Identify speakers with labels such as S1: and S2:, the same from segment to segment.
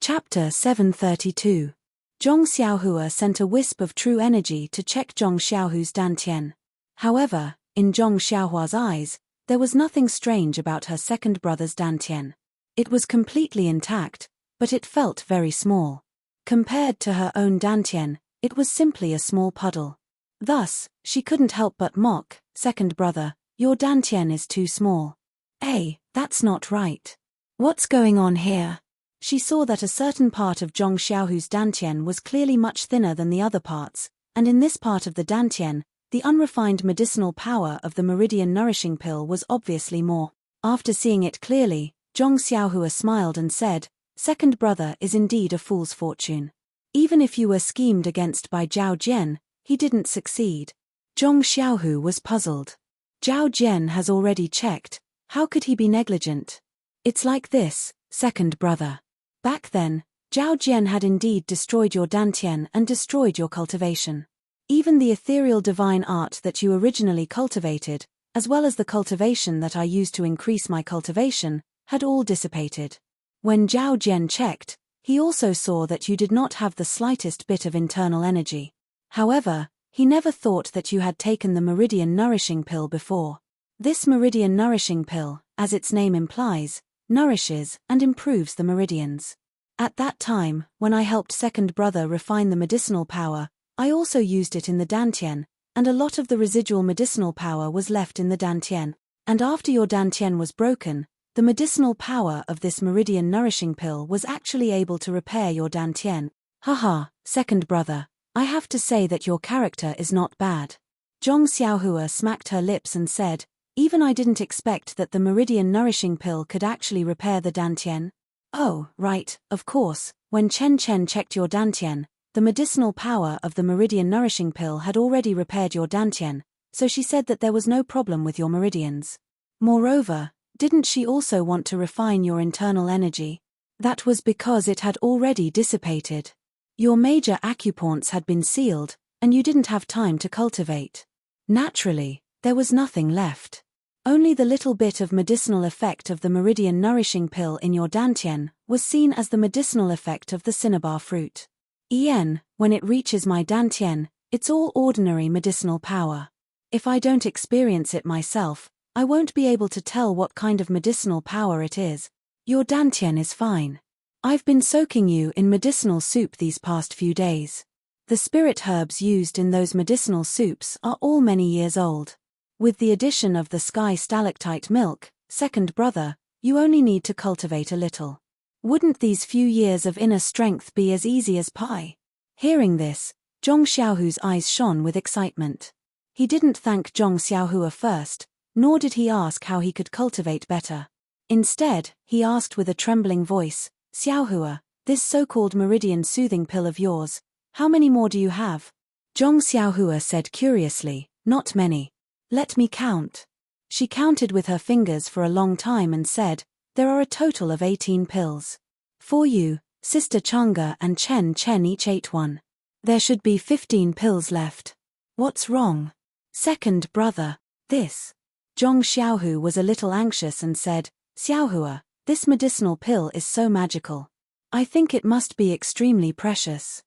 S1: Chapter 732. Zhong Xiaohua sent a wisp of true energy to check Zhong Xiaohu's dantian. However, in Zhong Xiaohua's eyes, there was nothing strange about her second brother's dantian. It was completely intact, but it felt very small. Compared to her own dantian, it was simply a small puddle. Thus, she couldn't help but mock, "Second brother, your dantian is too small." "Hey, that's not right. What's going on here?" She saw that a certain part of Zhong Xiaohu's dantian was clearly much thinner than the other parts, and in this part of the dantian, the unrefined medicinal power of the meridian nourishing pill was obviously more. After seeing it clearly, Zhong Xiaohua smiled and said, "Second brother is indeed a fool's fortune. Even if you were schemed against by Zhao Jian, he didn't succeed." Zhong Xiaohu was puzzled. Zhao Jian has already checked. How could he be negligent? "It's like this, second brother. Back then, Zhao Jian had indeed destroyed your dantian and destroyed your cultivation. Even the ethereal divine art that you originally cultivated, as well as the cultivation that I used to increase my cultivation, had all dissipated. When Zhao Jian checked, he also saw that you did not have the slightest bit of internal energy. However, he never thought that you had taken the meridian nourishing pill before. This meridian nourishing pill, as its name implies, nourishes and improves the meridians. At that time, when I helped second brother refine the medicinal power, I also used it in the dantian, and a lot of the residual medicinal power was left in the dantian. And after your dantian was broken, the medicinal power of this meridian nourishing pill was actually able to repair your dantian. Haha, second brother, I have to say that your character is not bad." Zhong Xiaohua smacked her lips and said, "Even I didn't expect that the meridian nourishing pill could actually repair the dantian." "Oh, right, of course, when Chen Chen checked your dantian, the medicinal power of the meridian nourishing pill had already repaired your dantian, so she said that there was no problem with your meridians. Moreover, didn't she also want to refine your internal energy? That was because it had already dissipated. Your major acupoints had been sealed, and you didn't have time to cultivate. Naturally, there was nothing left. Only the little bit of medicinal effect of the meridian nourishing pill in your dantian was seen as the medicinal effect of the cinnabar fruit. When it reaches my dantian, it's all ordinary medicinal power. If I don't experience it myself, I won't be able to tell what kind of medicinal power it is. Your dantian is fine. I've been soaking you in medicinal soup these past few days. The spirit herbs used in those medicinal soups are all many years old. With the addition of the sky stalactite milk, second brother, you only need to cultivate a little. Wouldn't these few years of inner strength be as easy as pie?" Hearing this, Zhong Xiaohu's eyes shone with excitement. He didn't thank Zhong Xiaohua first, nor did he ask how he could cultivate better. Instead, he asked with a trembling voice, "Xiaohua, this so-called meridian soothing pill of yours, how many more do you have?" Zhong Xiaohua said curiously, "Not many. Let me count." She counted with her fingers for a long time and said, "There are a total of 18 pills. For you, Sister Chang'e and Chen Chen each ate one. There should be 15 pills left. What's wrong? Second brother, this." Zhong Xiaohu was a little anxious and said, "Xiaohua, this medicinal pill is so magical. I think it must be extremely precious.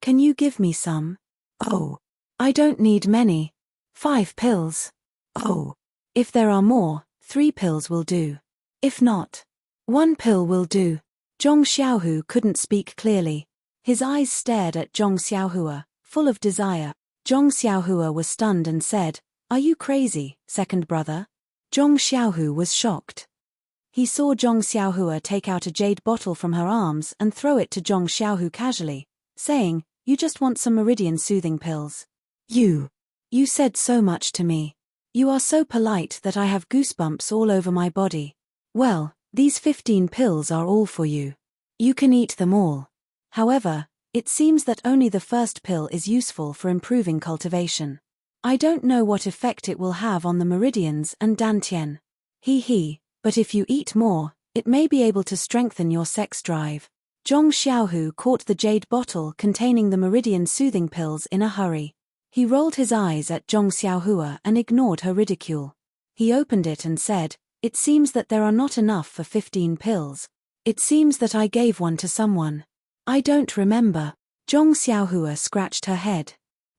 S1: Can you give me some?" "Oh, I don't need many. 5 pills. Oh, if there are more, 3 pills will do. If not, 1 pill will do." Zhong Xiaohu couldn't speak clearly. His eyes stared at Zhong Xiaohua, full of desire. Zhong Xiaohua was stunned and said, "Are you crazy, second brother?" Zhong Xiaohu was shocked. He saw Zhong Xiaohua take out a jade bottle from her arms and throw it to Zhong Xiaohu casually, saying, "You just want some meridian soothing pills. You said so much to me. You are so polite that I have goosebumps all over my body. Well, these 15 pills are all for you. You can eat them all. However, it seems that only the first pill is useful for improving cultivation. I don't know what effect it will have on the meridians and dantian. But if you eat more, it may be able to strengthen your sex drive." Zhong Xiaohu caught the jade bottle containing the meridian soothing pills in a hurry. He rolled his eyes at Zhong Xiaohua and ignored her ridicule. He opened it and said, "It seems that there are not enough for 15 pills. It seems that I gave one to someone. I don't remember. Zhong Xiaohua scratched her head.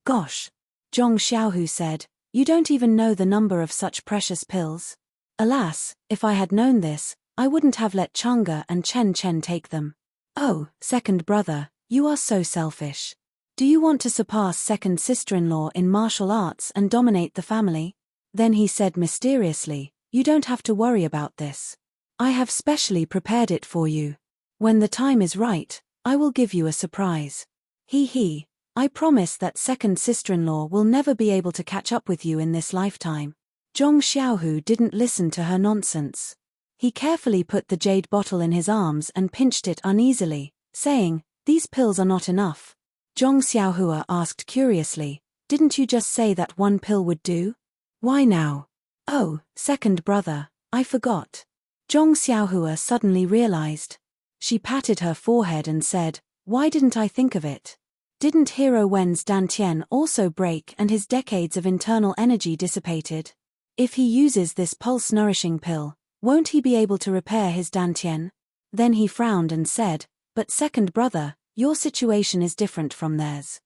S1: Gosh. Zhong Xiaohu said, you don't even know the number of such precious pills? Alas, if I had known this, I wouldn't have let Chang'e and Chen Chen take them. Oh, second brother, you are so selfish. Do you want to surpass second sister-in-law in martial arts and dominate the family? Then he said mysteriously, you don't have to worry about this. I have specially prepared it for you. When the time is right, I will give you a surprise. He, I promise that second sister-in-law will never be able to catch up with you in this lifetime. Zhong Xiaohu didn't listen to her nonsense. He carefully put the jade bottle in his arms and pinched it uneasily, saying, these pills are not enough. Zhong Xiaohua asked curiously, didn't you just say that one pill would do? Why now? Oh, second brother, I forgot. Zhong Xiaohua suddenly realized. She patted her forehead and said, why didn't I think of it? Didn't Hero Wen's dantian also break and his decades of internal energy dissipated? If he uses this pulse-nourishing pill, won't he be able to repair his dantian? Then he frowned and said, but second brother, your situation is different from theirs.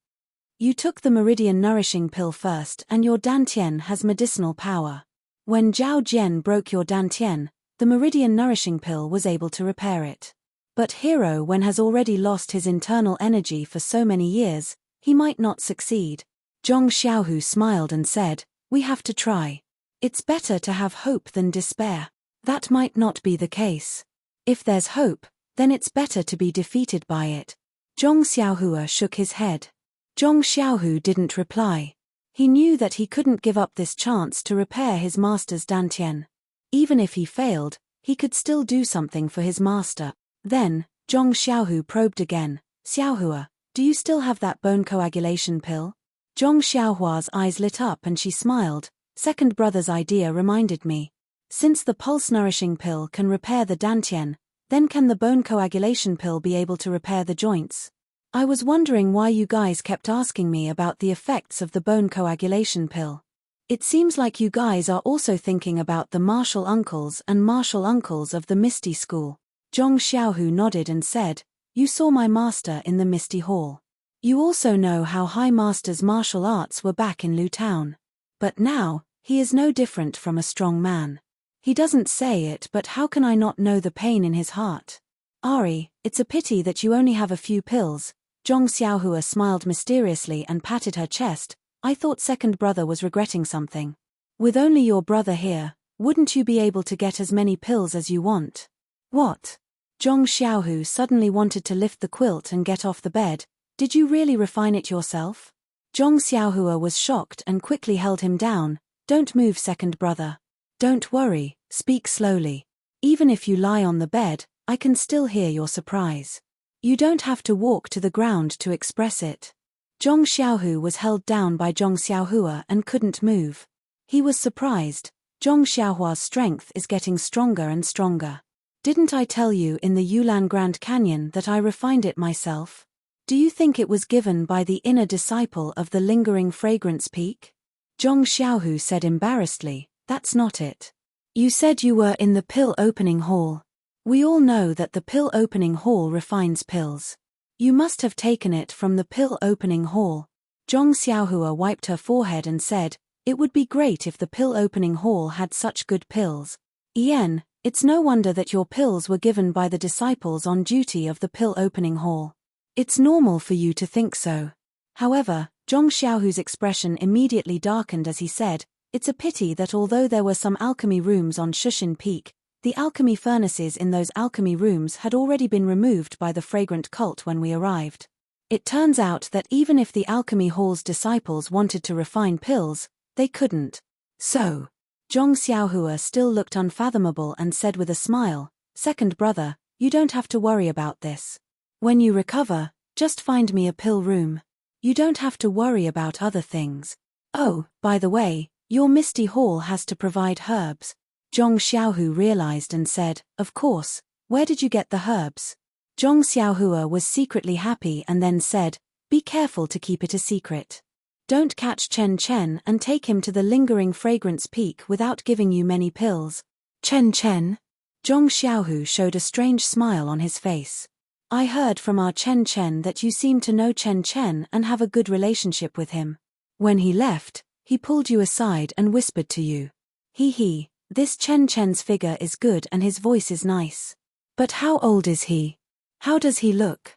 S1: You took the meridian-nourishing pill first and your dantian has medicinal power. When Zhao Jian broke your dantian, the meridian-nourishing pill was able to repair it. But Hero Wen has already lost his internal energy for so many years, he might not succeed. Zhong Xiaohu smiled and said, we have to try. It's better to have hope than despair. That might not be the case. If there's hope, then it's better to be defeated by it. Zhong Xiaohua shook his head. Zhong Xiaohu didn't reply. He knew that he couldn't give up this chance to repair his master's dantian. Even if he failed, he could still do something for his master. Then, Zhong Xiaohu probed again, Xiaohua, do you still have that bone coagulation pill? Zhong Xiaohua's eyes lit up and she smiled, second brother's idea reminded me. Since the pulse-nourishing pill can repair the dantian, then can the bone coagulation pill be able to repair the joints? I was wondering why you guys kept asking me about the effects of the bone coagulation pill. It seems like you guys are also thinking about the martial uncles of the Misty school. Zhong Xiaohu nodded and said, you saw my master in the Misty Hall. You also know how High Master's martial arts were back in Lu Town. But now, he is no different from a strong man. He doesn't say it, but how can I not know the pain in his heart? Ari, it's a pity that you only have a few pills. Zhong Xiaohua smiled mysteriously and patted her chest. I thought second brother was regretting something. With only your brother here, wouldn't you be able to get as many pills as you want? What? Zhong Xiaohu suddenly wanted to lift the quilt and get off the bed. Did you really refine it yourself? Zhong Xiaohua was shocked and quickly held him down. Don't move, second brother. Don't worry, speak slowly. Even if you lie on the bed, I can still hear your surprise. You don't have to walk to the ground to express it. Zhong Xiaohu was held down by Zhong Xiaohua and couldn't move. He was surprised. Zhong Xiaohua's strength is getting stronger and stronger. Didn't I tell you in the Yulan Grand Canyon that I refined it myself? Do you think it was given by the inner disciple of the lingering fragrance peak? Zhong Xiaohu said embarrassedly, that's not it. You said you were in the pill opening hall. We all know that the pill opening hall refines pills. You must have taken it from the pill opening hall. Zhong Xiaohua wiped her forehead and said, it would be great if the pill opening hall had such good pills. Yen, it's no wonder that your pills were given by the disciples on duty of the pill opening hall. It's normal for you to think so. However, Zhong Xiaohu's expression immediately darkened as he said, it's a pity that although there were some alchemy rooms on Shushin Peak, the alchemy furnaces in those alchemy rooms had already been removed by the fragrant cult when we arrived. It turns out that even if the alchemy hall's disciples wanted to refine pills, they couldn't. So, Zhong Xiaohua still looked unfathomable and said with a smile, second brother, you don't have to worry about this. When you recover, just find me a pill room. You don't have to worry about other things. Oh, by the way, your Misty Hall has to provide herbs. Zhong Xiaohu realized and said, of course, where did you get the herbs? Zhong Xiaohua was secretly happy and then said, be careful to keep it a secret. Don't catch Chen Chen and take him to the lingering fragrance peak without giving you many pills. Chen Chen? Zhong Xiaohu showed a strange smile on his face. I heard from our Chen Chen that you seem to know Chen Chen and have a good relationship with him. When he left, he pulled you aside and whispered to you. He, this Chen Chen's figure is good and his voice is nice. But how old is he? How does he look?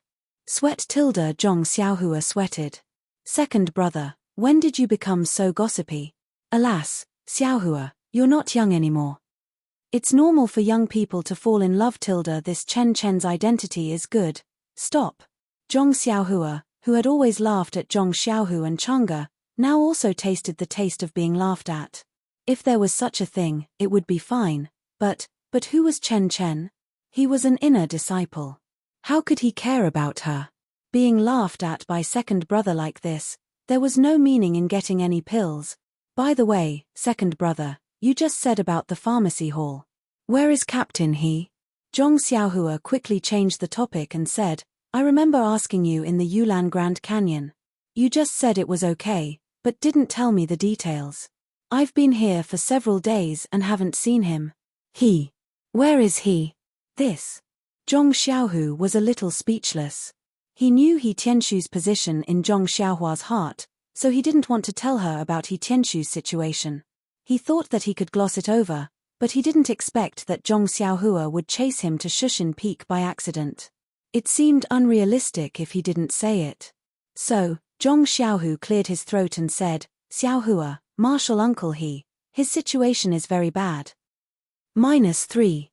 S1: Zhong Xiaohua sweated. Second brother, when did you become so gossipy? Alas, Xiaohua, you're not young anymore. It's normal for young people to fall in love. This Chen Chen's identity is good. Stop. Zhong Xiaohua, who had always laughed at Zhong Xiaohu and Chang'e, now also tasted the taste of being laughed at. If there was such a thing, it would be fine. But who was Chen Chen? He was an inner disciple. How could he care about her? Being laughed at by second brother like this, there was no meaning in getting any pills. By the way, second brother, you just said about the pharmacy hall. Where is Captain He? Zhong Xiaohua quickly changed the topic and said, I remember asking you in the Yulan Grand Canyon. You just said it was okay, but didn't tell me the details. I've been here for several days and haven't seen him. He. Where is he? This. Zhong Xiaohu was a little speechless. He knew He Tianshu's position in Zhong Xiaohua's heart, so he didn't want to tell her about He Tianshu's situation. He thought that he could gloss it over, but he didn't expect that Zhong Xiaohua would chase him to Shushan Peak by accident. It seemed unrealistic if he didn't say it. So, Zhong Xiaohu cleared his throat and said, Xiaohua, Martial Uncle his situation is very bad. -3.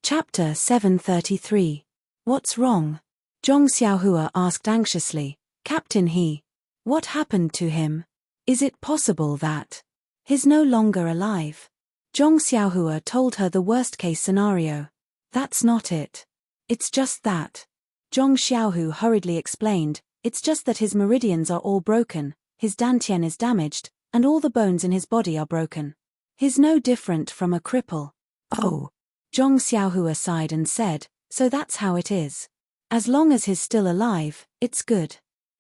S1: Chapter 733. What's wrong? Zhong Xiaohua asked anxiously. Captain He. What happened to him? Is it possible that he's no longer alive? Zhong Xiaohua told her the worst-case scenario. That's not it. It's just that. Zhong Xiaohu hurriedly explained, it's just that his meridians are all broken, his dantian is damaged, and all the bones in his body are broken. He's no different from a cripple. Oh. Zhong Xiaohua sighed and said, so that's how it is. As long as he's still alive, it's good.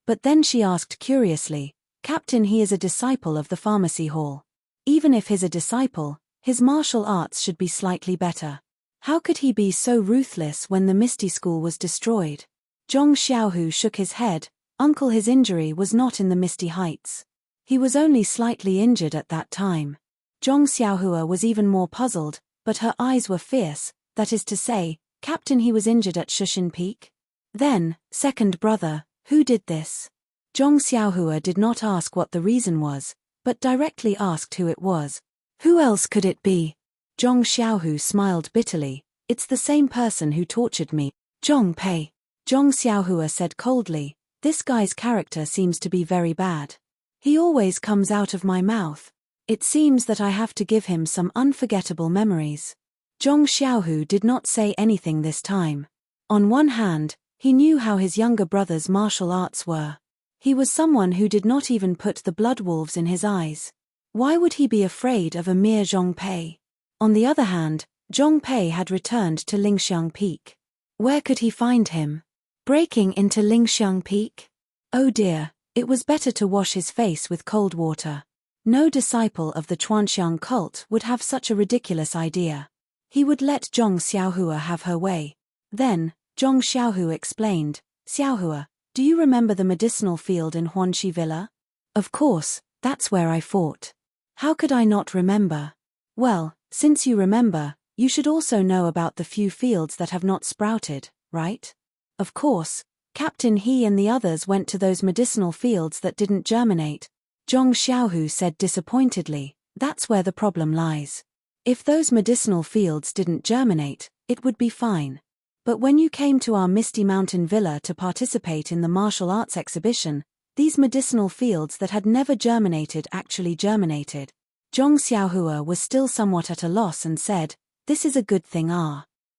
S1: But then she asked curiously, Captain He is a disciple of the pharmacy hall. Even if he's a disciple, his martial arts should be slightly better. How could he be so ruthless when the Misty School was destroyed? Zhong Xiaohu shook his head. Uncle, his injury was not in the Misty Heights. He was only slightly injured at that time. Zhong Xiaohua was even more puzzled, but her eyes were fierce, that is to say, Captain He was injured at Shushan Peak? Then, second brother, who did this? Zhong Xiaohua did not ask what the reason was, but directly asked who it was. Who else could it be? Zhong Xiaohu smiled bitterly. It's the same person who tortured me. Zhong Pei. Zhong Xiaohua said coldly, this guy's character seems to be very bad. He always comes out of my mouth. It seems that I have to give him some unforgettable memories. Zhong Xiaohu did not say anything this time. On one hand, he knew how his younger brother's martial arts were. He was someone who did not even put the blood wolves in his eyes. Why would he be afraid of a mere Zhong Pei? On the other hand, Zhong Pei had returned to Lingxiang Peak. Where could he find him? Breaking into Lingxiang Peak? Oh dear, it was better to wash his face with cold water. No disciple of the Chuanxiang cult would have such a ridiculous idea. He would let Zhong Xiaohua have her way. Then, Zhong Xiaohu explained, Xiaohua, do you remember the medicinal field in Huanxi Villa? Of course, that's where I fought. How could I not remember? Well, since you remember, you should also know about the few fields that have not sprouted, right? Of course, Captain He and the others went to those medicinal fields that didn't germinate. Zhong Xiaohu said disappointedly, that's where the problem lies. If those medicinal fields didn't germinate, it would be fine. But when you came to our Misty Mountain Villa to participate in the martial arts exhibition, these medicinal fields that had never germinated actually germinated. Zhong Xiaohua was still somewhat at a loss and said, this is a good thing.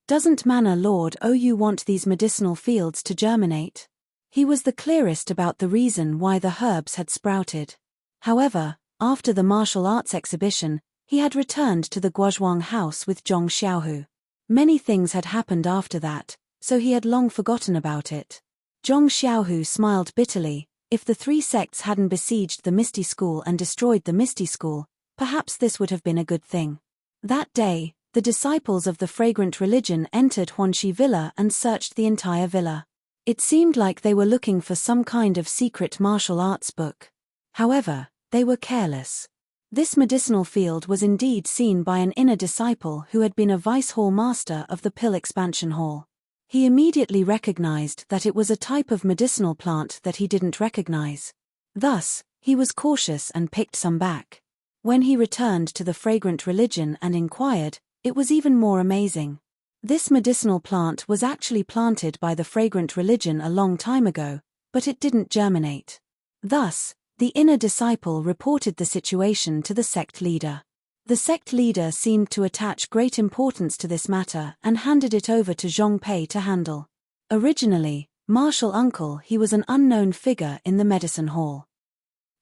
S1: Doesn't Manor Lord you want these medicinal fields to germinate? He was the clearest about the reason why the herbs had sprouted. However, after the martial arts exhibition, he had returned to the Guozhuang house with Zhong Xiaohu. Many things had happened after that, so he had long forgotten about it. Zhong Xiaohu smiled bitterly. If the three sects hadn't besieged the Misty School and destroyed the Misty School, perhaps this would have been a good thing. That day, the disciples of the fragrant religion entered Huanxi Villa and searched the entire villa. It seemed like they were looking for some kind of secret martial arts book. However, they were careless. This medicinal field was indeed seen by an inner disciple who had been a vice hall master of the Pill Expansion Hall. He immediately recognized that it was a type of medicinal plant that he didn't recognize. Thus, he was cautious and picked some back. When he returned to the fragrant religion and inquired, it was even more amazing. This medicinal plant was actually planted by the fragrant religion a long time ago, but it didn't germinate. Thus, the inner disciple reported the situation to the sect leader. The sect leader seemed to attach great importance to this matter and handed it over to Zhong Pei to handle. Originally, Martial Uncle, he was an unknown figure in the medicine hall.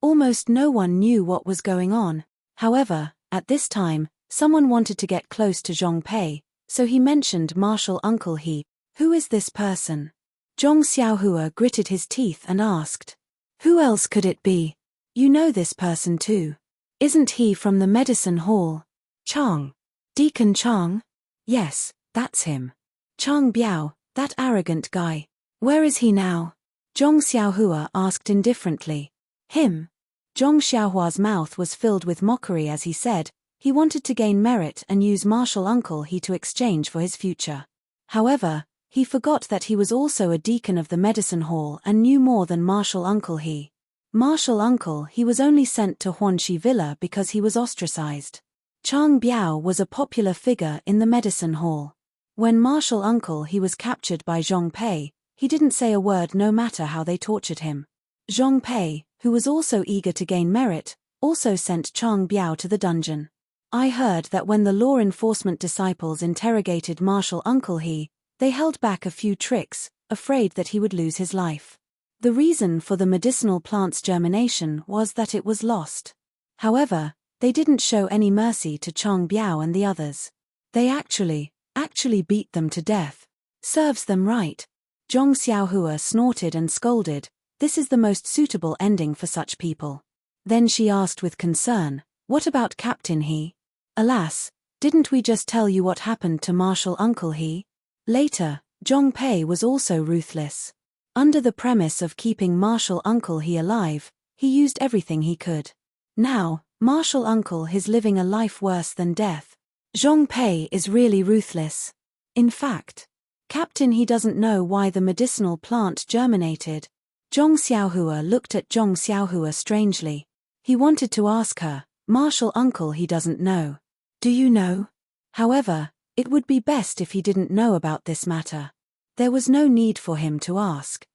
S1: Almost no one knew what was going on. However, at this time, someone wanted to get close to Zhong Pei, so he mentioned Martial Uncle He. Who is this person? Zhong Xiaohua gritted his teeth and asked. Who else could it be? You know this person too. Isn't he from the medicine hall? Chang. Deacon Chang? Yes, that's him. Chang Biao, that arrogant guy. Where is he now? Zhong Xiaohua asked indifferently. Him? Zhong Xiaohua's mouth was filled with mockery as he said, he wanted to gain merit and use Martial Uncle He to exchange for his future. However, he forgot that he was also a deacon of the medicine hall and knew more than Martial Uncle He. Martial Uncle He was only sent to Huanxi Villa because he was ostracized. Chang Biao was a popular figure in the medicine hall. When Martial Uncle He was captured by Zhong Pei, he didn't say a word no matter how they tortured him. Zhong Pei, who was also eager to gain merit, also sent Chang Biao to the dungeon. I heard that when the law enforcement disciples interrogated Martial Uncle He, they held back a few tricks, afraid that he would lose his life. The reason for the medicinal plant's germination was that it was lost. However, they didn't show any mercy to Chang Biao and the others. They actually beat them to death. Serves them right. Zhong Xiaohua snorted and scolded, this is the most suitable ending for such people. Then she asked with concern, what about Captain He? Alas, didn't we just tell you what happened to Martial Uncle He? Later, Zhong Pei was also ruthless. Under the premise of keeping Martial Uncle He alive, he used everything he could. Now, Martial Uncle He's living a life worse than death. Zhong Pei is really ruthless. In fact, Captain He doesn't know why the medicinal plant germinated. Zhong Xiaohua looked at Zhong Xiaohua strangely. He wanted to ask her, Martial Uncle He doesn't know. Do you know? However, it would be best if he didn't know about this matter. There was no need for him to ask.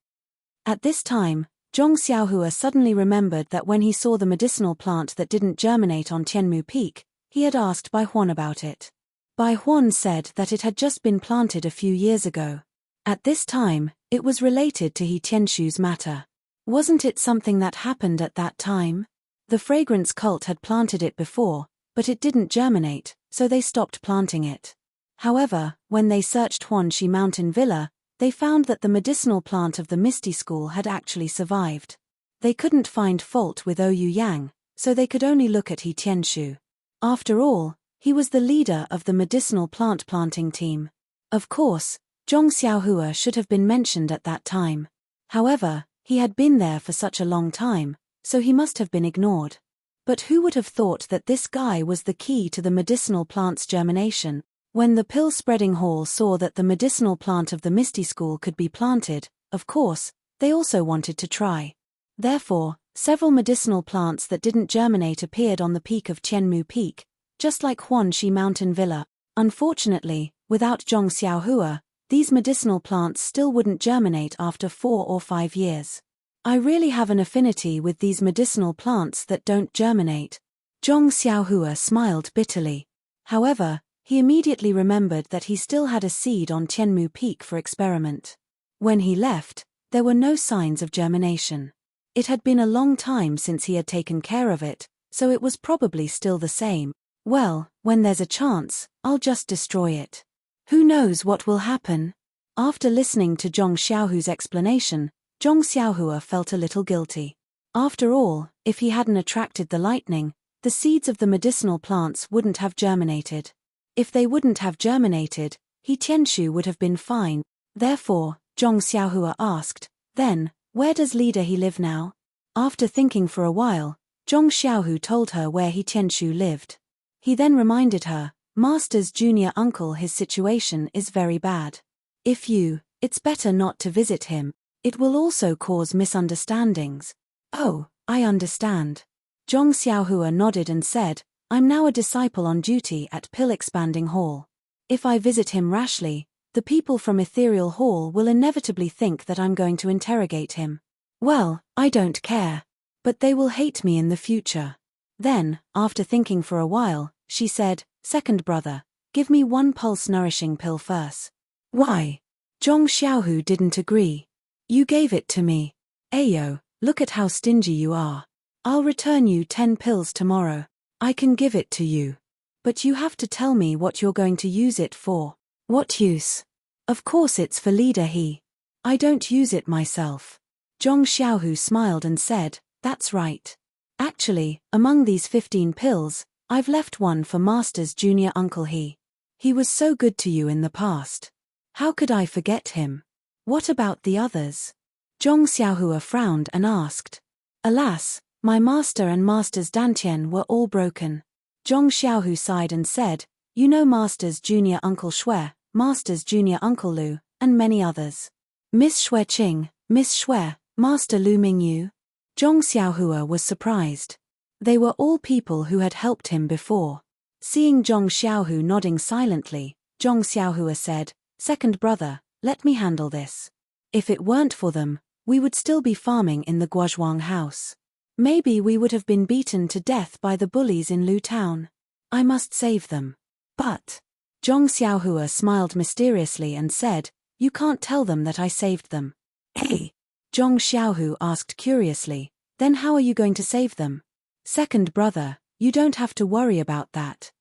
S1: At this time, Zhong Xiaohua suddenly remembered that when he saw the medicinal plant that didn't germinate on Tianmu Peak, he had asked Bai Huan about it. Bai Huan said that it had just been planted a few years ago. At this time, it was related to He Tianshu's matter. Wasn't it something that happened at that time? The fragrance cult had planted it before, but it didn't germinate, so they stopped planting it. However, when they searched Huanxi Mountain Villa, they found that the medicinal plant of the Misty School had actually survived. They couldn't find fault with Ouyou Yang, so they could only look at He Tianshu. After all, he was the leader of the medicinal plant planting team. Of course, Zhong Xiaohua should have been mentioned at that time. However, he had been there for such a long time, so he must have been ignored. But who would have thought that this guy was the key to the medicinal plant's germination? When the pill-spreading hall saw that the medicinal plant of the Misty School could be planted, of course, they also wanted to try. Therefore, several medicinal plants that didn't germinate appeared on the peak of Tianmu Peak, just like Huanxi Mountain Villa. Unfortunately, without Zhong Xiaohua, these medicinal plants still wouldn't germinate after 4 or 5 years. I really have an affinity with these medicinal plants that don't germinate. Zhong Xiaohua smiled bitterly. However, he immediately remembered that he still had a seed on Tianmu Peak for experiment. When he left, there were no signs of germination. It had been a long time since he had taken care of it, so it was probably still the same. Well, when there's a chance, I'll just destroy it. Who knows what will happen? After listening to Zhong Xiaohu's explanation, Zhong Xiaohua felt a little guilty. After all, if he hadn't attracted the lightning, the seeds of the medicinal plants wouldn't have germinated. If they wouldn't have germinated, He Tianshu would have been fine. Therefore, Zhong Xiaohua asked, then, where does leader He live now? After thinking for a while, Zhong Xiaohu told her where He Tianshu lived. He then reminded her, Master's junior uncle, his situation is very bad. It's better not to visit him. It will also cause misunderstandings. Oh, I understand. Zhong Xiaohua nodded and said, I'm now a disciple on duty at Pill Expanding Hall. If I visit him rashly, the people from Ethereal Hall will inevitably think that I'm going to interrogate him. Well, I don't care. But they will hate me in the future. Then, after thinking for a while, she said, second brother, give me one pulse-nourishing pill first. Why? Zhong Xiaohu didn't agree. You gave it to me. Ayo, look at how stingy you are. I'll return you 10 pills tomorrow. I can give it to you. But you have to tell me what you're going to use it for. What use? Of course it's for leader He. I don't use it myself. Zhong Xiaohu smiled and said, that's right. Actually, among these 15 pills, I've left one for Master's junior uncle He. He was so good to you in the past. How could I forget him? What about the others? Zhong Xiaohua frowned and asked. Alas, my master and Master's Dantian were all broken. Zhong Xiaohu sighed and said, you know Master's junior uncle Shui, Master's junior uncle Lu, and many others. Miss Shui Qing, Miss Shui, Master Lu Mingyu. Zhong Xiaohua was surprised. They were all people who had helped him before. Seeing Zhong Xiaohu nodding silently, Zhong Xiaohua said, second brother, let me handle this. If it weren't for them, we would still be farming in the Guozhuang house. Maybe we would have been beaten to death by the bullies in Lu Town. I must save them. But Zhong Xiaohua smiled mysteriously and said, you can't tell them that I saved them. Hey! Zhong Xiaohu asked curiously, then how are you going to save them? Second brother, you don't have to worry about that.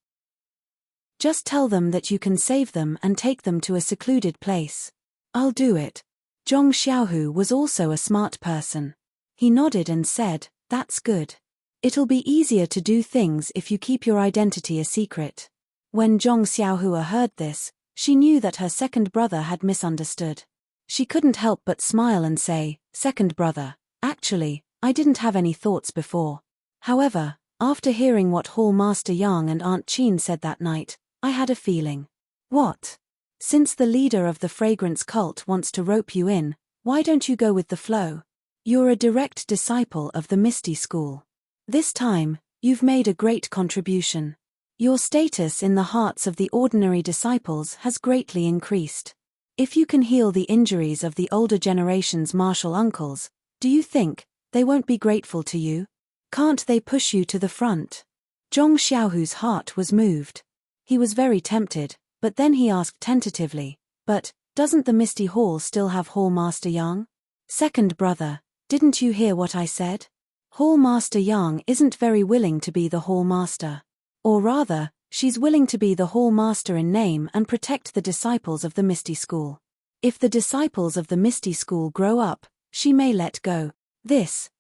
S1: Just tell them that you can save them and take them to a secluded place. I'll do it. Zhong Xiaohu was also a smart person. He nodded and said, that's good. It'll be easier to do things if you keep your identity a secret. When Zhong Xiaohua heard this, she knew that her second brother had misunderstood. She couldn't help but smile and say, second brother, actually, I didn't have any thoughts before. However, after hearing what Hall Master Yang and Aunt Qin said that night, I had a feeling. What? Since the leader of the fragrance cult wants to rope you in, why don't you go with the flow? You're a direct disciple of the Misty School. This time, you've made a great contribution. Your status in the hearts of the ordinary disciples has greatly increased. If you can heal the injuries of the older generation's martial uncles, do you think they won't be grateful to you? Can't they push you to the front? Zhong Xiaohu's heart was moved. He was very tempted, but then he asked tentatively, but doesn't the Misty Hall still have Hall Master Yang? Second brother, didn't you hear what I said? Hall Master Yang isn't very willing to be the Hall Master. Or rather, she's willing to be the Hall Master in name and protect the disciples of the Misty School. If the disciples of the Misty School grow up, she may let go. This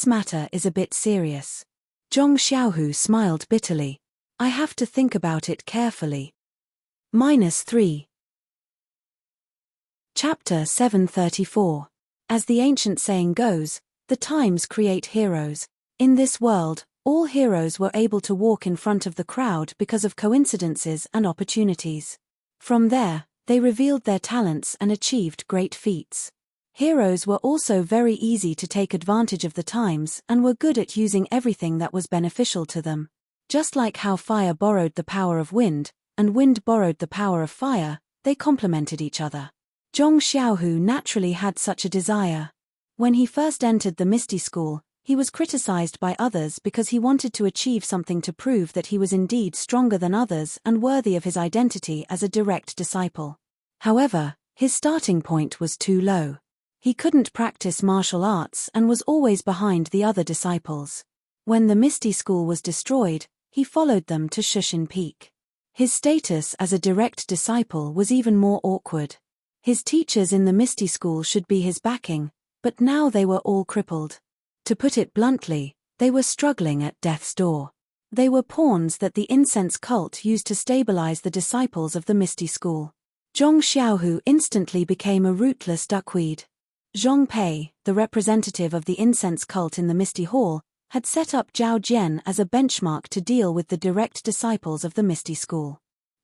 S1: matter is a bit serious. Zhong Xiaohu smiled bitterly. I have to think about it carefully. -3. Chapter 734. As the ancient saying goes, the times create heroes. In this world, all heroes were able to walk in front of the crowd because of coincidences and opportunities. From there, they revealed their talents and achieved great feats. Heroes were also very easy to take advantage of the times and were good at using everything that was beneficial to them. Just like how fire borrowed the power of wind, and wind borrowed the power of fire, they complemented each other. Zhong Xiaohu naturally had such a desire. When he first entered the Misty School, he was criticized by others because he wanted to achieve something to prove that he was indeed stronger than others and worthy of his identity as a direct disciple. However, his starting point was too low. He couldn't practice martial arts and was always behind the other disciples. When the Misty School was destroyed, he followed them to Shushin Peak. His status as a direct disciple was even more awkward. His teachers in the Misty School should be his backing, but now they were all crippled. To put it bluntly, they were struggling at death's door. They were pawns that the incense cult used to stabilize the disciples of the Misty School. Zhong Xiaohu instantly became a rootless duckweed. Zhong Pei, the representative of the incense cult in the Misty Hall, had set up Zhao Jian as a benchmark to deal with the direct disciples of the Misty School.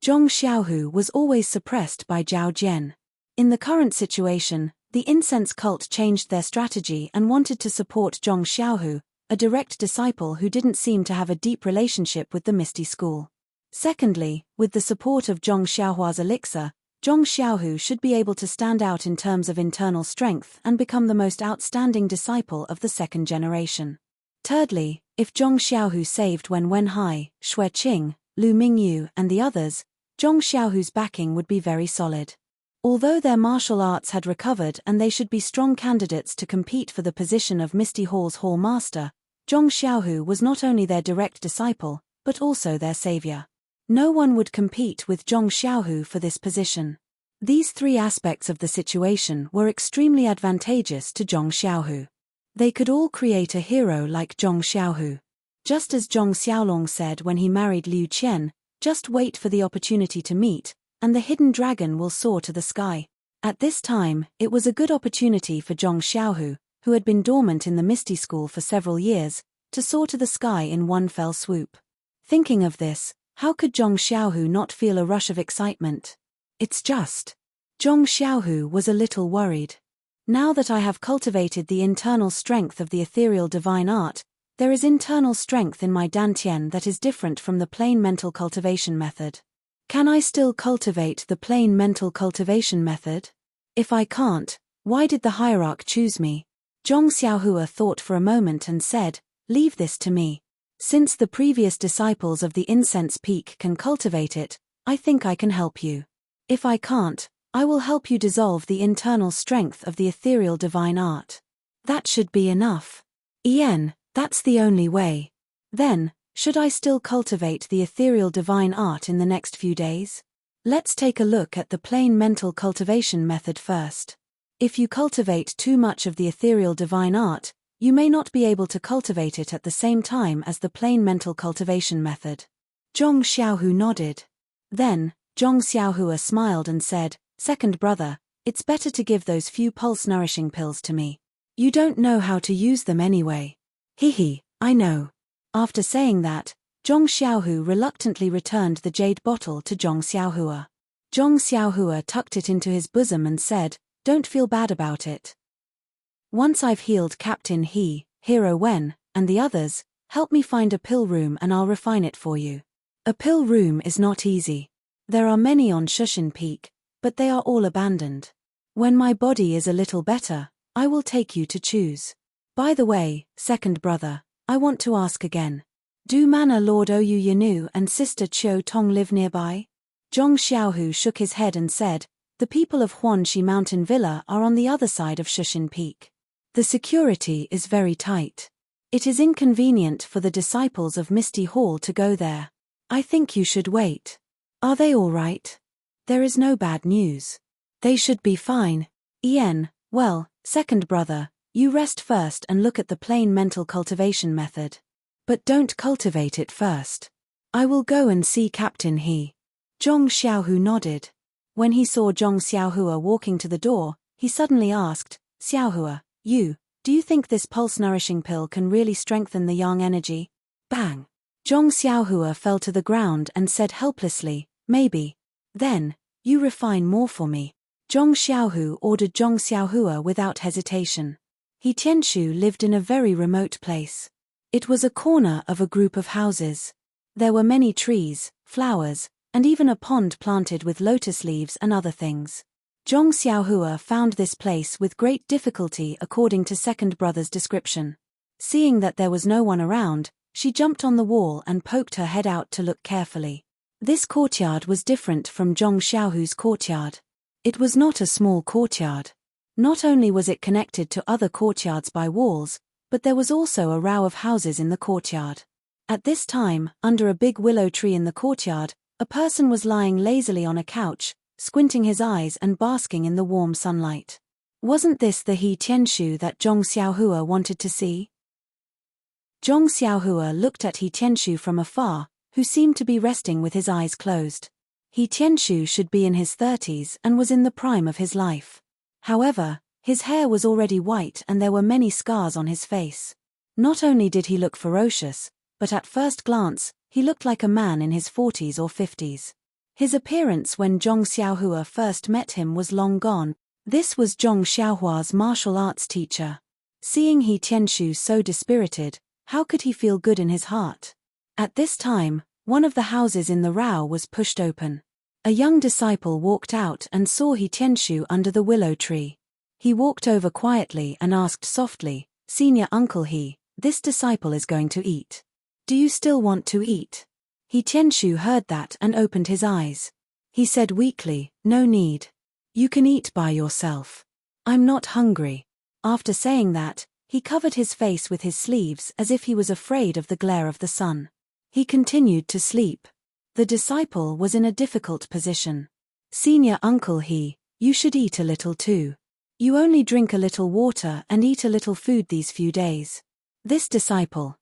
S1: Zhong Xiaohu was always suppressed by Zhao Jian. In the current situation, the incense cult changed their strategy and wanted to support Zhong Xiaohu, a direct disciple who didn't seem to have a deep relationship with the Misty School. Secondly, with the support of Zhong Xiaohua's elixir, Zhong Xiaohu should be able to stand out in terms of internal strength and become the most outstanding disciple of the second generation. Thirdly, if Zhong Xiaohu saved Wen Wenhai, Xue Qing, Lu Mingyu and the others, Zhong Xiaohu's backing would be very solid. Although their martial arts had recovered and they should be strong candidates to compete for the position of Misty Hall's Hall Master, Zhong Xiaohu was not only their direct disciple, but also their savior. No one would compete with Zhong Xiaohu for this position. These three aspects of the situation were extremely advantageous to Zhong Xiaohu. They could all create a hero like Zhong Xiaohu. Just as Zhong Xiaolong said when he married Liu Qian, just wait for the opportunity to meet, and the hidden dragon will soar to the sky. At this time, it was a good opportunity for Zhong Xiaohu, who had been dormant in the Misty School for several years, to soar to the sky in one fell swoop. Thinking of this, how could Zhong Xiaohu not feel a rush of excitement? It's just. Zhong Xiaohu was a little worried. Now that I have cultivated the internal strength of the ethereal divine art, there is internal strength in my dantian that is different from the plain mental cultivation method. Can I still cultivate the plain mental cultivation method? If I can't, why did the hierarch choose me? Zhong Xiaohua thought for a moment and said, leave this to me. Since the previous disciples of the incense peak can cultivate it, I think I can help you. If I can't, I will help you dissolve the internal strength of the ethereal divine art. That should be enough. Ien, that's the only way. Then, should I still cultivate the ethereal divine art in the next few days? Let's take a look at the plain mental cultivation method first. If you cultivate too much of the ethereal divine art, you may not be able to cultivate it at the same time as the plain mental cultivation method. Zhong Xiaohu nodded. Then, Zhong Xiaohua smiled and said, second brother, it's better to give those few pulse-nourishing pills to me. You don't know how to use them anyway. Hihi, I know. After saying that, Zhong Xiaohu reluctantly returned the jade bottle to Zhong Xiaohua. Zhong Xiaohua tucked it into his bosom and said, don't feel bad about it. Once I've healed Captain He, Hero Wen, and the others, help me find a pill room and I'll refine it for you. A pill room is not easy. There are many on Shushan Peak, but they are all abandoned. When my body is a little better, I will take you to choose. By the way, second brother, I want to ask again. Do Manor Lord Oyu Yanu and Sister Chiu Tong live nearby? Zhong Xiaohu shook his head and said, the people of Huanxi Mountain Villa are on the other side of Shushan Peak. The security is very tight. It is inconvenient for the disciples of Misty Hall to go there. I think you should wait. Are they all right? There is no bad news. They should be fine. Ien, well, second brother, you rest first and look at the plain mental cultivation method. But don't cultivate it first. I will go and see Captain He. Zhong Xiaohu nodded. When he saw Zhong Xiaohua walking to the door, he suddenly asked, Xiaohua, do you think this pulse-nourishing pill can really strengthen the yang energy? Bang! Zhong Xiaohua fell to the ground and said helplessly, maybe. Then, you refine more for me. Zhong Xiaohu ordered Zhong Xiaohua without hesitation. He Tianshu lived in a very remote place. It was a corner of a group of houses. There were many trees, flowers, and even a pond planted with lotus leaves and other things. Zhong Xiaohua found this place with great difficulty according to second brother's description. Seeing that there was no one around, she jumped on the wall and poked her head out to look carefully. This courtyard was different from Zhong Xiaohu's courtyard. It was not a small courtyard. Not only was it connected to other courtyards by walls, but there was also a row of houses in the courtyard. At this time, under a big willow tree in the courtyard, a person was lying lazily on a couch, squinting his eyes and basking in the warm sunlight. Wasn't this the He Tianshu that Zhong Xiaohua wanted to see? Zhong Xiaohua looked at He Tianshu from afar, who seemed to be resting with his eyes closed. He Tianshu should be in his 30s and was in the prime of his life. However, his hair was already white and there were many scars on his face. Not only did he look ferocious, but at first glance, he looked like a man in his 40s or 50s. His appearance when Zhong Xiaohua first met him was long gone. This was Zhong Xiaohua's martial arts teacher. Seeing He Tianshu so dispirited, how could he feel good in his heart? At this time, one of the houses in the Rao was pushed open. A young disciple walked out and saw He Tianshu under the willow tree. He walked over quietly and asked softly, "Senior Uncle He, this disciple is going to eat. Do you still want to eat?" He Tianshu heard that and opened his eyes. He said weakly, "No need. You can eat by yourself. I'm not hungry." After saying that, he covered his face with his sleeves as if he was afraid of the glare of the sun. He continued to sleep. The disciple was in a difficult position. "Senior Uncle He, you should eat a little too. You only drink a little water and eat a little food these few days. This disciple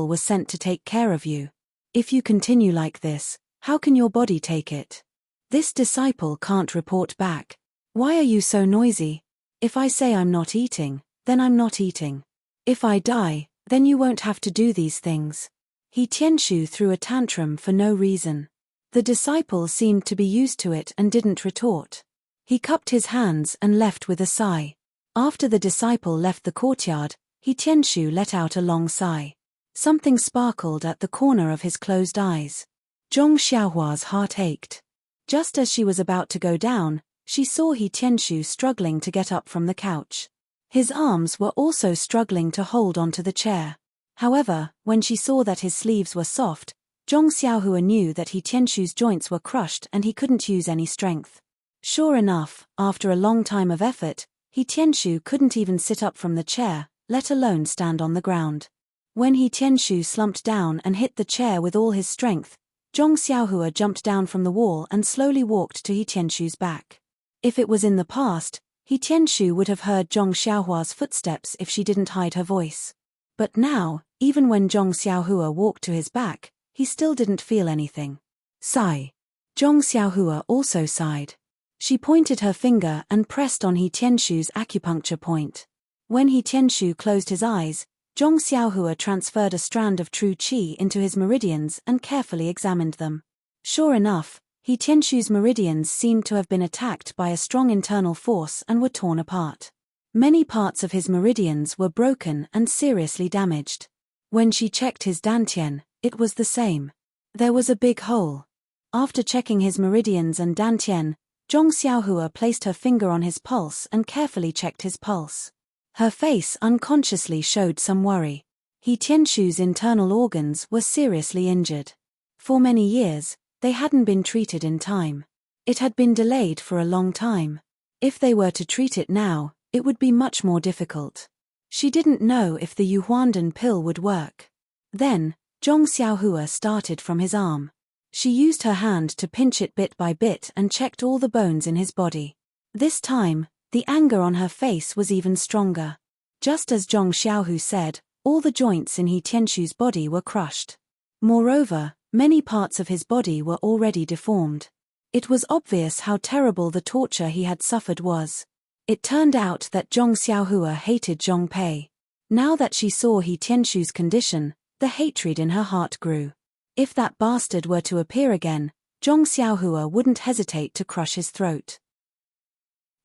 S1: was sent to take care of you. If you continue like this, how can your body take it? This disciple can't report back. Why are you so noisy? If I say I'm not eating, then I'm not eating. If I die, then you won't have to do these things." He Tianshu threw a tantrum for no reason. The disciple seemed to be used to it and didn't retort. He cupped his hands and left with a sigh. After the disciple left the courtyard, He Tianshu let out a long sigh. Something sparkled at the corner of his closed eyes. Zhong Xiaohua's heart ached. Just as she was about to go down, she saw He Tianshu struggling to get up from the couch. His arms were also struggling to hold onto the chair. However, when she saw that his sleeves were soft, Zhong Xiaohua knew that He Tianshu's joints were crushed and he couldn't use any strength. Sure enough, after a long time of effort, He Tianshu couldn't even sit up from the chair, let alone stand on the ground. When He Tianshu slumped down and hit the chair with all his strength, Zhong Xiaohua jumped down from the wall and slowly walked to He Tianshu's back. If it was in the past, He Tianshu would have heard Zhong Xiaohua's footsteps if she didn't hide her voice. But now, even when Zhong Xiaohua walked to his back, he still didn't feel anything. Sigh. Zhong Xiaohua also sighed. She pointed her finger and pressed on He Tianshu's acupuncture point. When He Tianshu closed his eyes, Zhong Xiaohua transferred a strand of true qi into his meridians and carefully examined them. Sure enough, He Tianshu's meridians seemed to have been attacked by a strong internal force and were torn apart. Many parts of his meridians were broken and seriously damaged. When she checked his dantian, it was the same. There was a big hole. After checking his meridians and dantian, Zhong Xiaohua placed her finger on his pulse and carefully checked his pulse. Her face unconsciously showed some worry. He Tianshu's internal organs were seriously injured. For many years, they hadn't been treated in time. It had been delayed for a long time. If they were to treat it now, it would be much more difficult. She didn't know if the Yuhuandan pill would work. Then, Zhong Xiaohua started from his arm. She used her hand to pinch it bit by bit and checked all the bones in his body. This time, the anger on her face was even stronger. Just as Zhong Xiaohu said, all the joints in He Tianshu's body were crushed. Moreover, many parts of his body were already deformed. It was obvious how terrible the torture he had suffered was. It turned out that Zhong Xiaohua hated Zhong Pei. Now that she saw He Tianshu's condition, the hatred in her heart grew. If that bastard were to appear again, Zhong Xiaohua wouldn't hesitate to crush his throat.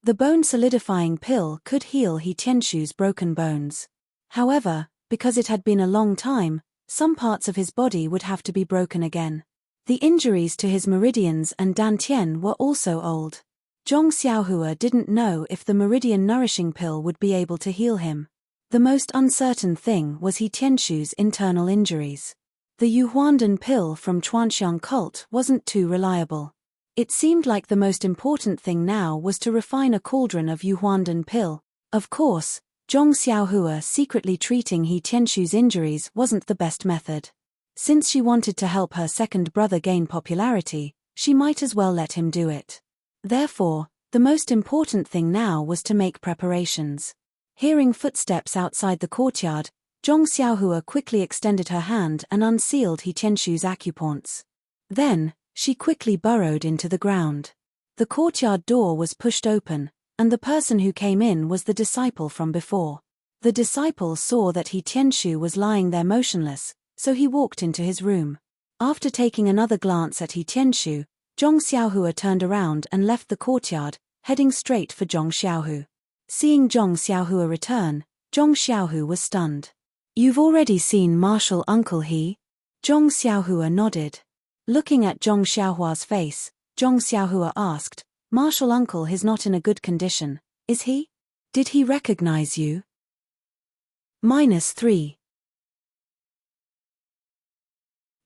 S1: The bone-solidifying pill could heal He Tianshu's broken bones. However, because it had been a long time, some parts of his body would have to be broken again. The injuries to his meridians and dantian were also old. Zhong Xiaohua didn't know if the meridian nourishing pill would be able to heal him. The most uncertain thing was He Tianshu's internal injuries. The Yuhuandan pill from Chuanxiang cult wasn't too reliable. It seemed like the most important thing now was to refine a cauldron of Yuhuandan pill. Of course, Zhong Xiaohua secretly treating He Tianshu's injuries wasn't the best method. Since she wanted to help her second brother gain popularity, she might as well let him do it. Therefore, the most important thing now was to make preparations. Hearing footsteps outside the courtyard, Zhong Xiaohua quickly extended her hand and unsealed He Tianshu's acupoints. Then, she quickly burrowed into the ground. The courtyard door was pushed open, and the person who came in was the disciple from before. The disciple saw that He Tianshu was lying there motionless, so he walked into his room. After taking another glance at He Tianshu, Zhong Xiaohua turned around and left the courtyard, heading straight for Zhong Xiaohu. Seeing Zhong Xiaohua return, Zhong Xiaohu was stunned. "You've already seen Martial Uncle He?" Zhong Xiaohua nodded. Looking at Zhong Xiaohua's face, Zhong Xiaohua asked, "Martial Uncle is not in a good condition, is he? Did he recognize you?" -3.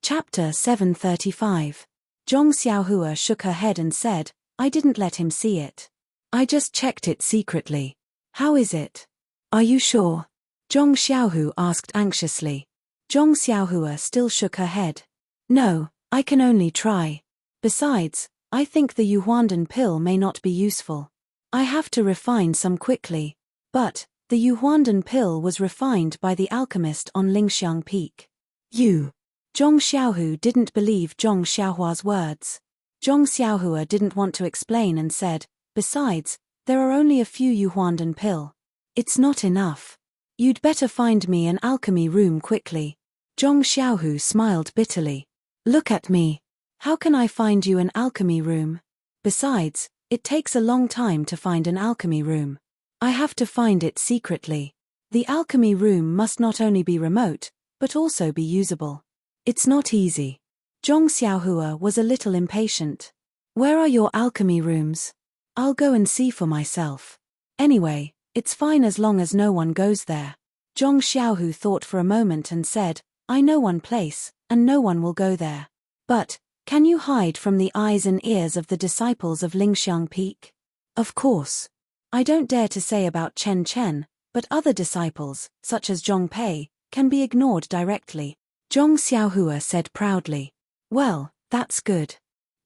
S1: Chapter 735. Zhong Xiaohua shook her head and said, "I didn't let him see it. I just checked it secretly. How is it? Are you sure?" Zhong Xiaohu asked anxiously. Zhong Xiaohua still shook her head. "No, I can only try. Besides, I think the Yuhuandan pill may not be useful. I have to refine some quickly." But the Yuhuandan pill was refined by the alchemist on Lingxiang Peak. "You?" Zhong Xiaohu didn't believe Zhong Xiaohua's words. Zhong Xiaohua didn't want to explain and said, "Besides, there are only a few Yuhuandan pill. It's not enough. You'd better find me an alchemy room quickly." Zhong Xiaohu smiled bitterly. "Look at me. How can I find you an alchemy room? Besides, it takes a long time to find an alchemy room. I have to find it secretly. The alchemy room must not only be remote, but also be usable. It's not easy." Zhong Xiaohua was a little impatient. "Where are your alchemy rooms? I'll go and see for myself. Anyway, it's fine as long as no one goes there." Zhong Xiaohu thought for a moment and said, "I know one place, and no one will go there. But, can you hide from the eyes and ears of the disciples of Lingxiang Peak?" "Of course. I don't dare to say about Chen Chen, but other disciples, such as Zhong Pei, can be ignored directly," Zhong Xiaohua said proudly. "Well, that's good.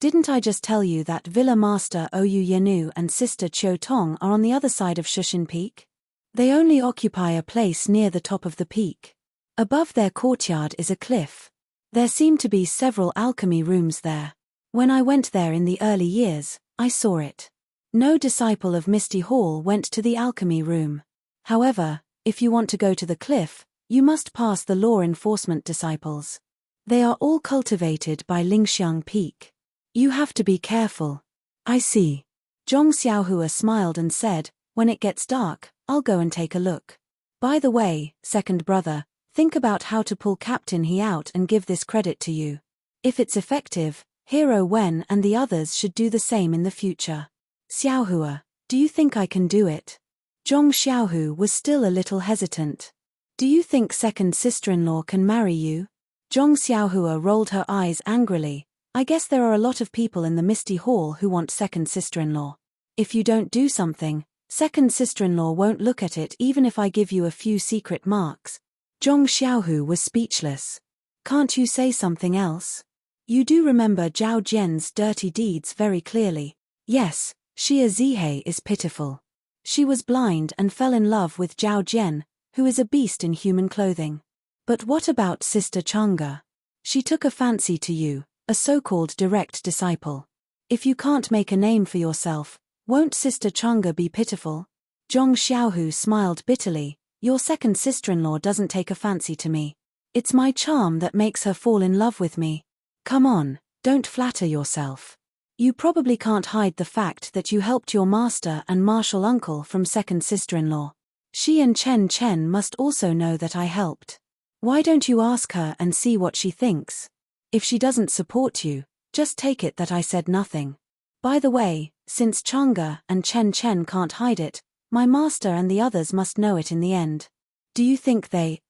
S1: Didn't I just tell you that Villa Master Oyu Yanu and Sister Qiu Tong are on the other side of Shushin Peak? They only occupy a place near the top of the peak. Above their courtyard is a cliff. There seem to be several alchemy rooms there. When I went there in the early years, I saw it. No disciple of Misty Hall went to the alchemy room. However, if you want to go to the cliff, you must pass the law enforcement disciples. They are all cultivated by Lingxiang Peak. You have to be careful." "I see." Zhong Xiaohua smiled and said, "When it gets dark, I'll go and take a look. By the way, second brother, think about how to pull Captain He out and give this credit to you. If it's effective, Hero Wen and the others should do the same in the future." "Xiaohua, do you think I can do it?" Zhong Xiaohu was still a little hesitant. "Do you think second sister-in-law can marry you?" Zhong Xiaohua rolled her eyes angrily. "I guess there are a lot of people in the Misty Hall who want second sister-in-law. If you don't do something, second sister-in-law won't look at it even if I give you a few secret marks." Zhong Xiaohu was speechless. "Can't you say something else? You do remember Zhao Jian's dirty deeds very clearly." "Yes, Xia Zihe is pitiful. She was blind and fell in love with Zhao Jian, who is a beast in human clothing. But what about Sister Chang'e? She took a fancy to you, a so-called direct disciple. If you can't make a name for yourself, won't Sister Chang'e be pitiful?" Zhong Xiaohu smiled bitterly. "Your second sister-in-law doesn't take a fancy to me. It's my charm that makes her fall in love with me. Come on, don't flatter yourself. You probably can't hide the fact that you helped your master and martial uncle from second sister-in-law. She and Chen Chen must also know that I helped. Why don't you ask her and see what she thinks? If she doesn't support you, just take it that I said nothing. By the way, since Chang'e and Chen Chen can't hide it, my master and the others must know it in the end. Do you think they,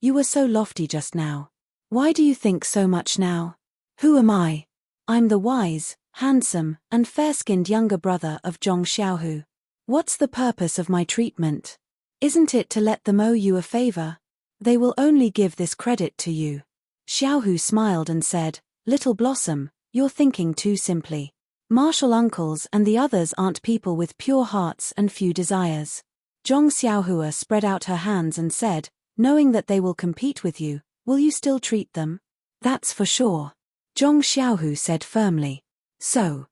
S1: you were so lofty just now. Why do you think so much now? Who am I? I'm the wise, handsome, and fair-skinned younger brother of Zhong Xiaohu. What's the purpose of my treatment? Isn't it to let them owe you a favor? They will only give this credit to you." Xiaohu smiled and said, "Little Blossom, you're thinking too simply. Martial uncles and the others aren't people with pure hearts and few desires." Zhong Xiaohua spread out her hands and said, Knowing that they will compete with you, will you still treat them? That's for sure. Zhong Xiaohu said firmly. So.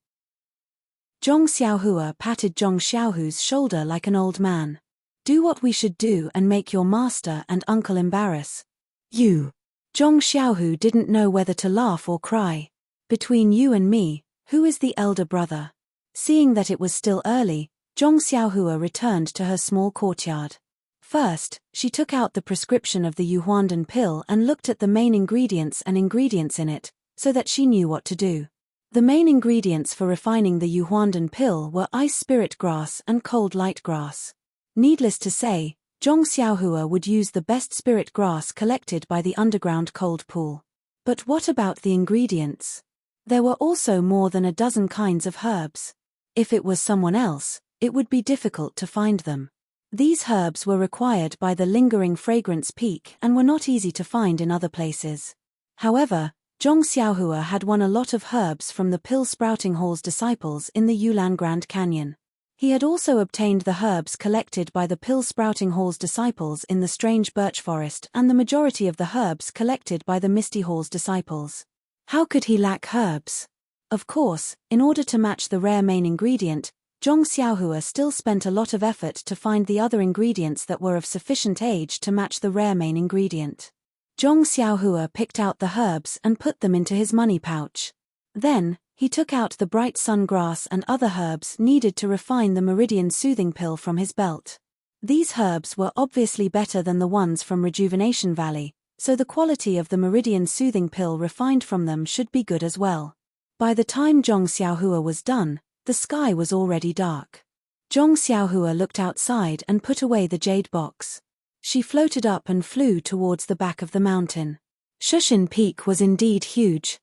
S1: Zhong Xiaohua patted Zhong Xiaohu's shoulder like an old man. Do what we should do and make your master and uncle embarrass. You. Zhong Xiaohu didn't know whether to laugh or cry. Between you and me, who is the elder brother? Seeing that it was still early, Zhong Xiaohua returned to her small courtyard. First, she took out the prescription of the Yuhuandan pill and looked at the main ingredients in it, so that she knew what to do. The main ingredients for refining the Yuhuandan pill were ice spirit grass and cold light grass. Needless to say, Zhong Xiaohua would use the best spirit grass collected by the underground cold pool. But what about the ingredients? There were also more than a dozen kinds of herbs. If it was someone else, it would be difficult to find them. These herbs were required by the lingering fragrance peak and were not easy to find in other places. However, Zhong Xiaohua had won a lot of herbs from the Pill Sprouting Hall's disciples in the Yulan Grand Canyon. He had also obtained the herbs collected by the Pill Sprouting Hall's disciples in the Strange Birch Forest and the majority of the herbs collected by the Misty Hall's disciples. How could he lack herbs? Of course, in order to match the rare main ingredient, Zhong Xiaohua still spent a lot of effort to find the other ingredients that were of sufficient age to match the rare main ingredient. Zhong Xiaohua picked out the herbs and put them into his money pouch. Then, he took out the bright sun grass and other herbs needed to refine the Meridian Soothing Pill from his belt. These herbs were obviously better than the ones from Rejuvenation Valley, so the quality of the Meridian Soothing Pill refined from them should be good as well. By the time Zhong Xiaohua was done, the sky was already dark. Zhong Xiaohua looked outside and put away the jade box. She floated up and flew towards the back of the mountain. Shushin Peak was indeed huge.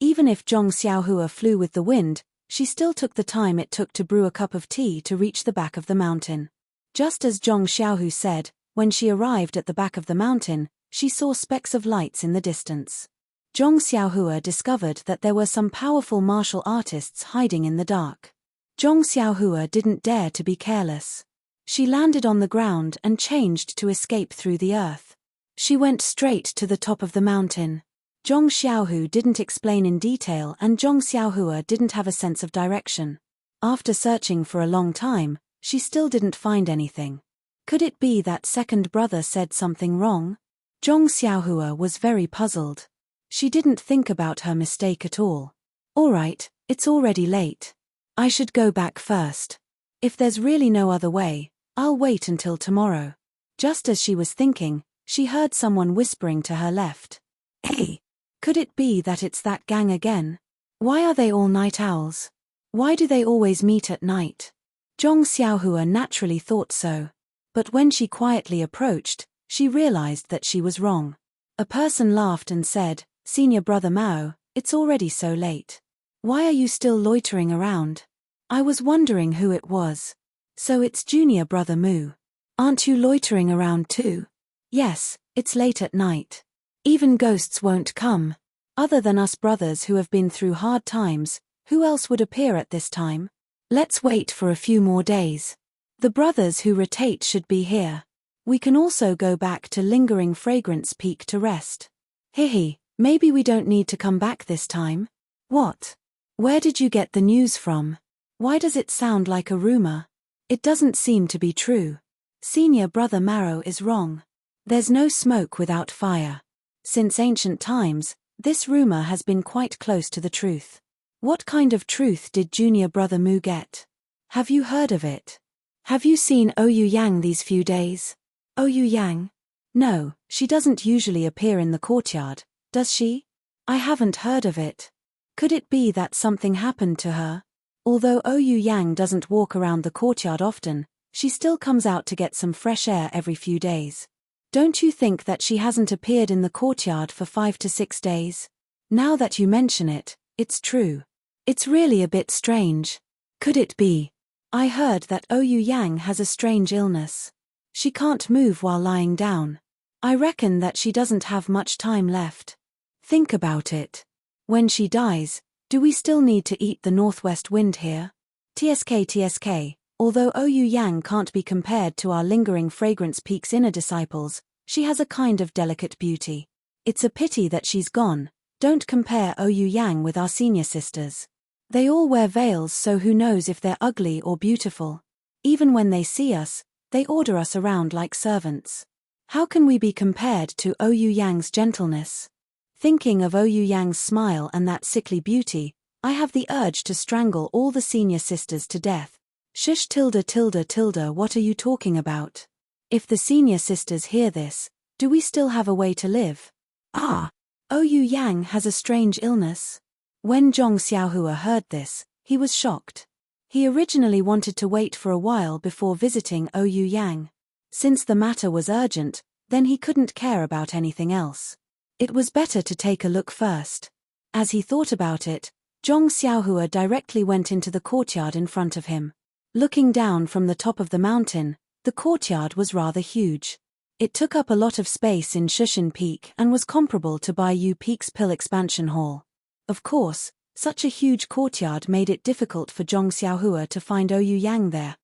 S1: Even if Zhong Xiaohua flew with the wind, she still took the time it took to brew a cup of tea to reach the back of the mountain. Just as Zhong Xiaohu said, when she arrived at the back of the mountain, she saw specks of lights in the distance. Zhong Xiaohua discovered that there were some powerful martial artists hiding in the dark. Zhong Xiaohua didn't dare to be careless. She landed on the ground and changed to escape through the earth. She went straight to the top of the mountain. Zhong Xiaohu didn't explain in detail and Zhong Xiaohua didn't have a sense of direction. After searching for a long time, she still didn't find anything. Could it be that second brother said something wrong? Zhong Xiaohua was very puzzled. She didn't think about her mistake at all. All right, it's already late. I should go back first. If there's really no other way, I'll wait until tomorrow. Just as she was thinking, she heard someone whispering to her left. Hey! Could it be that it's that gang again? Why are they all night owls? Why do they always meet at night? Zhong Xiaohua naturally thought so. But when she quietly approached, she realized that she was wrong. A person laughed and said, "Senior Brother Mao, it's already so late. Why are you still loitering around? I was wondering who it was. So it's Junior Brother Mu. Aren't you loitering around too?" "Yes, it's late at night. Even ghosts won't come. Other than us brothers who have been through hard times, who else would appear at this time? Let's wait for a few more days. The brothers who rotate should be here. We can also go back to Lingering Fragrance Peak to rest. Hihi, maybe we don't need to come back this time." "What? Where did you get the news from? Why does it sound like a rumor? It doesn't seem to be true. Senior Brother Maro is wrong. There's no smoke without fire. Since ancient times, this rumor has been quite close to the truth. What kind of truth did Junior Brother Mu get? Have you heard of it? Have you seen Oyu Yang these few days?" "Oyu Yang? No, she doesn't usually appear in the courtyard, does she? I haven't heard of it. Could it be that something happened to her? Although Oyu Yang doesn't walk around the courtyard often, she still comes out to get some fresh air every few days. Don't you think that she hasn't appeared in the courtyard for 5 to 6 days? Now that you mention it, it's true. It's really a bit strange. Could it be? I heard that Oyu Yang has a strange illness. She can't move while lying down. I reckon that she doesn't have much time left. Think about it. When she dies, do we still need to eat the northwest wind here? TSK, Although Ouyang Yang can't be compared to our lingering fragrance peak's inner disciples, she has a kind of delicate beauty. It's a pity that she's gone. Don't compare Ouyang Yang with our senior sisters. They all wear veils, so who knows if they're ugly or beautiful. Even when they see us, they order us around like servants. How can we be compared to Ouyang Yang's gentleness? Thinking of Ouyang Yang's smile and that sickly beauty, I have the urge to strangle all the senior sisters to death. Shush tilde, what are you talking about? If the senior sisters hear this, do we still have a way to live? Ah! Ouyang Yang has a strange illness. When Zhong Xiaohua heard this, he was shocked. He originally wanted to wait for a while before visiting Ouyang Yang. Since the matter was urgent, then he couldn't care about anything else. It was better to take a look first. As he thought about it, Zhong Xiaohua directly went into the courtyard in front of him. Looking down from the top of the mountain, the courtyard was rather huge. It took up a lot of space in Shushan Peak and was comparable to Baiyu Peak's Pill Expansion Hall. Of course, such a huge courtyard made it difficult for Zhong Xiaohua to find Ouyang Yang there.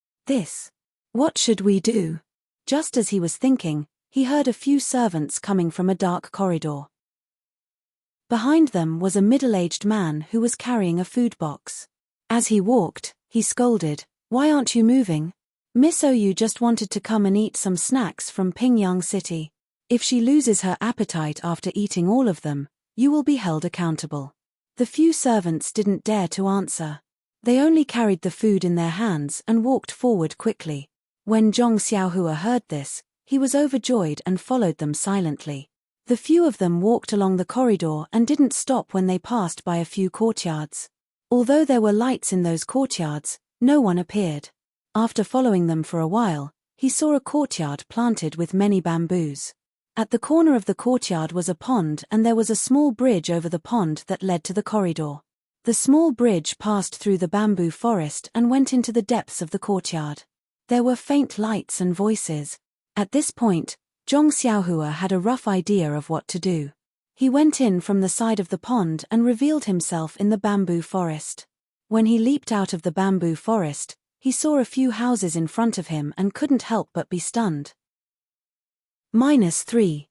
S1: What should we do? Just as he was thinking, he heard a few servants coming from a dark corridor. Behind them was a middle-aged man who was carrying a food box. As he walked, he scolded, "Why aren't you moving? Miss Ouyang just wanted to come and eat some snacks from Pingyang City. If she loses her appetite after eating all of them, you will be held accountable." The few servants didn't dare to answer. They only carried the food in their hands and walked forward quickly. When Zhong Xiaohua heard this, he was overjoyed and followed them silently. The few of them walked along the corridor and didn't stop when they passed by a few courtyards. Although there were lights in those courtyards, no one appeared. After following them for a while, he saw a courtyard planted with many bamboos. At the corner of the courtyard was a pond, and there was a small bridge over the pond that led to the corridor. The small bridge passed through the bamboo forest and went into the depths of the courtyard. There were faint lights and voices. At this point, Zhong Xiaohua had a rough idea of what to do. He went in from the side of the pond and revealed himself in the bamboo forest. When he leaped out of the bamboo forest, he saw a few houses in front of him and couldn't help but be stunned. -3.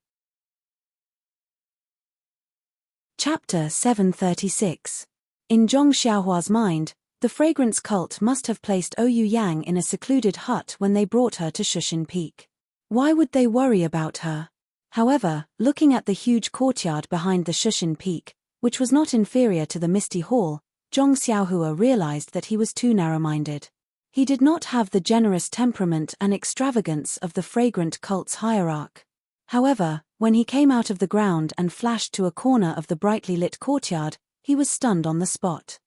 S1: Chapter 736. In Zhong Xiaohua's mind, the fragrance cult must have placed Ouyang Yang in a secluded hut when they brought her to Shushan Peak. Why would they worry about her? However, looking at the huge courtyard behind the Shushan Peak, which was not inferior to the Misty Hall, Zhong Xiaohua realized that he was too narrow-minded. He did not have the generous temperament and extravagance of the fragrant cult's hierarch. However, when he came out of the ground and flashed to a corner of the brightly lit courtyard, he was stunned on the spot.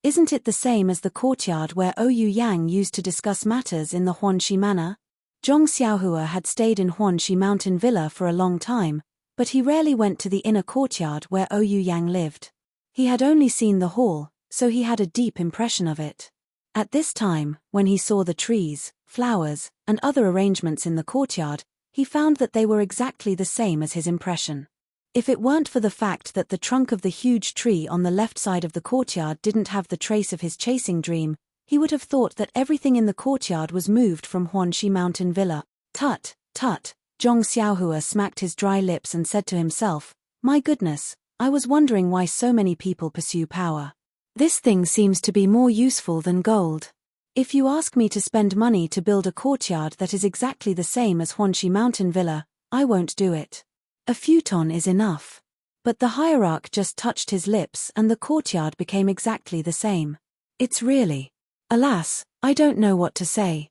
S1: Isn't it the same as the courtyard where Ouyang Yang used to discuss matters in the Huanxi Manor? Zhong Xiaohua had stayed in Huanxi Mountain Villa for a long time, but he rarely went to the inner courtyard where Ouyang Yang lived. He had only seen the hall, so he had a deep impression of it. At this time, when he saw the trees, flowers, and other arrangements in the courtyard, he found that they were exactly the same as his impression. If it weren't for the fact that the trunk of the huge tree on the left side of the courtyard didn't have the trace of his chasing dream, he would have thought that everything in the courtyard was moved from Huanxi Mountain Villa. Tut, tut, Zhong Xiaohua smacked his dry lips and said to himself, "My goodness, I was wondering why so many people pursue power. This thing seems to be more useful than gold. If you ask me to spend money to build a courtyard that is exactly the same as Huanxi Mountain Villa, I won't do it. A futon is enough." But the hierarch just touched his lips and the courtyard became exactly the same. It's really... Alas, I don't know what to say.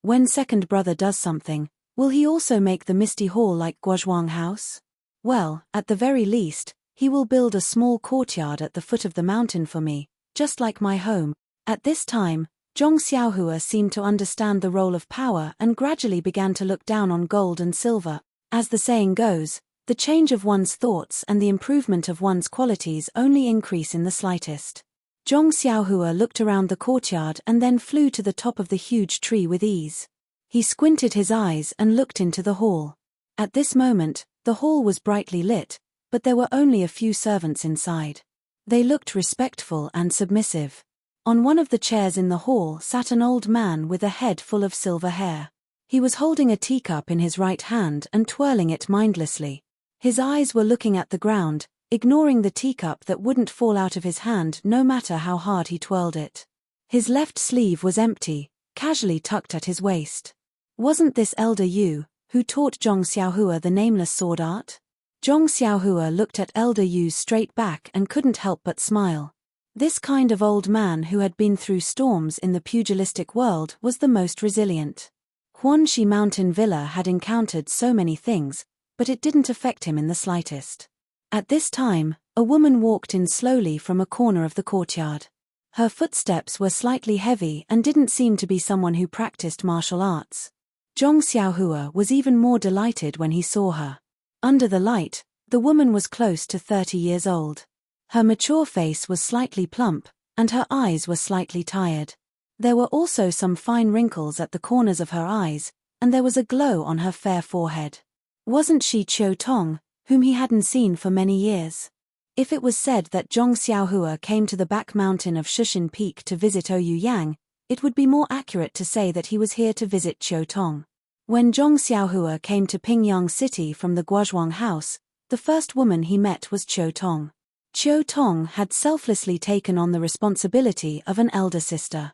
S1: When second brother does something, will he also make the Misty Hall like Guozhuang House? Well, at the very least, he will build a small courtyard at the foot of the mountain for me, just like my home. At this time, Zhong Xiaohua seemed to understand the role of power and gradually began to look down on gold and silver. As the saying goes, the change of one's thoughts and the improvement of one's qualities only increase in the slightest. Zhong Xiaohua looked around the courtyard and then flew to the top of the huge tree with ease. He squinted his eyes and looked into the hall. At this moment, the hall was brightly lit, but there were only a few servants inside. They looked respectful and submissive. On one of the chairs in the hall sat an old man with a head full of silver hair. He was holding a teacup in his right hand and twirling it mindlessly. His eyes were looking at the ground, ignoring the teacup that wouldn't fall out of his hand no matter how hard he twirled it. His left sleeve was empty, casually tucked at his waist. Wasn't this Elder Yu, who taught Zhong Xiaohua the nameless sword art? Zhong Xiaohua looked at Elder Yu's straight back and couldn't help but smile. This kind of old man who had been through storms in the pugilistic world was the most resilient. Huanxi Mountain Villa had encountered so many things, but it didn't affect him in the slightest. At this time, a woman walked in slowly from a corner of the courtyard. Her footsteps were slightly heavy and didn't seem to be someone who practiced martial arts. Zhong Xiaohua was even more delighted when he saw her. Under the light, the woman was close to 30 years old. Her mature face was slightly plump, and her eyes were slightly tired. There were also some fine wrinkles at the corners of her eyes, and there was a glow on her fair forehead. Wasn't she Qiu Tong, whom he hadn't seen for many years? If it was said that Zhong Xiaohua came to the back mountain of Shushan Peak to visit Ouyang Yang, it would be more accurate to say that he was here to visit Qiu Tong. When Zhong Xiaohua came to Pingyang City from the Guozhuang house, the first woman he met was Qiu Tong. Qiu Tong had selflessly taken on the responsibility of an elder sister.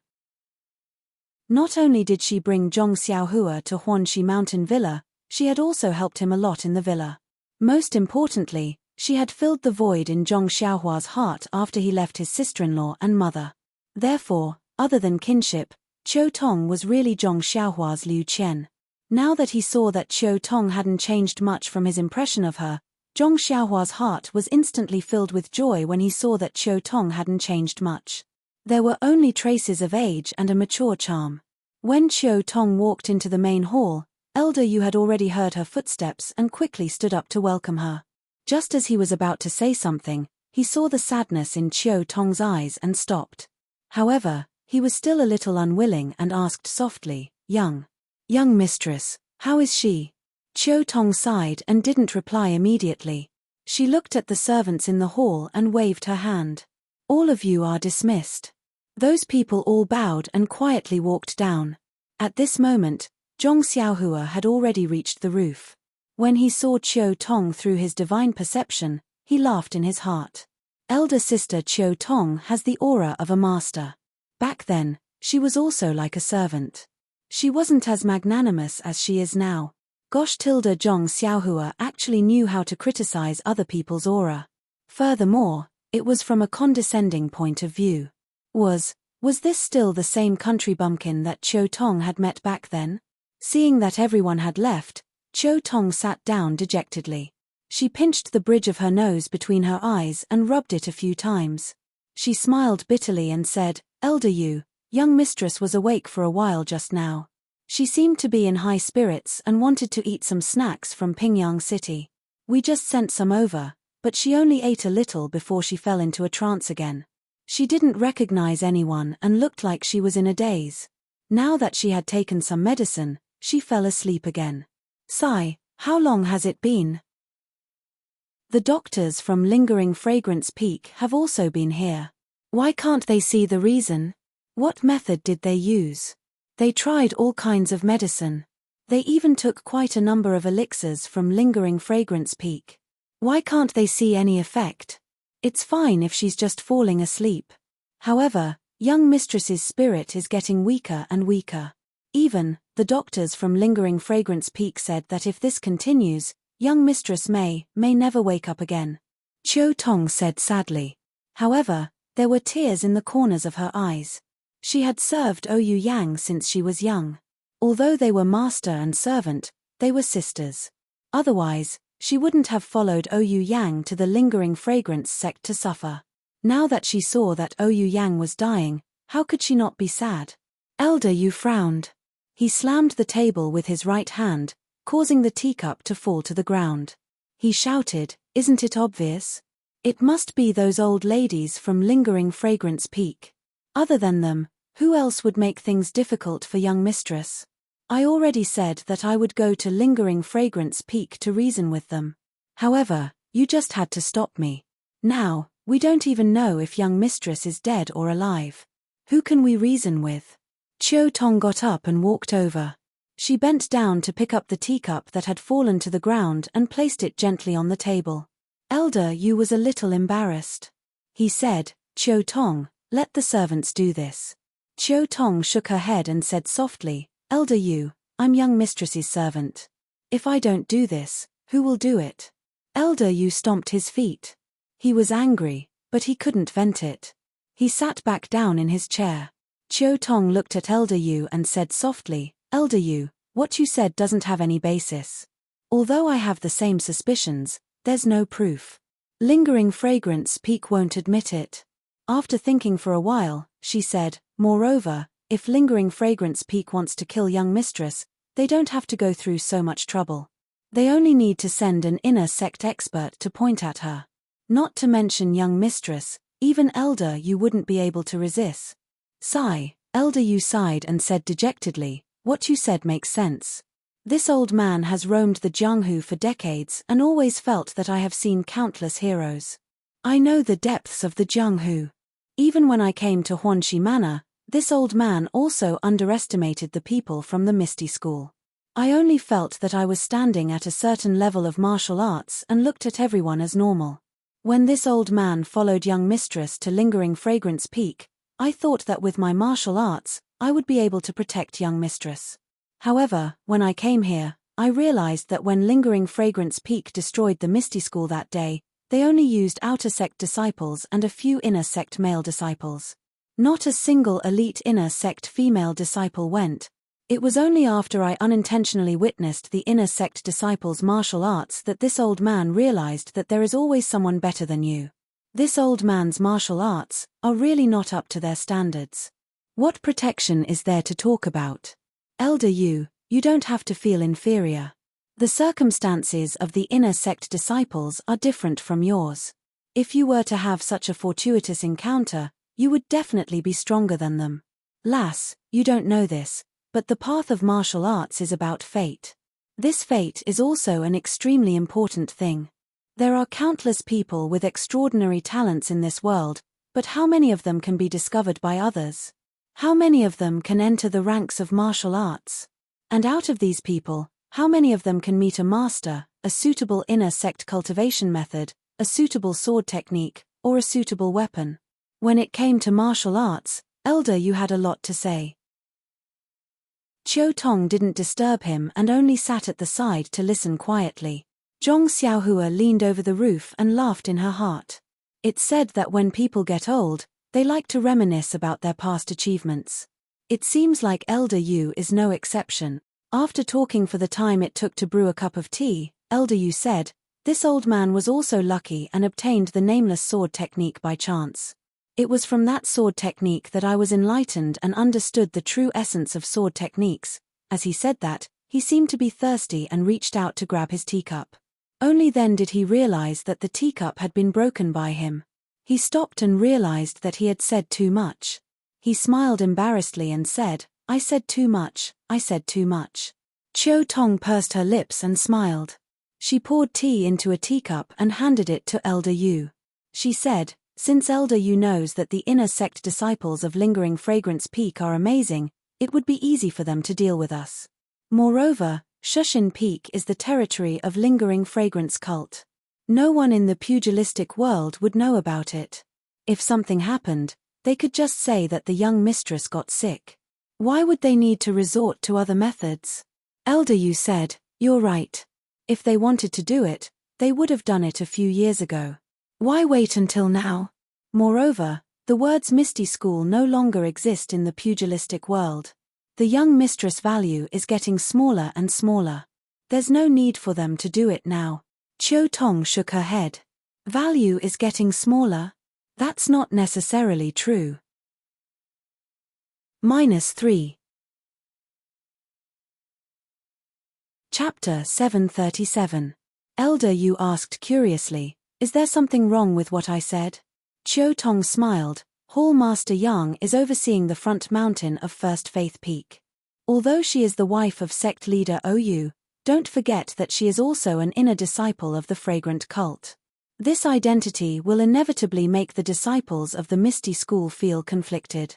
S1: Not only did she bring Zhong Xiaohua to Huanxi Mountain Villa, she had also helped him a lot in the villa. Most importantly, she had filled the void in Zhong Xiaohua's heart after he left his sister-in-law and mother. Therefore, other than kinship, Qiu Tong was really Zhong Xiaohua's Liu Qian. Now that he saw that Qiu Tong hadn't changed much from his impression of her, Zhong Xiaohua's heart was instantly filled with joy when he saw that Qiu Tong hadn't changed much. There were only traces of age and a mature charm. When Qiu Tong walked into the main hall, Elder Yu had already heard her footsteps and quickly stood up to welcome her. Just as he was about to say something, he saw the sadness in Qiu Tong's eyes and stopped. However, he was still a little unwilling and asked softly, Young mistress, how is she?" Qiu Tong sighed and didn't reply immediately. She looked at the servants in the hall and waved her hand. "All of you are dismissed." Those people all bowed and quietly walked down. At this moment, Zhong Xiaohua had already reached the roof. When he saw Qiu Tong through his divine perception, he laughed in his heart. Elder sister Qiu Tong has the aura of a master. Back then, she was also like a servant. She wasn't as magnanimous as she is now. Gosh tilde Zhong Xiaohua actually knew how to criticize other people's aura. Furthermore, it was from a condescending point of view. Was this still the same country bumpkin that Qiu Tong had met back then? Seeing that everyone had left, Qiu Tong sat down dejectedly. She pinched the bridge of her nose between her eyes and rubbed it a few times. She smiled bitterly and said, "Elder Yu, young mistress was awake for a while just now. She seemed to be in high spirits and wanted to eat some snacks from Pingyang City. We just sent some over, but she only ate a little before she fell into a trance again. She didn't recognize anyone and looked like she was in a daze. Now that she had taken some medicine, she fell asleep again." "Sigh, how long has it been?" "The doctors from Lingering Fragrance Peak have also been here. Why can't they see the reason? What method did they use? They tried all kinds of medicine. They even took quite a number of elixirs from Lingering Fragrance Peak. Why can't they see any effect? It's fine if she's just falling asleep. However, young mistress's spirit is getting weaker and weaker. Even, the doctors from Lingering Fragrance Peak said that if this continues, young mistress may never wake up again," Qiu Tong said sadly. However, there were tears in the corners of her eyes. She had served Ouyang Yang since she was young. Although they were master and servant, they were sisters. Otherwise, she wouldn't have followed Ouyang Yang to the Lingering Fragrance sect to suffer. Now that she saw that Ouyang Yang was dying, how could she not be sad? Elder Yu frowned. He slammed the table with his right hand, causing the teacup to fall to the ground. He shouted, "Isn't it obvious? It must be those old ladies from Lingering Fragrance Peak. Other than them, who else would make things difficult for young mistress? I already said that I would go to Lingering Fragrance Peak to reason with them. However, you just had to stop me. Now, we don't even know if young mistress is dead or alive." Who can we reason with? Chiu Tong got up and walked over. She bent down to pick up the teacup that had fallen to the ground and placed it gently on the table. Elder Yu was a little embarrassed. He said, Chiu Tong, let the servants do this. Chiu Tong shook her head and said softly, Elder Yu, I'm young mistress's servant. If I don't do this, who will do it? Elder Yu stomped his feet. He was angry, but he couldn't vent it. He sat back down in his chair. Chiu Tong looked at Elder Yu and said softly, Elder Yu, what you said doesn't have any basis. Although I have the same suspicions, there's no proof. Lingering fragrance peak won't admit it. After thinking for a while, she said, moreover, if lingering fragrance peak wants to kill young mistress, they don't have to go through so much trouble. They only need to send an inner sect expert to point at her. Not to mention young mistress, even Elder Yu wouldn't be able to resist. Sigh, Elder Yu sighed and said dejectedly, what you said makes sense. This old man has roamed the Jianghu for decades and always felt that I have seen countless heroes. I know the depths of the Jianghu. Even when I came to Huanxi Manor, this old man also underestimated the people from the Misty School. I only felt that I was standing at a certain level of martial arts and looked at everyone as normal. When this old man followed young mistress to Lingering Fragrance Peak, I thought that with my martial arts, I would be able to protect young mistress. However, when I came here, I realized that when Lingering Fragrance Peak destroyed the Misty School that day, they only used outer sect disciples and a few inner sect male disciples. Not a single elite inner sect female disciple went. It was only after I unintentionally witnessed the inner sect disciples' martial arts that this old man realized that there is always someone better than you. This old man's martial arts are really not up to their standards. What protection is there to talk about? Elder Yu, you don't have to feel inferior. The circumstances of the inner sect disciples are different from yours. If you were to have such a fortuitous encounter, you would definitely be stronger than them. Lass, you don't know this, but the path of martial arts is about fate. This fate is also an extremely important thing. There are countless people with extraordinary talents in this world, but how many of them can be discovered by others? How many of them can enter the ranks of martial arts? And out of these people, how many of them can meet a master, a suitable inner sect cultivation method, a suitable sword technique, or a suitable weapon? When it came to martial arts, Elder Yu had a lot to say. Chiu Tong didn't disturb him and only sat at the side to listen quietly. Zhong Xiaohua leaned over the roof and laughed in her heart. It's said that when people get old, they like to reminisce about their past achievements. It seems like Elder Yu is no exception. After talking for the time it took to brew a cup of tea, Elder Yu said, this old man was also lucky and obtained the nameless sword technique by chance. It was from that sword technique that I was enlightened and understood the true essence of sword techniques. As he said that, he seemed to be thirsty and reached out to grab his teacup. Only then did he realize that the teacup had been broken by him. He stopped and realized that he had said too much. He smiled embarrassedly and said, I said too much, I said too much. Chiu Tong pursed her lips and smiled. She poured tea into a teacup and handed it to Elder Yu. She said, since Elder Yu knows that the inner sect disciples of Lingering Fragrance Peak are amazing, it would be easy for them to deal with us. Moreover, Shushin Peak is the territory of Lingering Fragrance cult. No one in the pugilistic world would know about it. If something happened, they could just say that the young mistress got sick. Why would they need to resort to other methods? Elder Yu said, you're right. If they wanted to do it, they would have done it a few years ago. Why wait until now? Moreover, the words Misty School no longer exist in the pugilistic world. The young mistress value is getting smaller and smaller. There's no need for them to do it now. Chiu Tong shook her head. Value is getting smaller? That's not necessarily true. -3. Chapter 737. Elder Yu asked curiously, is there something wrong with what I said? Chiu Tong smiled. Hall Master Yang is overseeing the front mountain of First Faith Peak. Although she is the wife of sect leader OU, don't forget that she is also an inner disciple of the fragrant cult. This identity will inevitably make the disciples of the Misty School feel conflicted.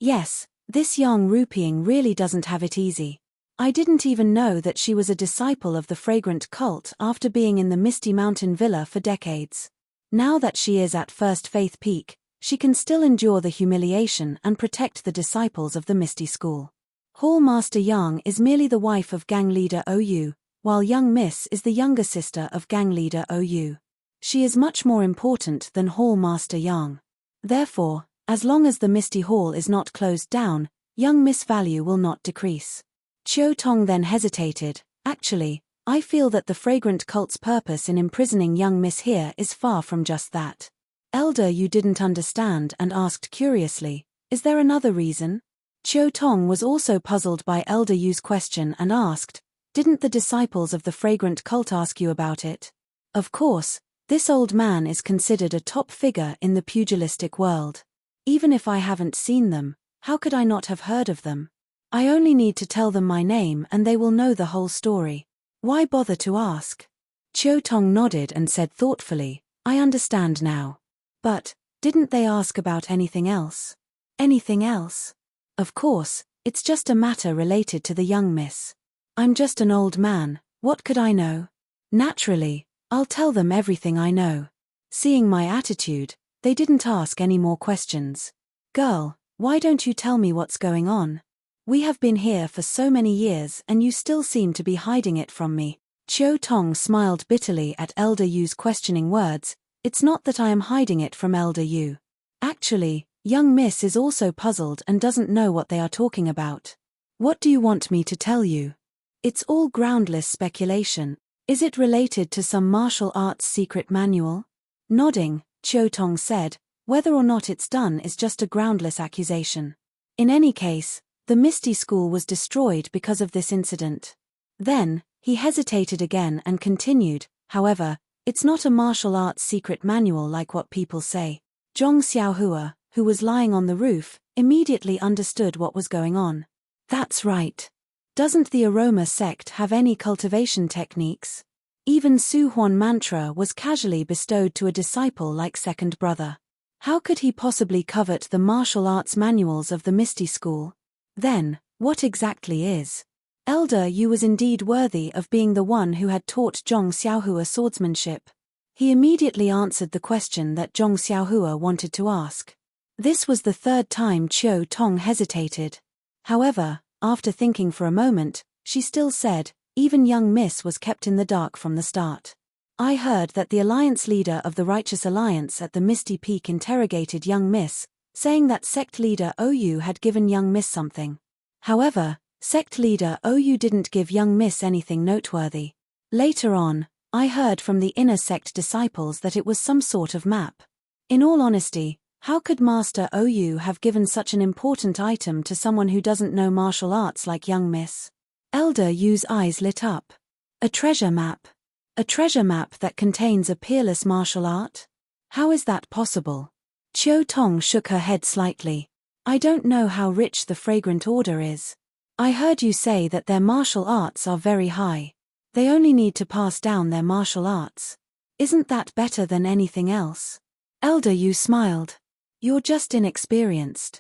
S1: Yes, this young Rupiang really doesn't have it easy. I didn't even know that she was a disciple of the fragrant cult after being in the Misty Mountain Villa for decades. Now that she is at First Faith Peak, she can still endure the humiliation and protect the disciples of the Misty School. Hall Master Yang is merely the wife of gang leader OU, while young Miss is the younger sister of gang leader OU. She is much more important than Hall Master Yang. Therefore, as long as the Misty Hall is not closed down, young Miss' value will not decrease. Chiu Tong then hesitated. Actually, I feel that the fragrant cult's purpose in imprisoning young Miss here is far from just that. Elder Yu didn't understand and asked curiously, is there another reason? Chiu Tong was also puzzled by Elder Yu's question and asked, didn't the disciples of the fragrant cult ask you about it? Of course, this old man is considered a top figure in the pugilistic world. Even if I haven't seen them, how could I not have heard of them? I only need to tell them my name and they will know the whole story. Why bother to ask? Chiu Tong nodded and said thoughtfully, I understand now. But, didn't they ask about anything else? Anything else? Of course, it's just a matter related to the young miss. I'm just an old man, what could I know? Naturally, I'll tell them everything I know. Seeing my attitude, they didn't ask any more questions. Girl, why don't you tell me what's going on? We have been here for so many years and you still seem to be hiding it from me. Chiu Tong smiled bitterly at Elder Yu's questioning words. It's not that I am hiding it from Elder Yu. Actually, young Miss is also puzzled and doesn't know what they are talking about. What do you want me to tell you? It's all groundless speculation. Is it related to some martial arts secret manual? Nodding, Chiu Tong said, whether or not it's done is just a groundless accusation. In any case, the Misty School was destroyed because of this incident. Then, he hesitated again and continued, however, it's not a martial arts secret manual like what people say. Zhong Xiaohua, who was lying on the roof, immediately understood what was going on. That's right. Doesn't the Aroma sect have any cultivation techniques? Even Su Huan mantra was casually bestowed to a disciple like second brother. How could he possibly covet the martial arts manuals of the Misty School? Then, what exactly is? Elder Yu was indeed worthy of being the one who had taught Zhong Xiaohua swordsmanship. He immediately answered the question that Zhong Xiaohua wanted to ask. This was the third time Chiu Tong hesitated. However, after thinking for a moment, she still said, even young Miss was kept in the dark from the start. I heard that the alliance leader of the Righteous Alliance at the Misty Peak interrogated young Miss, saying that sect leader OU had given young Miss something. However, sect leader OU didn't give young Miss anything noteworthy. Later on, I heard from the inner sect disciples that it was some sort of map. In all honesty, how could Master OU have given such an important item to someone who doesn't know martial arts like young Miss? Elder Yu's eyes lit up. A treasure map. A treasure map that contains a peerless martial art? How is that possible? Chiu Tong shook her head slightly. I don't know how rich the Fragrant Order is. I heard you say that their martial arts are very high. They only need to pass down their martial arts. Isn't that better than anything else? Elder Yu smiled. You're just inexperienced.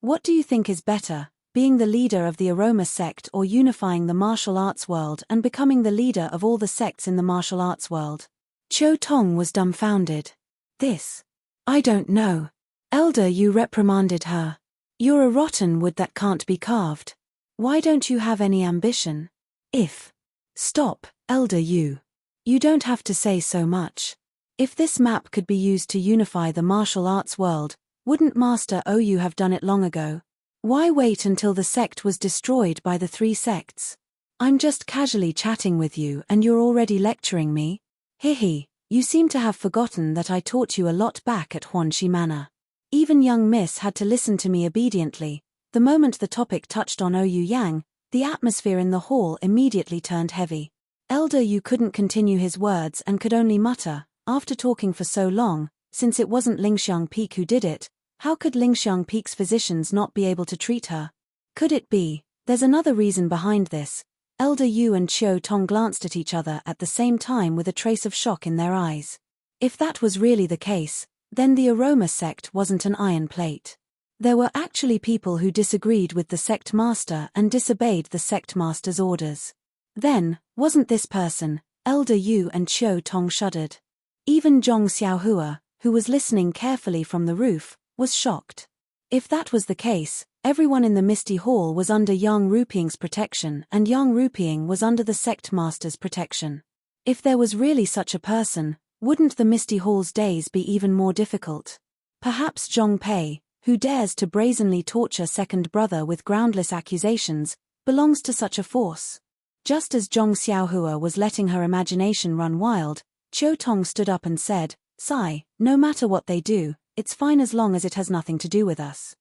S1: What do you think is better, being the leader of the Aroma sect or unifying the martial arts world and becoming the leader of all the sects in the martial arts world? Chiu Tong was dumbfounded. This. I don't know. Elder Yu reprimanded her. You're a rotten wood that can't be carved. Why don't you have any ambition? Stop, Elder Yu. You don't have to say so much. If this map could be used to unify the martial arts world, wouldn't Master OU have done it long ago? Why wait until the sect was destroyed by the three sects? I'm just casually chatting with you and you're already lecturing me? Hihi. You seem to have forgotten that I taught you a lot back at Huanxi Manor. Even young Miss had to listen to me obediently. The moment the topic touched on OU Yang, the atmosphere in the hall immediately turned heavy. Elder Yu couldn't continue his words and could only mutter, after talking for so long, since it wasn't Lingxiang Peak who did it, how could Lingxiang Peak's physicians not be able to treat her? Could it be, there's another reason behind this? Elder Yu and Chiu Tong glanced at each other at the same time with a trace of shock in their eyes. If that was really the case, then the Aroma sect wasn't an iron plate. There were actually people who disagreed with the sect master and disobeyed the sect master's orders. Then, wasn't this person, Elder Yu? And Qiu Tong shuddered. Even Zhong Xiaohua, who was listening carefully from the roof, was shocked. If that was the case, everyone in the Misty Hall was under Yang Ruping's protection and Yang Ruping was under the sect master's protection. If there was really such a person, wouldn't the Misty Hall's days be even more difficult? Perhaps Zhong Pei, who dares to brazenly torture second brother with groundless accusations, belongs to such a force. Just as Zhong Xiaohua was letting her imagination run wild, Qiu Tong stood up and said, "Sai, no matter what they do, it's fine as long as it has nothing to do with us.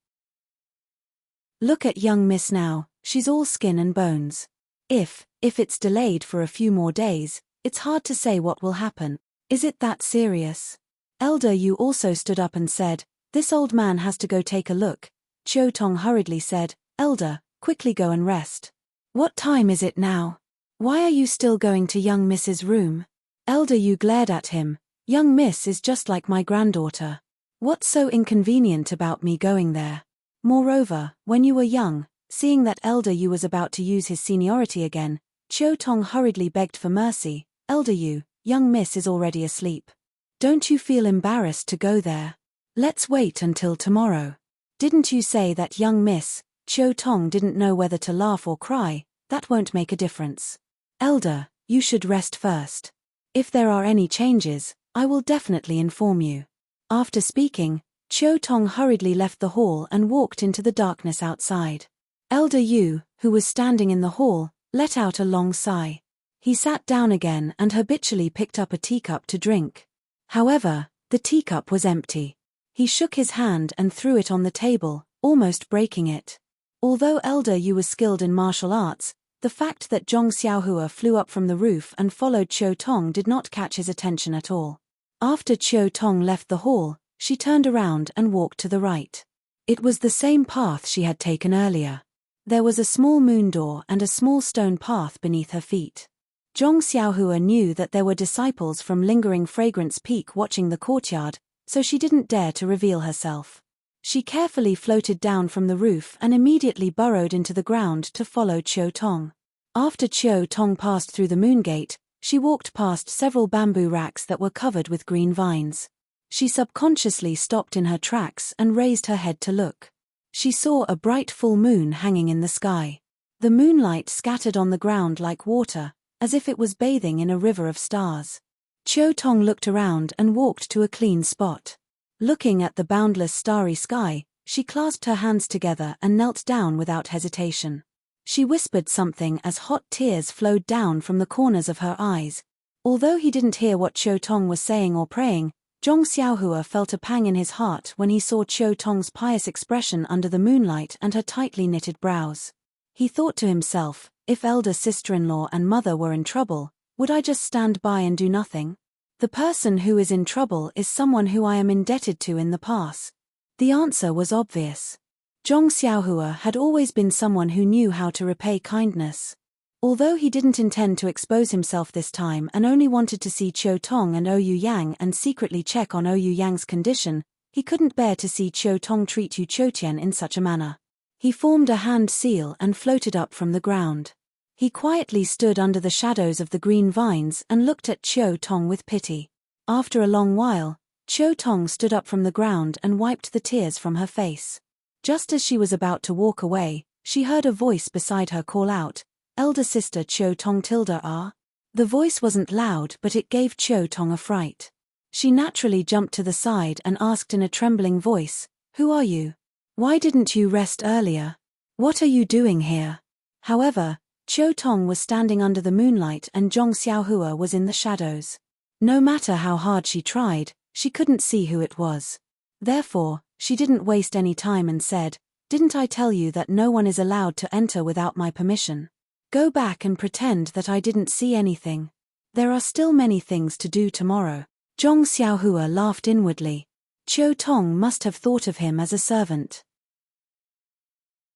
S1: Look at young Miss now, she's all skin and bones. If it's delayed for a few more days, it's hard to say what will happen. Is it that serious?" Elder Yu also stood up and said, "This old man has to go take a look." Qiu Tong hurriedly said, "Elder, quickly go and rest." "What time is it now? Why are you still going to young Miss's room?" Elder Yu glared at him. "Young Miss is just like my granddaughter. What's so inconvenient about me going there? Moreover, when you were young," seeing that Elder Yu was about to use his seniority again, Qiu Tong hurriedly begged for mercy. "Elder Yu, young Miss is already asleep. Don't you feel embarrassed to go there? Let's wait until tomorrow." "Didn't you say that young Miss?" Qiu Tong didn't know whether to laugh or cry. "That won't make a difference. Elder, you should rest first. If there are any changes, I will definitely inform you." After speaking, Qiu Tong hurriedly left the hall and walked into the darkness outside. Elder Yu, who was standing in the hall, let out a long sigh. He sat down again and habitually picked up a teacup to drink. However, the teacup was empty. He shook his hand and threw it on the table, almost breaking it. Although Elder Yu was skilled in martial arts, the fact that Zhong Xiaohua flew up from the roof and followed Qiu Tong did not catch his attention at all. After Qiu Tong left the hall, she turned around and walked to the right. It was the same path she had taken earlier. There was a small moon door and a small stone path beneath her feet. Zhong Xiaohua knew that there were disciples from Lingering Fragrance Peak watching the courtyard, so she didn't dare to reveal herself. She carefully floated down from the roof and immediately burrowed into the ground to follow Qiu Tong. After Qiu Tong passed through the moon gate, she walked past several bamboo racks that were covered with green vines. She subconsciously stopped in her tracks and raised her head to look. She saw a bright full moon hanging in the sky. The moonlight scattered on the ground like water, as if it was bathing in a river of stars. Qiu Tong looked around and walked to a clean spot. Looking at the boundless starry sky, she clasped her hands together and knelt down without hesitation. She whispered something as hot tears flowed down from the corners of her eyes. Although he didn't hear what Qiu Tong was saying or praying, Zhong Xiaohua felt a pang in his heart when he saw Qiu Tong's pious expression under the moonlight and her tightly knitted brows. He thought to himself, if elder sister-in-law and mother were in trouble, would I just stand by and do nothing? The person who is in trouble is someone who I am indebted to in the past. The answer was obvious. Zhong Xiaohua had always been someone who knew how to repay kindness. Although he didn't intend to expose himself this time and only wanted to see Qiu Tong and Ouyou Yang and secretly check on Ouyou Yang's condition, he couldn't bear to see Qiu Tong treat Yu Qiutian in such a manner. He formed a hand seal and floated up from the ground. He quietly stood under the shadows of the green vines and looked at Qiu Tong with pity. After a long while, Qiu Tong stood up from the ground and wiped the tears from her face. Just as she was about to walk away, she heard a voice beside her call out, "Elder sister Qiu Tong tilde ah?" The voice wasn't loud, but it gave Qiu Tong a fright. She naturally jumped to the side and asked in a trembling voice, "Who are you? Why didn't you rest earlier? What are you doing here?" However, Qiu Tong was standing under the moonlight and Zhong Xiaohua was in the shadows. No matter how hard she tried, she couldn't see who it was. Therefore, she didn't waste any time and said, "Didn't I tell you that no one is allowed to enter without my permission? Go back and pretend that I didn't see anything. There are still many things to do tomorrow." Zhong Xiaohua laughed inwardly. Qiu Tong must have thought of him as a servant.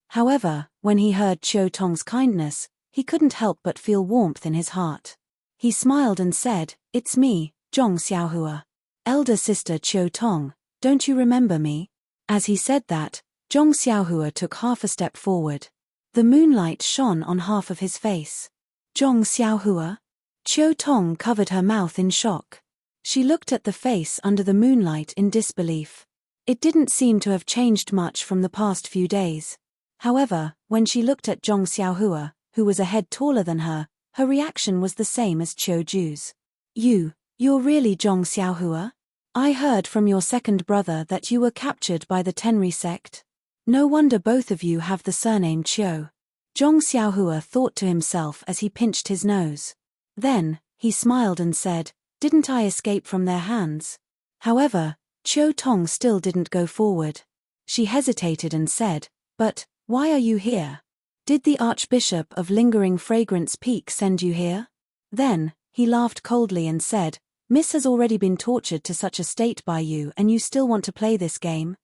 S1: However, when he heard Qiu Tong's kindness, he couldn't help but feel warmth in his heart. He smiled and said, "It's me, Zhong Xiaohua. Elder sister Qiu Tong, don't you remember me?" As he said that, Zhong Xiaohua took half a step forward. The moonlight shone on half of his face. Zhong Xiaohua? Qiu Tong covered her mouth in shock. She looked at the face under the moonlight in disbelief. It didn't seem to have changed much from the past few days. However, when she looked at Zhong Xiaohua, who was a head taller than her reaction was the same as Qiu Ju's. You're really Zhong Xiaohua? I heard from your second brother that you were captured by the Tenri sect. No wonder both of you have the surname Qiu. Zhong Xiaohua thought to himself as he pinched his nose. Then, he smiled and said, "Didn't I escape from their hands?" However, Qiu Tong still didn't go forward. She hesitated and said, "But, why are you here? Did the Archbishop of Lingering Fragrance Peak send you here?" Then, he laughed coldly and said, "Miss has already been tortured to such a state by you and you still want to play this game?"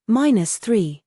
S1: -3.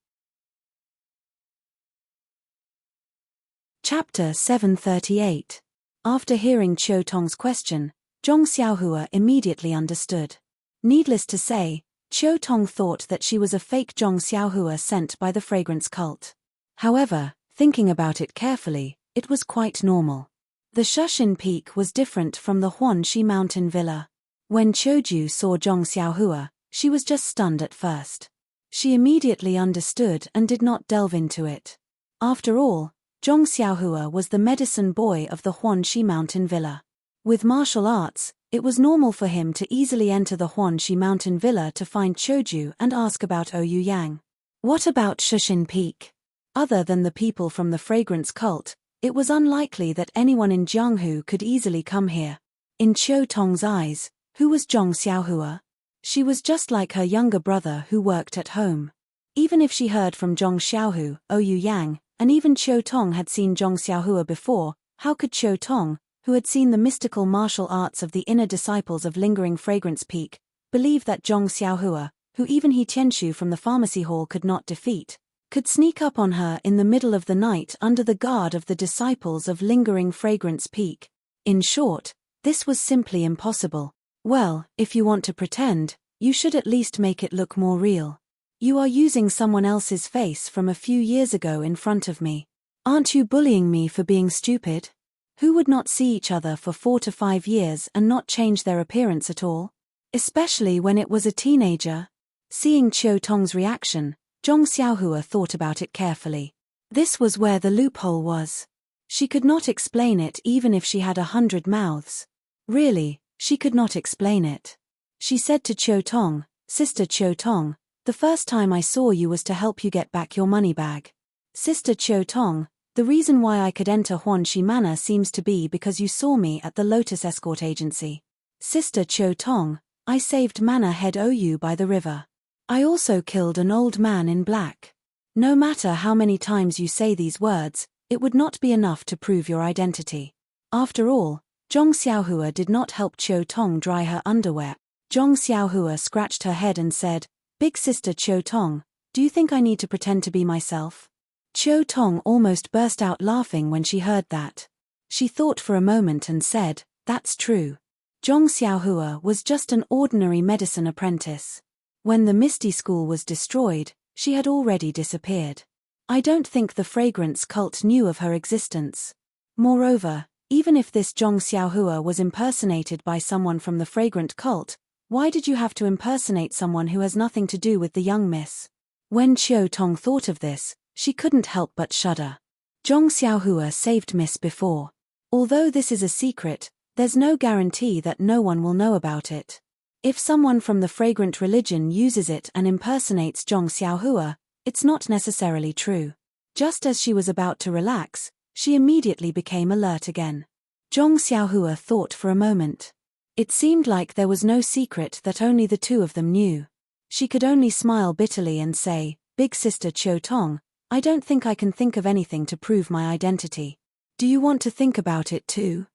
S1: Chapter 738. After hearing Qiu Tong's question, Zhong Xiaohua immediately understood. Needless to say, Qiu Tong thought that she was a fake Zhong Xiaohua sent by the fragrance cult. However, thinking about it carefully, it was quite normal. The Shushin Peak was different from the Huanxi mountain villa. When Qiu Ju saw Zhong Xiaohua, she was just stunned at first. She immediately understood and did not delve into it. After all, Zhong Xiaohua was the medicine boy of the Huanxi mountain villa. With martial arts, it was normal for him to easily enter the Huanxi mountain villa to find Qiu Ju and ask about Ouyang Yang. What about Shushin Peak? Other than the people from the fragrance cult, it was unlikely that anyone in Jianghu could easily come here. In Qiu Tong's eyes, who was Zhong Xiaohua? She was just like her younger brother who worked at home. Even if she heard from Zhong Xiaohu, Ouyang Yang, and even Qiu Tong had seen Zhong Xiaohua before, how could Qiu Tong, who had seen the mystical martial arts of the inner disciples of Lingering Fragrance Peak, believe that Zhong Xiaohua, who even He Tianshu from the pharmacy hall could not defeat, could sneak up on her in the middle of the night under the guard of the disciples of Lingering Fragrance Peak? In short, this was simply impossible. Well, if you want to pretend, you should at least make it look more real. You are using someone else's face from a few years ago in front of me. Aren't you bullying me for being stupid? Who would not see each other for 4 to 5 years and not change their appearance at all? Especially when it was a teenager? Seeing Qiu Tong's reaction, Zhong Xiaohua thought about it carefully. This was where the loophole was. She could not explain it even if she had 100 mouths. Really, she could not explain it. She said to Qiu Tong, "Sister Qiu Tong, the first time I saw you was to help you get back your money bag. Sister Qiu Tong, the reason why I could enter Huanxi Manor seems to be because you saw me at the Lotus Escort Agency. Sister Qiu Tong, I saved Manor Head Ou by the river. I also killed an old man in black." No matter how many times you say these words, it would not be enough to prove your identity. After all, Zhong Xiaohua did not help Qiu Tong dry her underwear. Zhong Xiaohua scratched her head and said, "Big sister Qiu Tong, do you think I need to pretend to be myself?" Qiu Tong almost burst out laughing when she heard that. She thought for a moment and said, "That's true. Zhong Xiaohua was just an ordinary medicine apprentice. When the Misty School was destroyed, she had already disappeared. I don't think the fragrance cult knew of her existence. Moreover, even if this Zhong Xiaohua was impersonated by someone from the fragrant cult, why did you have to impersonate someone who has nothing to do with the young miss?" When Qiu Tong thought of this, she couldn't help but shudder. Zhong Xiaohua saved Miss before. Although this is a secret, there's no guarantee that no one will know about it. If someone from the fragrant religion uses it and impersonates Zhong Xiaohua, it's not necessarily true. Just as she was about to relax, she immediately became alert again. Zhong Xiaohua thought for a moment. It seemed like there was no secret that only the two of them knew. She could only smile bitterly and say, "Big sister Qiu Tong, I don't think I can think of anything to prove my identity. Do you want to think about it too?"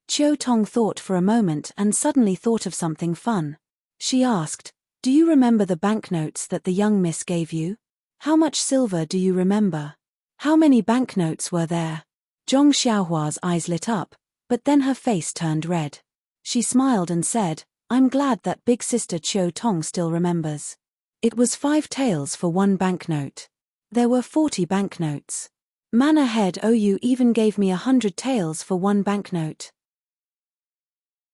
S1: Qiu Tong thought for a moment and suddenly thought of something fun. She asked, "Do you remember the banknotes that the young miss gave you? How much silver do you remember? How many banknotes were there?" Zhong Xiaohua's eyes lit up, but then her face turned red. She smiled and said, "I'm glad that big sister Qiu Tong still remembers. It was 5 taels for 1 banknote. There were 40 banknotes. Manor head OU even gave me 100 taels for 1 banknote.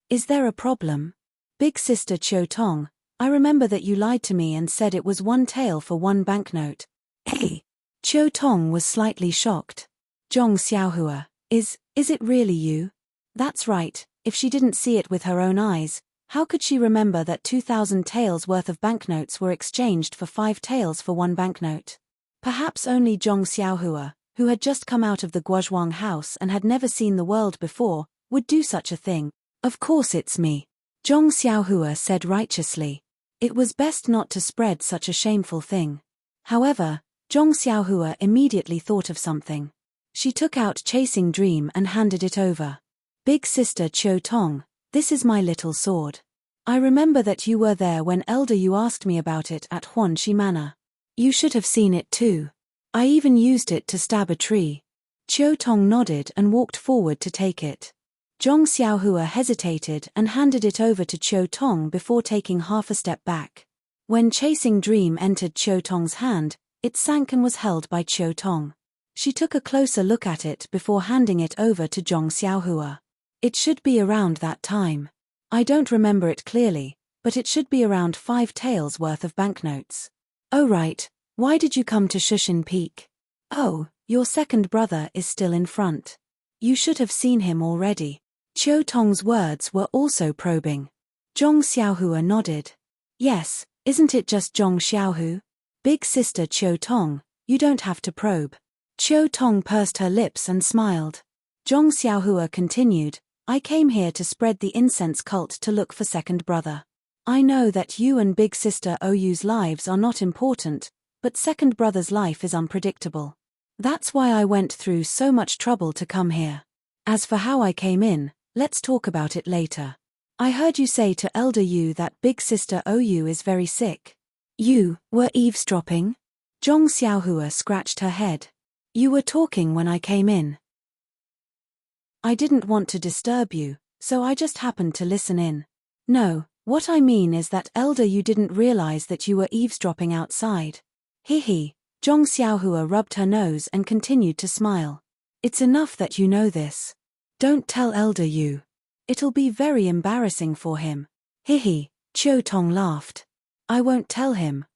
S1: Is there a problem? Big sister Chiu Tong, I remember that you lied to me and said it was 1 tael for 1 banknote. Hey! Chiu Tong was slightly shocked. Zhong Xiaohua, is it really you? That's right, if she didn't see it with her own eyes, how could she remember that 2,000 taels worth of banknotes were exchanged for 5 taels for 1 banknote? Perhaps only Zhong Xiaohua, who had just come out of the Guozhuang house and had never seen the world before, would do such a thing. Of course it's me. Zhong Xiaohua said righteously. It was best not to spread such a shameful thing. However, Zhong Xiaohua immediately thought of something. She took out Chasing Dream and handed it over. Big sister Chiu Tong, this is my little sword. I remember that you were there when Elder you asked me about it at Huanxi Manor. You should have seen it too. I even used it to stab a tree. Chiu Tong nodded and walked forward to take it. Zhong Xiaohua hesitated and handed it over to Chiu Tong before taking half a step back. When Chasing Dream entered Chiu Tong's hand, it sank and was held by Chiu Tong. She took a closer look at it before handing it over to Zhong Xiaohua. It should be around that time. I don't remember it clearly, but it should be around 5 taels worth of banknotes. Oh right, why did you come to Shushin Peak? Oh, your second brother is still in front. You should have seen him already. Chiu Tong's words were also probing. Zhong Xiaohua nodded. Yes, isn't it just Zhong Xiaohu? Big sister Chiu Tong, you don't have to probe. Chiu Tong pursed her lips and smiled. Zhong Xiaohua continued, I came here to spread the incense cult to look for second brother. I know that you and big sister OU's lives are not important, but second brother's life is unpredictable. That's why I went through so much trouble to come here. As for how I came in, let's talk about it later. I heard you say to Elder Yu that big sister OU is very sick. You were eavesdropping? Zhong Xiaohua scratched her head. You were talking when I came in. I didn't want to disturb you, so I just happened to listen in. No, what I mean is that Elder you didn't realize that you were eavesdropping outside. Zhong Xiaohua rubbed her nose and continued to smile. It's enough that you know this. Don't tell Elder you. It'll be very embarrassing for him. Chiu Tong laughed. I won't tell him.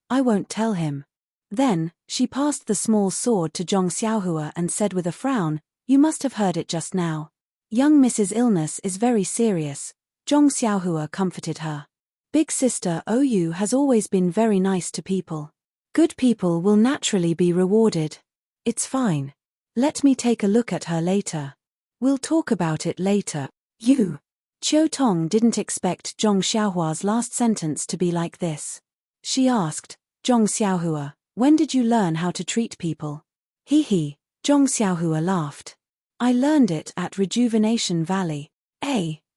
S1: Then, she passed the small sword to Zhong Xiaohua and said with a frown, You must have heard it just now. Young Mrs. Illness is very serious. Zhong Xiaohua comforted her. Big sister OU has always been very nice to people. Good people will naturally be rewarded. It's fine. Let me take a look at her later. We'll talk about it later. You. Chiu Tong didn't expect Zhong Xiaohua's last sentence to be like this. She asked, Zhong Xiaohua, when did you learn how to treat people? Zhong Xiaohua laughed. I learned it at Rejuvenation Valley.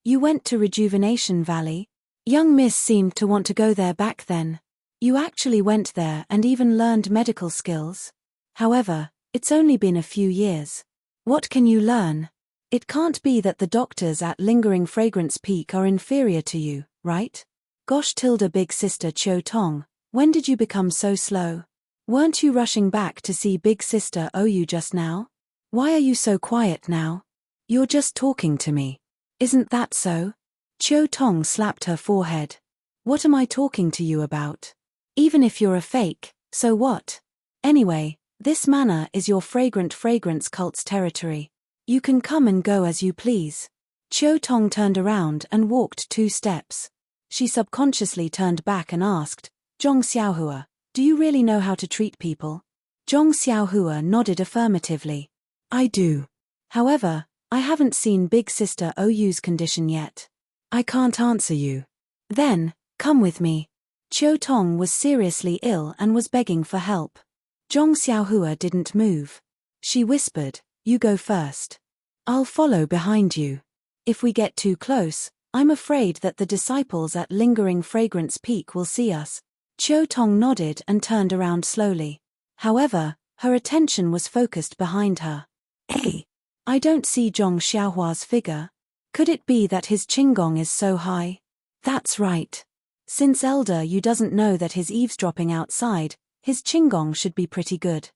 S1: You went to Rejuvenation Valley? Young Miss seemed to want to go there back then. You actually went there and even learned medical skills? However, it's only been a few years. What can you learn? It can't be that the doctors at Lingering Fragrance Peak are inferior to you, right? Gosh tilde big sister Chiu Tong, when did you become so slow? Weren't you rushing back to see big sister OU just now? Why are you so quiet now? You're just talking to me. Isn't that so? Chiu Tong slapped her forehead. What am I talking to you about? Even if you're a fake, so what? Anyway, this manor is your fragrance cult's territory. You can come and go as you please. Chiu Tong turned around and walked 2 steps. She subconsciously turned back and asked, Zhong Xiaohua, do you really know how to treat people? Zhong Xiaohua nodded affirmatively. I do. However, I haven't seen big sister OU's condition yet. I can't answer you. Then, come with me. Chiu Tong was seriously ill and was begging for help. Zhong Xiaohua didn't move. She whispered, You go first. I'll follow behind you. If we get too close, I'm afraid that the disciples at Lingering Fragrance Peak will see us. Chiu Tong nodded and turned around slowly. However, her attention was focused behind her. I don't see Zhong Xiaohua's figure. Could it be that his qigong is so high? That's right. Since Elder Yu doesn't know that he's eavesdropping outside, his qinggong should be pretty good.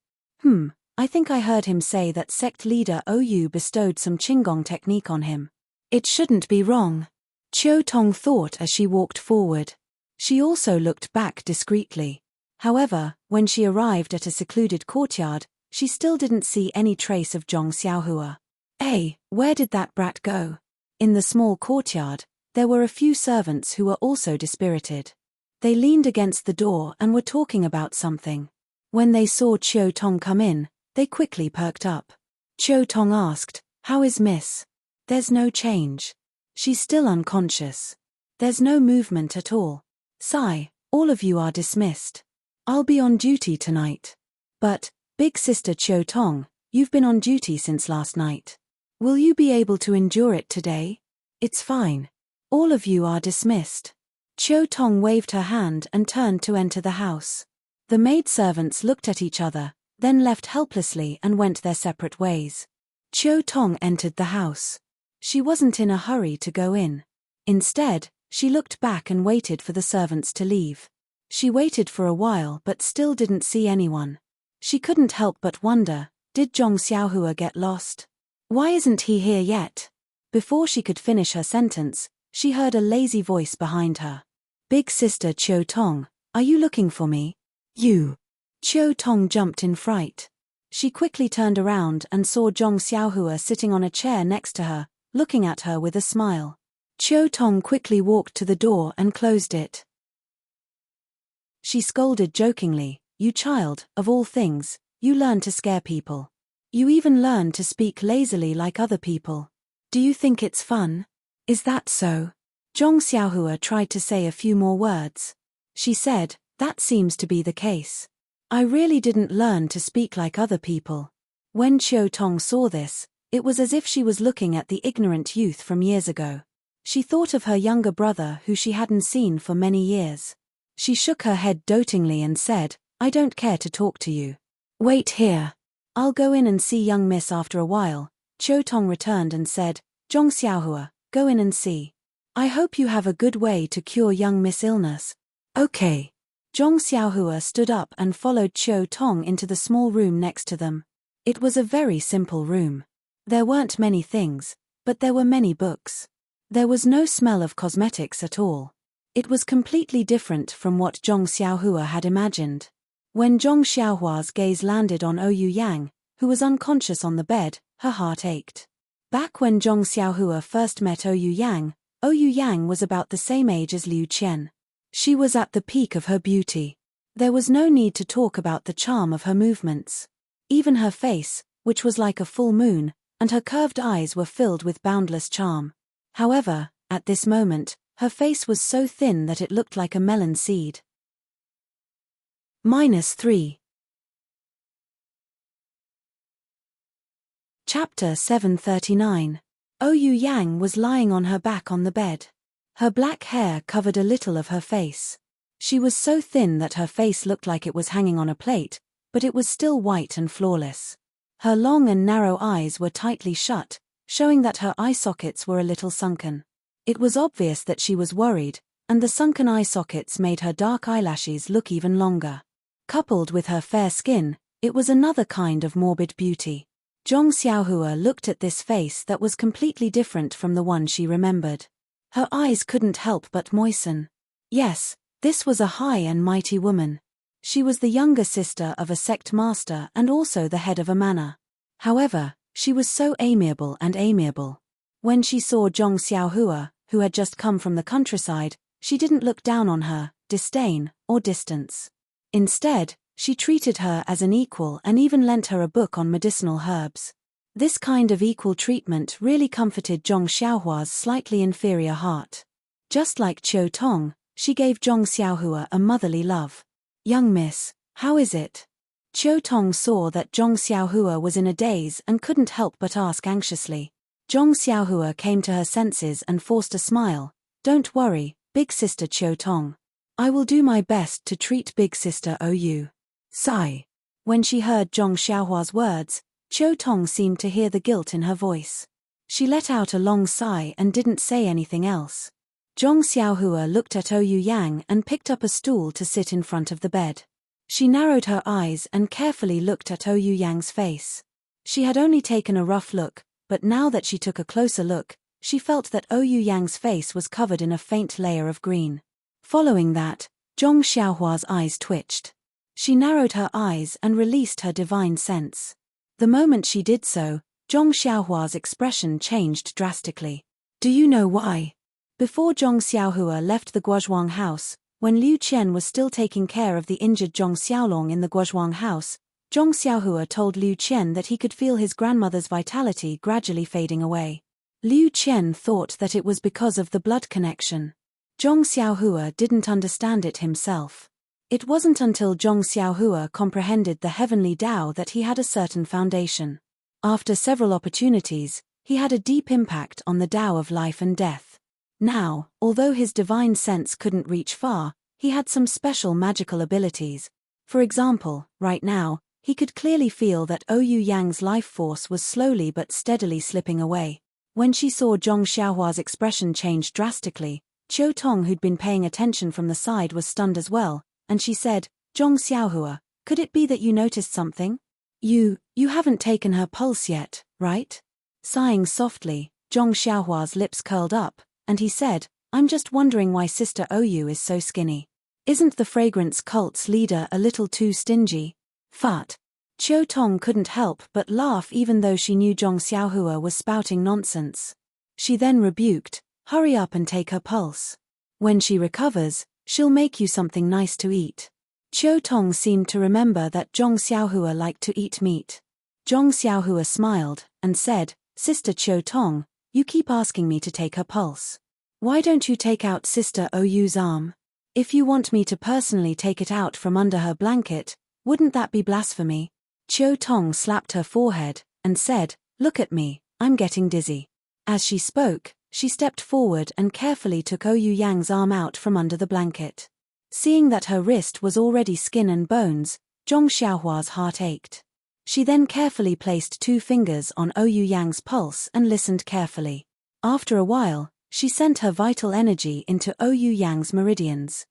S1: I think I heard him say that sect leader OU bestowed some qinggong technique on him. It shouldn't be wrong. Qiu Tong thought as she walked forward. She also looked back discreetly. However, when she arrived at a secluded courtyard, she still didn't see any trace of Zhong Xiaohua. Hey, where did that brat go? In the small courtyard, there were a few servants who were also dispirited. They leaned against the door and were talking about something. When they saw Qiu Tong come in, they quickly perked up. Qiu Tong asked, "How is Miss?" "There's no change. She's still unconscious. There's no movement at all. Sigh, all of you are dismissed. I'll be on duty tonight." "But, big sister Qiu Tong, you've been on duty since last night. Will you be able to endure it today?" "It's fine. All of you are dismissed." Qiu Tong waved her hand and turned to enter the house. The maidservants looked at each other, then left helplessly and went their separate ways. Qiu Tong entered the house. She wasn't in a hurry to go in. Instead, she looked back and waited for the servants to leave. She waited for a while but still didn't see anyone. She couldn't help but wonder, did Zhong Xiaohua get lost? Why isn't he here yet? Before she could finish her sentence, she heard a lazy voice behind her. "Big sister Qiu Tong, are you looking for me?" "You." Qiu Tong jumped in fright. She quickly turned around and saw Zhong Xiaohua sitting on a chair next to her, looking at her with a smile. Qiu Tong quickly walked to the door and closed it. She scolded jokingly, "You child, of all things, you learn to scare people. You even learn to speak lazily like other people. Do you think it's fun? Is that so?" Zhong Xiaohua tried to say a few more words. She said, "That seems to be the case. I really didn't learn to speak like other people." When Qiu Tong saw this, it was as if she was looking at the ignorant youth from years ago. She thought of her younger brother who she hadn't seen for many years. She shook her head dotingly and said, "I don't care to talk to you. Wait here. I'll go in and see young miss after a while." Qiu Tong returned and said, "Zhong Xiaohua, go in and see. I hope you have a good way to cure young miss' illness." "Okay." Zhong Xiaohua stood up and followed Qiu Tong into the small room next to them. It was a very simple room. There weren't many things, but there were many books. There was no smell of cosmetics at all. It was completely different from what Zhong Xiaohua had imagined. When Zhong Xiaohua's gaze landed on Ouyang Yang, who was unconscious on the bed, her heart ached. Back when Zhong Xiaohua first met Ouyang Yang was about the same age as Liu Qian. She was at the peak of her beauty. There was no need to talk about the charm of her movements. Even her face, which was like a full moon, and her curved eyes were filled with boundless charm. However, at this moment, her face was so thin that it looked like a melon seed. -3. Chapter 739. Ouyang Yang was lying on her back on the bed. Her black hair covered a little of her face. She was so thin that her face looked like it was hanging on a plate, but it was still white and flawless. Her long and narrow eyes were tightly shut, showing that her eye sockets were a little sunken. It was obvious that she was worried, and the sunken eye sockets made her dark eyelashes look even longer. Coupled with her fair skin, it was another kind of morbid beauty. Zhong Xiaohua looked at this face that was completely different from the one she remembered. Her eyes couldn't help but moisten. Yes, this was a high and mighty woman. She was the younger sister of a sect master and also the head of a manor. However, she was so amiable. When she saw Zhong Xiaohua, who had just come from the countryside, she didn't look down on her, disdain, or distance. Instead, she treated her as an equal and even lent her a book on medicinal herbs. This kind of equal treatment really comforted Zhong Xiaohua's slightly inferior heart. Just like Qiu Tong, she gave Zhong Xiaohua a motherly love. "Young miss, how is it?" Qiu Tong saw that Zhong Xiaohua was in a daze and couldn't help but ask anxiously. Zhong Xiaohua came to her senses and forced a smile. "Don't worry, big sister Qiu Tong. I will do my best to treat big sister Ou." Sigh. When she heard Zhong Xiaohua's words, Qiu Tong seemed to hear the guilt in her voice. She let out a long sigh and didn't say anything else. Zhong Xiaohua looked at Ouyou Yang and picked up a stool to sit in front of the bed. She narrowed her eyes and carefully looked at Ouyou Yang's face. She had only taken a rough look, but now that she took a closer look, she felt that Ouyou Yang's face was covered in a faint layer of green. Following that, Zhong Xiaohua's eyes twitched. She narrowed her eyes and released her divine sense. The moment she did so, Zhong Xiaohua's expression changed drastically. Do you know why? Before Zhong Xiaohua left the Guozhuang house, when Liu Qian was still taking care of the injured Zhong Xiaolong in the Guozhuang house, Zhong Xiaohua told Liu Qian that he could feel his grandmother's vitality gradually fading away. Liu Qian thought that it was because of the blood connection. Zhong Xiaohua didn't understand it himself. It wasn't until Zhong Xiaohua comprehended the heavenly Tao that he had a certain foundation. After several opportunities, he had a deep impact on the Tao of life and death. Now, although his divine sense couldn't reach far, he had some special magical abilities. For example, right now, he could clearly feel that Ouyou Yang's life force was slowly but steadily slipping away. When she saw Zhong Xiaohua's expression change drastically, Qiu Tong, who'd been paying attention from the side, was stunned as well, and she said, "Zhong Xiaohua, could it be that you noticed something? You haven't taken her pulse yet, right?" Sighing softly, Zhong Xiaohua's lips curled up, and he said, "I'm just wondering why Sister Ouyou is so skinny. Isn't the fragrance cult's leader a little too stingy?" Fat. Qiu Tong couldn't help but laugh even though she knew Zhong Xiaohua was spouting nonsense. She then rebuked, "Hurry up and take her pulse. When she recovers, she'll make you something nice to eat." Qiu Tong seemed to remember that Zhong Xiaohua liked to eat meat. Zhong Xiaohua smiled and said, "Sister Qiu Tong, you keep asking me to take her pulse. Why don't you take out Sister Ouyou's arm? If you want me to personally take it out from under her blanket, wouldn't that be blasphemy?" Qiu Tong slapped her forehead and said, "Look at me, I'm getting dizzy." As she spoke, she stepped forward and carefully took Ouyou Yang's arm out from under the blanket. Seeing that her wrist was already skin and bones, Zhong Xiaohua's heart ached. She then carefully placed 2 fingers on Ouyou Yang's pulse and listened carefully. After a while, she sent her vital energy into Ouyou Yang's meridians.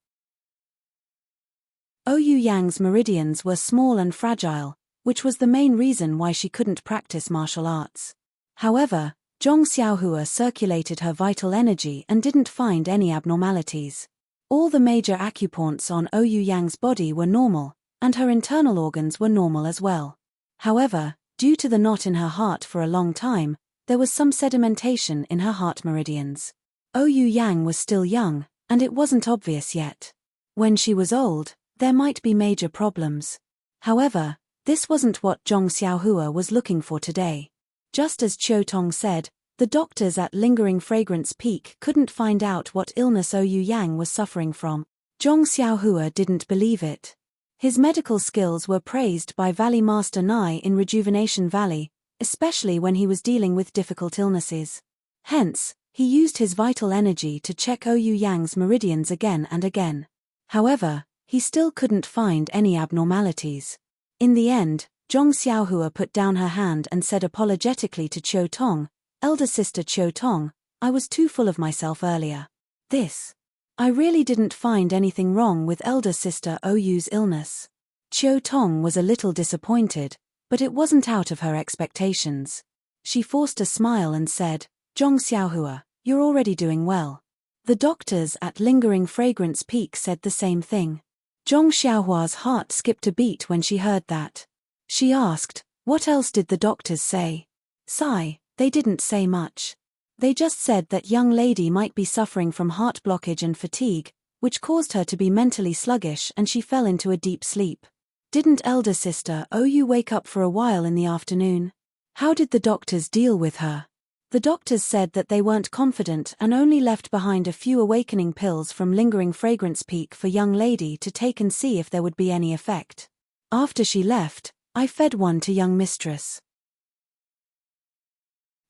S1: Ouyou Yang's meridians were small and fragile, which was the main reason why she couldn't practice martial arts. However, Zhong Xiaohua circulated her vital energy and didn't find any abnormalities. All the major acupoints on Ouyou Yang's body were normal, and her internal organs were normal as well. However, due to the knot in her heart for a long time, there was some sedimentation in her heart meridians. Ouyou Yang was still young, and it wasn't obvious yet. When she was old, there might be major problems. However, this wasn't what Zhong Xiaohua was looking for today. Just as Qiu Tong said, the doctors at Lingering Fragrance Peak couldn't find out what illness Ouyou Yang was suffering from. Zhong Xiaohua didn't believe it. His medical skills were praised by Valley Master Nai in Rejuvenation Valley, especially when he was dealing with difficult illnesses. Hence, he used his vital energy to check Ouyou Yang's meridians again and again. However, he still couldn't find any abnormalities. In the end, Zhong Xiaohua put down her hand and said apologetically to Qiu Tong, "Elder sister Qiu Tong, I was too full of myself earlier. I really didn't find anything wrong with elder sister Ouyou's illness." Qiu Tong was a little disappointed, but it wasn't out of her expectations. She forced a smile and said, "Zhong Xiaohua, you're already doing well." The doctors at Lingering Fragrance Peak said the same thing. Zhong Xiaohua's heart skipped a beat when she heard that. She asked, "What else did the doctors say?" Sigh, they didn't say much. They just said that young lady might be suffering from heart blockage and fatigue, which caused her to be mentally sluggish, and she fell into a deep sleep. Didn't elder sister Ouyou wake up for a while in the afternoon? How did the doctors deal with her? The doctors said that they weren't confident and only left behind a few awakening pills from Lingering Fragrance Peak for young lady to take and see if there would be any effect. After she left, I fed one to young mistress.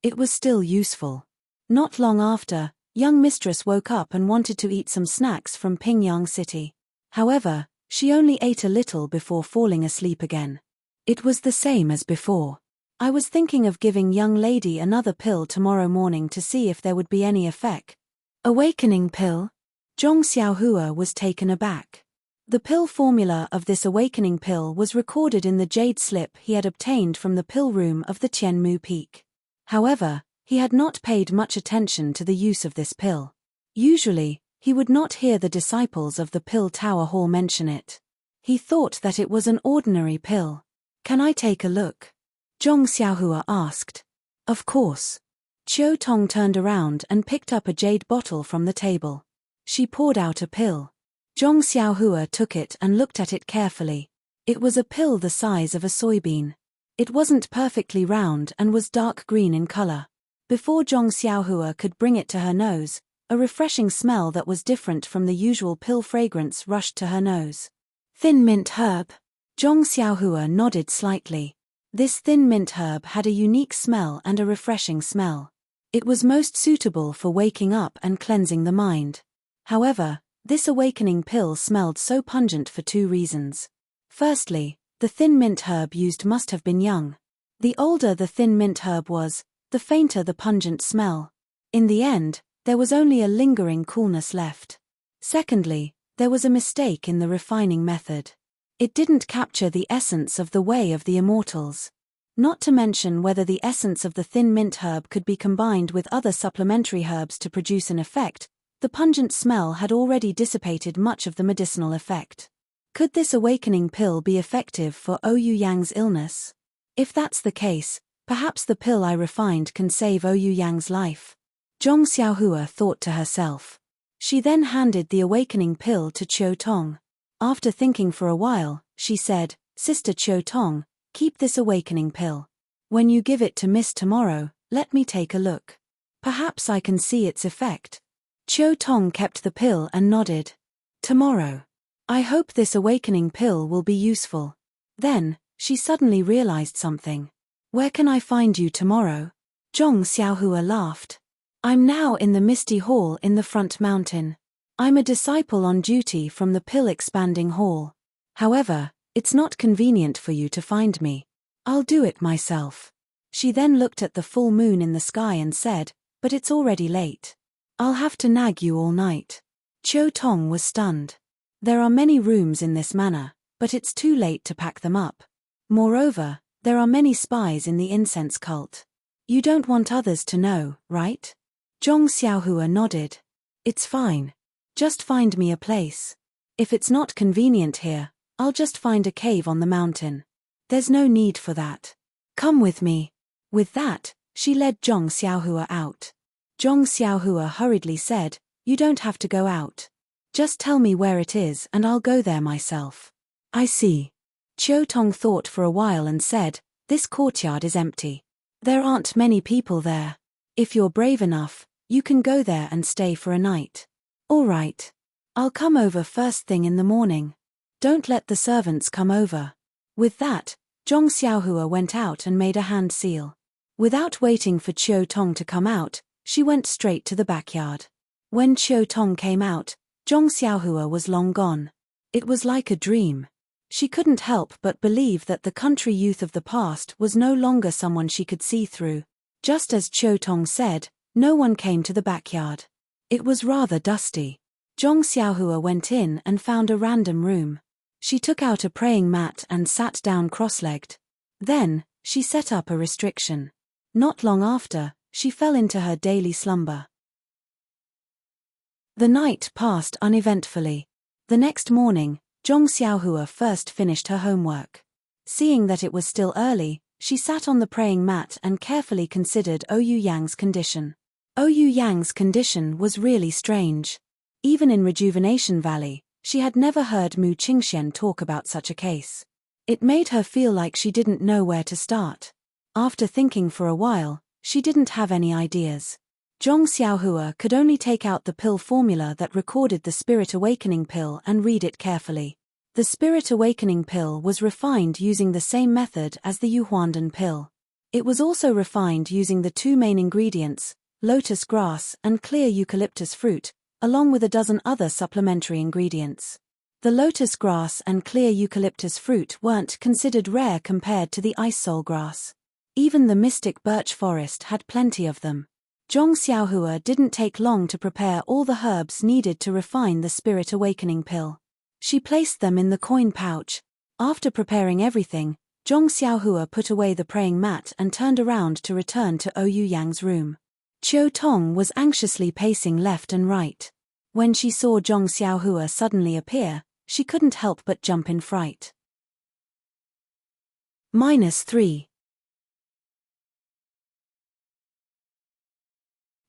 S1: It was still useful. Not long after, young mistress woke up and wanted to eat some snacks from Pingyang City. However, she only ate a little before falling asleep again. It was the same as before. I was thinking of giving young lady another pill tomorrow morning to see if there would be any effect. Awakening pill? Zhong Xiaohua was taken aback. The pill formula of this awakening pill was recorded in the jade slip he had obtained from the pill room of the Tianmu Peak. However, he had not paid much attention to the use of this pill. Usually, he would not hear the disciples of the Pill Tower Hall mention it. He thought that it was an ordinary pill. "Can I take a look?" Zhong Xiaohua asked. "Of course." Qiu Tong turned around and picked up a jade bottle from the table. She poured out a pill. Zhong Xiaohua took it and looked at it carefully. It was a pill the size of a soybean. It wasn't perfectly round and was dark green in color. Before Zhong Xiaohua could bring it to her nose, a refreshing smell that was different from the usual pill fragrance rushed to her nose. Thin mint herb. Zhong Xiaohua nodded slightly. This thin mint herb had a unique smell and a refreshing smell. It was most suitable for waking up and cleansing the mind. However, this awakening pill smelled so pungent for two reasons. Firstly, the thin mint herb used must have been young. The older the thin mint herb was, the fainter the pungent smell. In the end, there was only a lingering coolness left. Secondly, there was a mistake in the refining method. It didn't capture the essence of the way of the immortals. Not to mention whether the essence of the thin mint herb could be combined with other supplementary herbs to produce an effect, the pungent smell had already dissipated much of the medicinal effect. Could this awakening pill be effective for Ouyou Yang's illness? If that's the case, perhaps the pill I refined can save Ouyou Yang's life. Zhong Xiaohua thought to herself. She then handed the awakening pill to Qiu Tong. After thinking for a while, she said, "Sister Qiu Tong, keep this awakening pill. When you give it to Miss tomorrow, let me take a look. Perhaps I can see its effect." Qiu Tong kept the pill and nodded. "Tomorrow. I hope this awakening pill will be useful." Then, she suddenly realized something. "Where can I find you tomorrow?" Zhong Xiaohua laughed. "I'm now in the Misty Hall in the front mountain. I'm a disciple on duty from the Pill Expanding Hall. However, it's not convenient for you to find me. I'll do it myself." She then looked at the full moon in the sky and said, "But it's already late. I'll have to nag you all night." Qiu Tong was stunned. There are many rooms in this manor, but it's too late to pack them up. Moreover, there are many spies in the incense cult. You don't want others to know, right? Zhong Xiaohua nodded. "It's fine. Just find me a place. If it's not convenient here, I'll just find a cave on the mountain. There's no need for that. Come with me." With that, she led Zhong Xiaohua out. Zhong Xiaohua hurriedly said, "You don't have to go out. Just tell me where it is and I'll go there myself." "I see." Qiu Tong thought for a while and said, "This courtyard is empty. There aren't many people there. If you're brave enough, you can go there and stay for a night." "All right. I'll come over first thing in the morning. Don't let the servants come over." With that, Zhong Xiaohua went out and made a hand seal. Without waiting for Qiu Tong to come out, she went straight to the backyard. When Qiu Tong came out, Zhong Xiaohua was long gone. It was like a dream. She couldn't help but believe that the country youth of the past was no longer someone she could see through. Just as Qiu Tong said, no one came to the backyard. It was rather dusty. Zhong Xiaohua went in and found a random room. She took out a praying mat and sat down cross-legged. Then, she set up a restriction. Not long after, she fell into her daily slumber. The night passed uneventfully. The next morning, Zhong Xiaohua first finished her homework. Seeing that it was still early, she sat on the praying mat and carefully considered Ouyou Yang's condition. Ouyou Yang's condition was really strange. Even in Rejuvenation Valley, she had never heard Mu Qingxian talk about such a case. It made her feel like she didn't know where to start. After thinking for a while, she didn't have any ideas. Zhong Xiaohua could only take out the pill formula that recorded the Spirit Awakening pill and read it carefully. The Spirit Awakening pill was refined using the same method as the Yuhuandan pill. It was also refined using the two main ingredients, lotus grass and clear eucalyptus fruit, along with a dozen other supplementary ingredients. The lotus grass and clear eucalyptus fruit weren't considered rare compared to the ice soul grass. Even the mystic birch forest had plenty of them. Zhong Xiaohua didn't take long to prepare all the herbs needed to refine the spirit awakening pill. She placed them in the coin pouch. After preparing everything, Zhong Xiaohua put away the praying mat and turned around to return to Ouyang Yang's room. Qiu Tong was anxiously pacing left and right. When she saw Zhong Xiaohua suddenly appear, she couldn't help but jump in fright. -3.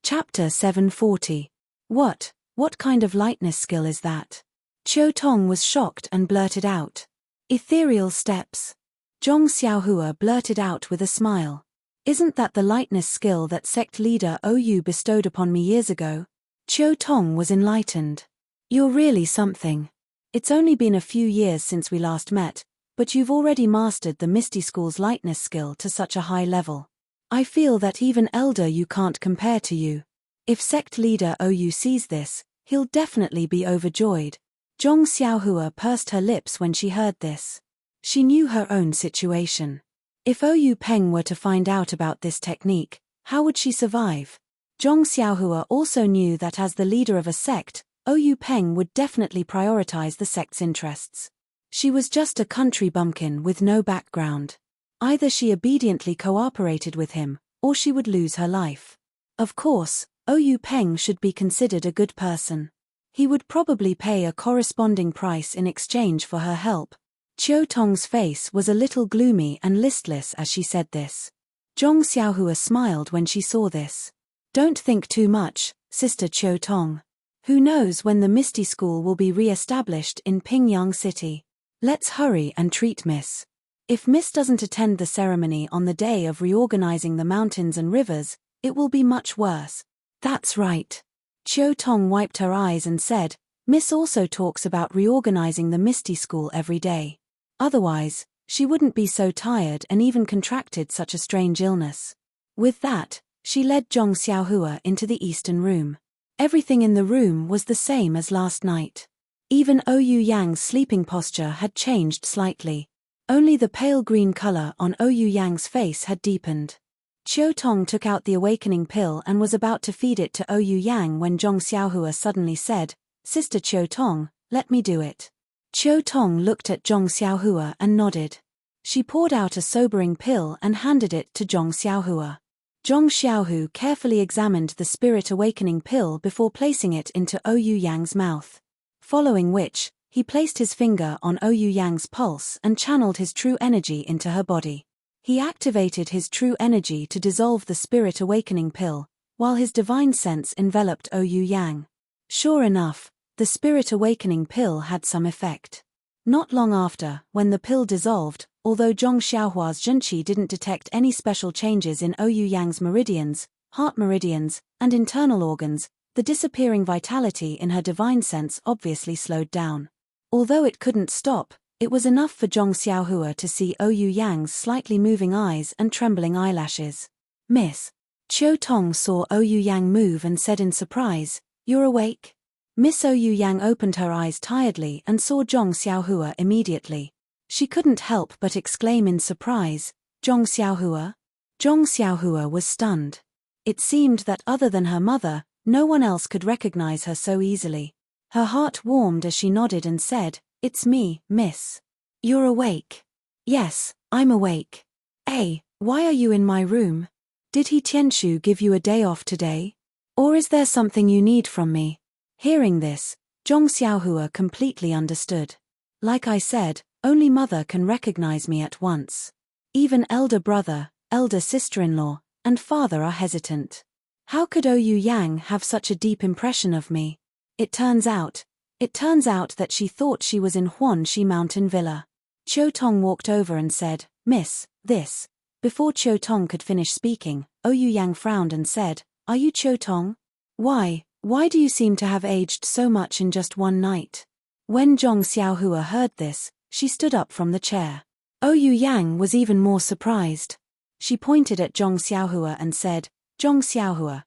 S1: Chapter 740. What kind of lightness skill is that? Qiu Tong was shocked and blurted out. Ethereal steps. Zhong Xiaohua blurted out with a smile. Isn't that the lightness skill that sect leader Ou bestowed upon me years ago? Qiu Tong was enlightened. You're really something. It's only been a few years since we last met, but you've already mastered the Misty School's lightness skill to such a high level. I feel that even Elder you can't compare to you. If sect leader Ou sees this, he'll definitely be overjoyed. Zhong Xiaohua pursed her lips when she heard this. She knew her own situation. If Ou Peng were to find out about this technique, how would she survive? Zhong Xiaohua also knew that as the leader of a sect, Ou Peng would definitely prioritize the sect's interests. She was just a country bumpkin with no background. Either she obediently cooperated with him, or she would lose her life. Of course, Ou Peng should be considered a good person. He would probably pay a corresponding price in exchange for her help. Qiu Tong's face was a little gloomy and listless as she said this. Zhong Xiaohua smiled when she saw this. Don't think too much, Sister Qiu Tong. Who knows when the Misty School will be re-established in Pingyang City. Let's hurry and treat Miss. If Miss doesn't attend the ceremony on the day of reorganizing the mountains and rivers, it will be much worse. That's right. Qiu Tong wiped her eyes and said, Miss also talks about reorganizing the Misty School every day. Otherwise, she wouldn't be so tired and even contracted such a strange illness. With that, she led Zhong Xiaohua into the eastern room. Everything in the room was the same as last night. Even Ouyang Yang's sleeping posture had changed slightly. Only the pale green color on Ouyang Yang's face had deepened. Qiu Tong took out the awakening pill and was about to feed it to Ouyang Yang when Zhong Xiaohua suddenly said, Sister Qiu Tong, let me do it. Qiu Tong looked at Zhong Xiaohua and nodded. She poured out a sobering pill and handed it to Zhong Xiaohua. Zhong Xiaohu carefully examined the spirit awakening pill before placing it into Ouyang Yang's mouth. Following which, he placed his finger on Ouyang Yang's pulse and channeled his true energy into her body. He activated his true energy to dissolve the spirit awakening pill, while his divine sense enveloped Ouyang Yang. Sure enough, the spirit awakening pill had some effect. Not long after, when the pill dissolved, although Zhong Xiaohua's Zhenqi didn't detect any special changes in Ouyang Yang's meridians, heart meridians, and internal organs, the disappearing vitality in her divine sense obviously slowed down. Although it couldn't stop, it was enough for Zhong Xiaohua to see Ouyang Yang's slightly moving eyes and trembling eyelashes. Miss. Qiu Tong saw Ouyang Yang move and said in surprise, You're awake? Miss Ouyang Yang opened her eyes tiredly and saw Zhong Xiaohua immediately. She couldn't help but exclaim in surprise, Zhong Xiaohua? Zhong Xiaohua was stunned. It seemed that other than her mother, no one else could recognize her so easily. Her heart warmed as she nodded and said, It's me, miss. You're awake? Yes, I'm awake. Why are you in my room? Did he Tianshu give you a day off today? Or is there something you need from me? Hearing this, Zhong Xiaohua completely understood. Like I said, only mother can recognize me at once. Even elder brother, elder sister-in-law, and father are hesitant. How could Ouyang Yang have such a deep impression of me? It turns out that she thought she was in Huanxi Mountain Villa. Qiu Tong walked over and said, Miss, this. Before Qiu Tong could finish speaking, Ouyang Yang frowned and said, Are you Qiu Tong? Why do you seem to have aged so much in just one night? When Zhong Xiaohua heard this, she stood up from the chair. Ouyang Yang was even more surprised. She pointed at Zhong Xiaohua and said, Zhong Xiaohua,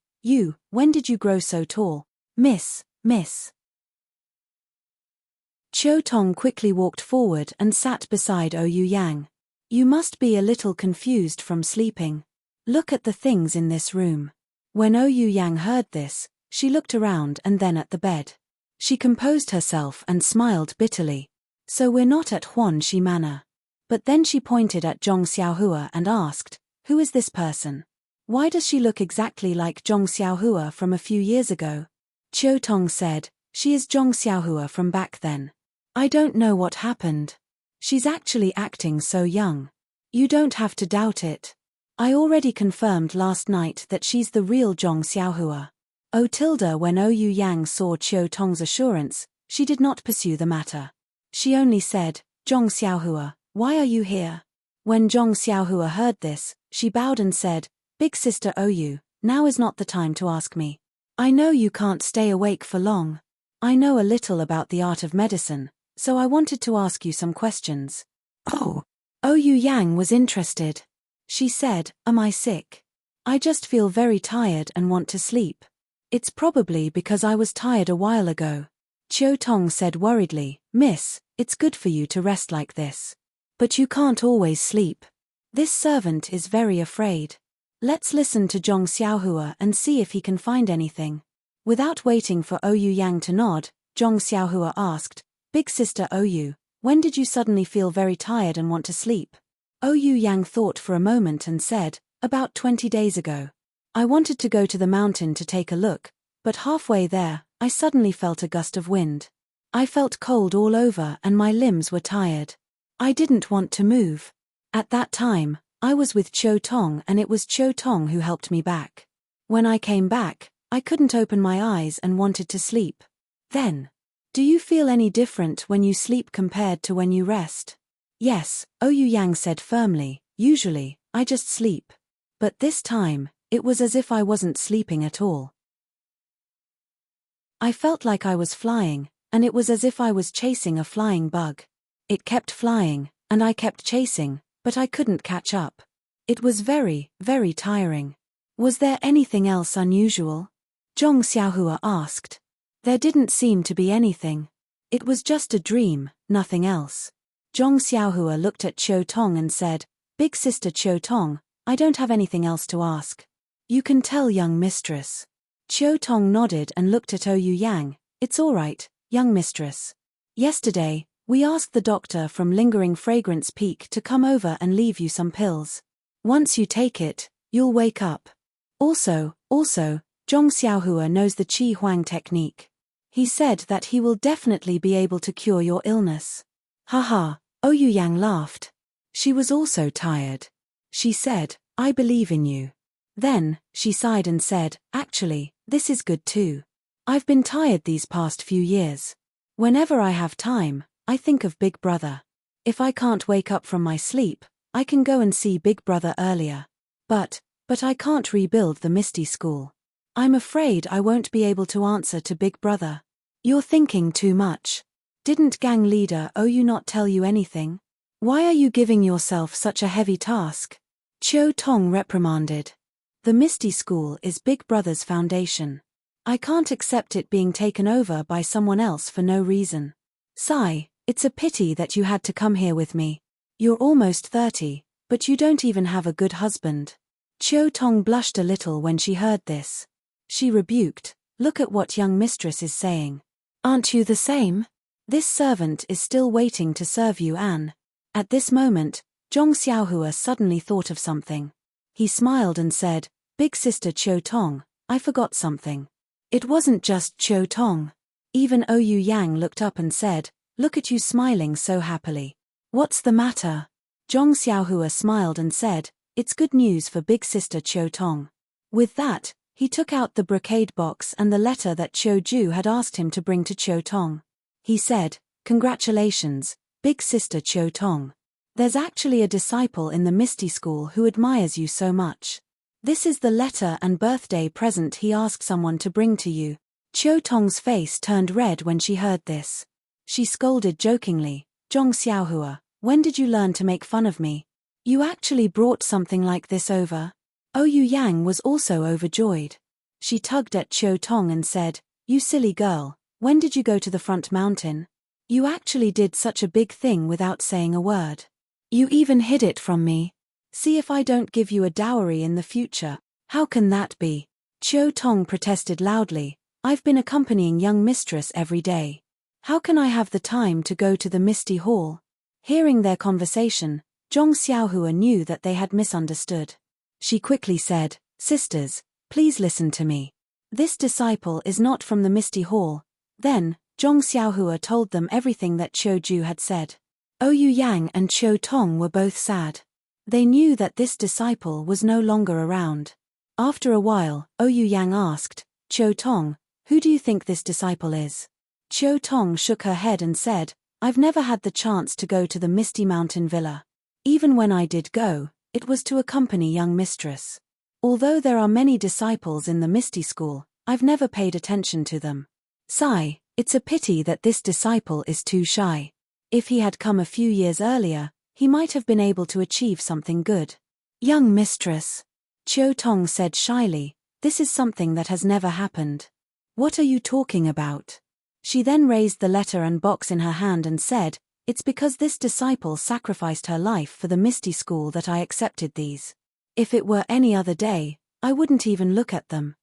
S1: when did you grow so tall? Miss. Qiu Tong quickly walked forward and sat beside Ouyang Yang. You must be a little confused from sleeping. Look at the things in this room. When Ouyang Yang heard this, she looked around and then at the bed. She composed herself and smiled bitterly. So we're not at Huanxi Manor. But then she pointed at Zhong Xiaohua and asked, who is this person? Why does she look exactly like Zhong Xiaohua from a few years ago? Qiu Tong said, she is Zhong Xiaohua from back then. I don't know what happened. She's actually acting so young. You don't have to doubt it. I already confirmed last night that she's the real Zhong Xiaohua. When Ouyang Yang saw Qiu Tong's assurance, she did not pursue the matter. She only said, Zhong Xiaohua, why are you here? When Zhong Xiaohua heard this, she bowed and said, Big sister Ouyang, now is not the time to ask me. I know you can't stay awake for long. I know a little about the art of medicine, so I wanted to ask you some questions. Oh. Ouyang Yang was interested. She said, am I sick? I just feel very tired and want to sleep. It's probably because I was tired a while ago. Qiu Tong said worriedly, Miss, it's good for you to rest like this. But you can't always sleep. This servant is very afraid. Let's listen to Zhong Xiaohua and see if he can find anything. Without waiting for Ouyang Yang to nod, Zhong Xiaohua asked, Big sister Ouyang, when did you suddenly feel very tired and want to sleep? Ouyang Yang thought for a moment and said, about 20 days ago. I wanted to go to the mountain to take a look, but halfway there, I suddenly felt a gust of wind. I felt cold all over and my limbs were tired. I didn't want to move. At that time, I was with Qiu Tong and it was Qiu Tong who helped me back. When I came back, I couldn't open my eyes and wanted to sleep. Then, do you feel any different when you sleep compared to when you rest? Yes, Ouyang Yang said firmly, usually, I just sleep. But this time, it was as if I wasn't sleeping at all. I felt like I was flying, and it was as if I was chasing a flying bug. It kept flying, and I kept chasing, but I couldn't catch up. It was very, very tiring. Was there anything else unusual? Zhong Xiaohua asked. There didn't seem to be anything. It was just a dream, nothing else. Zhong Xiaohua looked at Qiu Tong and said, Big sister Qiu Tong, I don't have anything else to ask. You can tell young mistress. Qiu Tong nodded and looked at Ouyang Yang. It's all right, young mistress. Yesterday, we asked the doctor from Lingering Fragrance Peak to come over and leave you some pills. Once you take it, you'll wake up. Also, Zhong Xiaohua knows the Qi Huang technique. He said that he will definitely be able to cure your illness. Haha, Ouyang Yang laughed. She was also tired. She said, I believe in you. Then, she sighed and said, actually, this is good too. I've been tired these past few years. Whenever I have time, I think of Big Brother. If I can't wake up from my sleep, I can go and see Big Brother earlier. But I can't rebuild the Misty School. I'm afraid I won't be able to answer to Big Brother. You're thinking too much. Didn't gang leader Ouyang not tell you anything? Why are you giving yourself such a heavy task? Qiu Tong reprimanded. The Misty School is Big Brother's foundation. I can't accept it being taken over by someone else for no reason. Sigh, it's a pity that you had to come here with me. You're almost 30, but you don't even have a good husband. Qiu Tong blushed a little when she heard this. She rebuked, look at what young mistress is saying. Aren't you the same? This servant is still waiting to serve you, Anne. At this moment, Zhong Xiaohua suddenly thought of something. He smiled and said, Big sister Qiu Tong, I forgot something. It wasn't just Qiu Tong. Even Ouyang Yang looked up and said, look at you smiling so happily. What's the matter? Zhong Xiaohua smiled and said, it's good news for big sister Qiu Tong. With that, he took out the brocade box and the letter that Qiu Ju had asked him to bring to Qiu Tong. He said, congratulations, big sister Qiu Tong. There's actually a disciple in the Misty School who admires you so much. This is the letter and birthday present he asked someone to bring to you. Qiu Tong's face turned red when she heard this. She scolded jokingly, Zhong Xiaohua, when did you learn to make fun of me? You actually brought something like this over? Ouyang Yang was also overjoyed. She tugged at Qiu Tong and said, you silly girl, when did you go to the front mountain? You actually did such a big thing without saying a word. You even hid it from me. See if I don't give you a dowry in the future. How can that be? Chiu Tong protested loudly, "I've been accompanying young mistress every day. How can I have the time to go to the Misty Hall?" Hearing their conversation, Zhong Xiaohua knew that they had misunderstood. She quickly said, "Sisters, please listen to me. This disciple is not from the Misty Hall." Then, Zhong Xiaohua told them everything that Qiu Ju had said. Ouyang Yang and Chiu Tong were both sad. They knew that this disciple was no longer around. After a while, Ouyang Yang asked, "Chiu Tong, who do you think this disciple is?" Chiu Tong shook her head and said, "I've never had the chance to go to the Misty Mountain Villa. Even when I did go, it was to accompany young mistress. Although there are many disciples in the Misty School, I've never paid attention to them. Sigh, it's a pity that this disciple is too shy. If he had come a few years earlier, he might have been able to achieve something good." "Young mistress," Chiu Tong said shyly, "this is something that has never happened. What are you talking about?" She then raised the letter and box in her hand and said, "It's because this disciple sacrificed her life for the Misty School that I accepted these. If it were any other day, I wouldn't even look at them."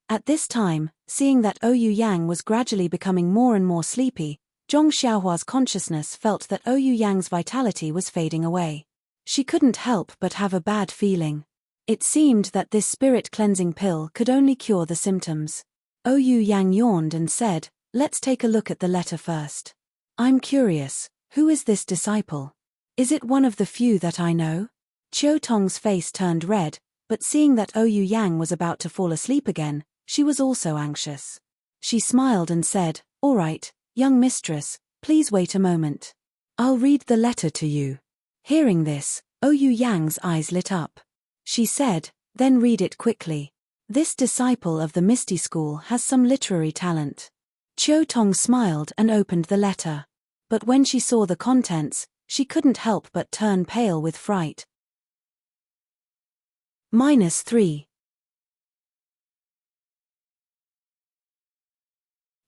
S1: At this time, seeing that Ouyang Yang was gradually becoming more and more sleepy, Zhong Xiaohua's consciousness felt that Ouyang Yang's vitality was fading away. She couldn't help but have a bad feeling. It seemed that this spirit cleansing pill could only cure the symptoms. Ouyang Yang yawned and said, "Let's take a look at the letter first. I'm curious, who is this disciple? Is it one of the few that I know?" Chiu Tong's face turned red, but seeing that Ouyang Yang was about to fall asleep again, she was also anxious. She smiled and said, "All right, young mistress, please wait a moment. I'll read the letter to you." Hearing this, Ouyang Yang's eyes lit up. She said, "Then read it quickly. This disciple of the Misty School has some literary talent." Chiu Tong smiled and opened the letter. But when she saw the contents, she couldn't help but turn pale with fright. -3.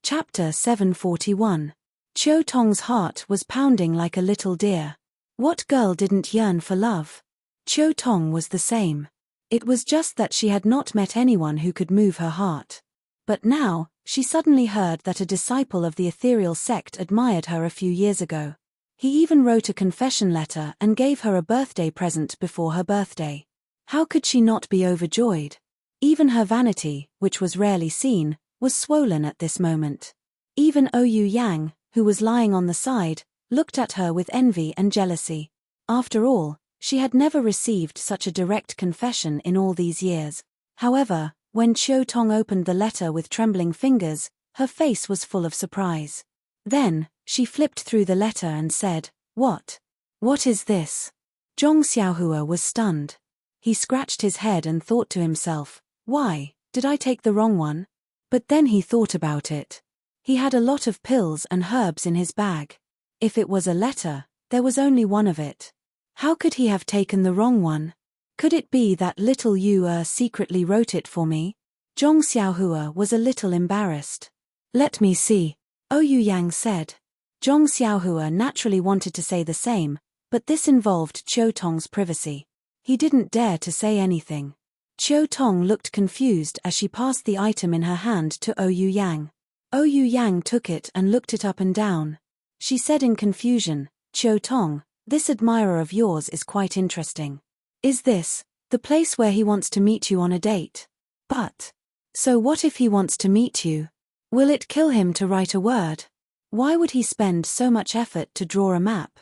S1: Chapter 741. Chiu Tong's heart was pounding like a little deer. What girl didn't yearn for love? Chiu Tong was the same. It was just that she had not met anyone who could move her heart. But now, she suddenly heard that a disciple of the ethereal sect admired her a few years ago. He even wrote a confession letter and gave her a birthday present before her birthday. How could she not be overjoyed? Even her vanity, which was rarely seen, was swollen at this moment. Even Ouyang Yang, who was lying on the side, looked at her with envy and jealousy. After all, she had never received such a direct confession in all these years. However, when Chiu Tong opened the letter with trembling fingers, her face was full of surprise. Then, she flipped through the letter and said, "What? What is this?" Zhong Xiaohua was stunned. He scratched his head and thought to himself, "Why, did I take the wrong one?" But then he thought about it. He had a lot of pills and herbs in his bag. If it was a letter, there was only one of it. How could he have taken the wrong one? Could it be that little Yu secretly wrote it for me? Zhong Xiaohua was a little embarrassed. "Let me see," Ouyang Yang said. Zhong Xiaohua naturally wanted to say the same, but this involved Chiu Tong's privacy. He didn't dare to say anything. Chiu Tong looked confused as she passed the item in her hand to Ouyang Yang. Ouyang Yang took it and looked it up and down. She said in confusion, "Chiu Tong, this admirer of yours is quite interesting. Is this the place where he wants to meet you on a date? But so what if he wants to meet you? Will it kill him to write a word? Why would he spend so much effort to draw a map?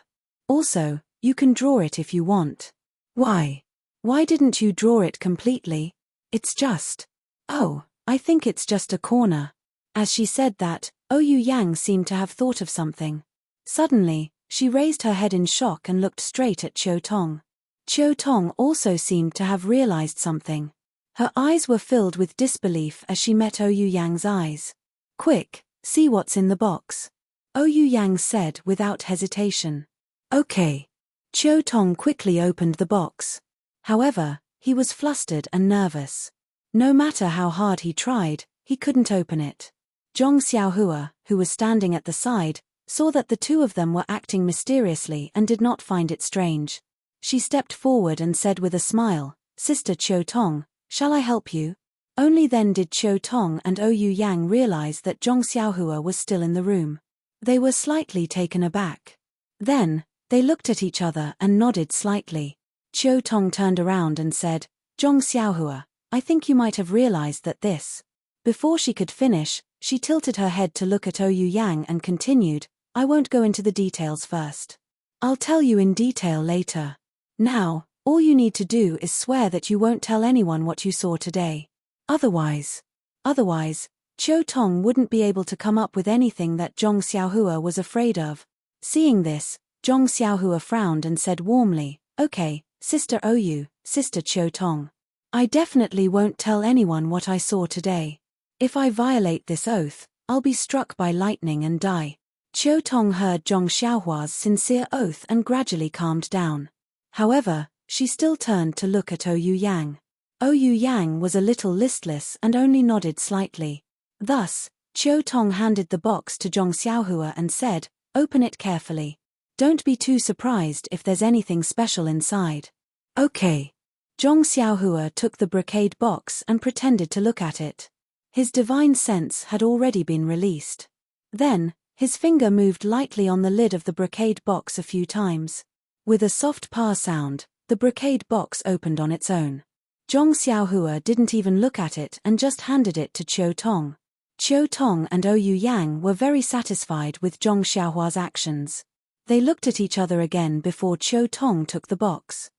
S1: Also, you can draw it if you want. Why? Why didn't you draw it completely? It's just... Oh, I think it's just a corner." As she said that, Ouyang Yang seemed to have thought of something. Suddenly, she raised her head in shock and looked straight at Chiu Tong. Chiu Tong also seemed to have realized something. Her eyes were filled with disbelief as she met Ouyang Yang's eyes. "Quick, see what's in the box," Ouyang Yang said without hesitation. "Okay." Chiu Tong quickly opened the box. However, he was flustered and nervous. No matter how hard he tried, he couldn't open it. Zhong Xiaohua, who was standing at the side, saw that the two of them were acting mysteriously and did not find it strange. She stepped forward and said with a smile, "Sister Chiu Tong, Shall I help you? Only then did Qiu Tong and Ouyang Yang realize that Zhong Xiaohua was still in the room. They were slightly taken aback. Then, they looked at each other and nodded slightly. Qiu Tong turned around and said, Zhong Xiaohua, I think you might have realized that this. Before she could finish, she tilted her head to look at Ouyang Yang and continued, I won't go into the details first. I'll tell you in detail later. Now, all you need to do is swear that you won't tell anyone what you saw today. Otherwise, Qiu Tong wouldn't be able to come up with anything that Zhong Xiaohua was afraid of. Seeing this, Zhong Xiaohua frowned and said warmly, Okay, Sister Ouyang, Sister Qiu Tong. I definitely won't tell anyone what I saw today. If I violate this oath, I'll be struck by lightning and die. Qiu Tong heard Zhong Xiaohua's sincere oath and gradually calmed down. However, she still turned to look at Ouyang Yang. Ouyang Yang was a little listless and only nodded slightly. Thus, Qiu Tong handed the box to Zhong Xiaohua and said, Open it carefully. Don't be too surprised if there's anything special inside. Okay. Zhong Xiaohua took the brocade box and pretended to look at it. His divine sense had already been released. Then, his finger moved lightly on the lid of the brocade box a few times. With a soft purr sound, the brocade box opened on its own. Zhong Xiaohua didn't even look at it and just handed it to Qiu Tong. Qiu Tong and Ouyang Yang were very satisfied with Zhong Xiaohua's actions. They looked at each other again before Qiu Tong took the box.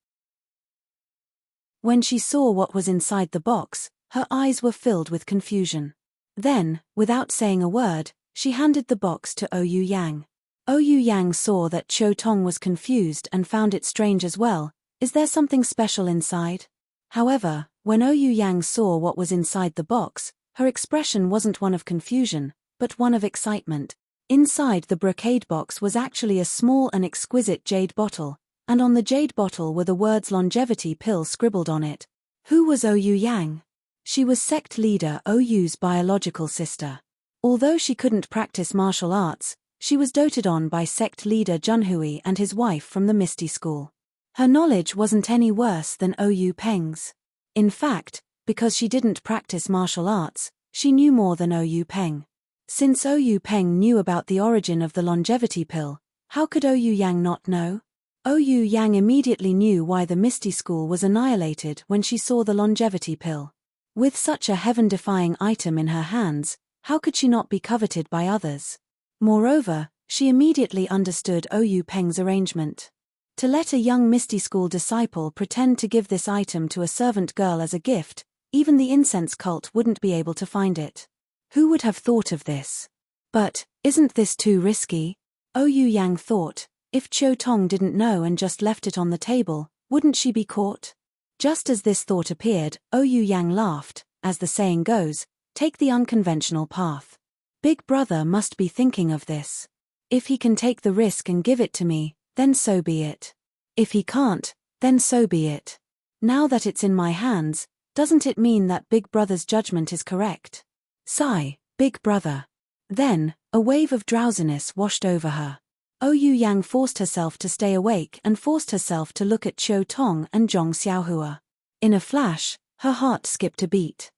S1: When she saw what was inside the box, her eyes were filled with confusion. Then, without saying a word, she handed the box to Ouyang Yang. Ouyang Yang saw that Qiu Tong was confused and found it strange as well. Is there something special inside? However, when Ouyang Yang saw what was inside the box, her expression wasn't one of confusion, but one of excitement. Inside the brocade box was actually a small and exquisite jade bottle, and on the jade bottle were the words longevity pill scribbled on it. Who was Ouyang Yang? She was sect leader Ouyu's biological sister. Although she couldn't practice martial arts, she was doted on by sect leader Junhui and his wife from the Misty school. Her knowledge wasn't any worse than Ouyang Peng's. In fact, because she didn't practice martial arts, she knew more than Ouyang Peng. Since Ouyang Peng knew about the origin of the longevity pill, how could Ouyang Yang not know? Ouyang Yang immediately knew why the Misty school was annihilated when she saw the longevity pill. With such a heaven-defying item in her hands, how could she not be coveted by others? Moreover, she immediately understood Ouyang Peng's arrangement. To let a young Misty school disciple pretend to give this item to a servant girl as a gift, even the incense cult wouldn't be able to find it. Who would have thought of this? But, isn't this too risky? Ouyang Yang thought, if Qiu Tong didn't know and just left it on the table, wouldn't she be caught? Just as this thought appeared, Ouyang Yang laughed, as the saying goes, take the unconventional path. Big brother must be thinking of this. If he can take the risk and give it to me, then so be it. If he can't, then so be it. Now that it's in my hands, doesn't it mean that Big Brother's judgment is correct? Sigh, Big Brother. Then, a wave of drowsiness washed over her. Ouyang Yang forced herself to stay awake and forced herself to look at Qiu Tong and Zhong Xiaohua. In a flash, her heart skipped a beat.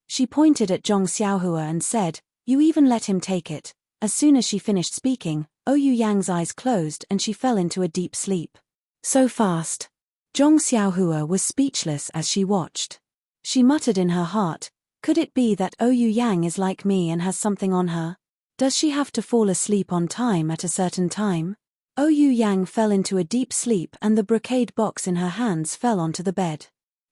S1: She pointed at Zhong Xiaohua and said, You even let him take it. As soon as she finished speaking, Ouyang Yang's eyes closed and she fell into a deep sleep. So fast. Zhong Xiaohua was speechless as she watched. She muttered in her heart, could it be that Ouyang Yang is like me and has something on her? Does she have to fall asleep on time at a certain time? Ouyang Yang fell into a deep sleep and the brocade box in her hands fell onto the bed.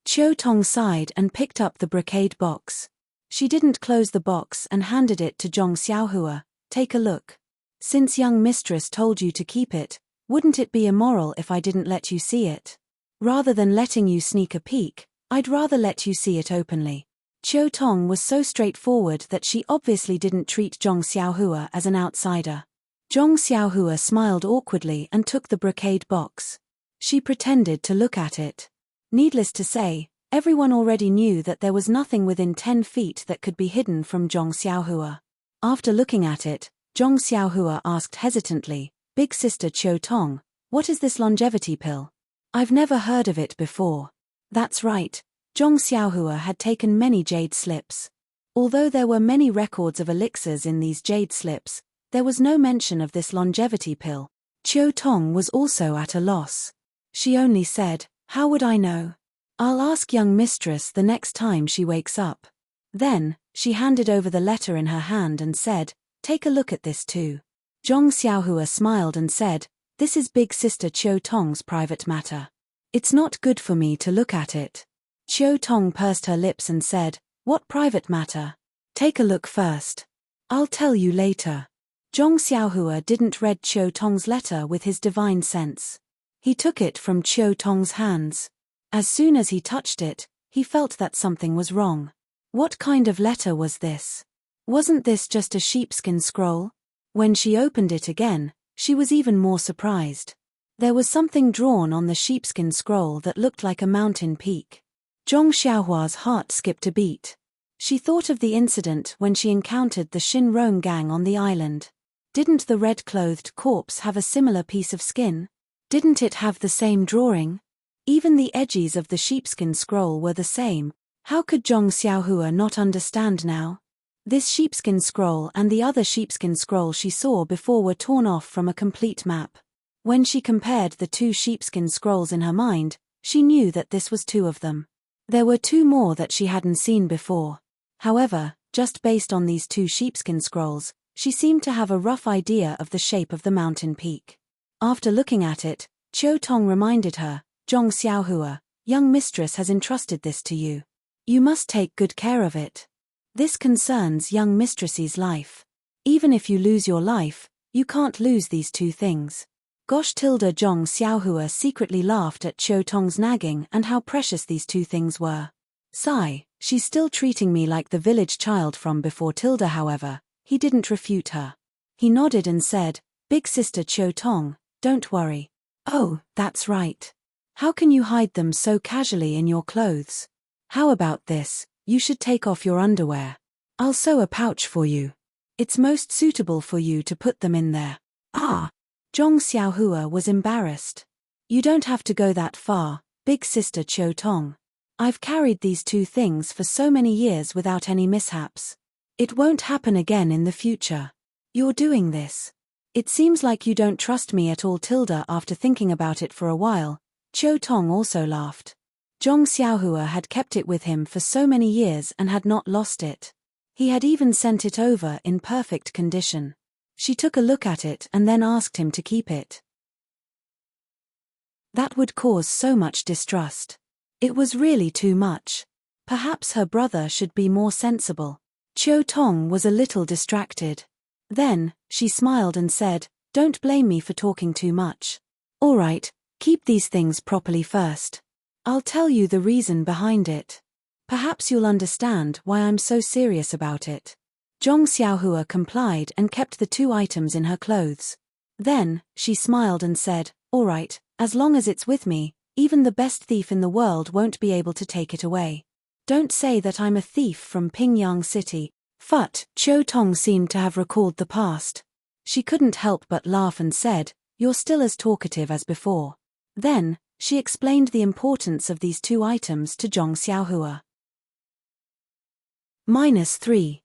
S1: Qiu Tong sighed and picked up the brocade box. She didn't close the box and handed it to Zhong Xiaohua. Take a look. Since young mistress told you to keep it, wouldn't it be immoral if I didn't let you see it? Rather than letting you sneak a peek, I'd rather let you see it openly. Qiu Tong was so straightforward that she obviously didn't treat Zhong Xiaohua as an outsider. Zhong Xiaohua smiled awkwardly and took the brocade box. She pretended to look at it. Needless to say, everyone already knew that there was nothing within 10 feet that could be hidden from Zhong Xiaohua. After looking at it, Zhong Xiaohua asked hesitantly, Big sister Qiu Tong, what is this longevity pill? I've never heard of it before. That's right, Zhong Xiaohua had taken many jade slips. Although there were many records of elixirs in these jade slips, there was no mention of this longevity pill. Qiu Tong was also at a loss. She only said, "How would I know? I'll ask young mistress the next time she wakes up." Then, she handed over the letter in her hand and said, "Take a look at this too." Zhong Xiaohua smiled and said, "This is big sister Qiu Tong's private matter. It's not good for me to look at it." Qiu Tong pursed her lips and said, "What private matter? Take a look first. I'll tell you later." Zhong Xiaohua didn't read Qiu Tong's letter with his divine sense. He took it from Qiu Tong's hands. As soon as he touched it, he felt that something was wrong. What kind of letter was this? Wasn't this just a sheepskin scroll? When she opened it again, she was even more surprised. There was something drawn on the sheepskin scroll that looked like a mountain peak. Zhong Xiaohua's heart skipped a beat. She thought of the incident when she encountered the Shin Rong gang on the island. Didn't the red-clothed corpse have a similar piece of skin? Didn't it have the same drawing? Even the edges of the sheepskin scroll were the same. How could Zhong Xiaohua not understand now? This sheepskin scroll and the other sheepskin scroll she saw before were torn off from a complete map. When she compared the two sheepskin scrolls in her mind, she knew that this was two of them. There were two more that she hadn't seen before. However, just based on these two sheepskin scrolls, she seemed to have a rough idea of the shape of the mountain peak. After looking at it, Qiu Tong reminded her, "Zhong Xiaohua, young mistress has entrusted this to you. You must take good care of it. This concerns young mistress's life. Even if you lose your life, you can't lose these two things." Gosh tilde Zhong Xiaohua secretly laughed at Qiu Tong's nagging and how precious these two things were. Sigh, she's still treating me like the village child from before tilde. However, he didn't refute her. He nodded and said, "Big sister Qiu Tong, don't worry." "Oh, that's right. How can you hide them so casually in your clothes? How about this, you should take off your underwear. I'll sew a pouch for you. It's most suitable for you to put them in there." "Ah!" Zhong Xiaohua was embarrassed. "You don't have to go that far, big sister Qiu Tong. I've carried these two things for so many years without any mishaps. It won't happen again in the future. You're doing this. It seems like you don't trust me at all." Tilda, after thinking about it for a while, Qiu Tong also laughed. Zhong Xiaohua had kept it with him for so many years and had not lost it. He had even sent it over in perfect condition. She took a look at it and then asked him to keep it. That would cause so much distrust. It was really too much. Perhaps her brother should be more sensible. Qiu Tong was a little distracted. Then, she smiled and said, "Don't blame me for talking too much. All right, keep these things properly first. I'll tell you the reason behind it. Perhaps you'll understand why I'm so serious about it." Zhong Xiaohua complied and kept the two items in her clothes. Then, she smiled and said, "All right, as long as it's with me, even the best thief in the world won't be able to take it away. Don't say that I'm a thief from Pingyang City." Phut, Qiu Tong seemed to have recalled the past. She couldn't help but laugh and said, "You're still as talkative as before." Then, she explained the importance of these two items to Zhong Xiaohua. -3.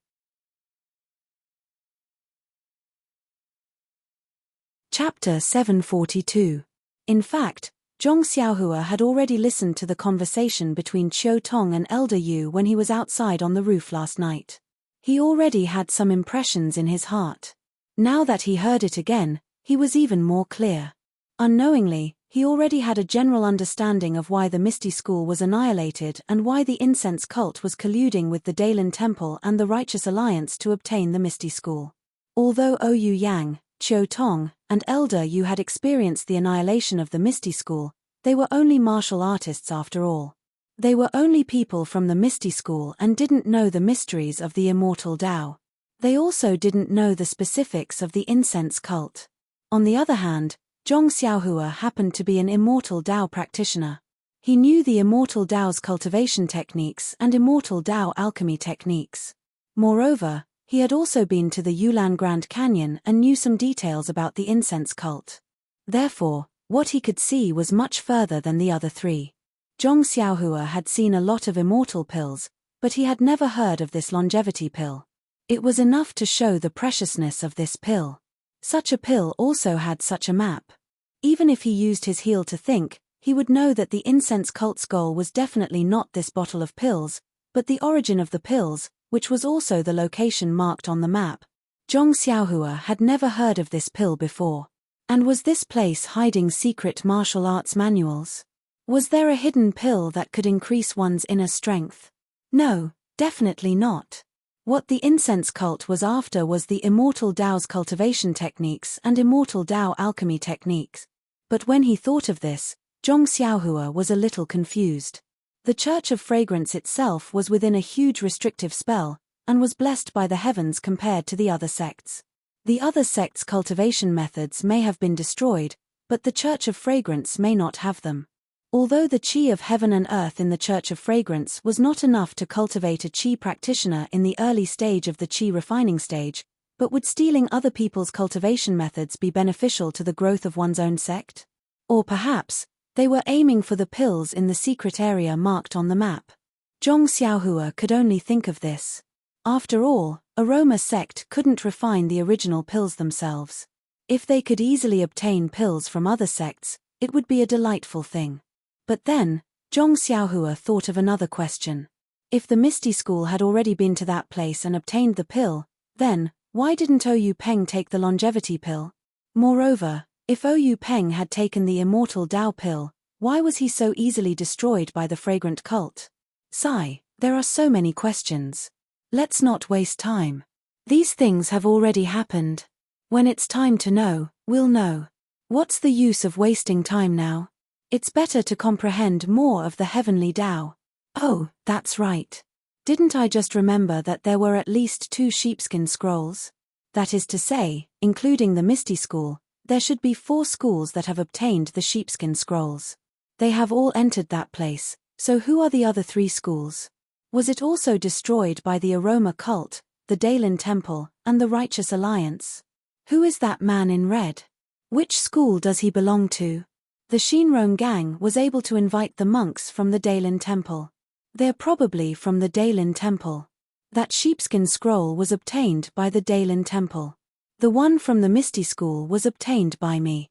S1: Chapter 742. In fact, Zhong Xiaohua had already listened to the conversation between Qiu Tong and Elder Yu when he was outside on the roof last night. He already had some impressions in his heart. Now that he heard it again, he was even more clear. Unknowingly, he already had a general understanding of why the Misty School was annihilated and why the incense cult was colluding with the Daylin Temple and the Righteous Alliance to obtain the Misty School. Although Oyu Yang, Qiu Tong, and Elder Yu had experienced the annihilation of the Misty School, they were only martial artists after all. They were only people from the Misty School and didn't know the mysteries of the immortal Tao. They also didn't know the specifics of the incense cult. On the other hand, Zhong Xiaohua happened to be an immortal Tao practitioner. He knew the immortal Tao's cultivation techniques and immortal Tao alchemy techniques. Moreover, he had also been to the Yulan Grand Canyon and knew some details about the incense cult. Therefore, what he could see was much further than the other three. Zhong Xiaohua had seen a lot of immortal pills, but he had never heard of this longevity pill. It was enough to show the preciousness of this pill. Such a pill also had such a map. Even if he used his heel to think, he would know that the incense cult's goal was definitely not this bottle of pills, but the origin of the pills, which was also the location marked on the map. Zhong Xiaohua had never heard of this pill before. And was this place hiding secret martial arts manuals? Was there a hidden pill that could increase one's inner strength? No, definitely not. What the incense cult was after was the immortal Tao's cultivation techniques and immortal Tao alchemy techniques. But when he thought of this, Zhong Xiaohua was a little confused. The Church of Fragrance itself was within a huge restrictive spell, and was blessed by the heavens compared to the other sects. The other sects' cultivation methods may have been destroyed, but the Church of Fragrance may not have them. Although the chi of heaven and earth in the Church of Fragrance was not enough to cultivate a chi practitioner in the early stage of the chi refining stage, but would stealing other people's cultivation methods be beneficial to the growth of one's own sect? Or perhaps, they were aiming for the pills in the secret area marked on the map. Zhong Xiaohua could only think of this. After all, Aroma sect couldn't refine the original pills themselves. If they could easily obtain pills from other sects, it would be a delightful thing. But then, Zhong Xiaohua thought of another question. If the Misty School had already been to that place and obtained the pill, then, why didn't Oyu Peng take the longevity pill? Moreover, if Oyu Peng had taken the immortal Tao pill, why was he so easily destroyed by the fragrant cult? Sigh, there are so many questions. Let's not waste time. These things have already happened. When it's time to know, we'll know. What's the use of wasting time now? It's better to comprehend more of the heavenly Tao. Oh, that's right. Didn't I just remember that there were at least 2 sheepskin scrolls? That is to say, including the Misty School, there should be 4 schools that have obtained the sheepskin scrolls. They have all entered that place, so who are the other 3 schools? Was it also destroyed by the Aroma cult, the Daylin Temple, and the Righteous Alliance? Who is that man in red? Which school does he belong to? The Shinron gang was able to invite the monks from the Daylin Temple. They're probably from the Daylin Temple. That sheepskin scroll was obtained by the Daylin Temple. The one from the Misty School was obtained by me.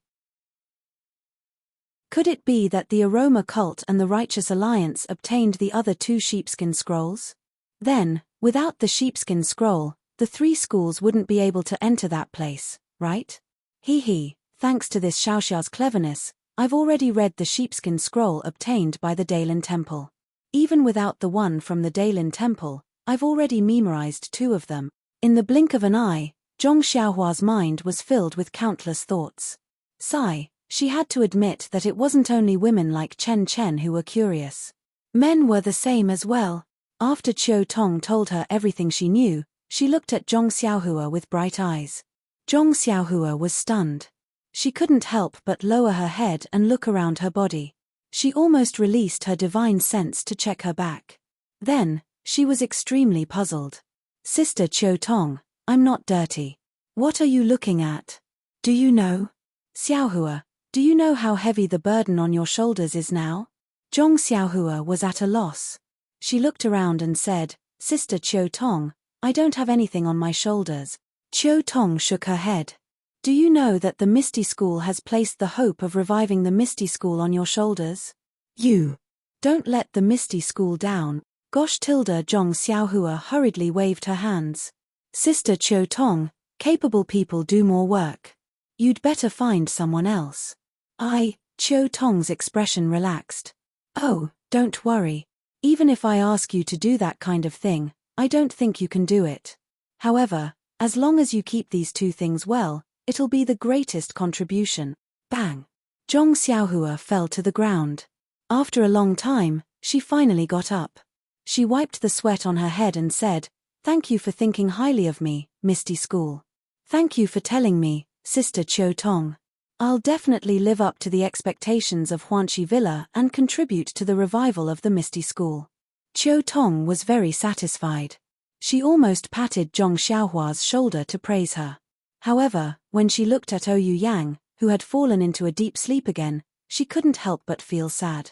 S1: Could it be that the Aroma cult and the Righteous Alliance obtained the other 2 sheepskin scrolls? Then, without the sheepskin scroll, the 3 schools wouldn't be able to enter that place, right? Thanks to this Xiaoxiao's cleverness, I've already read the sheepskin scroll obtained by the Daylin Temple. Even without the one from the Daylin Temple, I've already memorized 2 of them. In the blink of an eye, Zhong Xiaohua's mind was filled with countless thoughts. Sigh, she had to admit that it wasn't only women like Chen Chen who were curious. Men were the same as well. After Qiu Tong told her everything she knew, she looked at Zhong Xiaohua with bright eyes. Zhong Xiaohua was stunned. She couldn't help but lower her head and look around her body. She almost released her divine sense to check her back. Then, she was extremely puzzled. Sister Qiu Tong, I'm not dirty. What are you looking at? Do you know? Xiaohua, do you know how heavy the burden on your shoulders is now? Zhong Xiaohua was at a loss. She looked around and said, Sister Qiu Tong, I don't have anything on my shoulders. Qiu Tong shook her head. Do you know that the Misty School has placed the hope of reviving the Misty School on your shoulders? You don't let the Misty School down. Gosh tilde Zhong Xiaohua hurriedly waved her hands. Sister Qiu Tong, capable people do more work. You'd better find someone else. Qiu Tong's expression relaxed. Oh, don't worry. Even if I ask you to do that kind of thing, I don't think you can do it. However, as long as you keep these 2 things well, it'll be the greatest contribution. Bang! Zhong Xiaohua fell to the ground. After a long time, she finally got up. She wiped the sweat on her head and said, Thank you for thinking highly of me, Misty School. Thank you for telling me, Sister Qiu Tong. I'll definitely live up to the expectations of Huanqi Villa and contribute to the revival of the Misty School. Qiu Tong was very satisfied. She almost patted Zhong Xiaohua's shoulder to praise her. However, when she looked at Oyu Yang, who had fallen into a deep sleep again, she couldn't help but feel sad.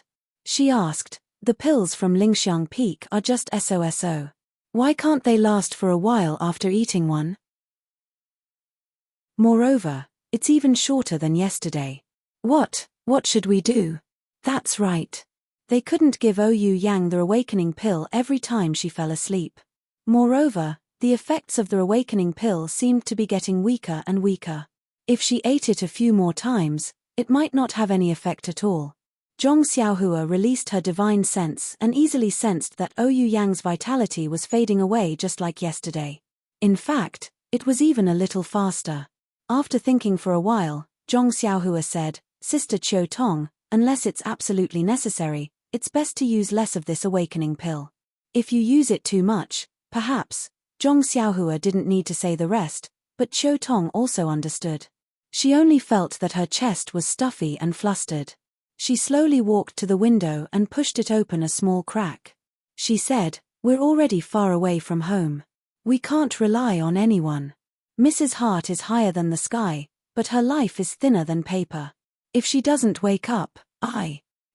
S1: She asked. The pills from Lingxiang Peak are just SOSO. Why can't they last for a while after eating one? Moreover, it's even shorter than yesterday. What should we do? That's right. They couldn't give Ouyang the awakening pill every time she fell asleep. Moreover, the effects of the awakening pill seemed to be getting weaker and weaker. If she ate it a few more times, it might not have any effect at all. Zhong Xiaohua released her divine sense and easily sensed that Ouyang's vitality was fading away just like yesterday. In fact, it was even a little faster. After thinking for a while, Zhong Xiaohua said, Sister Qiu Tong, unless it's absolutely necessary, it's best to use less of this awakening pill. If you use it too much, perhaps. Zhong Xiaohua didn't need to say the rest, but Qiu Tong also understood. She only felt that her chest was stuffy and flustered. She slowly walked to the window and pushed it open a small crack. She said, We're already far away from home. We can't rely on anyone. Mrs. Hart is higher than the sky, but her life is thinner than paper. If she doesn't wake up,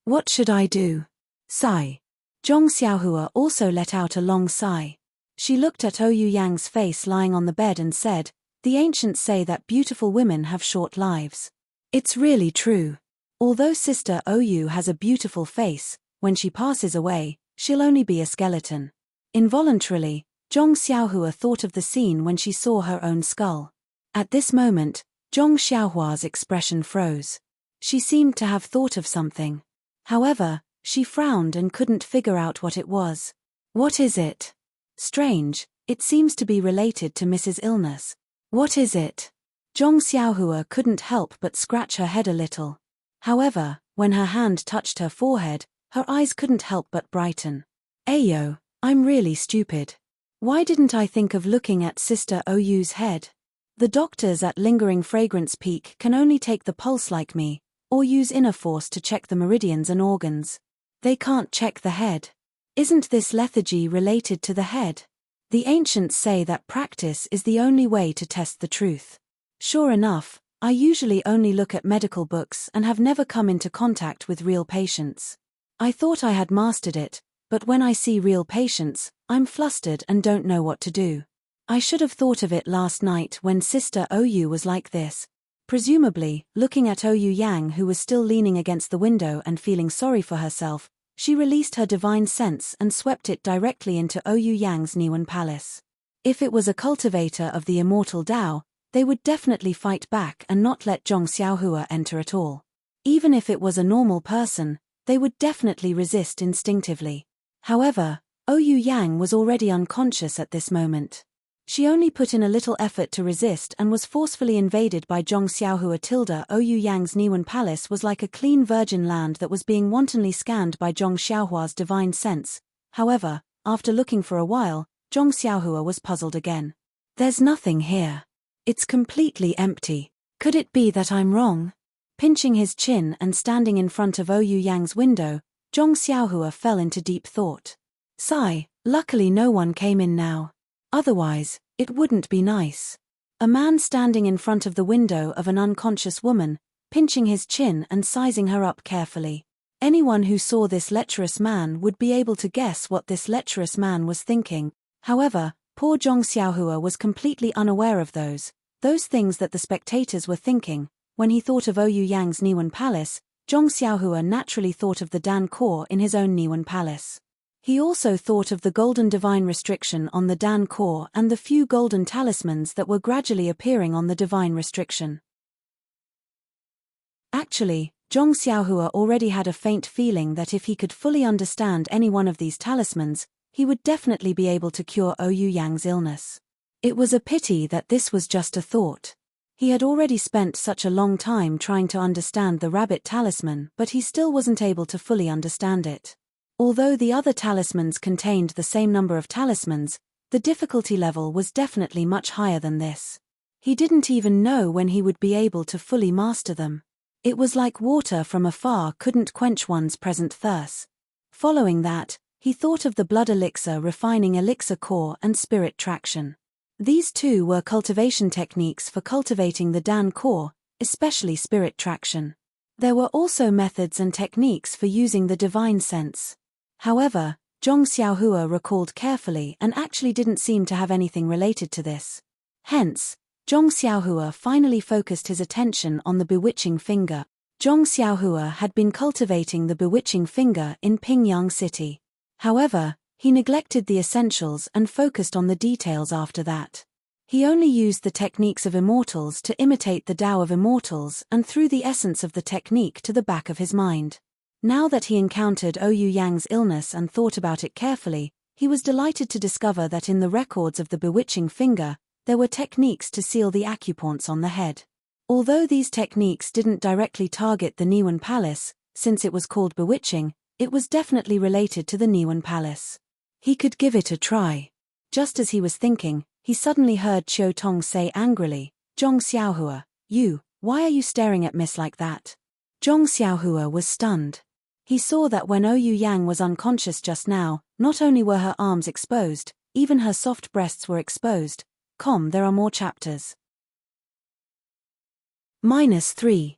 S1: what should I do? Sigh. Zhong Xiaohua also let out a long sigh. She looked at Ouyang's face lying on the bed and said, The ancients say that beautiful women have short lives. It's really true. Although Sister Ouyu has a beautiful face, when she passes away, she'll only be a skeleton. Involuntarily, Zhong Xiaohua thought of the scene when she saw her own skull. At this moment, Zhong Xiaohua's expression froze. She seemed to have thought of something. However, she frowned and couldn't figure out what it was. What is it? Strange, it seems to be related to Mrs. Illness. What is it? Zhong Xiaohua couldn't help but scratch her head a little. However, when her hand touched her forehead, her eyes couldn't help but brighten. Ayo, I'm really stupid. Why didn't I think of looking at Sister Ouyu's head? The doctors at Lingering Fragrance Peak can only take the pulse like me, or use inner force to check the meridians and organs. They can't check the head. Isn't this lethargy related to the head? The ancients say that practice is the only way to test the truth. Sure enough, I usually only look at medical books and have never come into contact with real patients. I thought I had mastered it, but when I see real patients, I'm flustered and don't know what to do. I should have thought of it last night when Sister Ouyu was like this. Presumably, looking at Ouyang who was still leaning against the window and feeling sorry for herself, she released her divine sense and swept it directly into Ouyang's Niwen Palace. If it was a cultivator of the immortal Tao, they would definitely fight back and not let Zhong Xiaohua enter at all. Even if it was a normal person, they would definitely resist instinctively. However, Ouyang was already unconscious at this moment. She only put in a little effort to resist and was forcefully invaded by Zhong Xiaohua. Ouyang's Niwen Palace was like a clean virgin land that was being wantonly scanned by Zhong Xiaohua's divine sense. However, after looking for a while, Zhong Xiaohua was puzzled again. There's nothing here. It's completely empty. Could it be that I'm wrong? Pinching his chin and standing in front of Ouyang's window, Zhong Xiaohua fell into deep thought. Sigh, luckily no one came in now. Otherwise, it wouldn't be nice. A man standing in front of the window of an unconscious woman, pinching his chin and sizing her up carefully. Anyone who saw this lecherous man would be able to guess what this lecherous man was thinking. However, poor Zhong Xiaohua was completely unaware of those things that the spectators were thinking. When he thought of Ouyang's Niwen Palace, Zhong Xiaohua naturally thought of the Dan core in his own Niwen Palace. He also thought of the golden divine restriction on the Dan core and the few golden talismans that were gradually appearing on the divine restriction. Actually, Zhong Xiaohua already had a faint feeling that if he could fully understand any one of these talismans, he would definitely be able to cure Ouyang's illness. It was a pity that this was just a thought. He had already spent such a long time trying to understand the rabbit talisman, but he still wasn't able to fully understand it. Although the other talismans contained the same number of talismans, the difficulty level was definitely much higher than this. He didn't even know when he would be able to fully master them. It was like water from afar couldn't quench one's present thirst. Following that, he thought of the blood elixir refining elixir core and spirit traction. These two were cultivation techniques for cultivating the Dan core, especially spirit traction. There were also methods and techniques for using the divine sense. However, Zhong Xiaohua recalled carefully and actually didn't seem to have anything related to this. Hence, Zhong Xiaohua finally focused his attention on the bewitching finger. Zhong Xiaohua had been cultivating the bewitching finger in Pingyang City. However, he neglected the essentials and focused on the details after that. He only used the techniques of immortals to imitate the Tao of immortals and threw the essence of the technique to the back of his mind. Now that he encountered Ouyou Yang's illness and thought about it carefully, he was delighted to discover that in the records of the bewitching finger, there were techniques to seal the acupoints on the head. Although these techniques didn't directly target the Niwen Palace, since it was called bewitching, it was definitely related to the Niwen Palace. He could give it a try. Just as he was thinking, he suddenly heard Qiu Tong say angrily, "Zhong Xiaohua, why are you staring at Miss like that?" Zhong Xiaohua was stunned. He saw that when Ouyou Yang was unconscious just now, not only were her arms exposed, even her soft breasts were exposed. There are more chapters. -3.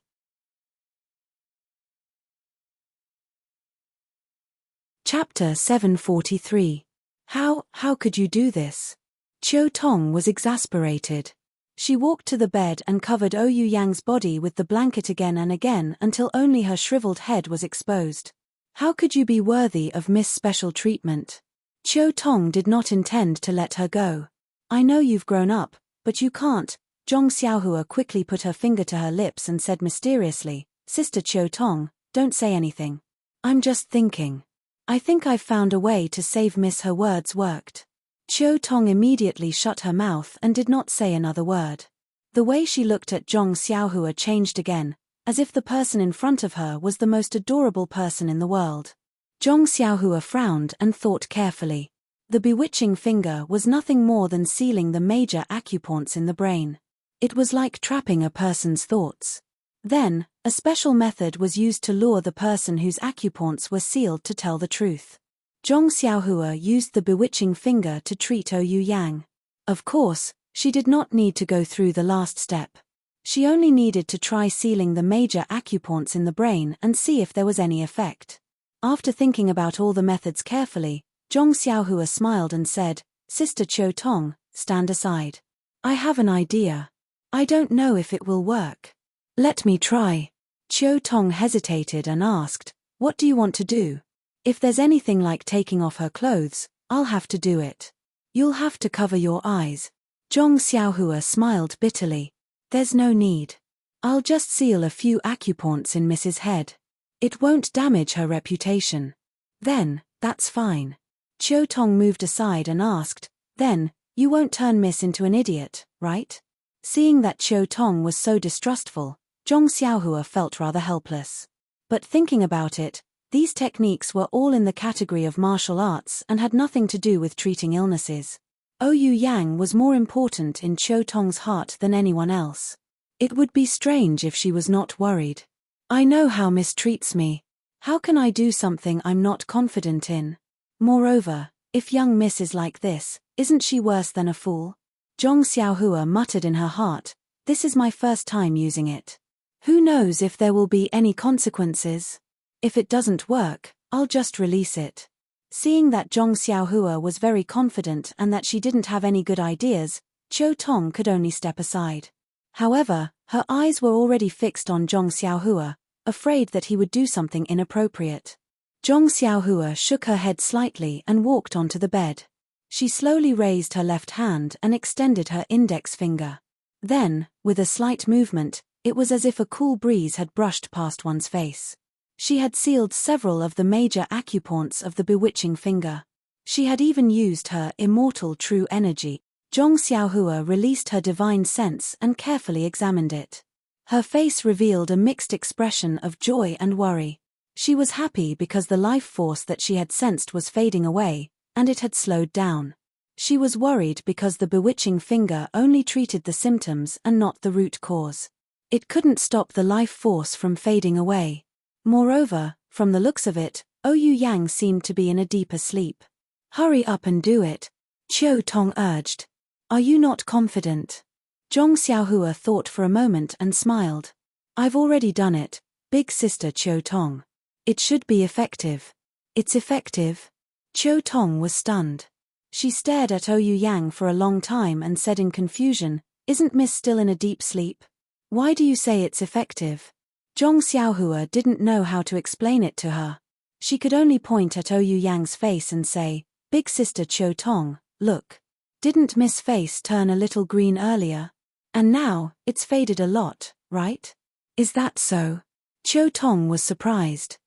S1: Chapter 743. How could you do this? Qiu Tong was exasperated. She walked to the bed and covered Ouyou Yang's body with the blanket again and again until only her shriveled head was exposed. How could you be worthy of Miss Special Treatment? Qiu Tong did not intend to let her go. I know you've grown up, but you can't. Zhong Xiaohua quickly put her finger to her lips and said mysteriously, "Sister Qiu Tong, don't say anything. I'm just thinking. I think I've found a way to save Miss." Her words worked. Qiu Tong immediately shut her mouth and did not say another word. The way she looked at Zhong Xiaohua changed again, as if the person in front of her was the most adorable person in the world. Zhong Xiaohua frowned and thought carefully. The bewitching finger was nothing more than sealing the major acupoints in the brain. It was like trapping a person's thoughts. Then, a special method was used to lure the person whose acupoints were sealed to tell the truth. Zhong Xiaohua used the bewitching finger to treat Ouyou Yang. Of course, she did not need to go through the last step. She only needed to try sealing the major acupoints in the brain and see if there was any effect. After thinking about all the methods carefully, Zhong Xiaohua smiled and said, "Sister Qiu Tong, stand aside. I have an idea. I don't know if it will work. Let me try." Qiu Tong hesitated and asked, "What do you want to do? If there's anything like taking off her clothes, I'll have to do it. You'll have to cover your eyes." Zhong Xiaohua smiled bitterly. "There's no need. I'll just seal a few acupoints in Mrs. Head. It won't damage her reputation." "Then, that's fine." Qiu Tong moved aside and asked, "Then, you won't turn Miss into an idiot, right?" Seeing that Qiu Tong was so distrustful, Zhong Xiaohua felt rather helpless. But thinking about it, these techniques were all in the category of martial arts and had nothing to do with treating illnesses. Ouyou Yang was more important in Qiu Tong's heart than anyone else. It would be strange if she was not worried. "I know how Miss treats me. How can I do something I'm not confident in? Moreover, if young Miss is like this, isn't she worse than a fool?" Zhong Xiaohua muttered in her heart, "This is my first time using it. Who knows if there will be any consequences? If it doesn't work, I'll just release it." Seeing that Zhong Xiaohua was very confident and that she didn't have any good ideas, Qiu Tong could only step aside. However, her eyes were already fixed on Zhong Xiaohua, afraid that he would do something inappropriate. Zhong Xiaohua shook her head slightly and walked onto the bed. She slowly raised her left hand and extended her index finger. Then, with a slight movement, it was as if a cool breeze had brushed past one's face. She had sealed several of the major acupoints of the bewitching finger. She had even used her immortal true energy. Zhong Xiaohua released her divine sense and carefully examined it. Her face revealed a mixed expression of joy and worry. She was happy because the life force that she had sensed was fading away, and it had slowed down. She was worried because the bewitching finger only treated the symptoms and not the root cause. It couldn't stop the life force from fading away. Moreover, from the looks of it, Ouyou Yang seemed to be in a deeper sleep. "Hurry up and do it," Qiu Tong urged. "Are you not confident?" Zhong Xiaohua thought for a moment and smiled. "I've already done it, Big Sister Qiu Tong. It should be effective. It's effective? Qiu Tong was stunned. She stared at Ouyang Yang for a long time and said in confusion, "Isn't Miss still in a deep sleep? Why do you say it's effective?" Zhong Xiaohua didn't know how to explain it to her. She could only point at Ouyang Yang's face and say, "Big Sister Qiu Tong, look. Didn't Miss face turn a little green earlier? And now, it's faded a lot, right? Is that so?" Qiu Tong was surprised.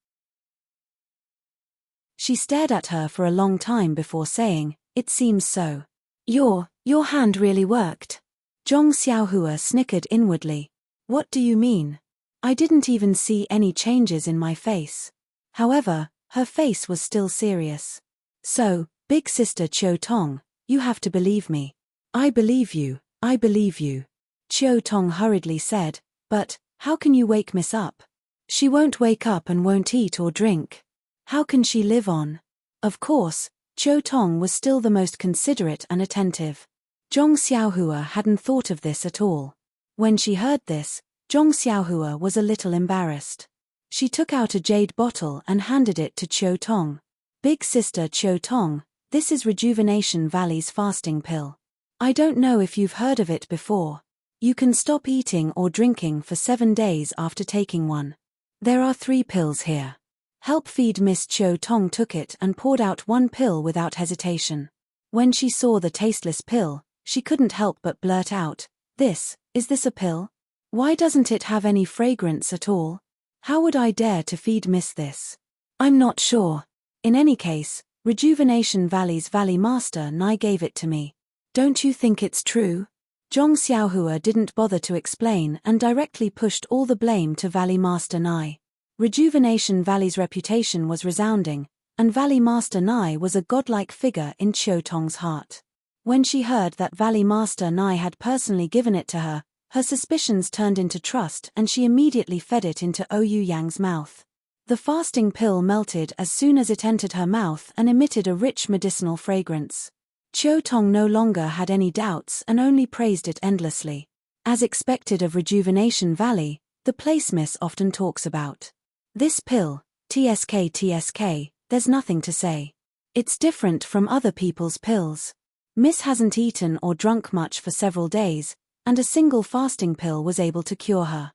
S1: She stared at her for a long time before saying, "It seems so. Your hand really worked." Zhong Xiaohua snickered inwardly. "What do you mean? I didn't even see any changes in my face." However, her face was still serious. "So, Big Sister Qiu Tong, you have to believe me." I believe you, I believe you," Qiu Tong hurriedly said, "but how can you wake Miss up? She won't wake up and won't eat or drink. How can she live on?" Of course, Qiu Tong was still the most considerate and attentive. Zhong Xiaohua hadn't thought of this at all. When she heard this, Zhong Xiaohua was a little embarrassed. She took out a jade bottle and handed it to Qiu Tong. "Big Sister Qiu Tong, this is Rejuvenation Valley's fasting pill. I don't know if you've heard of it before. You can stop eating or drinking for 7 days after taking one. There are 3 pills here." Help Feed Miss Qiu Tong took it and poured out 1 pill without hesitation. When she saw the tasteless pill, she couldn't help but blurt out, Is this a pill? Why doesn't it have any fragrance at all? How would I dare to feed Miss this? I'm not sure. In any case, Rejuvenation Valley's Valley Master Nai gave it to me. Don't you think it's true?" Zhong Xiaohua didn't bother to explain and directly pushed all the blame to Valley Master Nai. Rejuvenation Valley's reputation was resounding, and Valley Master Nai was a godlike figure in Qiu Tong's heart. When she heard that Valley Master Nai had personally given it to her, her suspicions turned into trust and she immediately fed it into Ouyang Yang's mouth. The fasting pill melted as soon as it entered her mouth and emitted a rich medicinal fragrance. Qiu Tong no longer had any doubts and only praised it endlessly. As expected of Rejuvenation Valley, the place Miss often talks about. This pill, TSK, there's nothing to say. It's different from other people's pills. Miss hasn't eaten or drunk much for several days, and a single fasting pill was able to cure her.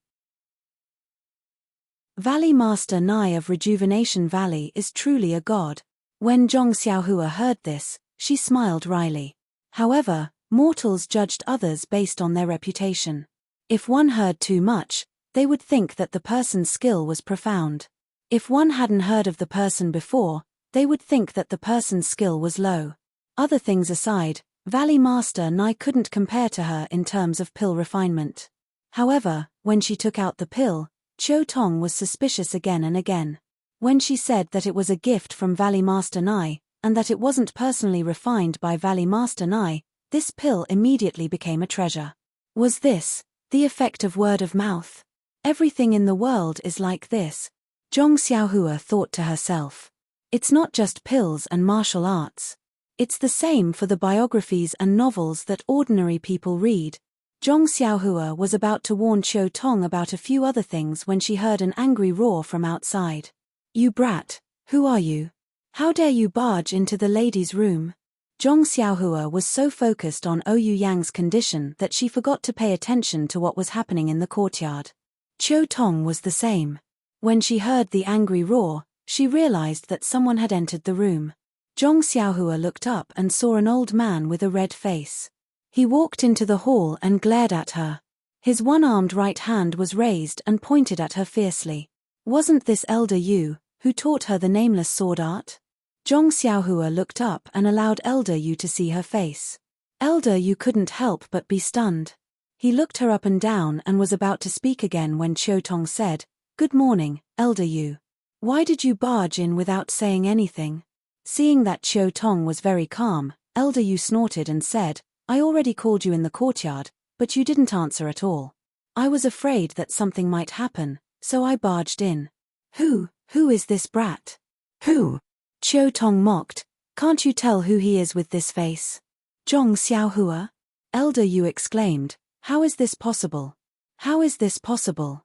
S1: Valley Master Nai of Rejuvenation Valley is truly a god. When Zhong Xiaohua heard this, she smiled wryly. However, mortals judged others based on their reputation. If one heard too much, they would think that the person's skill was profound. If one hadn't heard of the person before, they would think that the person's skill was low. Other things aside, Valley Master Nai couldn't compare to her in terms of pill refinement. However, when she took out the pill, Qiu Tong was suspicious again and again. When she said that it was a gift from Valley Master Nai, and that it wasn't personally refined by Valley Master Nai, this pill immediately became a treasure. Was this the effect of word of mouth? Everything in the world is like this, Zhong Xiaohua thought to herself. It's not just pills and martial arts. It's the same for the biographies and novels that ordinary people read. Zhong Xiaohua was about to warn Qiu Tong about a few other things when she heard an angry roar from outside. "You brat, who are you? How dare you barge into the ladies' room?" Zhong Xiaohua was so focused on Ouyang Yang's condition that she forgot to pay attention to what was happening in the courtyard. Qiu Tong was the same. When she heard the angry roar, she realized that someone had entered the room. Zhong Xiaohua looked up and saw an old man with a red face. He walked into the hall and glared at her. His one-armed right hand was raised and pointed at her fiercely. Wasn't this Elder Yu, who taught her the nameless sword art? Zhong Xiaohua looked up and allowed Elder Yu to see her face. Elder Yu couldn't help but be stunned. He looked her up and down and was about to speak again when Qiu Tong said, "Good morning, Elder Yu. Why did you barge in without saying anything?" Seeing that Qiu Tong was very calm, Elder Yu snorted and said, "I already called you in the courtyard, but you didn't answer at all. I was afraid that something might happen, so I barged in." Who is this brat? Who? Qiu Tong mocked. "Can't you tell who he is with this face?" "Zhong Xiaohua?" Elder Yu exclaimed. "How is this possible? How is this possible?"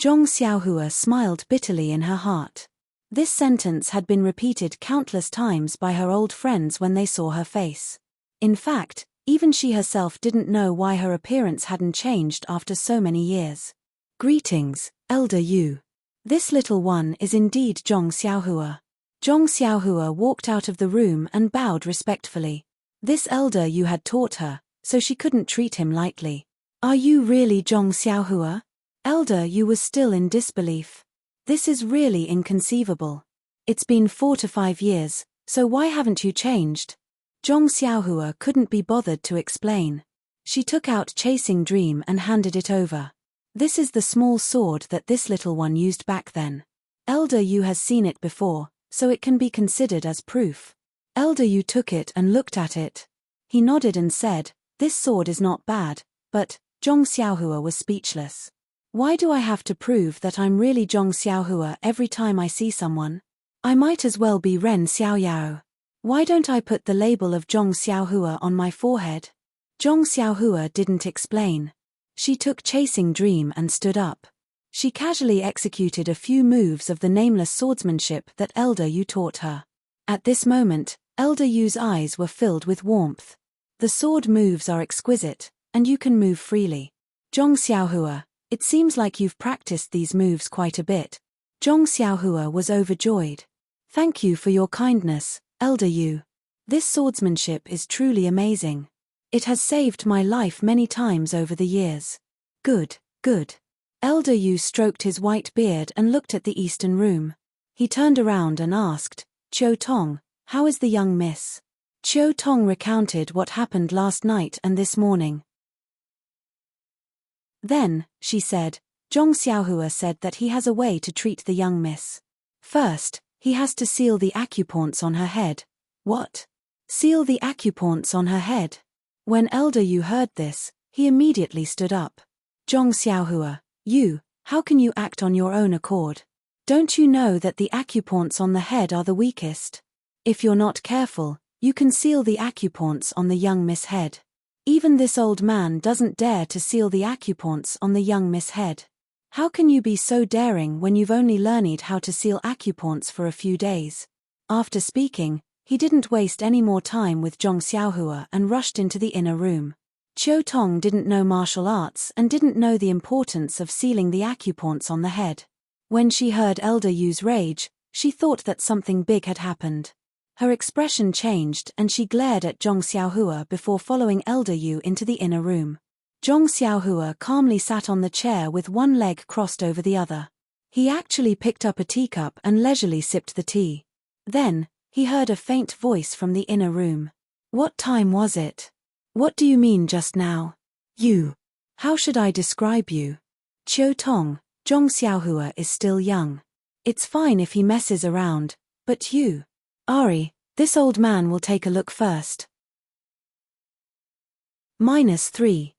S1: Zhong Xiaohua smiled bitterly in her heart. This sentence had been repeated countless times by her old friends when they saw her face. In fact, even she herself didn't know why her appearance hadn't changed after so many years. Greetings, Elder Yu. This little one is indeed Zhong Xiaohua. Zhong Xiaohua walked out of the room and bowed respectfully. This Elder Yu had taught her, so she couldn't treat him lightly. Are you really Zhong Xiaohua? Elder Yu was still in disbelief. This is really inconceivable. It's been 4 to 5 years, so why haven't you changed? Zhong Xiaohua couldn't be bothered to explain. She took out Chasing Dream and handed it over. This is the small sword that this little one used back then. Elder Yu has seen it before, so it can be considered as proof. Elder Yu took it and looked at it. He nodded and said, "This sword is not bad," but Zhong Xiaohua was speechless. Why do I have to prove that I'm really Zhong Xiaohua every time I see someone? I might as well be Ren Xiaoyao. Why don't I put the label of Zhong Xiaohua on my forehead? Zhong Xiaohua didn't explain. She took Chasing Dream and stood up. She casually executed a few moves of the nameless swordsmanship that Elder Yu taught her. At this moment, Elder Yu's eyes were filled with warmth. The sword moves are exquisite, and you can move freely. Zhong Xiaohua, it seems like you've practiced these moves quite a bit. Zhong Xiaohua was overjoyed. Thank you for your kindness, Elder Yu. This swordsmanship is truly amazing. It has saved my life many times over the years. Good, good. Elder Yu stroked his white beard and looked at the eastern room. He turned around and asked, Qiu Tong, how is the young miss? Qiu Tong recounted what happened last night and this morning. Then, she said, Zhong Xiaohua said that he has a way to treat the young miss. First, he has to seal the acupoints on her head. What? Seal the acupoints on her head? When Elder Yu heard this, he immediately stood up. Zhong Xiaohua, how can you act on your own accord? Don't you know that the acupoints on the head are the weakest? If you're not careful, you can seal the acupoints on the young miss head. Even this old man doesn't dare to seal the acupoints on the young miss head. How can you be so daring when you've only learned how to seal acupoints for a few days? After speaking, he didn't waste any more time with Zhong Xiaohua and rushed into the inner room. Qiu Tong didn't know martial arts and didn't know the importance of sealing the acupoints on the head. When she heard Elder Yu's rage, she thought that something big had happened. Her expression changed and she glared at Zhong Xiaohua before following Elder Yu into the inner room. Zhong Xiaohua calmly sat on the chair with one leg crossed over the other. He actually picked up a teacup and leisurely sipped the tea. Then, he heard a faint voice from the inner room. What time was it? What do you mean just now? You. How should I describe you? Qiu Tong, Zhong Xiaohua is still young. It's fine if he messes around, but you. Ari, this old man will take a look first. -3.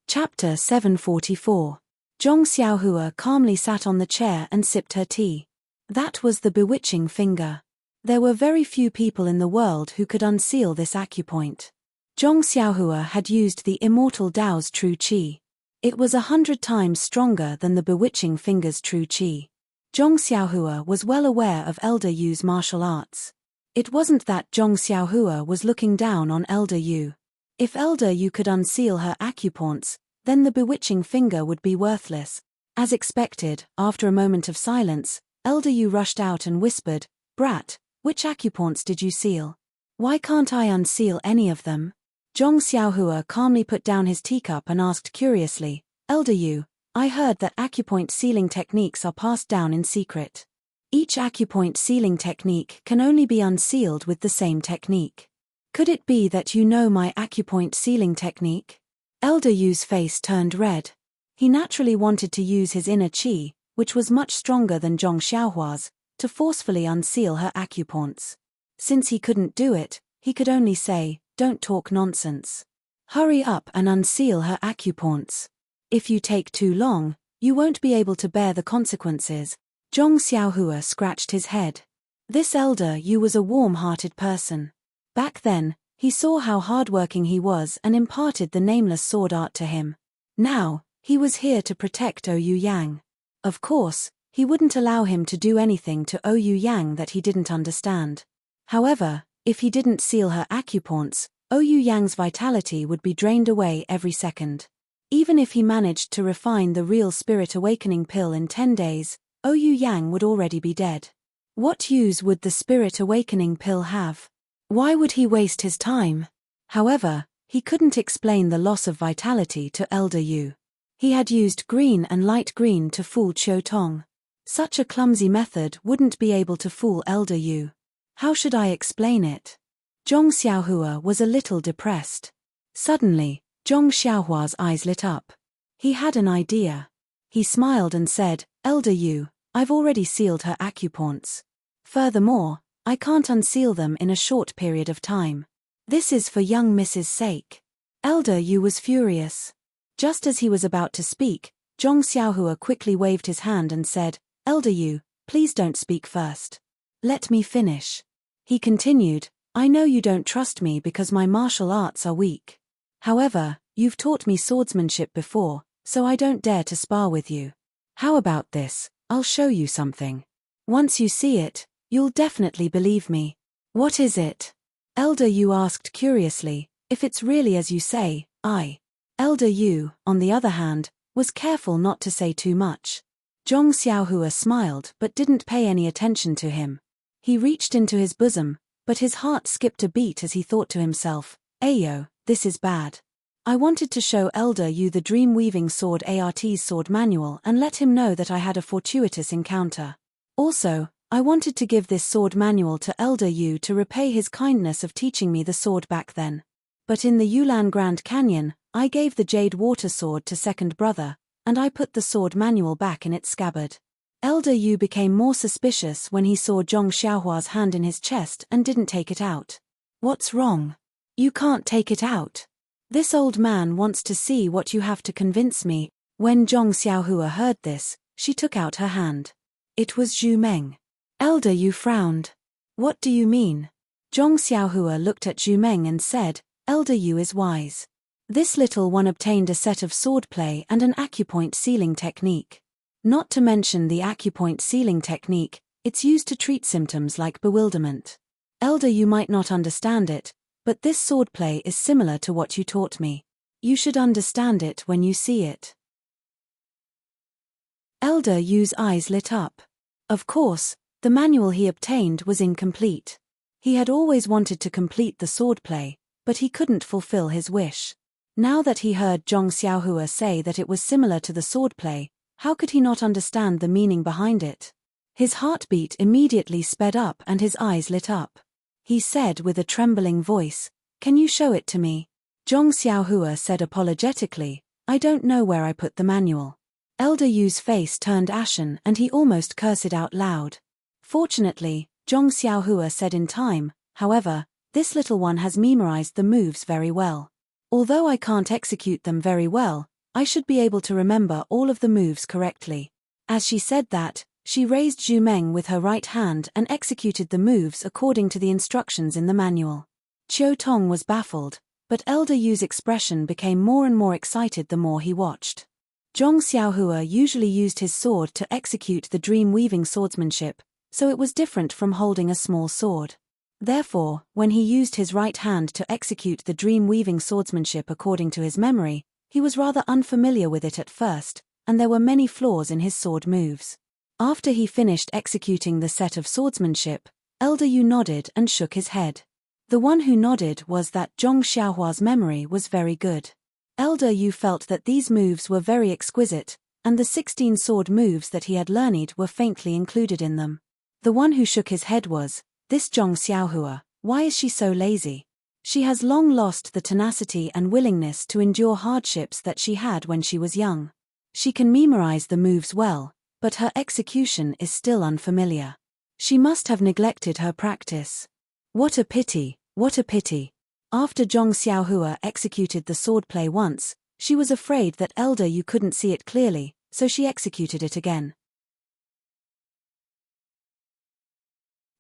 S1: Chapter 744. Zhong Xiaohua calmly sat on the chair and sipped her tea. That was the bewitching finger. There were very few people in the world who could unseal this acupoint. Zhong Xiaohua had used the immortal Dao's true qi. It was 100 times stronger than the bewitching finger's true qi. Zhong Xiaohua was well aware of Elder Yu's martial arts. It wasn't that Zhong Xiaohua was looking down on Elder Yu. If Elder Yu could unseal her acupoints, then the bewitching finger would be worthless. As expected, after a moment of silence, Elder Yu rushed out and whispered, "Brat, which acupoints did you seal? Why can't I unseal any of them?" Zhong Xiaohua calmly put down his teacup and asked curiously, "Elder Yu, I heard that acupoint sealing techniques are passed down in secret. Each acupoint sealing technique can only be unsealed with the same technique. Could it be that you know my acupoint sealing technique?" Elder Yu's face turned red. He naturally wanted to use his inner qi, which was much stronger than Zhong Xiaohua's, to forcefully unseal her acupoints. Since he couldn't do it, he could only say, "Don't talk nonsense. Hurry up and unseal her acupoints. If you take too long, you won't be able to bear the consequences." Zhong Xiaohua scratched his head. This Elder Yu was a warm-hearted person. Back then, He saw how hardworking he was and imparted the nameless sword art to him. Now, he was here to protect Ouyang Yang. Of course, he wouldn't allow him to do anything to Ouyang Yang that he didn't understand. However, if he didn't seal her acupoints, Ouyang Yang's vitality would be drained away every second. Even if he managed to refine the real spirit awakening pill in 10 days, Ouyang Yang would already be dead. What use would the spirit awakening pill have? Why would he waste his time? However, he couldn't explain the loss of vitality to Elder Yu. He had used green and light green to fool Qiu Tong. Such a clumsy method wouldn't be able to fool Elder Yu. How should I explain it? Zhong Xiaohua was a little depressed. Suddenly, Zhong Xiaohua's eyes lit up. He had an idea. He smiled and said, Elder Yu, I've already sealed her acupoints. Furthermore, I can't unseal them in a short period of time. This is for young Mrs.'s sake. Elder Yu was furious. Just as he was about to speak, Zhong Xiaohua quickly waved his hand and said, Elder Yu, please don't speak first. Let me finish. He continued, I know you don't trust me because my martial arts are weak. However, you've taught me swordsmanship before, so I don't dare to spar with you. How about this? I'll show you something. Once you see it, you'll definitely believe me. What is it? Elder Yu asked curiously, if it's really as you say, Elder Yu, on the other hand, was careful not to say too much. Zhong Xiaohua smiled but didn't pay any attention to him. He reached into his bosom, but his heart skipped a beat as he thought to himself, Ayo, this is bad. I wanted to show Elder Yu the dream-weaving sword ART's sword manual and let him know that I had a fortuitous encounter. Also, I wanted to give this sword manual to Elder Yu to repay his kindness of teaching me the sword back then. But in the Yulan Grand Canyon, I gave the Jade Water Sword to second brother, and I put the sword manual back in its scabbard. Elder Yu became more suspicious when he saw Zhong Xiaohua's hand in his chest and didn't take it out. What's wrong? You can't take it out. This old man wants to see what you have to convince me. When Zhong Xiaohua heard this, she took out her hand. It was Zhu Meng. Elder Yu frowned. What do you mean? Zhong Xiaohua looked at Zhu Meng and said, Elder Yu is wise. This little one obtained a set of swordplay and an acupoint sealing technique. Not to mention the acupoint sealing technique, it's used to treat symptoms like bewilderment. Elder Yu might not understand it, but this swordplay is similar to what you taught me. You should understand it when you see it. Elder Yu's eyes lit up. Of course, the manual he obtained was incomplete. He had always wanted to complete the swordplay, but he couldn't fulfill his wish. Now that he heard Zhong Xiaohua say that it was similar to the swordplay, how could he not understand the meaning behind it? His heartbeat immediately sped up and his eyes lit up. He said with a trembling voice, Can you show it to me? Zhong Xiaohua said apologetically, I don't know where I put the manual. Elder Yu's face turned ashen and he almost cursed out loud. Fortunately, Zhong Xiaohua said in time, however, this little one has memorized the moves very well. Although I can't execute them very well, I should be able to remember all of the moves correctly. As she said that, she raised Zhu Meng with her right hand and executed the moves according to the instructions in the manual. Qiu Tong was baffled, but Elder Yu's expression became more and more excited the more he watched. Zhong Xiaohua usually used his sword to execute the dream-weaving swordsmanship, so it was different from holding a small sword. Therefore, when he used his right hand to execute the dream-weaving swordsmanship according to his memory, he was rather unfamiliar with it at first, and there were many flaws in his sword moves. After he finished executing the set of swordsmanship, Elder Yu nodded and shook his head. The one who nodded was that Zhong Xiaohua's memory was very good. Elder Yu felt that these moves were very exquisite, and the 16 sword moves that he had learned were faintly included in them. The one who shook his head was, this Zhong Xiaohua, why is she so lazy? She has long lost the tenacity and willingness to endure hardships that she had when she was young. She can memorize the moves well, but her execution is still unfamiliar. She must have neglected her practice. What a pity, what a pity. After Zhong Xiaohua executed the swordplay once, she was afraid that Elder Yu couldn't see it clearly, so she executed it again.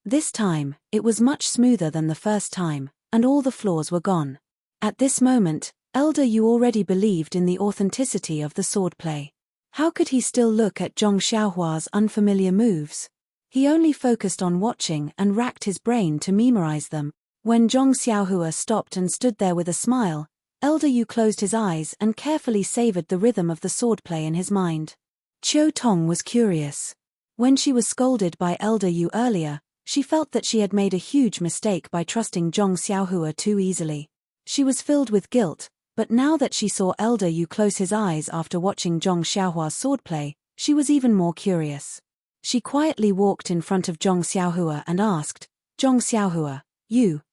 S1: This time, it was much smoother than the first time, and all the flaws were gone. At this moment, Elder Yu already believed in the authenticity of the swordplay. How could he still look at Zhong Xiaohua's unfamiliar moves? He only focused on watching and racked his brain to memorize them. When Zhong Xiaohua stopped and stood there with a smile, Elder Yu closed his eyes and carefully savored the rhythm of the swordplay in his mind. Qiu Tong was curious. When she was scolded by Elder Yu earlier, she felt that she had made a huge mistake by trusting Zhong Xiaohua too easily. She was filled with guilt, but now that she saw Elder Yu close his eyes after watching Zhong Xiaohua's swordplay, she was even more curious. She quietly walked in front of Zhong Xiaohua and asked, "Zhong Xiaohua,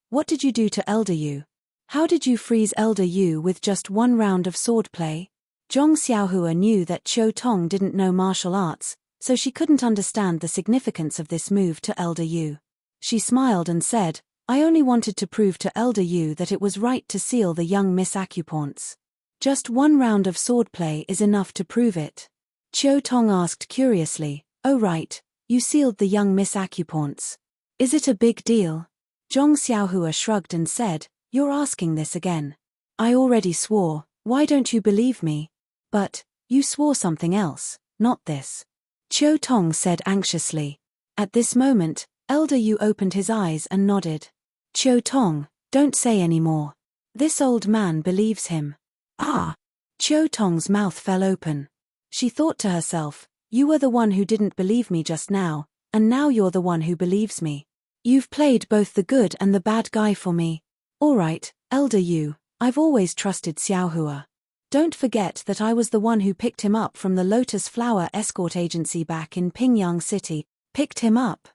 S1: what did you do to Elder Yu? How did you freeze Elder Yu with just one round of swordplay?" Zhong Xiaohua knew that Qiu Tong didn't know martial arts, so she couldn't understand the significance of this move to Elder Yu. She smiled and said, "I only wanted to prove to Elder Yu that it was right to seal the young Miss Acupoints. Just one round of swordplay is enough to prove it." Qiu Tong asked curiously, "Oh right, you sealed the young Miss Acupoints. Is it a big deal?" Zhong Xiaohua shrugged and said, "You're asking this again. I already swore, why don't you believe me?" "But, you swore something else, not this," Qiu Tong said anxiously. At this moment, Elder Yu opened his eyes and nodded. "Qiu Tong, don't say any more. This old man believes him." "Ah!" Qiu Tong's mouth fell open. She thought to herself, "You were the one who didn't believe me just now, and now you're the one who believes me. You've played both the good and the bad guy for me. Alright, Elder Yu, I've always trusted Xiaohua. Don't forget that I was the one who picked him up from the Lotus Flower Escort Agency back in Pingyang City." Picked him up?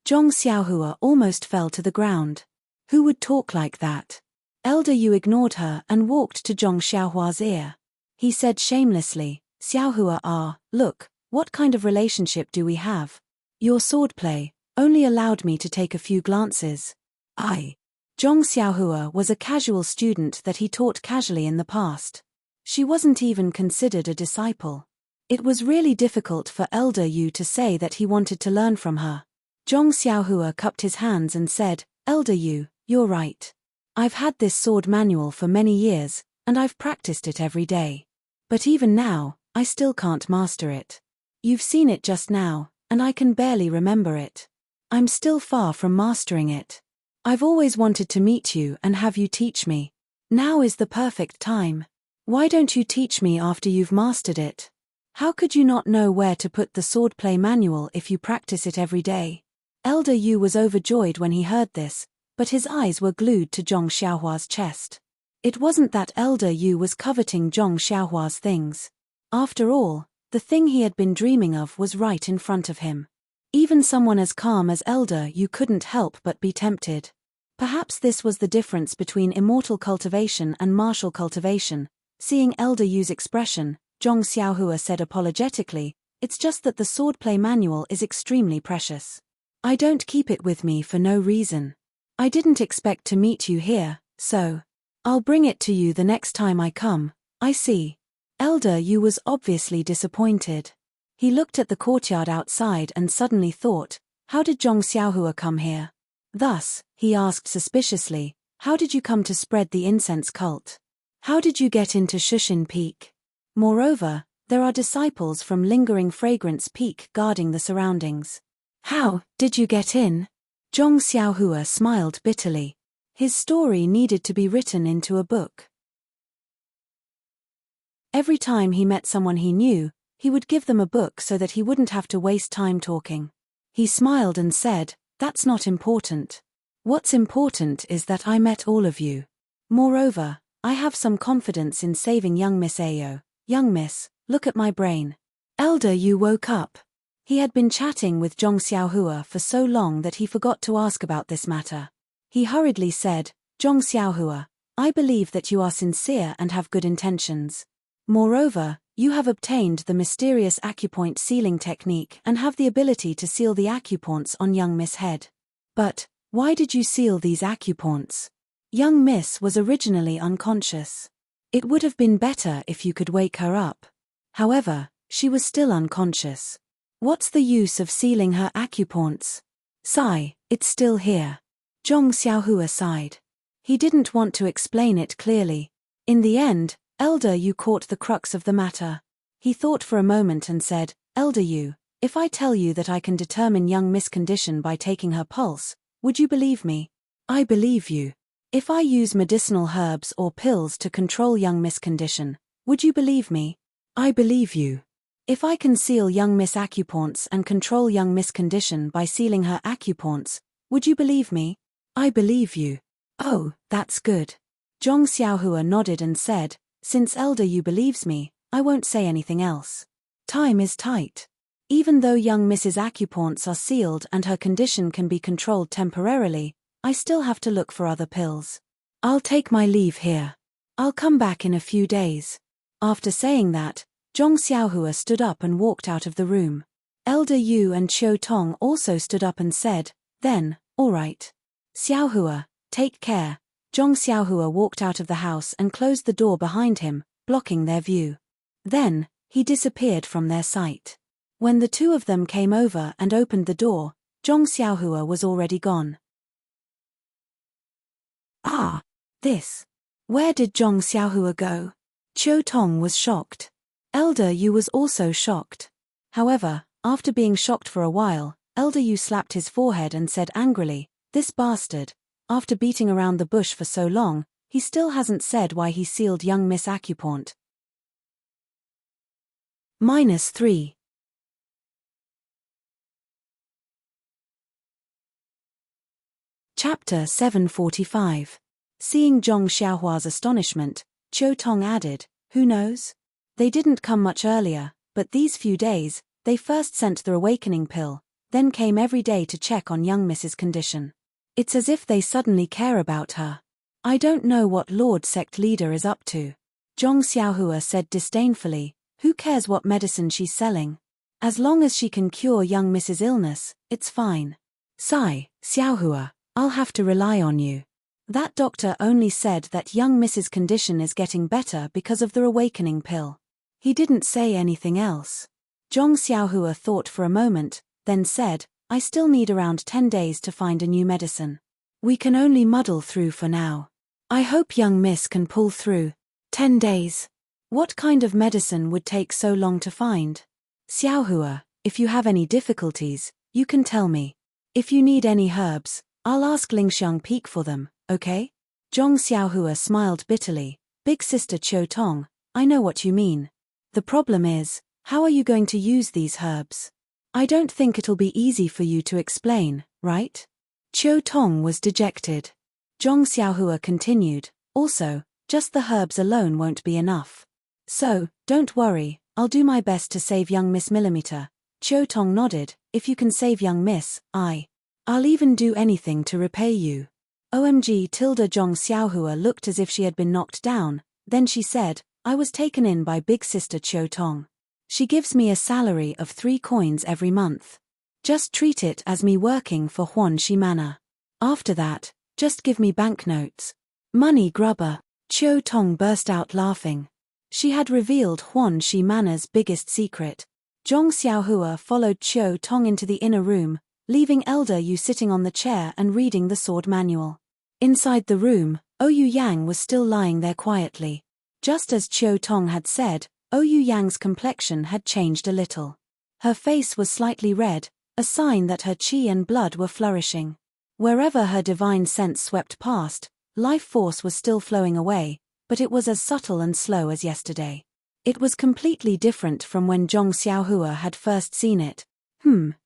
S1: Zhong Xiaohua almost fell to the ground. Who would talk like that? Elder Yu ignored her and walked to Zhong Xiaohua's ear. He said shamelessly, "Xiaohua, look, what kind of relationship do we have? Your swordplay only allowed me to take a few glances." Zhong Xiaohua was a casual student that he taught casually in the past. She wasn't even considered a disciple. It was really difficult for Elder Yu to say that he wanted to learn from her. Zhong Xiaohua cupped his hands and said, "Elder Yu, you're right. I've had this sword manual for many years, and I've practiced it every day. But even now, I still can't master it. You've seen it just now, and I can barely remember it. I'm still far from mastering it. I've always wanted to meet you and have you teach me. Now is the perfect time. Why don't you teach me after you've mastered it? How could you not know where to put the swordplay manual if you practice it every day?" Elder Yu was overjoyed when he heard this, but his eyes were glued to Zhong Xiaohua's chest. It wasn't that Elder Yu was coveting Zhong Xiaohua's things. After all, the thing he had been dreaming of was right in front of him. Even someone as calm as Elder Yu couldn't help but be tempted. Perhaps this was the difference between immortal cultivation and martial cultivation. Seeing Elder Yu's expression, Zhong Xiaohua said apologetically, "It's just that the swordplay manual is extremely precious. I don't keep it with me for no reason. I didn't expect to meet you here, so I'll bring it to you the next time I come." "I see." Elder Yu was obviously disappointed. He looked at the courtyard outside and suddenly thought, how did Zhong Xiaohua come here? Thus, he asked suspiciously, "How did you come to spread the incense cult? How did you get into Shushin Peak? Moreover, there are disciples from Lingering Fragrance Peak guarding the surroundings. How did you get in?" Zhong Xiaohua smiled bitterly. His story needed to be written into a book. Every time he met someone he knew, he would give them a book so that he wouldn't have to waste time talking. He smiled and said, "That's not important. What's important is that I met all of you. Moreover, I have some confidence in saving young Miss Ayo. Young Miss, look at my brain." Elder Yu woke up. He had been chatting with Zhong Xiaohua for so long that he forgot to ask about this matter. He hurriedly said, "Zhong Xiaohua, I believe that you are sincere and have good intentions. Moreover, you have obtained the mysterious acupoint sealing technique and have the ability to seal the acupoints on young Miss' head. But, why did you seal these acupoints? Young Miss was originally unconscious. It would have been better if you could wake her up. However, she was still unconscious. What's the use of sealing her acupoints? Sigh, it's still here." Zhong Xiaohua sighed. He didn't want to explain it clearly. In the end, Elder Yu caught the crux of the matter. He thought for a moment and said, Elder Yu, if I tell you that I can determine young Miss' condition by taking her pulse, would you believe me? I believe you. If I use medicinal herbs or pills to control young Miss' condition, would you believe me? I believe you. If I can seal young Miss acupoints and control young Miss' condition by sealing her acupoints, would you believe me? I believe you. Oh, that's good. Zhong Xiaohua nodded and said, since Elder Yu believes me, I won't say anything else. Time is tight. Even though young Mrs. acupoints are sealed and her condition can be controlled temporarily, I still have to look for other pills. I'll take my leave here. I'll come back in a few days. After saying that, Zhong Xiaohua stood up and walked out of the room. Elder Yu and Qiu Tong also stood up and said, then, all right. Xiaohua, take care. Zhong Xiaohua walked out of the house and closed the door behind him, blocking their view. Then, he disappeared from their sight. When the two of them came over and opened the door, Zhong Xiaohua was already gone. Ah, this. Where did Zhong Xiaohua go? Qiu Tong was shocked. Elder Yu was also shocked. However, after being shocked for a while, Elder Yu slapped his forehead and said angrily, this bastard, after beating around the bush for so long, he still hasn't said why he sealed young Miss Acupoint. -3. Chapter 745. Seeing Zhong Xiaohua's astonishment, Qiu Tong added, who knows? They didn't come much earlier, but these few days, they first sent the awakening pill, then came every day to check on young Mrs. condition. It's as if they suddenly care about her. I don't know what Lord Sect Leader is up to. Zhong Xiaohua said disdainfully, who cares what medicine she's selling? As long as she can cure young Mrs. illness, it's fine. Sigh, Xiaohua, I'll have to rely on you. That doctor only said that young Mrs. condition is getting better because of the awakening pill. He didn't say anything else. Zhong Xiaohua thought for a moment, then said, I still need around 10 days to find a new medicine. We can only muddle through for now. I hope young Miss can pull through. 10 days. What kind of medicine would take so long to find? Xiaohua, if you have any difficulties, you can tell me. If you need any herbs, I'll ask Lingxiang Peak for them, okay? Zhong Xiaohua smiled bitterly. Big sister Qiu Tong, I know what you mean. The problem is, how are you going to use these herbs? I don't think it'll be easy for you to explain, right? Qiu Tong was dejected. Zhong Xiaohua continued, also, just the herbs alone won't be enough. So, don't worry, I'll do my best to save young Miss Millimeter. Qiu Tong nodded, if you can save young Miss, I'll even do anything to repay you. OMG tilde Zhong Xiaohua looked as if she had been knocked down, then she said, I was taken in by big sister Qiu Tong. She gives me a salary of 3 coins every month. Just treat it as me working for Huan Shi Manor. After that, just give me banknotes. Money grubber. Qiu Tong burst out laughing. She had revealed Huan Shi Manor's biggest secret. Zhong Xiaohua followed Qiu Tong into the inner room, leaving Elder Yu sitting on the chair and reading the sword manual. Inside the room, Ouyang Yang was still lying there quietly. Just as Qiu Tong had said, Ouyang Yang's complexion had changed a little. Her face was slightly red, a sign that her qi and blood were flourishing. Wherever her divine sense swept past, life force was still flowing away, but it was as subtle and slow as yesterday. It was completely different from when Zhong Xiaohua had first seen it.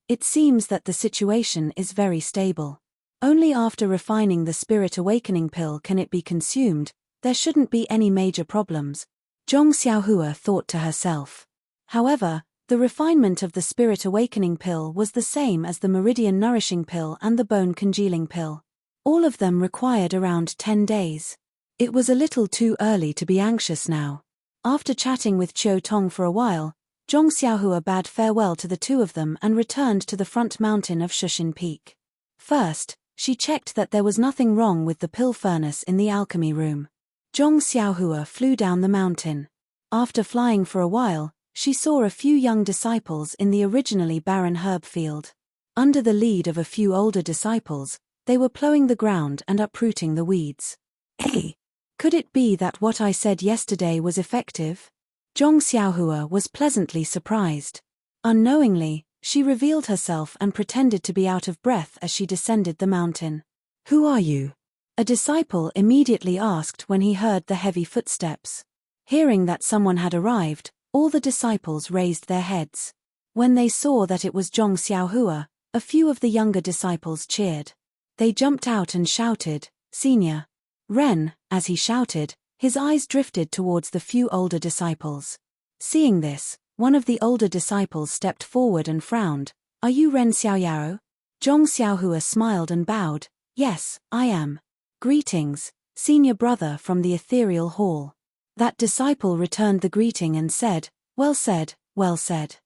S1: It seems that the situation is very stable. Only after refining the spirit awakening pill can it be consumed. There shouldn't be any major problems. Zhong Xiaohua thought to herself. However, the refinement of the spirit awakening pill was the same as the meridian nourishing pill and the bone congealing pill. All of them required around 10 days. It was a little too early to be anxious now. After chatting with Qiu Tong for a while, Zhong Xiaohua bade farewell to the two of them and returned to the front mountain of Shushin Peak. First, she checked that there was nothing wrong with the pill furnace in the alchemy room. Zhong Xiaohua flew down the mountain. After flying for a while, she saw a few young disciples in the originally barren herb field. Under the lead of a few older disciples, they were plowing the ground and uprooting the weeds. Hey! Could it be that what I said yesterday was effective? Zhong Xiaohua was pleasantly surprised. Unknowingly, she revealed herself and pretended to be out of breath as she descended the mountain. Who are you? A disciple immediately asked when he heard the heavy footsteps. Hearing that someone had arrived, all the disciples raised their heads. When they saw that it was Zhong Xiaohua, a few of the younger disciples cheered. They jumped out and shouted, "Senior Ren!" As he shouted, his eyes drifted towards the few older disciples. Seeing this, one of the older disciples stepped forward and frowned. "Are you Ren Xiaoyao?" Zhong Xiaohua smiled and bowed. "Yes, I am." "Greetings, senior brother from the ethereal hall." That disciple returned the greeting and said, "Well said, well said."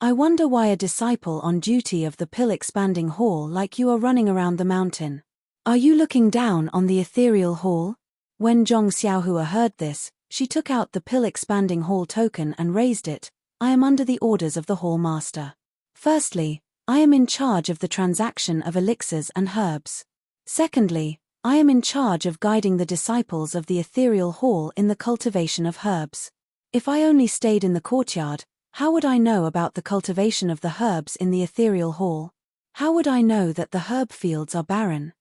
S1: I wonder why a disciple on duty of the pill-expanding hall like you are running around the mountain. Are you looking down on the ethereal hall? When Zhong Xiaohua heard this, she took out the pill-expanding hall token and raised it. "I am under the orders of the hall master. Firstly, I am in charge of the transaction of elixirs and herbs. Secondly, I am in charge of guiding the disciples of the ethereal hall in the cultivation of herbs. If I only stayed in the courtyard, how would I know about the cultivation of the herbs in the ethereal hall? How would I know that the herb fields are barren?"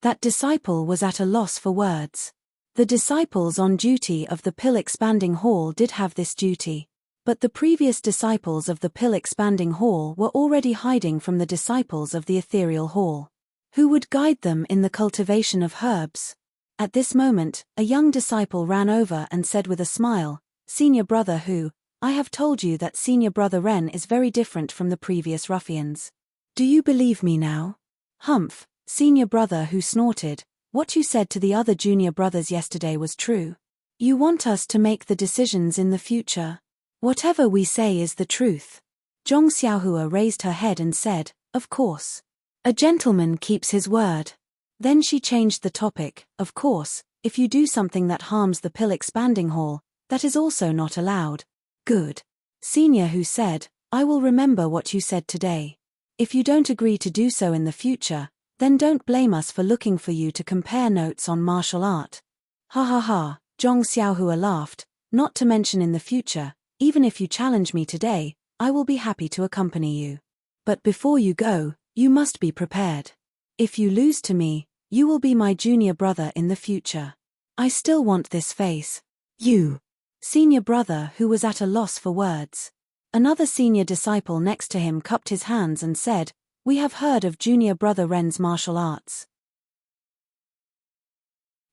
S1: That disciple was at a loss for words. The disciples on duty of the pill-expanding hall did have this duty. But the previous disciples of the pill-expanding hall were already hiding from the disciples of the ethereal hall. Who would guide them in the cultivation of herbs? At this moment, a young disciple ran over and said with a smile, "Senior brother Hu, I have told you that senior brother Ren is very different from the previous ruffians. Do you believe me now?" "Humph," senior brother Hu snorted, "what you said to the other junior brothers yesterday was true. You want us to make the decisions in the future. Whatever we say is the truth." Zhong Xiaohua raised her head and said, "Of course. A gentleman keeps his word." Then she changed the topic. "Of course, if you do something that harms the pill-expanding hall, that is also not allowed." "Good." Senior Hu said, "I will remember what you said today. If you don't agree to do so in the future, then don't blame us for looking for you to compare notes on martial art." "Ha ha ha," Zhong Xiaohua laughed, "not to mention in the future, even if you challenge me today, I will be happy to accompany you. But before you go, you must be prepared. If you lose to me, you will be my junior brother in the future. I still want this face." "You." Senior brother who was at a loss for words. Another senior disciple next to him cupped his hands and said, "We have heard of junior brother Ren's martial arts.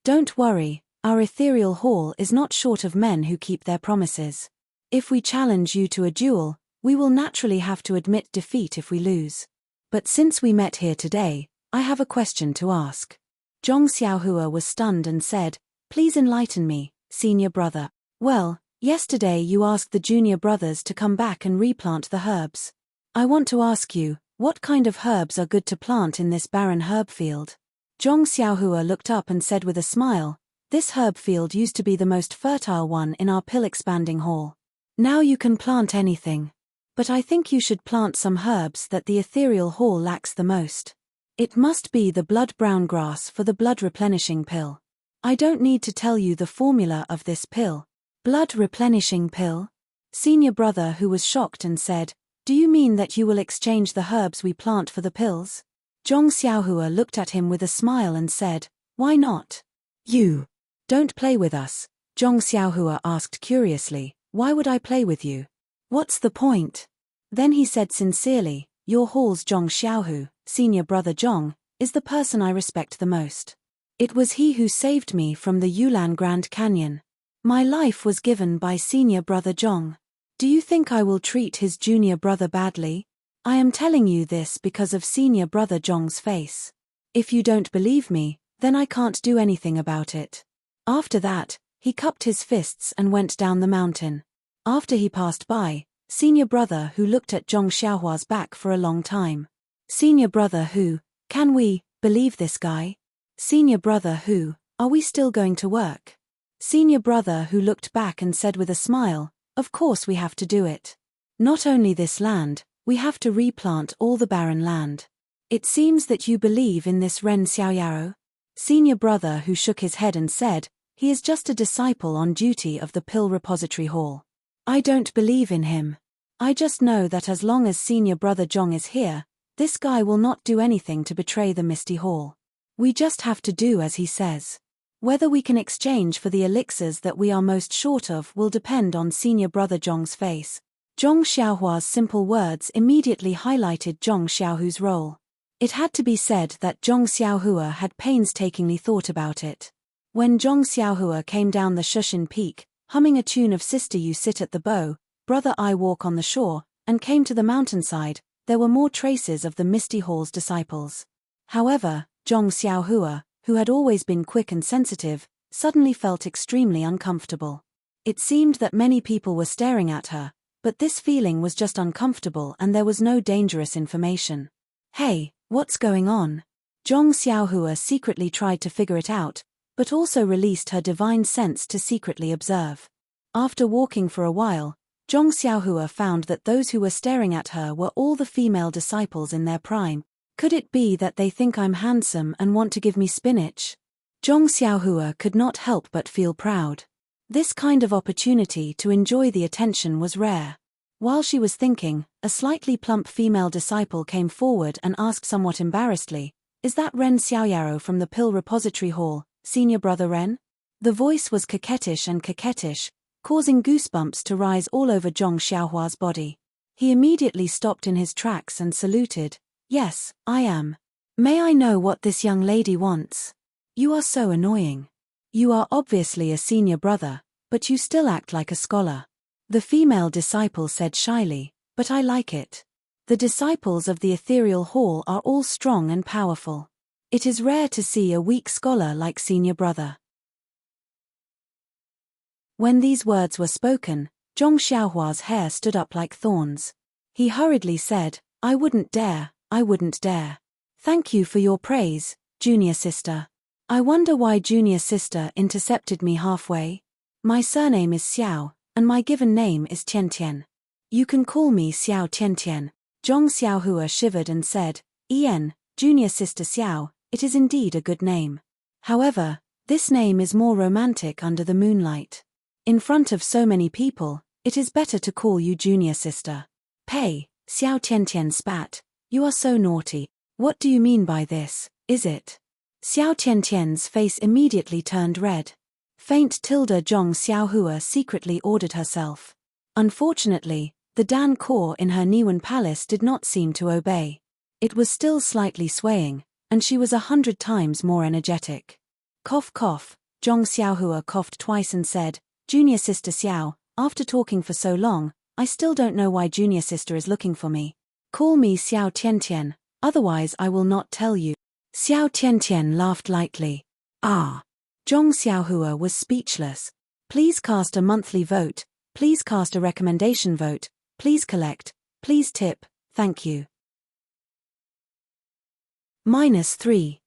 S1: Don't worry, our ethereal hall is not short of men who keep their promises. If we challenge you to a duel, we will naturally have to admit defeat if we lose. But since we met here today, I have a question to ask." Zhong Xiaohua was stunned and said, "Please enlighten me, senior brother." "Well, yesterday you asked the junior brothers to come back and replant the herbs. I want to ask you, what kind of herbs are good to plant in this barren herb field?" Zhong Xiaohua looked up and said with a smile, "This herb field used to be the most fertile one in our pill-expanding hall. Now you can plant anything. But I think you should plant some herbs that the ethereal hall lacks the most. It must be the blood-brown grass for the blood-replenishing pill. I don't need to tell you the formula of this pill." "Blood-replenishing pill?" Senior brother who was shocked and said, "Do you mean that you will exchange the herbs we plant for the pills?" Zhong Xiaohua looked at him with a smile and said, "Why not?" "You don't play with us," Zhong Xiaohua asked curiously. "Why would I play with you? What's the point?" Then he said sincerely, "Your hall's Zhong Xiaohu, senior brother Zhong, is the person I respect the most. It was he who saved me from the Yulan Grand Canyon. My life was given by senior brother Zhong. Do you think I will treat his junior brother badly? I am telling you this because of senior brother Zhong's face. If you don't believe me, then I can't do anything about it." After that, he cupped his fists and went down the mountain. After he passed by, senior brother Hu looked at Zhong Xiaohua's back for a long time. "Senior brother Hu, can we believe this guy? Senior brother Hu, are we still going to work?" Senior brother Hu looked back and said with a smile, "Of course we have to do it. Not only this land, we have to replant all the barren land. It seems that you believe in this Ren Xiaoyaro? Senior brother who shook his head and said, he is just a disciple on duty of the Pill Repository Hall. I don't believe in him. I just know that as long as senior brother Zhong is here, this guy will not do anything to betray the Misty Hall. We just have to do as he says. Whether we can exchange for the elixirs that we are most short of will depend on senior brother Zhong's face. Zhong Xiaohua's simple words immediately highlighted Zhong Xiaohu's role. It had to be said that Zhong Xiaohua had painstakingly thought about it. When Zhong Xiaohua came down the Shushin Peak, humming a tune of Sister You Sit at the Bow, Brother I Walk on the Shore, and came to the mountainside, there were more traces of the Misty Hall's disciples. However, Zhong Xiaohua, who had always been quick and sensitive, suddenly felt extremely uncomfortable. It seemed that many people were staring at her, but this feeling was just uncomfortable and there was no dangerous information. Hey, what's going on? Zhong Xiaohua secretly tried to figure it out, but also released her divine sense to secretly observe. After walking for a while, Zhong Xiaohua found that those who were staring at her were all the female disciples in their prime. Could it be that they think I'm handsome and want to give me spinach? Zhong Xiaohua could not help but feel proud. This kind of opportunity to enjoy the attention was rare. While she was thinking, a slightly plump female disciple came forward and asked somewhat embarrassedly, "Is that Ren Xiaoyaro from the Pill Repository Hall, Senior Brother Ren?" The voice was coquettish, causing goosebumps to rise all over Zhong Xiaohua's body. He immediately stopped in his tracks and saluted. "Yes, I am. May I know what this young lady wants? You are so annoying. You are obviously a senior brother, but you still act like a scholar." The female disciple said shyly, "But I like it. The disciples of the ethereal hall are all strong and powerful. It is rare to see a weak scholar like senior brother." When these words were spoken, Zhong Xiaohua's hair stood up like thorns. He hurriedly said, I wouldn't dare. Thank you for your praise, junior sister. I wonder why junior sister intercepted me halfway. My surname is Xiao, and my given name is Tian. You can call me Xiao Tian. Zhong Xiaohua shivered and said, Junior sister Xiao, it is indeed a good name. However, this name is more romantic under the moonlight. In front of so many people, it is better to call you junior sister. Pei, Xiao Tian spat. You are so naughty. What do you mean by this, is it? Xiao Tian's face immediately turned red. Faint tilde Zhong Xiaohua secretly ordered herself. Unfortunately, the Dan core in her Niwen palace did not seem to obey. It was still slightly swaying, and she was 100 times more energetic. Cough cough, Zhong Xiaohua coughed twice and said, Junior sister Xiao, after talking for so long, I still don't know why junior sister is looking for me. Call me Xiao Tian, otherwise I will not tell you. Xiao Tian laughed lightly. Ah! Zhong Xiaohua was speechless. Please cast a monthly vote, please cast a recommendation vote, please collect, please tip, thank you. -3.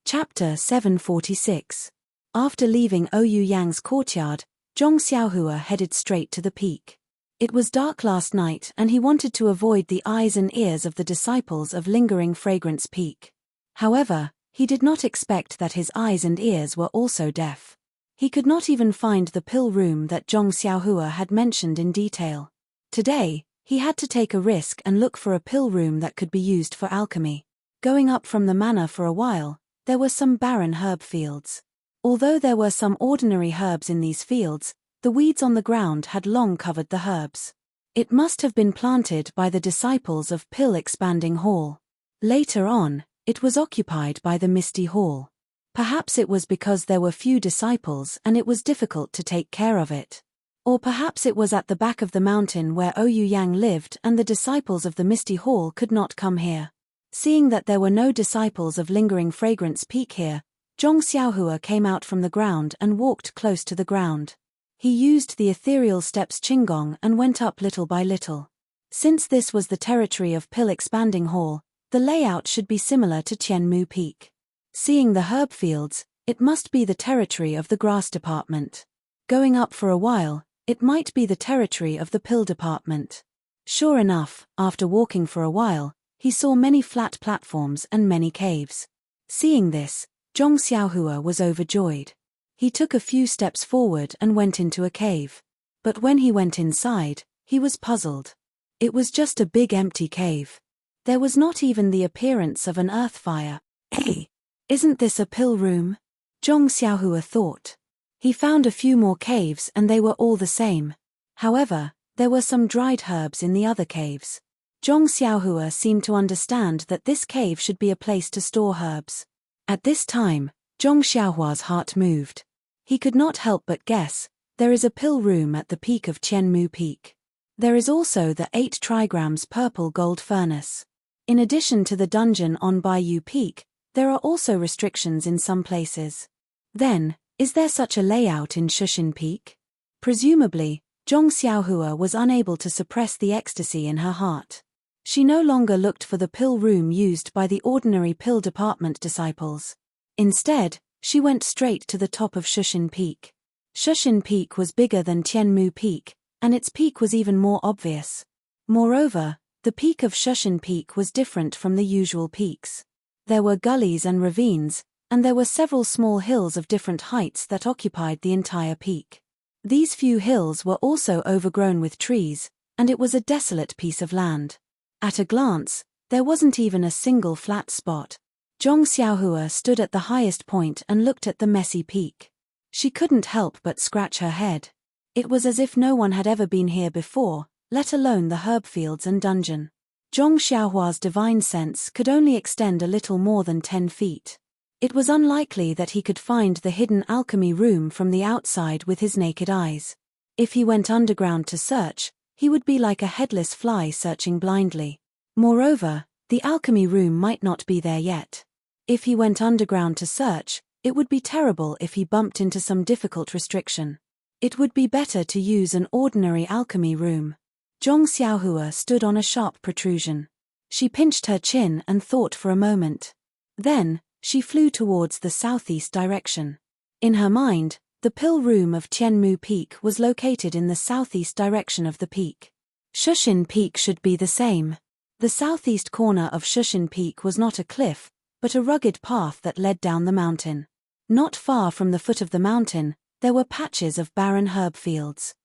S1: Chapter 746. After leaving Ouyou Yang's courtyard, Zhong Xiaohua headed straight to the peak. It was dark last night and he wanted to avoid the eyes and ears of the disciples of Lingering Fragrance Peak. However, he did not expect that his eyes and ears were also deaf. He could not even find the pill room that Zhong Xiaohua had mentioned in detail. Today, he had to take a risk and look for a pill room that could be used for alchemy. Going up from the manor for a while, there were some barren herb fields. Although there were some ordinary herbs in these fields, the weeds on the ground had long covered the herbs. It must have been planted by the disciples of Pill Expanding Hall. Later on, it was occupied by the Misty Hall. Perhaps it was because there were few disciples and it was difficult to take care of it. Or perhaps it was at the back of the mountain where Ouyou Yang lived and the disciples of the Misty Hall could not come here. Seeing that there were no disciples of Lingering Fragrance Peak here, Zhong Xiaohua came out from the ground and walked close to the ground. He used the ethereal steps Qinggong and went up little by little. Since this was the territory of Pill Expanding Hall, the layout should be similar to Tianmu Peak. Seeing the herb fields, it must be the territory of the grass department. Going up for a while, It might be the territory of the pill department. Sure enough, after walking for a while, he saw many flat platforms and many caves. Seeing this, Zhong Xiaohua was overjoyed. He took a few steps forward and went into a cave. But when he went inside, he was puzzled. It was just a big empty cave. There was not even the appearance of an earth fire. Hey, isn't this a pill room? Zhong Xiaohua thought. He found a few more caves and they were all the same. However, there were some dried herbs in the other caves. Zhong Xiaohua seemed to understand that this cave should be a place to store herbs. At this time, Zhong Xiaohua's heart moved. He could not help but guess, there is a pill room at the peak of Qianmu Peak. There is also the 8 trigrams purple gold furnace. In addition to the dungeon on Baiyu Peak, there are also restrictions in some places. Then, is there such a layout in Shushin Peak? Presumably, Zhong Xiaohua was unable to suppress the ecstasy in her heart. She no longer looked for the pill room used by the ordinary pill department disciples. Instead, she went straight to the top of Shushin Peak. Shushin Peak was bigger than Qianmu Peak, and its peak was even more obvious. Moreover, the peak of Shushin Peak was different from the usual peaks. There were gullies and ravines, and there were several small hills of different heights that occupied the entire peak. These few hills were also overgrown with trees, and it was a desolate piece of land. At a glance, there wasn't even a single flat spot. Zhong Xiaohua stood at the highest point and looked at the messy peak. She couldn't help but scratch her head. It was as if no one had ever been here before, let alone the herb fields and dungeon. Zhong Xiaohua's divine sense could only extend a little more than 10 feet. It was unlikely that he could find the hidden alchemy room from the outside with his naked eyes. If he went underground to search, he would be like a headless fly searching blindly. Moreover, the alchemy room might not be there yet. If he went underground to search, it would be terrible if he bumped into some difficult restriction. It would be better to use an ordinary alchemy room. Zhong Xiaohua stood on a sharp protrusion. She pinched her chin and thought for a moment. Then, she flew towards the southeast direction. In her mind, the pill room of Qianmu Peak was located in the southeast direction of the peak. Shushin Peak should be the same. The southeast corner of Shushin Peak was not a cliff, but a rugged path that led down the mountain. Not far from the foot of the mountain, there were patches of barren herb fields.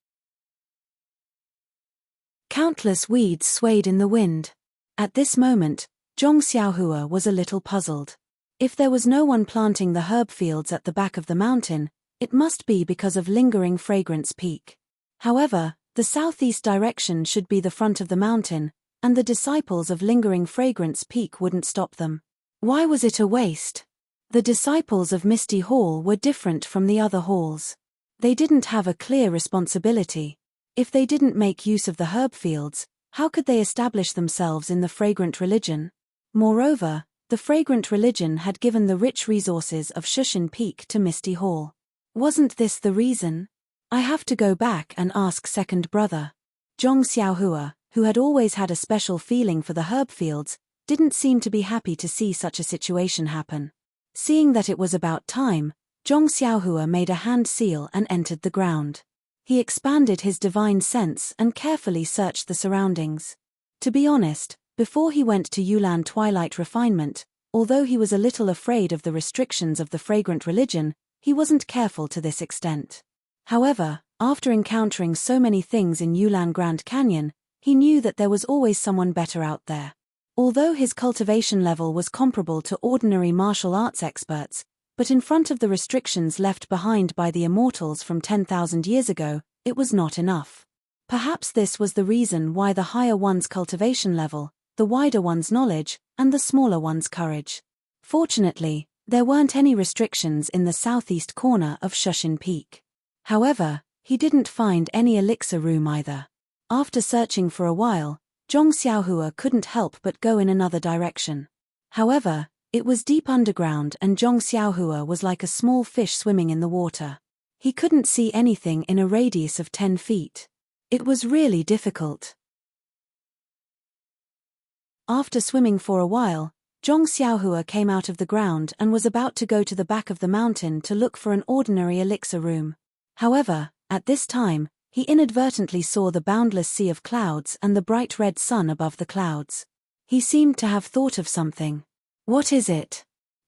S1: Countless weeds swayed in the wind. At this moment, Zhong Xiaohua was a little puzzled. If there was no one planting the herb fields at the back of the mountain, it must be because of Lingering Fragrance Peak. However, the southeast direction should be the front of the mountain, and the disciples of Lingering Fragrance Peak wouldn't stop them. Why was it a waste? The disciples of Misty Hall were different from the other halls. They didn't have a clear responsibility. If they didn't make use of the herb fields, how could they establish themselves in the fragrant religion? Moreover, the fragrant religion had given the rich resources of Shushin Peak to Misty Hall. Wasn't this the reason? I have to go back and ask second brother. Zhong Xiaohua, who had always had a special feeling for the herb fields, didn't seem to be happy to see such a situation happen. Seeing that it was about time, Zhong Xiaohua made a hand seal and entered the ground. He expanded his divine sense and carefully searched the surroundings. To be honest, before he went to Yulan Twilight Refinement, although he was a little afraid of the restrictions of the fragrant religion, he wasn't careful to this extent. However, after encountering so many things in Yulan Grand Canyon, he knew that there was always someone better out there. Although his cultivation level was comparable to ordinary martial arts experts, but in front of the restrictions left behind by the immortals from 10,000 years ago, it was not enough. Perhaps this was the reason why the higher one's cultivation level, the wider one's knowledge, and the smaller one's courage. Fortunately, there weren't any restrictions in the southeast corner of Shushin Peak. However, he didn't find any elixir room either. After searching for a while, Zhong Xiaohua couldn't help but go in another direction. However, it was deep underground and Zhong Xiaohua was like a small fish swimming in the water. He couldn't see anything in a radius of 10 feet. It was really difficult. After swimming for a while, Zhong Xiaohua came out of the ground and was about to go to the back of the mountain to look for an ordinary elixir room. However, at this time, he inadvertently saw the boundless sea of clouds and the bright red sun above the clouds. He seemed to have thought of something. What is it?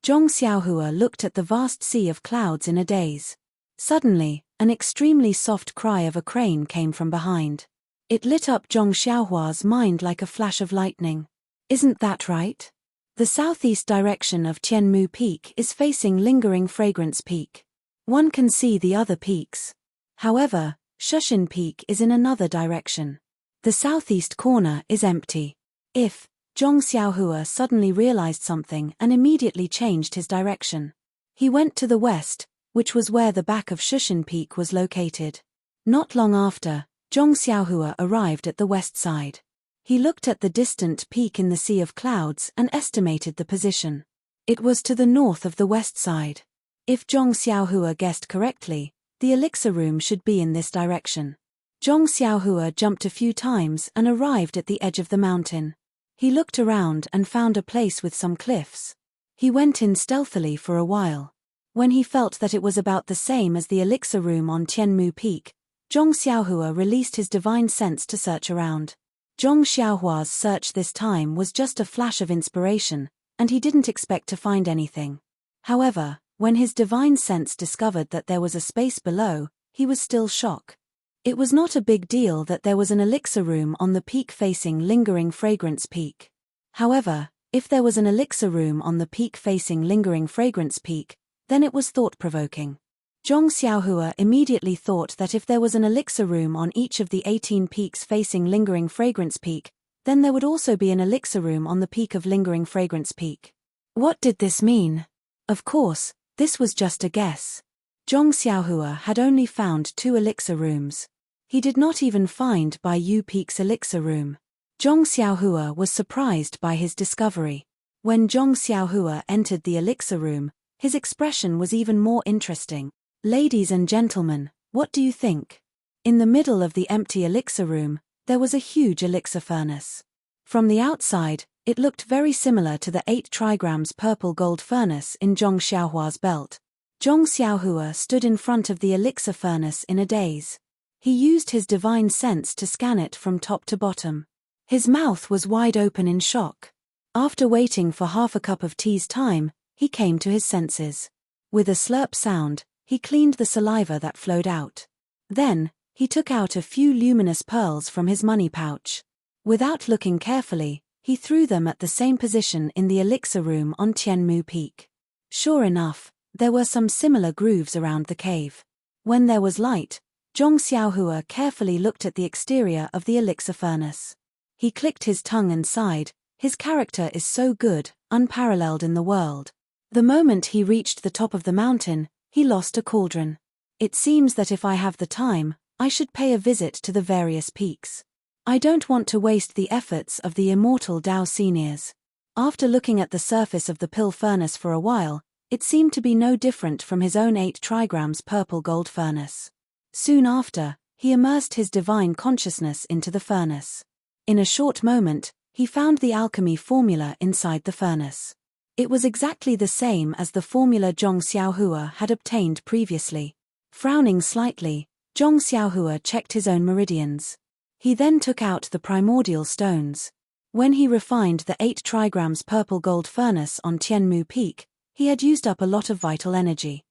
S1: Zhong Xiaohua looked at the vast sea of clouds in a daze. Suddenly, an extremely soft cry of a crane came from behind. It lit up Zhong Xiaohua's mind like a flash of lightning. Isn't that right? The southeast direction of Tianmu Peak is facing Lingering Fragrance Peak. One can see the other peaks. However, Shushin Peak is in another direction. The southeast corner is empty. Zhong Xiaohua suddenly realized something and immediately changed his direction. He went to the west, which was where the back of Shushin Peak was located. Not long after, Zhong Xiaohua arrived at the west side. He looked at the distant peak in the sea of clouds and estimated the position. It was to the north of the west side. If Zhong Xiaohua guessed correctly, the elixir room should be in this direction. Zhong Xiaohua jumped a few times and arrived at the edge of the mountain. He looked around and found a place with some cliffs. He went in stealthily for a while. When he felt that it was about the same as the elixir room on Tianmu Peak, Zhong Xiaohua released his divine sense to search around. Zhong Xiaohua's search this time was just a flash of inspiration, and he didn't expect to find anything. However, when his divine sense discovered that there was a space below, he was still shocked. It was not a big deal that there was an elixir room on the peak facing Lingering Fragrance Peak. However, if there was an elixir room on the peak facing Lingering Fragrance Peak, then it was thought-provoking. Zhong Xiaohua immediately thought that if there was an elixir room on each of the 18 peaks facing Lingering Fragrance Peak, then there would also be an elixir room on the peak of Lingering Fragrance Peak. What did this mean? Of course, this was just a guess. Zhong Xiaohua had only found 2 elixir rooms. He did not even find Bai Yu Peak's elixir room. Zhong Xiaohua was surprised by his discovery. When Zhong Xiaohua entered the elixir room, his expression was even more interesting. Ladies and gentlemen, what do you think? In the middle of the empty elixir room, there was a huge elixir furnace. From the outside, it looked very similar to the 8 trigrams purple gold furnace in Zhong Xiaohua's belt. Zhong Xiaohua stood in front of the elixir furnace in a daze. He used his divine sense to scan it from top to bottom. His mouth was wide open in shock. After waiting for half a cup of tea's time, he came to his senses. With a slurp sound, he cleaned the saliva that flowed out. Then, he took out a few luminous pearls from his money pouch. Without looking carefully, he threw them at the same position in the elixir room on Tianmu Peak. Sure enough, there were some similar grooves around the cave. When there was light, Zhong Xiaohua carefully looked at the exterior of the elixir furnace. He clicked his tongue and sighed. His character is so good, unparalleled in the world. The moment he reached the top of the mountain, he lost a cauldron. It seems that if I have the time, I should pay a visit to the various peaks. I don't want to waste the efforts of the immortal Dao seniors. After looking at the surface of the pill furnace for a while, it seemed to be no different from his own 8 trigrams purple gold furnace. Soon after, he immersed his divine consciousness into the furnace. In a short moment, he found the alchemy formula inside the furnace. It was exactly the same as the formula Zhong Xiaohua had obtained previously. Frowning slightly, Zhong Xiaohua checked his own meridians. He then took out the primordial stones. When he refined the 8 trigrams purple gold furnace on Tianmu Peak, he had used up a lot of vital energy.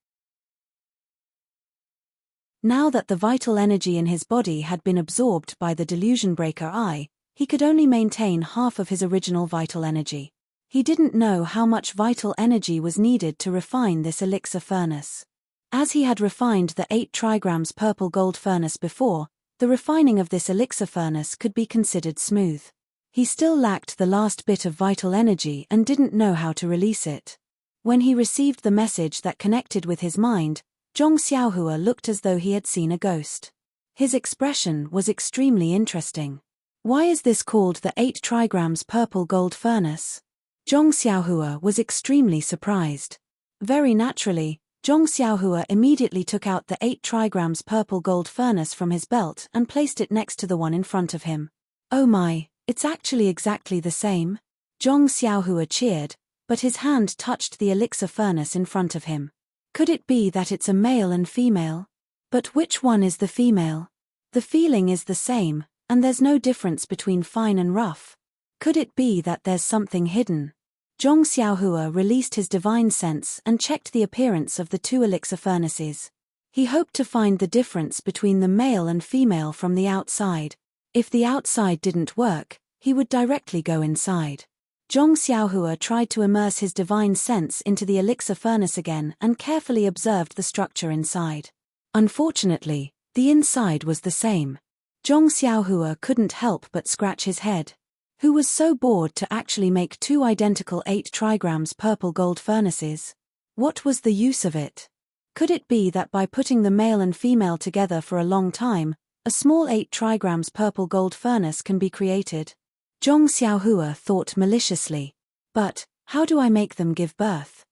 S1: Now that the vital energy in his body had been absorbed by the delusion breaker eye, he could only maintain half of his original vital energy. He didn't know how much vital energy was needed to refine this elixir furnace. As he had refined the 8 trigrams purple gold furnace before, the refining of this elixir furnace could be considered smooth. He still lacked the last bit of vital energy and didn't know how to release it. When he received the message that connected with his mind, Zhong Xiaohua looked as though he had seen a ghost. His expression was extremely interesting. Why is this called the 8 trigrams purple gold furnace? Zhong Xiaohua was extremely surprised. Very naturally, Zhong Xiaohua immediately took out the 8 trigrams purple gold furnace from his belt and placed it next to the one in front of him. Oh my, it's actually exactly the same. Zhong Xiaohua cheered, but his hand touched the elixir furnace in front of him. Could it be that it's a male and female? But which one is the female? The feeling is the same, and there's no difference between fine and rough. Could it be that there's something hidden? Zhong Xiaohua released his divine sense and checked the appearance of the two elixir furnaces. He hoped to find the difference between the male and female from the outside. If the outside didn't work, he would directly go inside. Zhong Xiaohua tried to immerse his divine sense into the elixir furnace again and carefully observed the structure inside. Unfortunately, the inside was the same. Zhong Xiaohua couldn't help but scratch his head. Who was so bored to actually make two identical 8 trigrams purple gold furnaces? What was the use of it? Could it be that by putting the male and female together for a long time, a small 8 trigrams purple gold furnace can be created? Zhong Xiaohua thought maliciously. But, how do I make them give birth?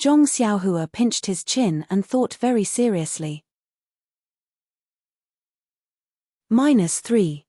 S1: Zhong Xiaohua pinched his chin and thought very seriously. -3.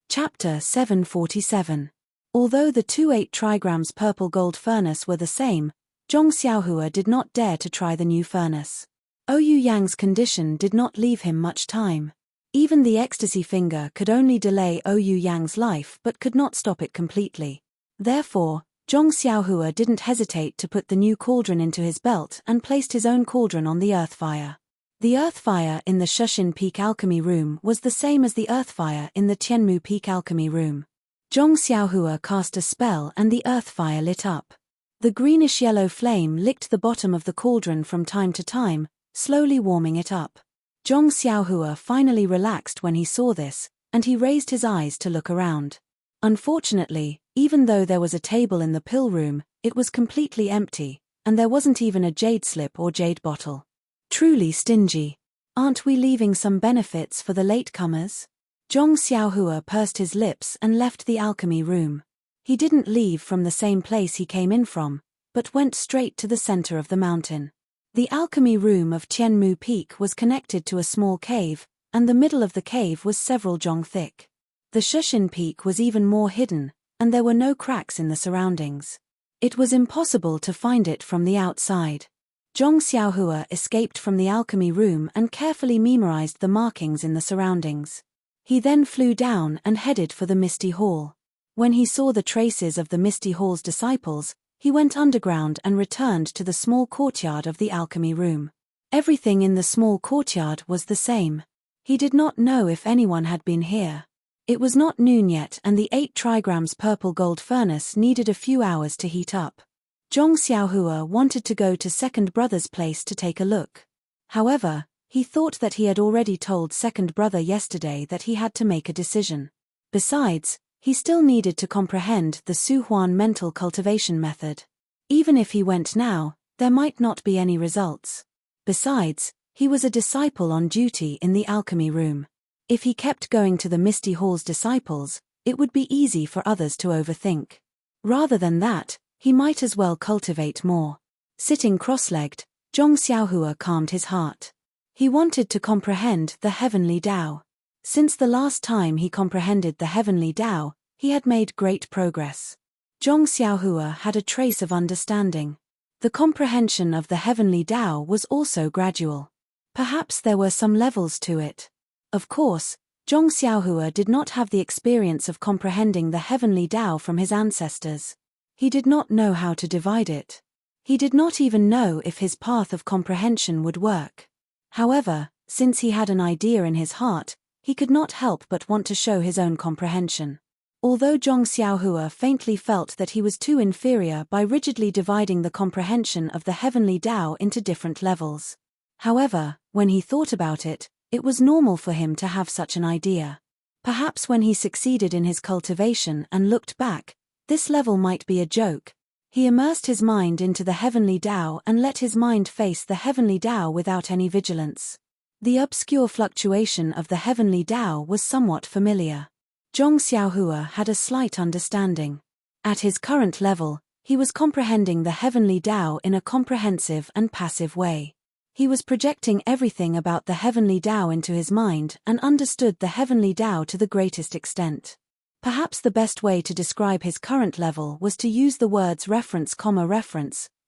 S1: Chapter 747. Although the two 8 trigrams purple gold furnace were the same, Zhong Xiaohua did not dare to try the new furnace. Ouyou Yang's condition did not leave him much time. Even the ecstasy finger could only delay Ouyou Yang's life but could not stop it completely. Therefore, Zhong Xiaohua didn't hesitate to put the new cauldron into his belt and placed his own cauldron on the earth fire. The earth fire in the Shushin Peak Alchemy Room was the same as the earth fire in the Tianmu Peak Alchemy Room. Zhong Xiaohua cast a spell and the earth fire lit up. The greenish-yellow flame licked the bottom of the cauldron from time to time, slowly warming it up. Zhong Xiaohua finally relaxed when he saw this, and he raised his eyes to look around. Unfortunately, even though there was a table in the pill room, it was completely empty, and there wasn't even a jade slip or jade bottle. Truly stingy. Aren't we leaving some benefits for the latecomers? Zhong Xiaohua pursed his lips and left the alchemy room. He didn't leave from the same place he came in from, but went straight to the center of the mountain. The alchemy room of Tianmu Peak was connected to a small cave, and the middle of the cave was several zhong thick. The Shushin Peak was even more hidden, and there were no cracks in the surroundings. It was impossible to find it from the outside. Zhong Xiaohua escaped from the alchemy room and carefully memorized the markings in the surroundings. He then flew down and headed for the Misty Hall. When he saw the traces of the Misty Hall's disciples, he went underground and returned to the small courtyard of the alchemy room. Everything in the small courtyard was the same. He did not know if anyone had been here. It was not noon yet and the 8 trigrams purple gold furnace needed a few hours to heat up. Zhong Xiaohua wanted to go to Second Brother's place to take a look. However, he thought that he had already told Second Brother yesterday that he had to make a decision. Besides, he still needed to comprehend the Su Huan mental cultivation method. Even if he went now, there might not be any results. Besides, he was a disciple on duty in the alchemy room. If he kept going to the Misty Hall's disciples, it would be easy for others to overthink. Rather than that, he might as well cultivate more. Sitting cross-legged, Zhong Xiaohua calmed his heart. He wanted to comprehend the heavenly Tao. Since the last time he comprehended the heavenly Tao, he had made great progress. Zhong Xiaohua had a trace of understanding. The comprehension of the heavenly Tao was also gradual. Perhaps there were some levels to it. Of course, Zhong Xiaohua did not have the experience of comprehending the heavenly Tao from his ancestors. He did not know how to divide it. He did not even know if his path of comprehension would work. However, since he had an idea in his heart, he could not help but want to show his own comprehension. Although Zhong Xiaohua faintly felt that he was too inferior by rigidly dividing the comprehension of the heavenly Tao into different levels. However, when he thought about it, it was normal for him to have such an idea. Perhaps when he succeeded in his cultivation and looked back, this level might be a joke. He immersed his mind into the heavenly Tao and let his mind face the heavenly Tao without any vigilance. The obscure fluctuation of the heavenly Tao was somewhat familiar. Zhong Xiaohua had a slight understanding. At his current level, he was comprehending the heavenly Tao in a comprehensive and passive way. He was projecting everything about the heavenly Tao into his mind and understood the heavenly Tao to the greatest extent. Perhaps the best way to describe his current level was to use the words reference,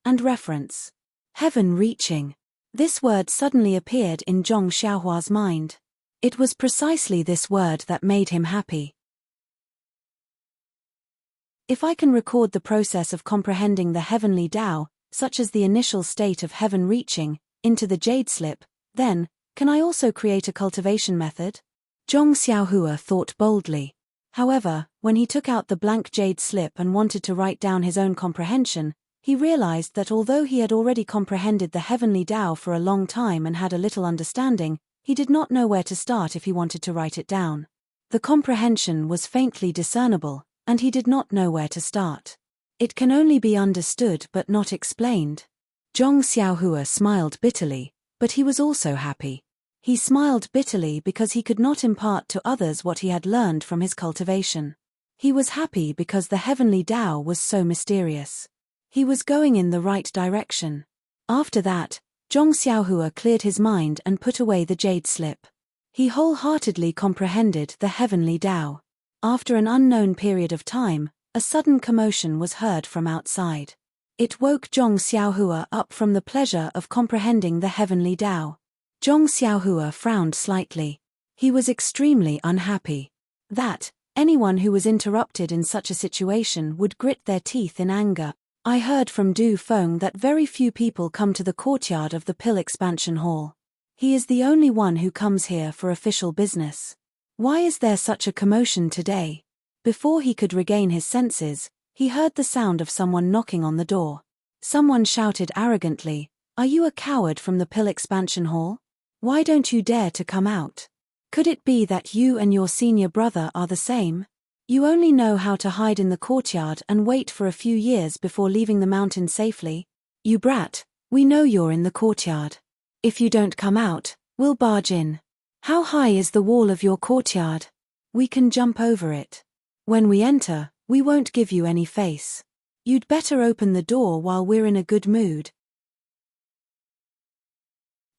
S1: and reference. Heaven reaching. This word suddenly appeared in Zhong Xiaohua's mind. It was precisely this word that made him happy. If I can record the process of comprehending the heavenly Tao, such as the initial state of heaven reaching, into the jade slip, then, can I also create a cultivation method? Zhong Xiaohua thought boldly. However, when he took out the blank jade slip and wanted to write down his own comprehension, he realized that although he had already comprehended the heavenly Tao for a long time and had a little understanding, he did not know where to start if he wanted to write it down. The comprehension was faintly discernible, and he did not know where to start. It can only be understood but not explained. Zhong Xiaohua smiled bitterly, but he was also happy. He smiled bitterly because he could not impart to others what he had learned from his cultivation. He was happy because the heavenly Tao was so mysterious. He was going in the right direction. After that, Zhong Xiaohua cleared his mind and put away the jade slip. He wholeheartedly comprehended the heavenly Tao. After an unknown period of time, a sudden commotion was heard from outside. It woke Zhong Xiaohua up from the pleasure of comprehending the heavenly Tao. Zhong Xiaohua frowned slightly. He was extremely unhappy. That, anyone who was interrupted in such a situation would grit their teeth in anger. I heard from Du Feng that very few people come to the courtyard of the Pill Expansion Hall. He is the only one who comes here for official business. Why is there such a commotion today? Before he could regain his senses, he heard the sound of someone knocking on the door. Someone shouted arrogantly, "Are you a coward from the Pill Expansion Hall? Why don't you dare to come out? Could it be that you and your senior brother are the same? You only know how to hide in the courtyard and wait for a few years before leaving the mountain safely? You brat, we know you're in the courtyard. If you don't come out, we'll barge in. How high is the wall of your courtyard? We can jump over it. When we enter, we won't give you any face. You'd better open the door while we're in a good mood.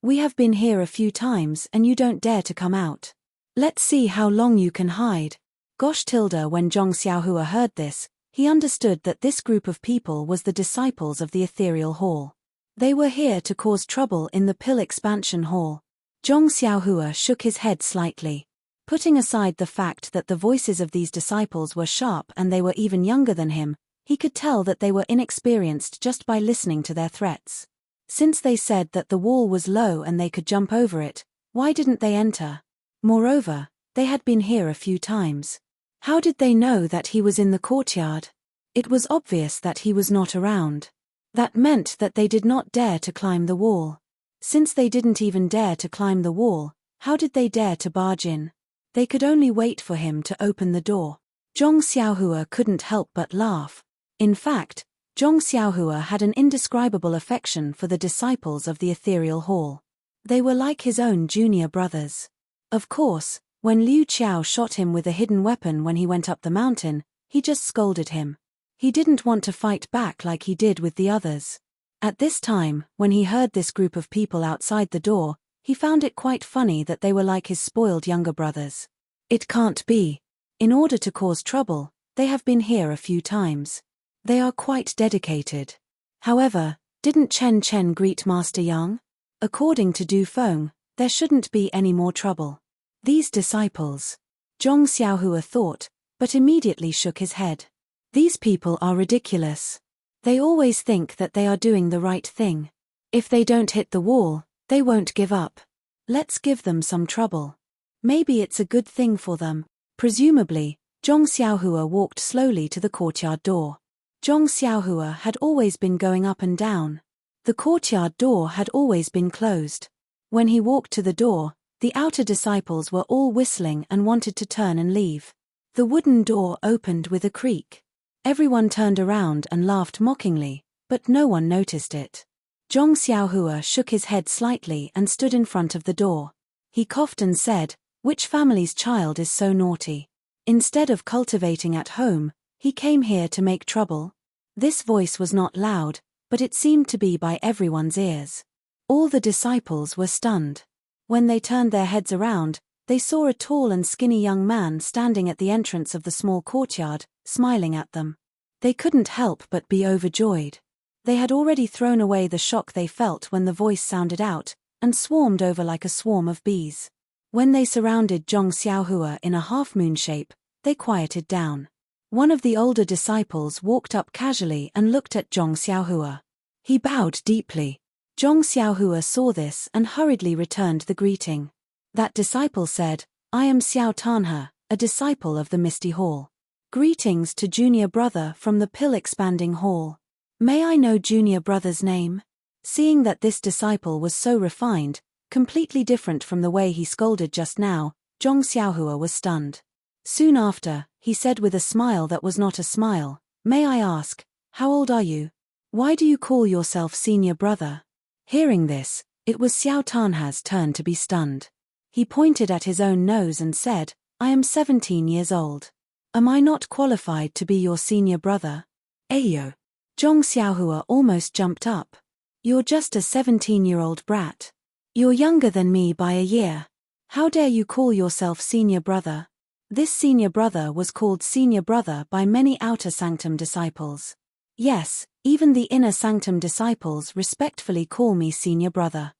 S1: We have been here a few times and you don't dare to come out. Let's see how long you can hide." Gosh tilde when Zhong Xiaohua heard this, he understood that this group of people was the disciples of the ethereal hall. They were here to cause trouble in the Pill Expansion Hall. Zhong Xiaohua shook his head slightly. Putting aside the fact that the voices of these disciples were sharp and they were even younger than him, he could tell that they were inexperienced just by listening to their threats. Since they said that the wall was low and they could jump over it, why didn't they enter? Moreover, they had been here a few times. How did they know that he was in the courtyard? It was obvious that he was not around. That meant that they did not dare to climb the wall. Since they didn't even dare to climb the wall, how did they dare to barge in? They could only wait for him to open the door. Zhong Xiaohua couldn't help but laugh. In fact, Zhong Xiaohua had an indescribable affection for the disciples of the ethereal hall. They were like his own junior brothers. Of course, when Liu Qiao shot him with a hidden weapon when he went up the mountain, he just scolded him. He didn't want to fight back like he did with the others. At this time, when he heard this group of people outside the door, he found it quite funny that they were like his spoiled younger brothers. It can't be. In order to cause trouble, they have been here a few times. They are quite dedicated. However, didn't Chen Chen greet Master Yang? According to Du Feng, there shouldn't be any more trouble. These disciples. Zhong Xiaohua thought, but immediately shook his head. These people are ridiculous. They always think that they are doing the right thing. If they don't hit the wall, they won't give up. Let's give them some trouble. Maybe it's a good thing for them. Presumably, Zhong Xiaohua walked slowly to the courtyard door. Zhong Xiaohua had always been going up and down. The courtyard door had always been closed. When he walked to the door, the outer disciples were all whistling and wanted to turn and leave. The wooden door opened with a creak. Everyone turned around and laughed mockingly, but no one noticed it. Zhong Xiaohua shook his head slightly and stood in front of the door. He coughed and said, "Which family's child is so naughty? Instead of cultivating at home, he came here to make trouble." This voice was not loud, but it seemed to be by everyone's ears. All the disciples were stunned. When they turned their heads around, they saw a tall and skinny young man standing at the entrance of the small courtyard, smiling at them. They couldn't help but be overjoyed. They had already thrown away the shock they felt when the voice sounded out, and swarmed over like a swarm of bees. When they surrounded Zhong Xiaohua in a half-moon shape, they quieted down. One of the older disciples walked up casually and looked at Zhong Xiaohua. He bowed deeply. Zhong Xiaohua saw this and hurriedly returned the greeting. That disciple said, "I am Xiao Tanhe, a disciple of the Misty Hall. Greetings to junior brother from the pill-expanding hall. May I know junior brother's name?" Seeing that this disciple was so refined, completely different from the way he scolded just now, Zhong Xiaohua was stunned. Soon after, he said with a smile that was not a smile, "May I ask, how old are you? Why do you call yourself senior brother?" Hearing this, it was Xiao Tanhe's turn to be stunned. He pointed at his own nose and said, "I am 17 years old. Am I not qualified to be your senior brother?" Ayo! Zhong Xiaohua almost jumped up. "You're just a 17-year-old brat. You're younger than me by a year. How dare you call yourself senior brother?" This senior brother was called senior brother by many outer sanctum disciples. Yes, even the inner sanctum disciples respectfully call me senior brother.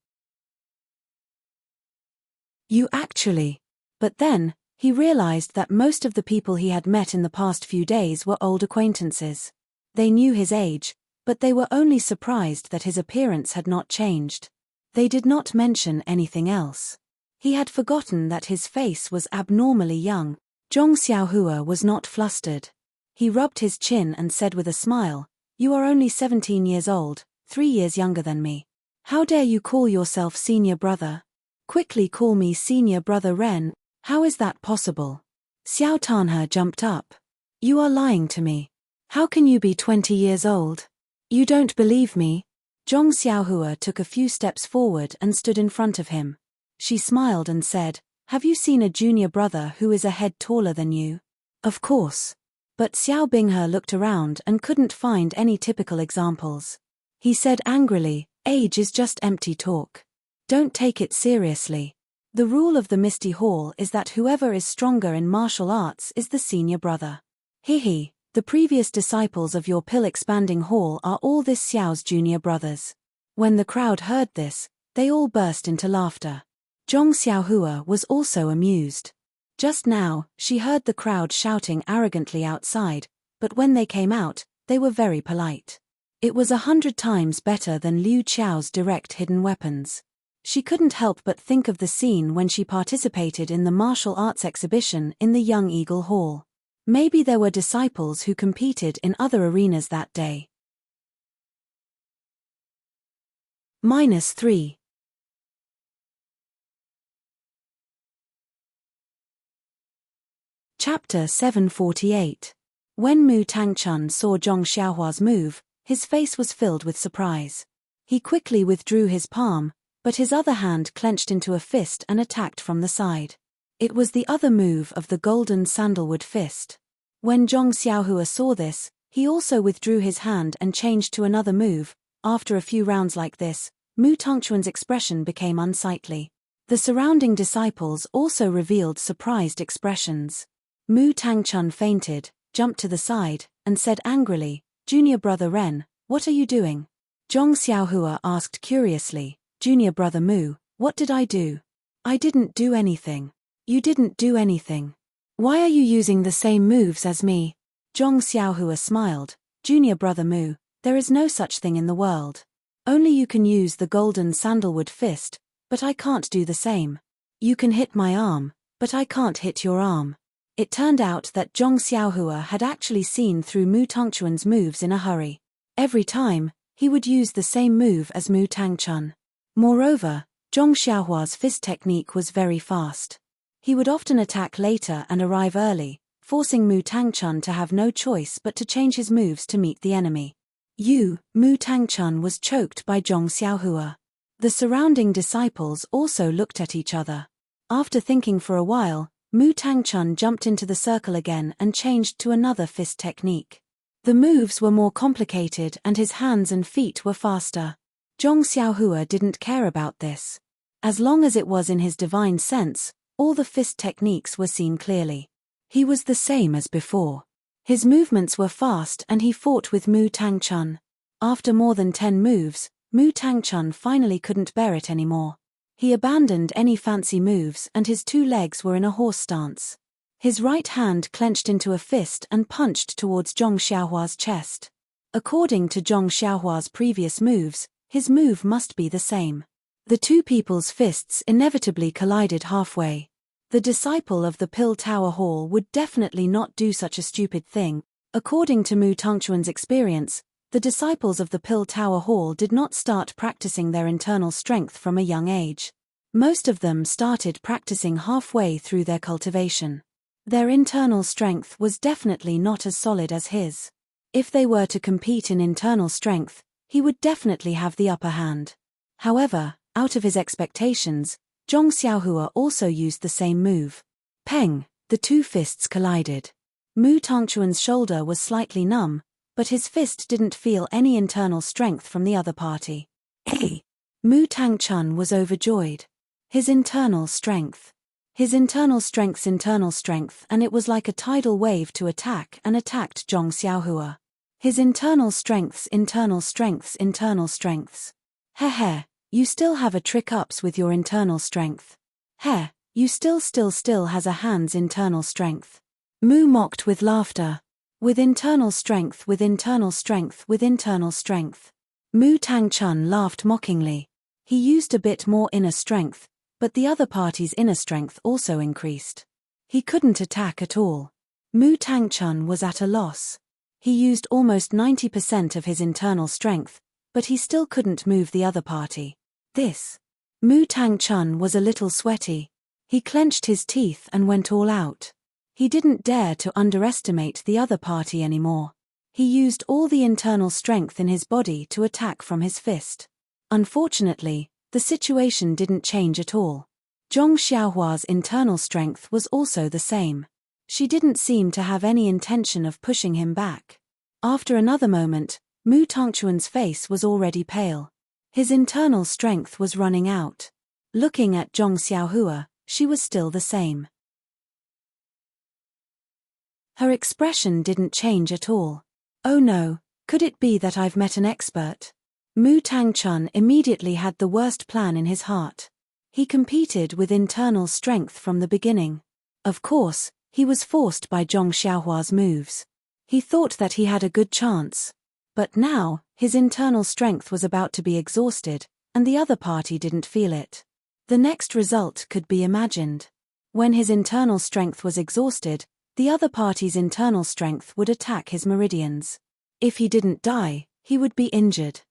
S1: You actually. But then, he realized that most of the people he had met in the past few days were old acquaintances. They knew his age, but they were only surprised that his appearance had not changed. They did not mention anything else. He had forgotten that his face was abnormally young. Zhong Xiaohua was not flustered. He rubbed his chin and said with a smile, "You are only 17 years old, 3 years younger than me. How dare you call yourself senior brother? Quickly call me senior brother Ren. How is that possible?" Xiao Tanhe jumped up. "You are lying to me. How can you be 20 years old? You don't believe me?" Zhong Xiaohua took a few steps forward and stood in front of him. She smiled and said, "Have you seen a junior brother who is a head taller than you?" "Of course." But Xiao Binghe looked around and couldn't find any typical examples. He said angrily, "Age is just empty talk. Don't take it seriously. The rule of the Misty Hall is that whoever is stronger in martial arts is the senior brother. Hihi, the previous disciples of your pill-expanding hall are all this Xiao's junior brothers." When the crowd heard this, they all burst into laughter. Zhong Xiaohua was also amused. Just now, she heard the crowd shouting arrogantly outside, but when they came out, they were very polite. It was 100 times better than Liu Qiao's direct hidden weapons. She couldn't help but think of the scene when she participated in the martial arts exhibition in the Young Eagle Hall. Maybe there were disciples who competed in other arenas that day. -3. Chapter 748. When Mu Tangchun saw Zhong Xiaohua's move, his face was filled with surprise. He quickly withdrew his palm, but his other hand clenched into a fist and attacked from the side. It was the other move of the golden sandalwood fist. When Zhong Xiaohua saw this, he also withdrew his hand and changed to another move. After a few rounds like this, Mu Tangchun's expression became unsightly. The surrounding disciples also revealed surprised expressions. Mu Tangchun fainted, jumped to the side, and said angrily, "Junior brother Ren, what are you doing?" Zhong Xiaohua asked curiously, "Junior brother Mu, what did I do?" "I didn't do anything." "You didn't do anything. Why are you using the same moves as me?" Zhong Xiaohua smiled, "Junior brother Mu, there is no such thing in the world. Only you can use the golden sandalwood fist, but I can't do the same. You can hit my arm, but I can't hit your arm." It turned out that Zhong Xiaohua had actually seen through Mu Tangchun's moves in a hurry. Every time, he would use the same move as Mu Tangchun. Moreover, Zhong Xiaohua's fist technique was very fast. He would often attack later and arrive early, forcing Mu Tangchun to have no choice but to change his moves to meet the enemy. Mu Tangchun was choked by Zhong Xiaohua. The surrounding disciples also looked at each other. After thinking for a while, Mu Tangchun jumped into the circle again and changed to another fist technique. The moves were more complicated and his hands and feet were faster. Zhong Xiaohua didn't care about this. As long as it was in his divine sense, All the fist techniques were seen clearly. He was the same as before. His movements were fast and he fought with Mu Tangchun. After more than 10 moves, Mu Tangchun finally couldn't bear it anymore. He abandoned any fancy moves and his 2 legs were in a horse stance. His right hand clenched into a fist and punched towards Zhong Xiaohua's chest. According to Zhong Xiaohua's previous moves, his move must be the same. The 2 people's fists inevitably collided halfway. The disciple of the Pill Tower Hall would definitely not do such a stupid thing. According to Mu Tangchuan's experience, the disciples of the Pill Tower Hall did not start practicing their internal strength from a young age. Most of them started practicing halfway through their cultivation. Their internal strength was definitely not as solid as his. If they were to compete in internal strength, he would definitely have the upper hand. However, out of his expectations, Zhong Xiaohua also used the same move. Peng, the 2 fists collided. Mu Tangchuan's shoulder was slightly numb, but his fist didn't feel any internal strength from the other party. Hey! Mu Tangchun was overjoyed. His internal strength. His internal strength, and it was like a tidal wave to attack and attacked Zhong Xiaohua. His internal strengths. Heh, you still have a trick ups with your internal strength. Heh, you still has a hand's internal strength. Mu mocked with laughter. With internal strength. Mu Tangchun laughed mockingly. He used a bit more inner strength, but the other party's inner strength also increased. He couldn't attack at all. Mu Tangchun was at a loss. He used almost 90% of his internal strength, but he still couldn't move the other party. Mu Tangchun was a little sweaty. He clenched his teeth and went all out. He didn't dare to underestimate the other party anymore. He used all the internal strength in his body to attack from his fist. Unfortunately, the situation didn't change at all. Zhong Xiaohua's internal strength was also the same. She didn't seem to have any intention of pushing him back. After another moment, Mu Tangchuan's face was already pale. His internal strength was running out. Looking at Zhong Xiaohua, she was still the same. Her expression didn't change at all. Oh no, could it be that I've met an expert? Mu Tangchun immediately had the worst plan in his heart. He competed with internal strength from the beginning. Of course, he was forced by Zhong Xiaohua's moves. He thought that he had a good chance. But now, his internal strength was about to be exhausted, and the other party didn't feel it. The next result could be imagined. When his internal strength was exhausted, the other party's internal strength would attack his meridians. If he didn't die, he would be injured.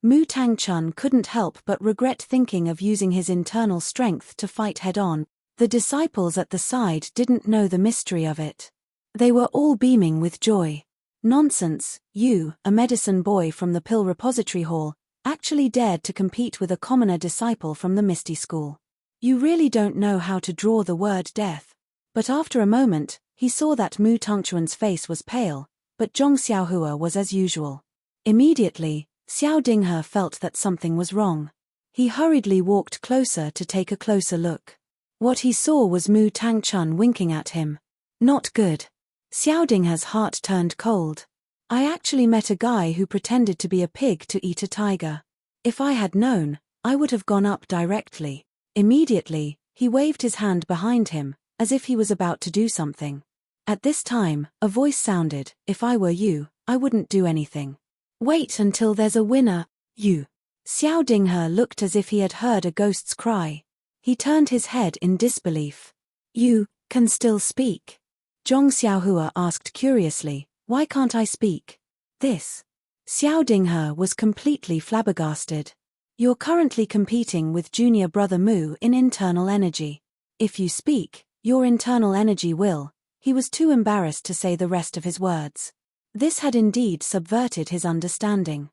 S1: Mu Tangchun couldn't help but regret thinking of using his internal strength to fight head-on. The disciples at the side didn't know the mystery of it. They were all beaming with joy. Nonsense, you, a medicine boy from the Pill Repository Hall, actually dared to compete with a commoner disciple from the Misty School. You really don't know how to draw the word death. But after a moment, he saw that Mu Tangchuan's face was pale, but Zhong Xiaohua was as usual. Immediately, Xiao Dinghe felt that something was wrong. He hurriedly walked closer to take a closer look. What he saw was Mu Tangchun winking at him. Not good. Xiao Dinghe's heart turned cold. I actually met a guy who pretended to be a pig to eat a tiger. If I had known, I would have gone up directly. Immediately, he waved his hand behind him, as if he was about to do something. At this time, a voice sounded, "If I were you, I wouldn't do anything. Wait until there's a winner, you." Xiao Dinghe looked as if he had heard a ghost's cry. He turned his head in disbelief. "You can still speak?" Zhong Xiaohua asked curiously, "Why can't I speak?" Xiao Dinghe was completely flabbergasted. "You're currently competing with junior brother Mu in internal energy. If you speak, your internal energy will." He was too embarrassed to say the rest of his words. This had indeed subverted his understanding.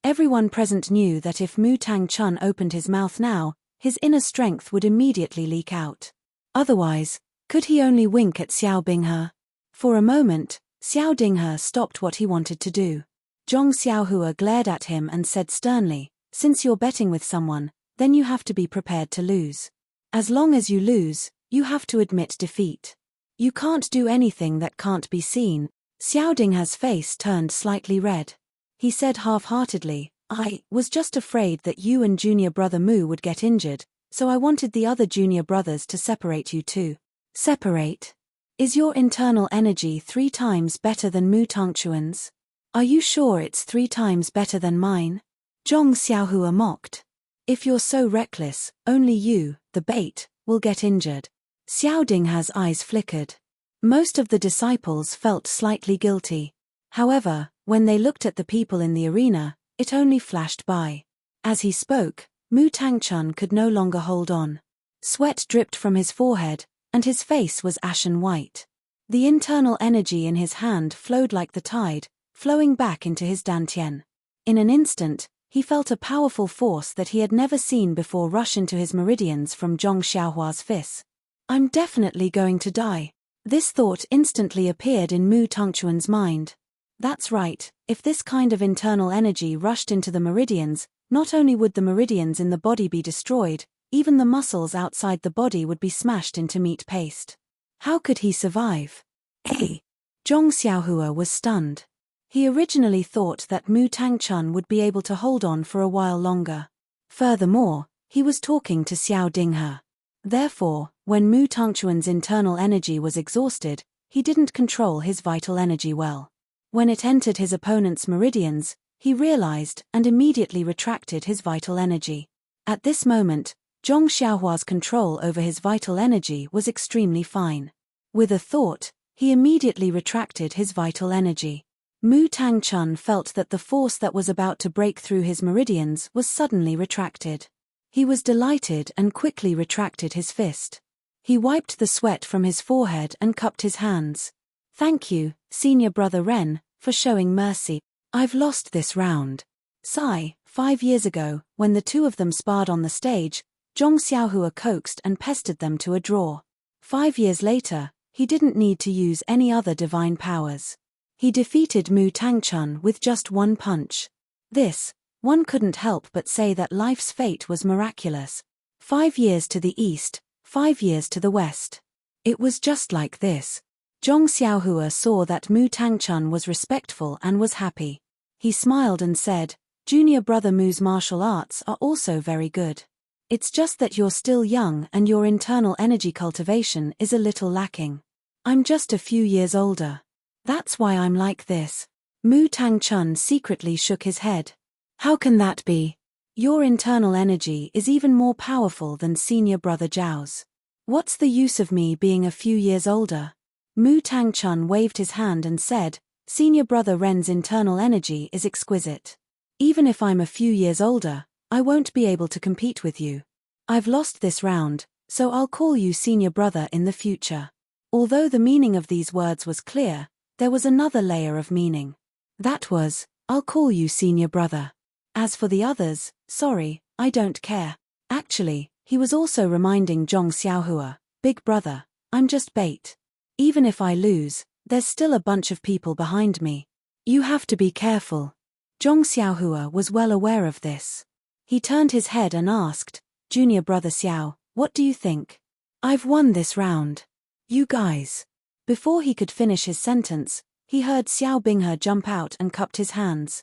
S1: Everyone present knew that if Mu Tangchun opened his mouth now, his inner strength would immediately leak out. Otherwise, could he only wink at Xiao Dinghe? For a moment, Xiao Dinghe stopped what he wanted to do. Zhong Xiaohua glared at him and said sternly, "Since you're betting with someone, then you have to be prepared to lose. As long as you lose, you have to admit defeat. You can't do anything that can't be seen. Xiao Dinghe's face turned slightly red. He said half-heartedly, I was just afraid that you and junior brother Mu would get injured, so I wanted the other junior brothers to separate you too. Separate? Is your internal energy 3 times better than Mu Tangchuan's? Are you sure it's 3 times better than mine? Zhong Xiaohua mocked. If you're so reckless, only you, the bait, will get injured. Xiao Dinghe's eyes flickered. Most of the disciples felt slightly guilty. However, when they looked at the people in the arena, it only flashed by. As he spoke, Mu Tangchun could no longer hold on. Sweat dripped from his forehead, and his face was ashen white. The internal energy in his hand flowed like the tide, flowing back into his dantian. In an instant, he felt a powerful force that he had never seen before rush into his meridians from Zhong Xiaohua's fists. I'm definitely going to die. This thought instantly appeared in Mu Tangchuan's mind. That's right, if this kind of internal energy rushed into the meridians, not only would the meridians in the body be destroyed, even the muscles outside the body would be smashed into meat paste. How could he survive? Hey! Zhong Xiaohua was stunned. He originally thought that Mu Tangchun would be able to hold on for a while longer. Furthermore, he was talking to Xiao Dinghe. Therefore, when Mu Tangchuan's internal energy was exhausted, he didn't control his vital energy well. When it entered his opponent's meridians, he realized and immediately retracted his vital energy. At this moment, Zhong Xiaohua's control over his vital energy was extremely fine. With a thought, he immediately retracted his vital energy. Mu Tangchun felt that the force that was about to break through his meridians was suddenly retracted. He was delighted and quickly retracted his fist. He wiped the sweat from his forehead and cupped his hands. Thank you, senior brother Ren, for showing mercy. I've lost this round. Sigh, 5 years ago, when the two of them sparred on the stage, Zhong Xiaohua coaxed and pestered them to a draw. 5 years later, he didn't need to use any other divine powers. He defeated Mu Tangchun with just one punch. This, one couldn't help but say that life's fate was miraculous. 5 years to the east, 5 years to the west. It was just like this. Zhong Xiaohua saw that Mu Tangchun was respectful and was happy. He smiled and said, Junior brother Mu's martial arts are also very good. It's just that you're still young and your internal energy cultivation is a little lacking. I'm just a few years older. That's why I'm like this. Mu Tangchun secretly shook his head. How can that be? Your internal energy is even more powerful than senior brother Zhao's. What's the use of me being a few years older? Mu Tangchun waved his hand and said, Senior brother Ren's internal energy is exquisite. Even if I'm a few years older, I won't be able to compete with you. I've lost this round, so I'll call you senior brother in the future. Although the meaning of these words was clear, there was another layer of meaning. That was, I'll call you senior brother. As for the others, sorry, I don't care. Actually, he was also reminding Zhong Xiaohua, big brother, I'm just bait. Even if I lose, there's still a bunch of people behind me. You have to be careful. Zhong Xiaohua was well aware of this. He turned his head and asked, Junior brother Xiao, what do you think? I've won this round. You guys. Before he could finish his sentence, he heard Xiao Binghe jump out and cupped his hands.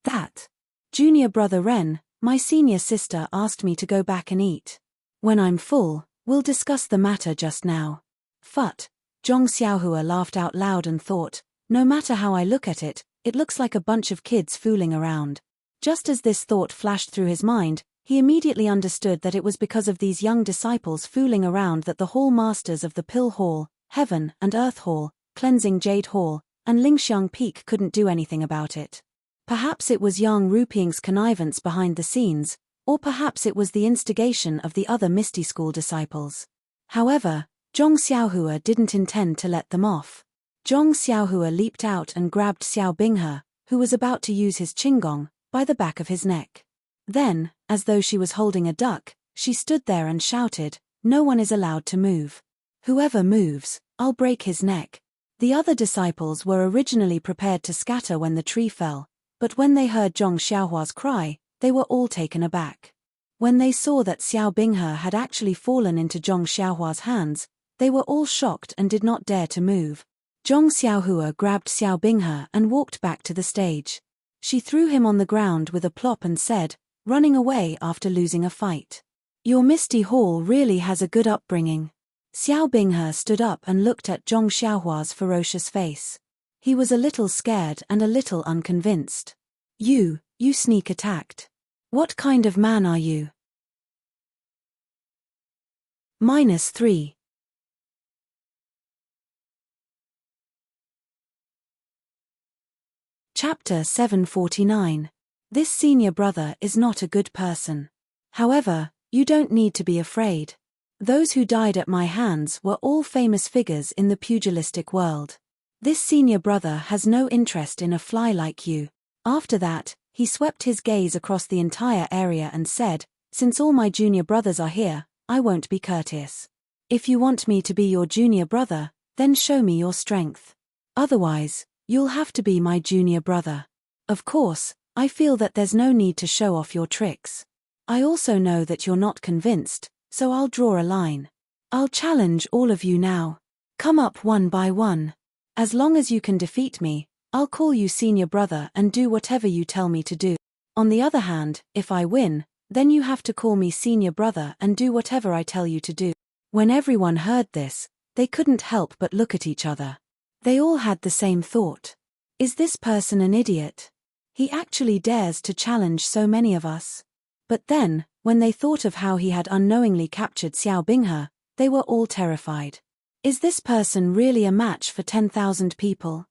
S1: That. Junior brother Ren, my senior sister asked me to go back and eat. When I'm full, we'll discuss the matter just now. Phut. Zhong Xiaohua laughed out loud and thought, no matter how I look at it, it looks like a bunch of kids fooling around. Just as this thought flashed through his mind, he immediately understood that it was because of these young disciples fooling around that the hall masters of the Pill Hall, Heaven and Earth Hall, Cleansing Jade Hall, and Lingxiang Peak couldn't do anything about it. Perhaps it was Yang Ruping's connivance behind the scenes, or perhaps it was the instigation of the other Misty School disciples. However, Zhong Xiaohua didn't intend to let them off. Zhong Xiaohua leaped out and grabbed Xiao Binghe, who was about to use his qinggong, by the back of his neck. Then, as though she was holding a duck, she stood there and shouted, no one is allowed to move. Whoever moves, I'll break his neck. The other disciples were originally prepared to scatter when the tree fell, but when they heard Zhong Xiaohua's cry, they were all taken aback. When they saw that Xiao Binghe had actually fallen into Zhong Xiaohua's hands, they were all shocked and did not dare to move. Zhong Xiaohua grabbed Xiao Binghe and walked back to the stage. She threw him on the ground with a plop and said, running away after losing a fight, "Your Misty Hall really has a good upbringing." Xiao Binghe stood up and looked at Zhong Xiaohua's ferocious face. He was a little scared and a little unconvinced. You sneak attacked. What kind of man are you?" -3. Chapter 749. This senior brother is not a good person. However, you don't need to be afraid. Those who died at my hands were all famous figures in the pugilistic world. This senior brother has no interest in a fly like you. After that, he swept his gaze across the entire area and said, "Since all my junior brothers are here, I won't be courteous. If you want me to be your junior brother, then show me your strength. Otherwise, you'll have to be my junior brother. Of course, I feel that there's no need to show off your tricks. I also know that you're not convinced, so I'll draw a line. I'll challenge all of you now. Come up one by one. As long as you can defeat me, I'll call you senior brother and do whatever you tell me to do. On the other hand, if I win, then you have to call me senior brother and do whatever I tell you to do." When everyone heard this, they couldn't help but look at each other. They all had the same thought. Is this person an idiot? He actually dares to challenge so many of us. But then, when they thought of how he had unknowingly captured Xiao Binghe, they were all terrified. Is this person really a match for 10,000 people?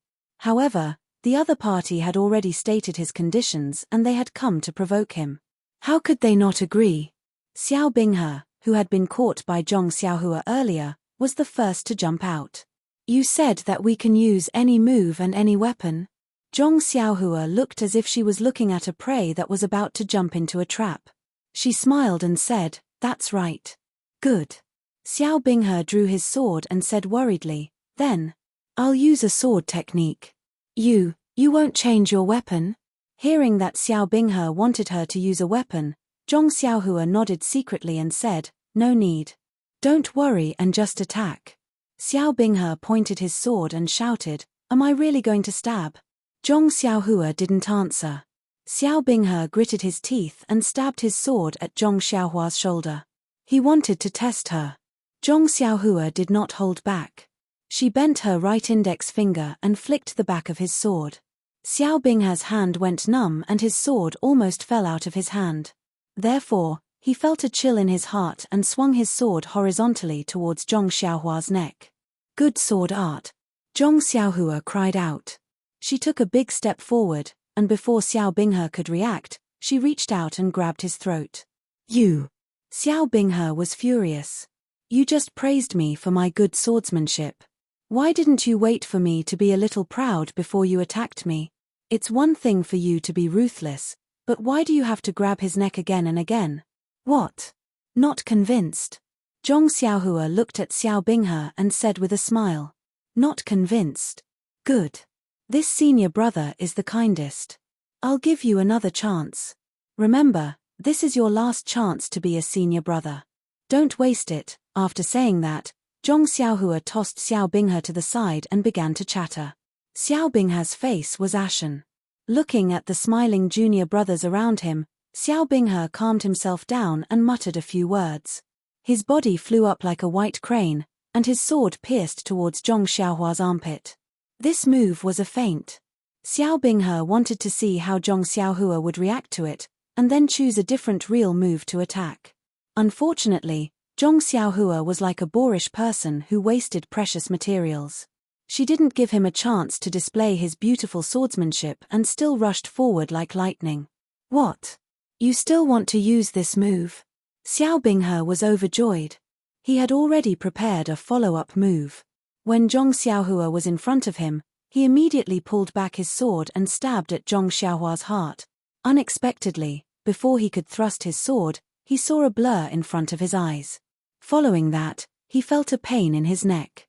S1: However, the other party had already stated his conditions and they had come to provoke him. How could they not agree? Xiao Binghe, who had been caught by Zhong Xiaohua earlier, was the first to jump out. "You said that we can use any move and any weapon?" Zhong Xiaohua looked as if she was looking at a prey that was about to jump into a trap. She smiled and said, "That's right." "Good." Xiao Binghe drew his sword and said worriedly, "Then, I'll use a sword technique." You won't change your weapon?" Hearing that Xiao Binghe wanted her to use a weapon, Zhong Xiaohua nodded secretly and said, "No need. Don't worry and just attack." Xiao Binghe pointed his sword and shouted, "Am I really going to stab?" Zhong Xiaohua didn't answer. Xiao Binghe gritted his teeth and stabbed his sword at Zhong Xiaohua's shoulder. He wanted to test her. Zhong Xiaohua did not hold back. She bent her right index finger and flicked the back of his sword. Xiao Binghe's hand went numb and his sword almost fell out of his hand. Therefore, he felt a chill in his heart and swung his sword horizontally towards Zhong Xiaohua's neck. "Good sword art!" Zhong Xiaohua cried out. She took a big step forward, and before Xiao Binghe could react, she reached out and grabbed his throat. "You!" Xiao Binghe was furious. "You just praised me for my good swordsmanship. Why didn't you wait for me to be a little proud before you attacked me? It's one thing for you to be ruthless, but why do you have to grab his neck again and again? What? Not convinced?" Zhong Xiaohua looked at Xiao Binghe and said with a smile. "Not convinced? Good. This senior brother is the kindest. I'll give you another chance. Remember, this is your last chance to be a senior brother. Don't waste it." After saying that, Zhong Xiaohua tossed Xiao Binghe to the side and began to chatter. Xiao Binghe's face was ashen. Looking at the smiling junior brothers around him, Xiao Binghe calmed himself down and muttered a few words. His body flew up like a white crane, and his sword pierced towards Zhong Xiaohua's armpit. This move was a feint. Xiao Binghe wanted to see how Zhong Xiaohua would react to it, and then choose a different real move to attack. Unfortunately, Zhong Xiaohua was like a boorish person who wasted precious materials. She didn't give him a chance to display his beautiful swordsmanship and still rushed forward like lightning. "What? You still want to use this move?" Xiao Binghe was overjoyed. He had already prepared a follow-up move. When Zhong Xiaohua was in front of him, he immediately pulled back his sword and stabbed at Zhong Xiaohua's heart. Unexpectedly, before he could thrust his sword, he saw a blur in front of his eyes. Following that, he felt a pain in his neck.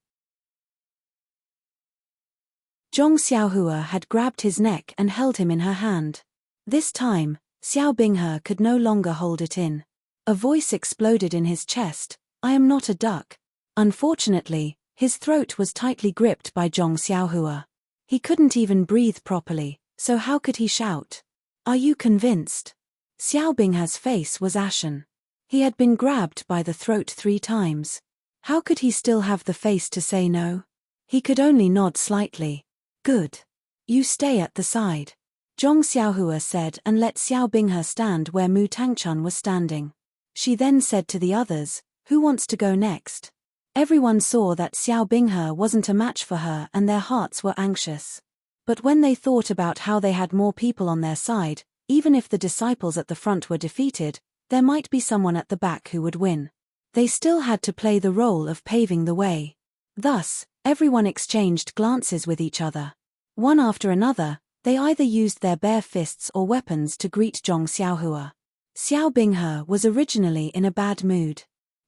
S1: Zhong Xiaohua had grabbed his neck and held him in her hand. This time, Xiao Binghe could no longer hold it in. A voice exploded in his chest. I am not a duck. Unfortunately, his throat was tightly gripped by Zhong Xiaohua. He couldn't even breathe properly, so how could he shout? Are you convinced? Xiao Binghe's face was ashen. He had been grabbed by the throat 3 times. How could he still have the face to say no? He could only nod slightly. Good. You stay at the side, Zhong Xiaohua said, and let Xiao Binghe stand where Mu Tangchun was standing. She then said to the others, who wants to go next? Everyone saw that Xiao Binghe wasn't a match for her and their hearts were anxious. But when they thought about how they had more people on their side, even if the disciples at the front were defeated, there might be someone at the back who would win. They still had to play the role of paving the way. Thus, everyone exchanged glances with each other. One after another, they either used their bare fists or weapons to greet Zhong Xiaohua. Xiao Binghe was originally in a bad mood.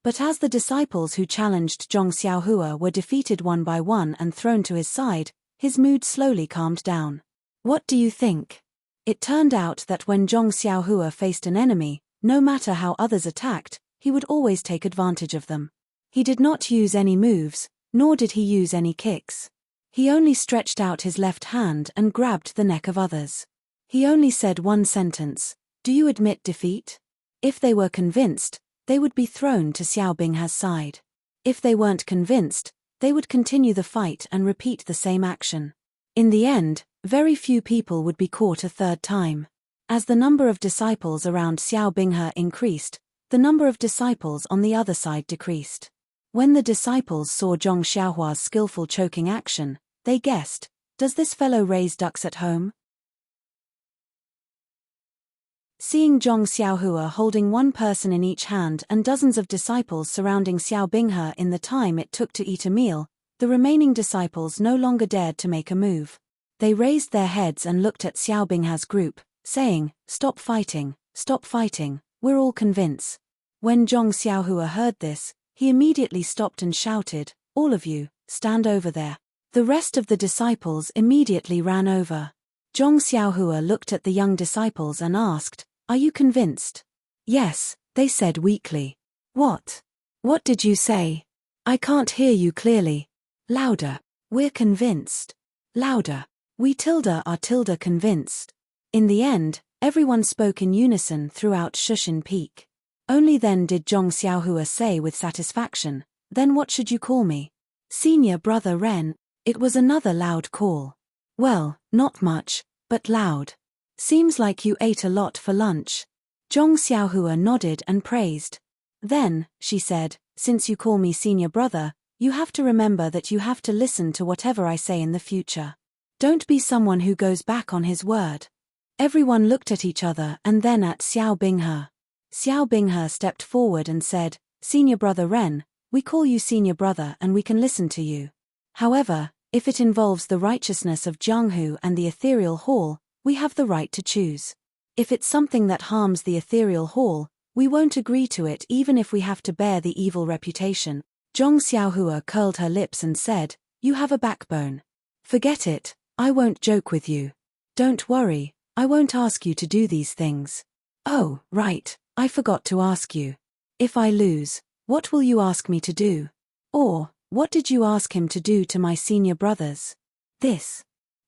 S1: But as the disciples who challenged Zhong Xiaohua were defeated one by one and thrown to his side, his mood slowly calmed down. What do you think? It turned out that when Zhong Xiaohua faced an enemy, no matter how others attacked, he would always take advantage of them. He did not use any moves, nor did he use any kicks. He only stretched out his left hand and grabbed the neck of others. He only said one sentence, "Do you admit defeat?" If they were convinced, they would be thrown to Xiao Binghe's side. If they weren't convinced, they would continue the fight and repeat the same action. In the end, very few people would be caught a 3rd time. As the number of disciples around Xiao Binghe increased, the number of disciples on the other side decreased. When the disciples saw Zhong Xiaohua's skillful choking action, they guessed, does this fellow raise ducks at home? Seeing Zhong Xiaohua holding one person in each hand and dozens of disciples surrounding Xiao Binghe in the time it took to eat a meal, the remaining disciples no longer dared to make a move. They raised their heads and looked at Xiao Binghe's group, saying, stop fighting, we're all convinced. When Zhong Xiaohua heard this, he immediately stopped and shouted, all of you, stand over there. The rest of the disciples immediately ran over. Zhong Xiaohua looked at the young disciples and asked, are you convinced? Yes, they said weakly. What? What did you say? I can't hear you clearly. Louder. We're convinced. Louder. We are convinced. In the end, everyone spoke in unison throughout Shushan Peak. Only then did Zhong Xiaohua say with satisfaction, then what should you call me? Senior brother Ren. It was another loud call. Well, not much, but loud. Seems like you ate a lot for lunch. Zhong Xiaohua nodded and praised. Then, she said, since you call me senior brother, you have to remember that you have to listen to whatever I say in the future. Don't be someone who goes back on his word. Everyone looked at each other and then at Xiao Binghe. Xiao Binghe stepped forward and said, Senior brother Ren, we call you senior brother and we can listen to you. However, if it involves the righteousness of Jianghu and the ethereal hall, we have the right to choose. If it's something that harms the ethereal hall, we won't agree to it even if we have to bear the evil reputation. Zhong Xiaohua curled her lips and said, you have a backbone. Forget it, I won't joke with you. Don't worry, I won't ask you to do these things. Oh, right, I forgot to ask you. If I lose, what will you ask me to do? Or, what did you ask him to do to my senior brothers? This.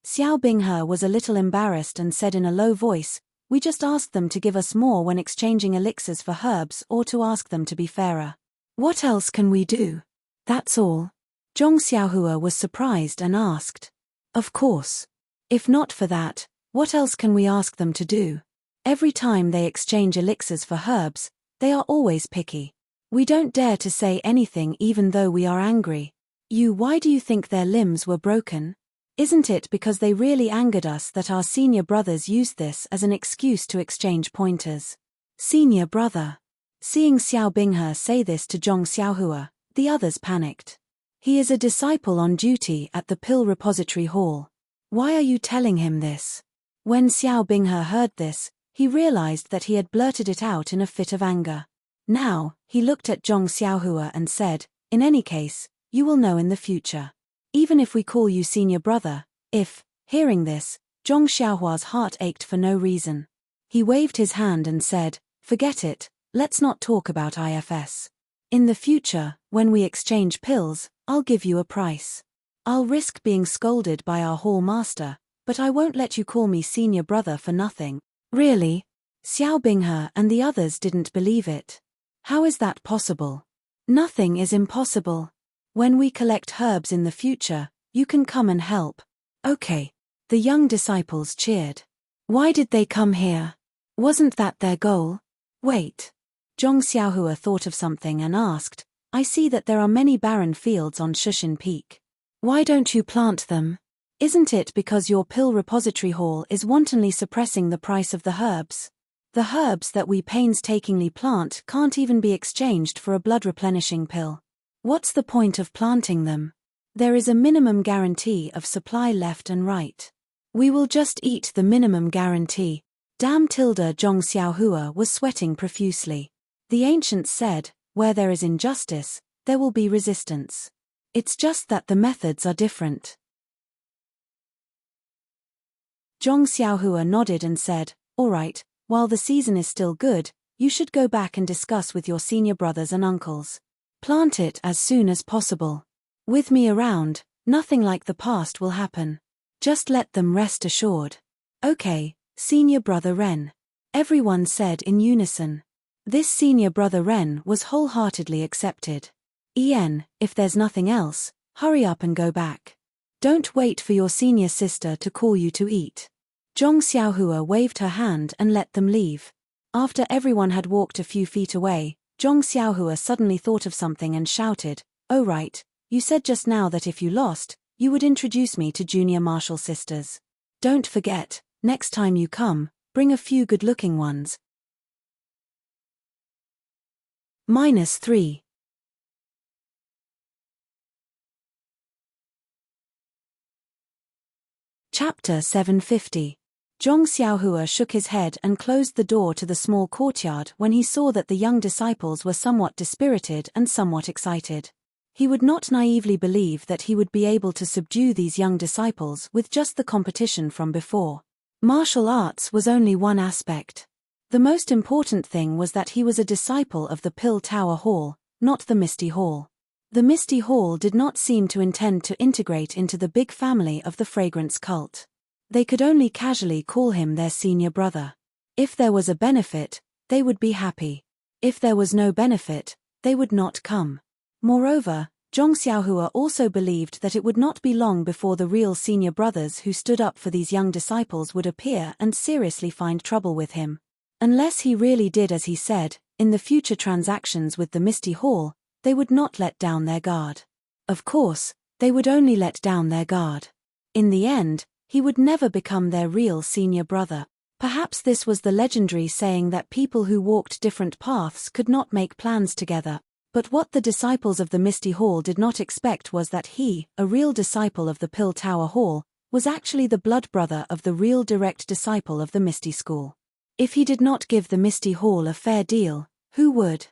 S1: Xiao Binghe was a little embarrassed and said in a low voice, we just asked them to give us more when exchanging elixirs for herbs or to ask them to be fairer. What else can we do? That's all. Zhong Xiaohua was surprised and asked. Of course. If not for that, what else can we ask them to do? Every time they exchange elixirs for herbs, they are always picky. We don't dare to say anything even though we are angry. Why do you think their limbs were broken? Isn't it because they really angered us that our senior brothers used this as an excuse to exchange pointers? Senior brother. Seeing Xiao Binghe say this to Zhong Xiaohua, the others panicked. He is a disciple on duty at the Pill Repository Hall. Why are you telling him this? When Xiao Binghe heard this, he realized that he had blurted it out in a fit of anger. Now, he looked at Zhong Xiaohua and said, in any case, you will know in the future. Even if we call you senior brother, if, hearing this, Zhong Xiaohua's heart ached for no reason. He waved his hand and said, "Forget it, let's not talk about IFS. In the future, when we exchange pills, I'll give you a price. I'll risk being scolded by our hall master, but I won't let you call me senior brother for nothing." "Really?" Xiao Binghe and the others didn't believe it. "How is that possible?" "Nothing is impossible. When we collect herbs in the future, you can come and help." "Okay." The young disciples cheered. Why did they come here? Wasn't that their goal? Wait. Zhong Xiaohua thought of something and asked, "I see that there are many barren fields on Shushan Peak. Why don't you plant them? Isn't it because your pill repository hall is wantonly suppressing the price of the herbs? The herbs that we painstakingly plant can't even be exchanged for a blood-replenishing pill. What's the point of planting them? There is a minimum guarantee of supply left and right. We will just eat the minimum guarantee." Zhong Xiaohua was sweating profusely. The ancients said, "Where there is injustice, there will be resistance. It's just that the methods are different." Zhong Xiaohua nodded and said, "All right, while the season is still good, you should go back and discuss with your senior brothers and uncles. Plant it as soon as possible. With me around, nothing like the past will happen. Just let them rest assured." "Okay, Senior Brother Ren." Everyone said in unison. This Senior Brother Ren was wholeheartedly accepted. "Ian, if there's nothing else, hurry up and go back. Don't wait for your senior sister to call you to eat." Zhong Xiaohua waved her hand and let them leave. After everyone had walked a few feet away, Zhong Xiaohua suddenly thought of something and shouted, "Oh right, you said just now that if you lost, you would introduce me to junior martial sisters. Don't forget, next time you come, bring a few good-looking ones." -3. Chapter 750. Zhong Xiaohua shook his head and closed the door to the small courtyard when he saw that the young disciples were somewhat dispirited and somewhat excited. He would not naively believe that he would be able to subdue these young disciples with just the competition from before. Martial arts was only one aspect. The most important thing was that he was a disciple of the Pill Tower Hall, not the Misty Hall. The Misty Hall did not seem to intend to integrate into the big family of the fragrance cult. They could only casually call him their senior brother. If there was a benefit, they would be happy. If there was no benefit, they would not come. Moreover, Zhong Xiaohua also believed that it would not be long before the real senior brothers who stood up for these young disciples would appear and seriously find trouble with him. Unless he really did as he said, in the future transactions with the Misty Hall, they would not let down their guard. Of course, they would only let down their guard. In the end, he would never become their real senior brother. Perhaps this was the legendary saying that people who walked different paths could not make plans together. But what the disciples of the Misty Hall did not expect was that he, a real disciple of the Pill Tower Hall, was actually the blood brother of the real direct disciple of the Misty School. If he did not give the Misty Hall a fair deal, who would?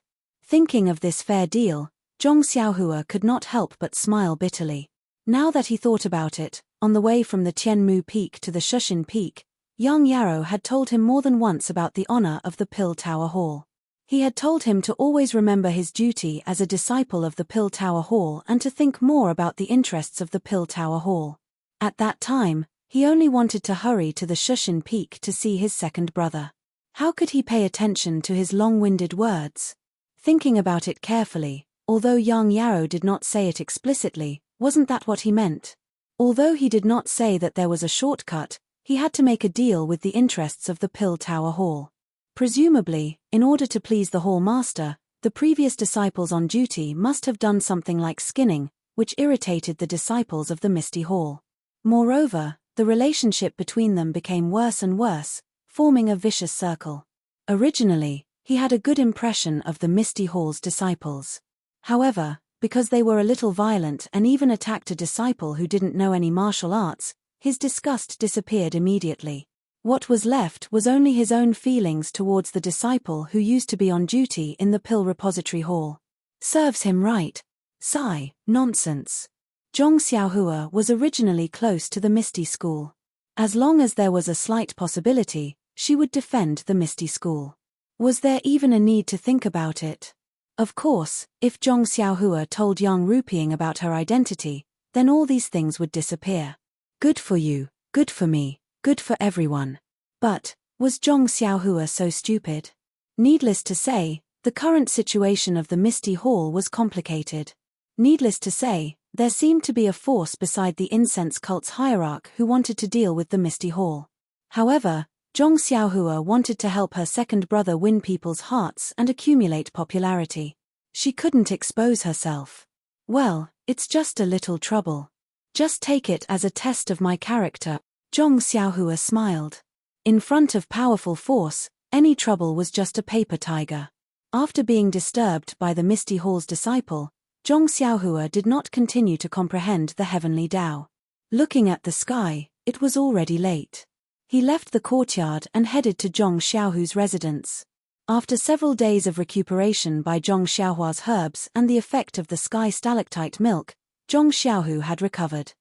S1: Thinking of this fair deal, Zhong Xiaohua could not help but smile bitterly. Now that he thought about it, on the way from the Tianmu Peak to the Shushan Peak, young Yarrow had told him more than once about the honor of the Pill Tower Hall. He had told him to always remember his duty as a disciple of the Pill Tower Hall and to think more about the interests of the Pill Tower Hall. At that time, he only wanted to hurry to the Shushan Peak to see his second brother. How could he pay attention to his long-winded words? Thinking about it carefully, although young Yarrow did not say it explicitly, wasn't that what he meant? Although he did not say that there was a shortcut, he had to make a deal with the interests of the Pill Tower Hall. Presumably, in order to please the hall master, the previous disciples on duty must have done something like skinning, which irritated the disciples of the Misty Hall. Moreover, the relationship between them became worse and worse, forming a vicious circle. Originally, he had a good impression of the Misty Hall's disciples. However, because they were a little violent and even attacked a disciple who didn't know any martial arts, his disgust disappeared immediately. What was left was only his own feelings towards the disciple who used to be on duty in the Pill Repository Hall. Serves him right. Sigh, nonsense. Zhong Xiaohua was originally close to the Misty School. As long as there was a slight possibility, She would defend the Misty School. Was there even a need to think about it? Of course, if Zhong Xiaohua told young Rupiang about her identity, then all these things would disappear. Good for you, good for me, good for everyone. But, was Zhong Xiaohua so stupid? Needless to say, the current situation of the Misty Hall was complicated. Needless to say, there seemed to be a force beside the incense cult's hierarch who wanted to deal with the Misty Hall. However, Zhong Xiaohua wanted to help her second brother win people's hearts and accumulate popularity. She couldn't expose herself. Well, it's just a little trouble. Just take it as a test of my character. Zhong Xiaohua smiled. In front of powerful force, any trouble was just a paper tiger. After being disturbed by the Misty Hall's disciple, Zhong Xiaohua did not continue to comprehend the heavenly Tao. Looking at the sky, it was already late. He left the courtyard and headed to Zhong Xiaohu's residence. After several days of recuperation by Zhong Xiaohua's herbs and the effect of the sky stalactite milk, Zhong Xiaohu had recovered.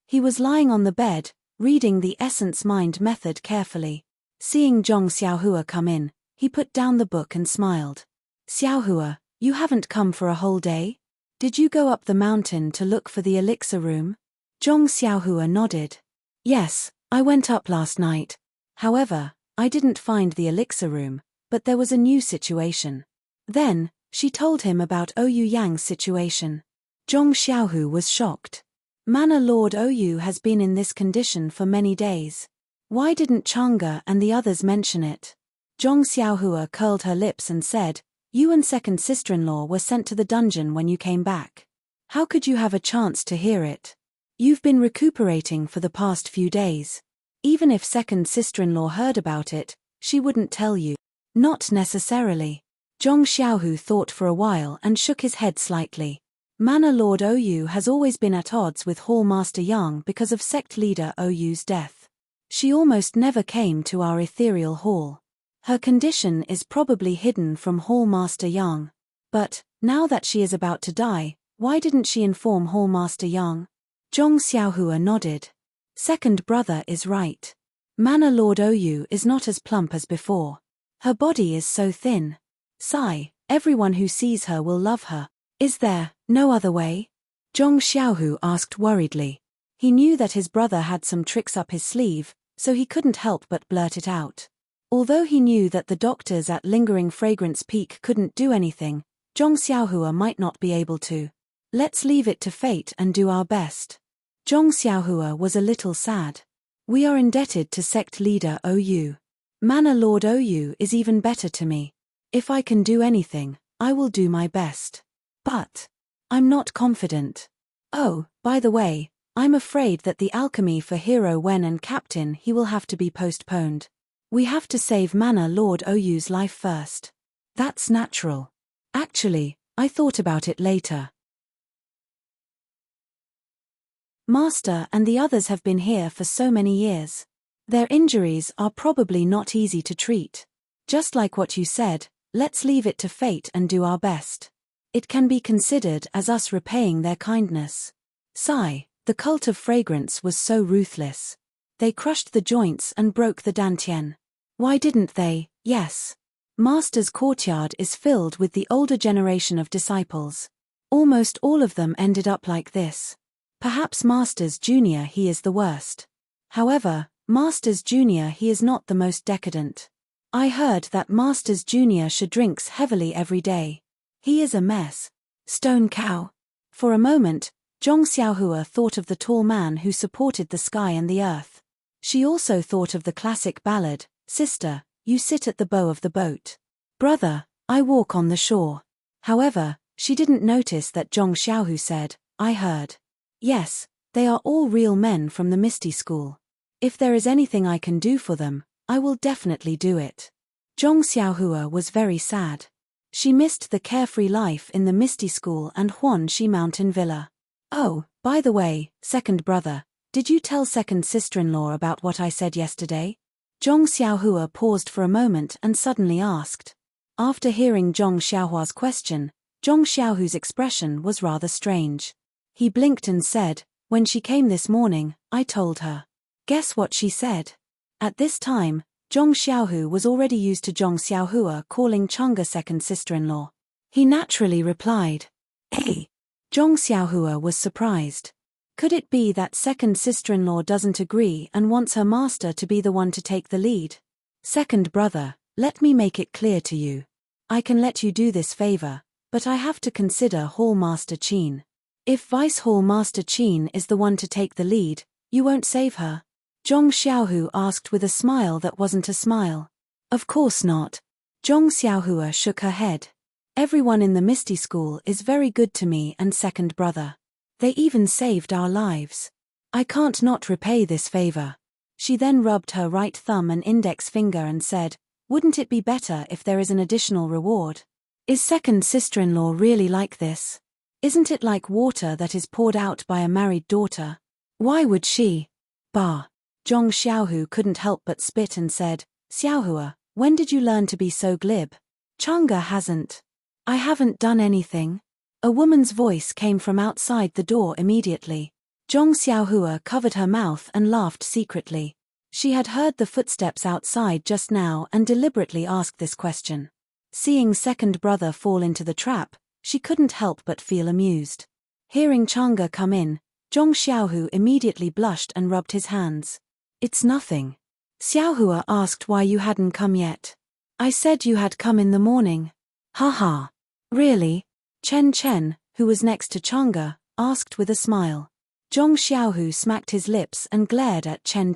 S1: He was lying on the bed, reading the Essence Mind method carefully. Seeing Zhong Xiaohua come in, he put down the book and smiled. Xiaohua, you haven't come for a whole day? Did you go up the mountain to look for the elixir room? Zhong Xiaohua nodded. Yes, I went up last night. However, I didn't find the elixir room, but there was a new situation. Then, she told him about Oyu Yang's situation. Zhong Xiaohu was shocked. Manor Lord Oyu has been in this condition for many days. Why didn't Chang'e and the others mention it? Zhong Xiaohua curled her lips and said, you and second sister-in-law were sent to the dungeon when you came back. How could you have a chance to hear it? You've been recuperating for the past few days. Even if second sister-in-law heard about it, she wouldn't tell you. Not necessarily. Zhong Xiaohu thought for a while and shook his head slightly. Manor Lord Oyu has always been at odds with Hall Master Yang because of sect leader Oyu's death. She almost never came to our ethereal hall. Her condition is probably hidden from Hall Master Yang. But, now that she is about to die, why didn't she inform Hall Master Yang? Zhong Xiaohua nodded. Second brother is right. Manor Lord Oyu is not as plump as before. Her body is so thin. Sigh, everyone who sees her will love her. Is there no other way? Zhong Xiaohu asked worriedly. He knew that his brother had some tricks up his sleeve, so he couldn't help but blurt it out. Although he knew that the doctors at Lingering Fragrance Peak couldn't do anything, Zhong Xiaohua might not be able to. Let's leave it to fate and do our best. Zhong Xiaohua was a little sad. We are indebted to sect leader Oyu. Manor Lord Oyu is even better to me. If I can do anything, I will do my best. But I'm not confident. Oh, by the way, I'm afraid that the alchemy for Hero Wen and Captain He will have to be postponed. We have to save Manor Lord Oyu's life first. That's natural. Actually, I thought about it later. Master and the others have been here for so many years. Their injuries are probably not easy to treat. Just like what you said, let's leave it to fate and do our best. It can be considered as us repaying their kindness. Sigh, the cult of fragrance was so ruthless. They crushed the joints and broke the dantian. Why didn't they? Yes. Master's courtyard is filled with the older generation of disciples. Almost all of them ended up like this. Perhaps Master's Junior he is the worst. However, Master's Junior he is not the most decadent. I heard that Master's Junior she drinks heavily every day. He is a mess. Stone cow. For a moment, Zhong Xiaohua thought of the tall man who supported the sky and the earth. She also thought of the classic ballad, Sister, you sit at the bow of the boat. Brother, I walk on the shore. However, she didn't notice that Zhong Xiaohu said, I heard. Yes, they are all real men from the Misty School. If there is anything I can do for them, I will definitely do it. Zhong Xiaohua was very sad. She missed the carefree life in the Misty School and Huanxi Mountain Villa. Oh, by the way, second brother, did you tell second sister-in-law about what I said yesterday? Zhong Xiaohua paused for a moment and suddenly asked. After hearing Zhong Xiaohua's question, Zhong Xiaohu's expression was rather strange. He blinked and said, when she came this morning, I told her. Guess what she said? At this time, Zhong Xiaohu was already used to Zhong Xiaohua calling Chang'e second sister-in-law. He naturally replied, "Hey." Zhong Xiaohua was surprised. Could it be that second sister-in-law doesn't agree and wants her master to be the one to take the lead? Second brother, let me make it clear to you. I can let you do this favor, but I have to consider Hall Master Qin. If Vice Hall Master Qin is the one to take the lead, you won't save her? Zhong Xiaohu asked with a smile that wasn't a smile. Of course not. Zhong Xiaohua shook her head. Everyone in the Misty School is very good to me and second brother. They even saved our lives. I can't not repay this favor. She then rubbed her right thumb and index finger and said, "Wouldn't it be better if there is an additional reward? Is second sister-in-law really like this? Isn't it like water that is poured out by a married daughter? Why would she?" Bah. Zhong Xiaohu couldn't help but spit and said, "Xiaohua, when did you learn to be so glib? Chang'e hasn't." "I haven't done anything." A woman's voice came from outside the door immediately. Zhong Xiaohua covered her mouth and laughed secretly. She had heard the footsteps outside just now and deliberately asked this question. Seeing second brother fall into the trap, she couldn't help but feel amused. Hearing Chang'e come in, Zhong Xiaohu immediately blushed and rubbed his hands. "It's nothing." Xiaohua asked why you hadn't come yet. "I said you had come in the morning." "Haha. Really?" Chen, who was next to Chang'e, asked with a smile. Zhong Xiaohu smacked his lips and glared at Chen.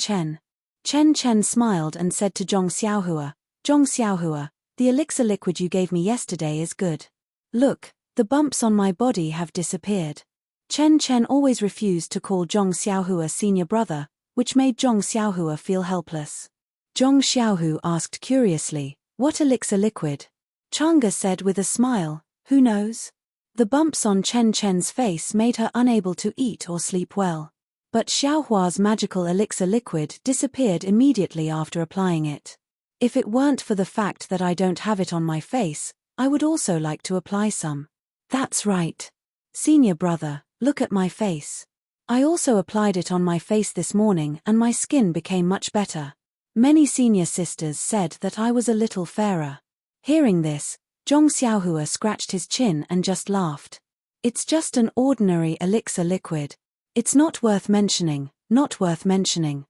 S1: Chen smiled and said to Zhong Xiaohua, "The elixir liquid you gave me yesterday is good. Look, the bumps on my body have disappeared." Chen always refused to call Zhong Xiaohua senior brother, which made Zhong Xiaohua feel helpless. Zhong Xiaohu asked curiously, "What elixir liquid?" Chang'e said with a smile, "Who knows?" The bumps on Chen's face made her unable to eat or sleep well. But Xiaohua's magical elixir liquid disappeared immediately after applying it. "If it weren't for the fact that I don't have it on my face, I would also like to apply some." "That's right. Senior brother, look at my face. I also applied it on my face this morning and my skin became much better." Many senior sisters said that I was a little fairer. Hearing this, Zhong Xiaohua scratched his chin and just laughed. "It's just an ordinary elixir liquid. It's not worth mentioning, not worth mentioning."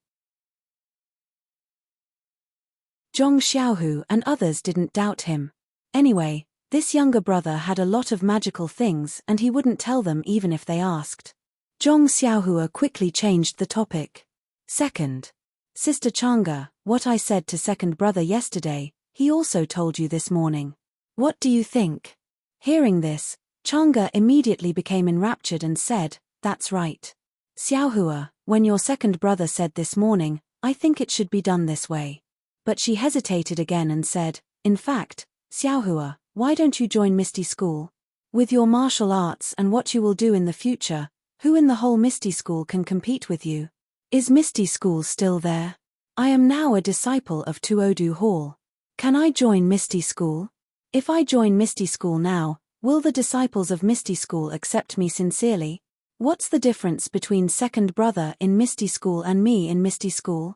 S1: Zhong Xiaohu and others didn't doubt him. Anyway, this younger brother had a lot of magical things and he wouldn't tell them even if they asked. Zhong Xiaohua quickly changed the topic. "Second Sister Chang'e, what I said to second brother yesterday, he also told you this morning. What do you think?" Hearing this, Chang'e immediately became enraptured and said, "That's right. Xiaohua, when your second brother said this morning, I think it should be done this way." But she hesitated again and said, "In fact, Xiaohua, why don't you join Misty School? With your martial arts and what you will do in the future, who in the whole Misty School can compete with you? Is Misty School still there? I am now a disciple of Tuodu Hall. Can I join Misty School? If I join Misty School now, will the disciples of Misty School accept me sincerely? What's the difference between second brother in Misty School and me in Misty School?"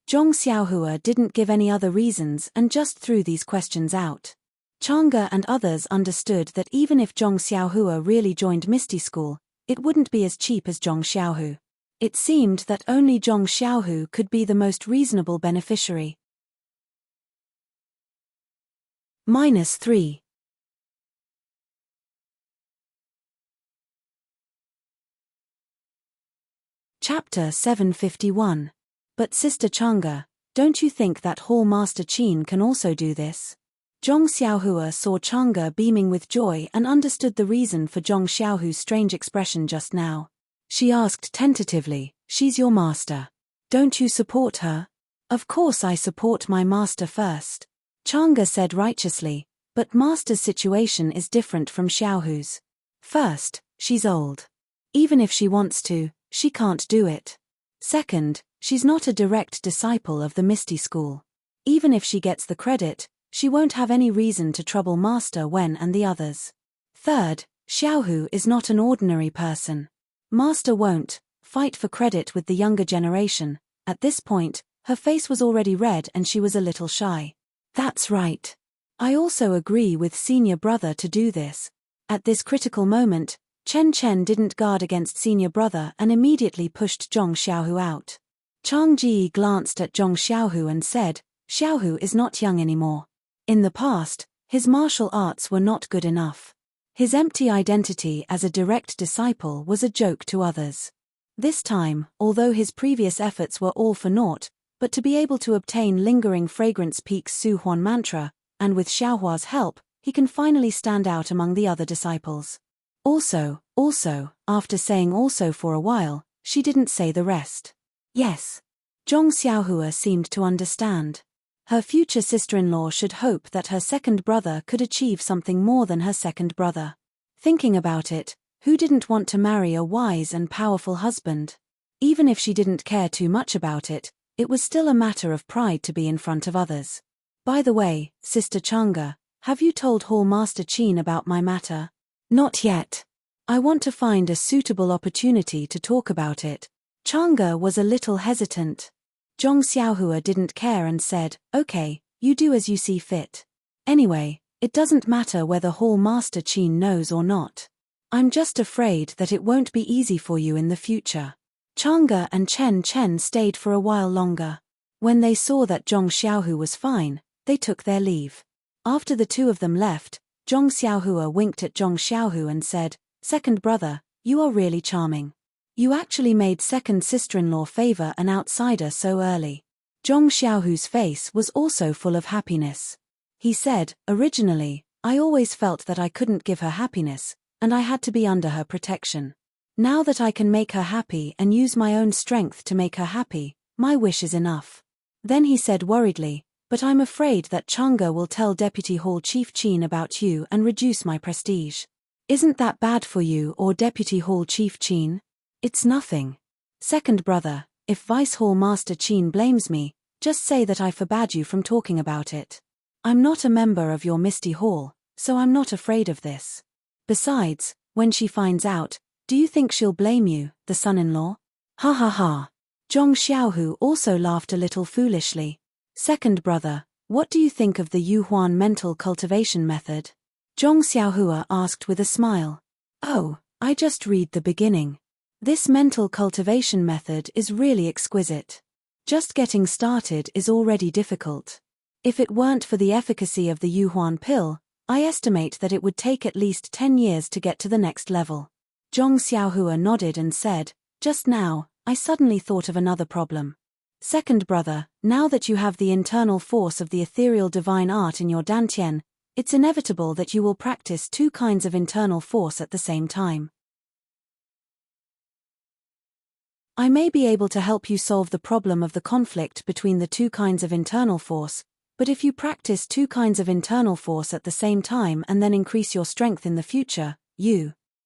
S1: Zhong Xiaohua didn't give any other reasons and just threw these questions out. Chang'e and others understood that even if Zhong Xiaohua really joined Misty School, it wouldn't be as cheap as Zhong Xiaohu. It seemed that only Zhong Xiaohu could be the most reasonable beneficiary. -3. Chapter 751. But Sister Chang'e, don't you think that Hall Master Qin can also do this? Zhong Xiaohua saw Chang'e beaming with joy and understood the reason for Zhong Xiaohu's strange expression just now. She asked tentatively, "She's your master. Don't you support her?" "Of course I support my master first," Chang'e said righteously, "but master's situation is different from Xiaohu's. First, she's old. Even if she wants to, she can't do it. Second, she's not a direct disciple of the Misty School. Even if she gets the credit, she won't have any reason to trouble Master Wen and the others. Third, Xiaohu is not an ordinary person. Master won't fight for credit with the younger generation, At this point, her face was already red and she was a little shy. That's right. I also agree with senior brother to do this. At this critical moment, Chen Chen didn't guard against senior brother and immediately pushed Zhong Xiaohu out. Chang Ji glanced at Zhong Xiaohu and said, Xiaohu is not young anymore. In the past, his martial arts were not good enough. His empty identity as a direct disciple was a joke to others. This time, although his previous efforts were all for naught, but to be able to obtain lingering fragrance peaks Su Huan mantra, and with Xiaohua's help, he can finally stand out among the other disciples. Also, after saying also for a while, she didn't say the rest. Yes. Zhong Xiaohua seemed to understand. Her future sister-in-law should hope that her second brother could achieve something more than her second brother. Thinking about it, who didn't want to marry a wise and powerful husband? Even if she didn't care too much about it, it was still a matter of pride to be in front of others. By the way, Sister Changa, have you told Hall Master Qin about my matter? Not yet. I want to find a suitable opportunity to talk about it. Changa was a little hesitant. Zhong Xiaohua didn't care and said, okay, you do as you see fit. Anyway, it doesn't matter whether Hall Master Qin knows or not. I'm just afraid that it won't be easy for you in the future. Changa and Chen Chen stayed for a while longer. When they saw that Zhong Xiaohu was fine, they took their leave. After the two of them left, Zhong Xiaohua winked at Zhong Xiaohu and said, second brother, you are really charming. You actually made second sister-in-law favor an outsider so early. Zhong Xiaohu's face was also full of happiness. He said, originally, I always felt that I couldn't give her happiness, and I had to be under her protection. Now that I can make her happy and use my own strength to make her happy, my wish is enough. Then he said worriedly, but I'm afraid that Changa will tell Deputy Hall Chief Qin about you and reduce my prestige. Isn't that bad for you or Deputy Hall Chief Qin? It's nothing. Second brother, if Vice Hall Master Qin blames me, just say that I forbade you from talking about it. I'm not a member of your Misty Hall, so I'm not afraid of this. Besides, when she finds out, do you think she'll blame you, the son-in-law? Ha ha ha. Zhong Xiaohu also laughed a little foolishly. Second brother, what do you think of the Yuhuan mental cultivation method? Zhong Xiaohua asked with a smile. Oh, I just read the beginning. This mental cultivation method is really exquisite. Just getting started is already difficult. If it weren't for the efficacy of the Yuhuan pill, I estimate that it would take at least 10 years to get to the next level. Zhong Xiaohua nodded and said, just now, I suddenly thought of another problem. Second brother, now that you have the internal force of the ethereal divine art in your dantian, it's inevitable that you will practice two kinds of internal force at the same time. I may be able to help you solve the problem of the conflict between the two kinds of internal force, but if you practice two kinds of internal force at the same time and then increase your strength in the future,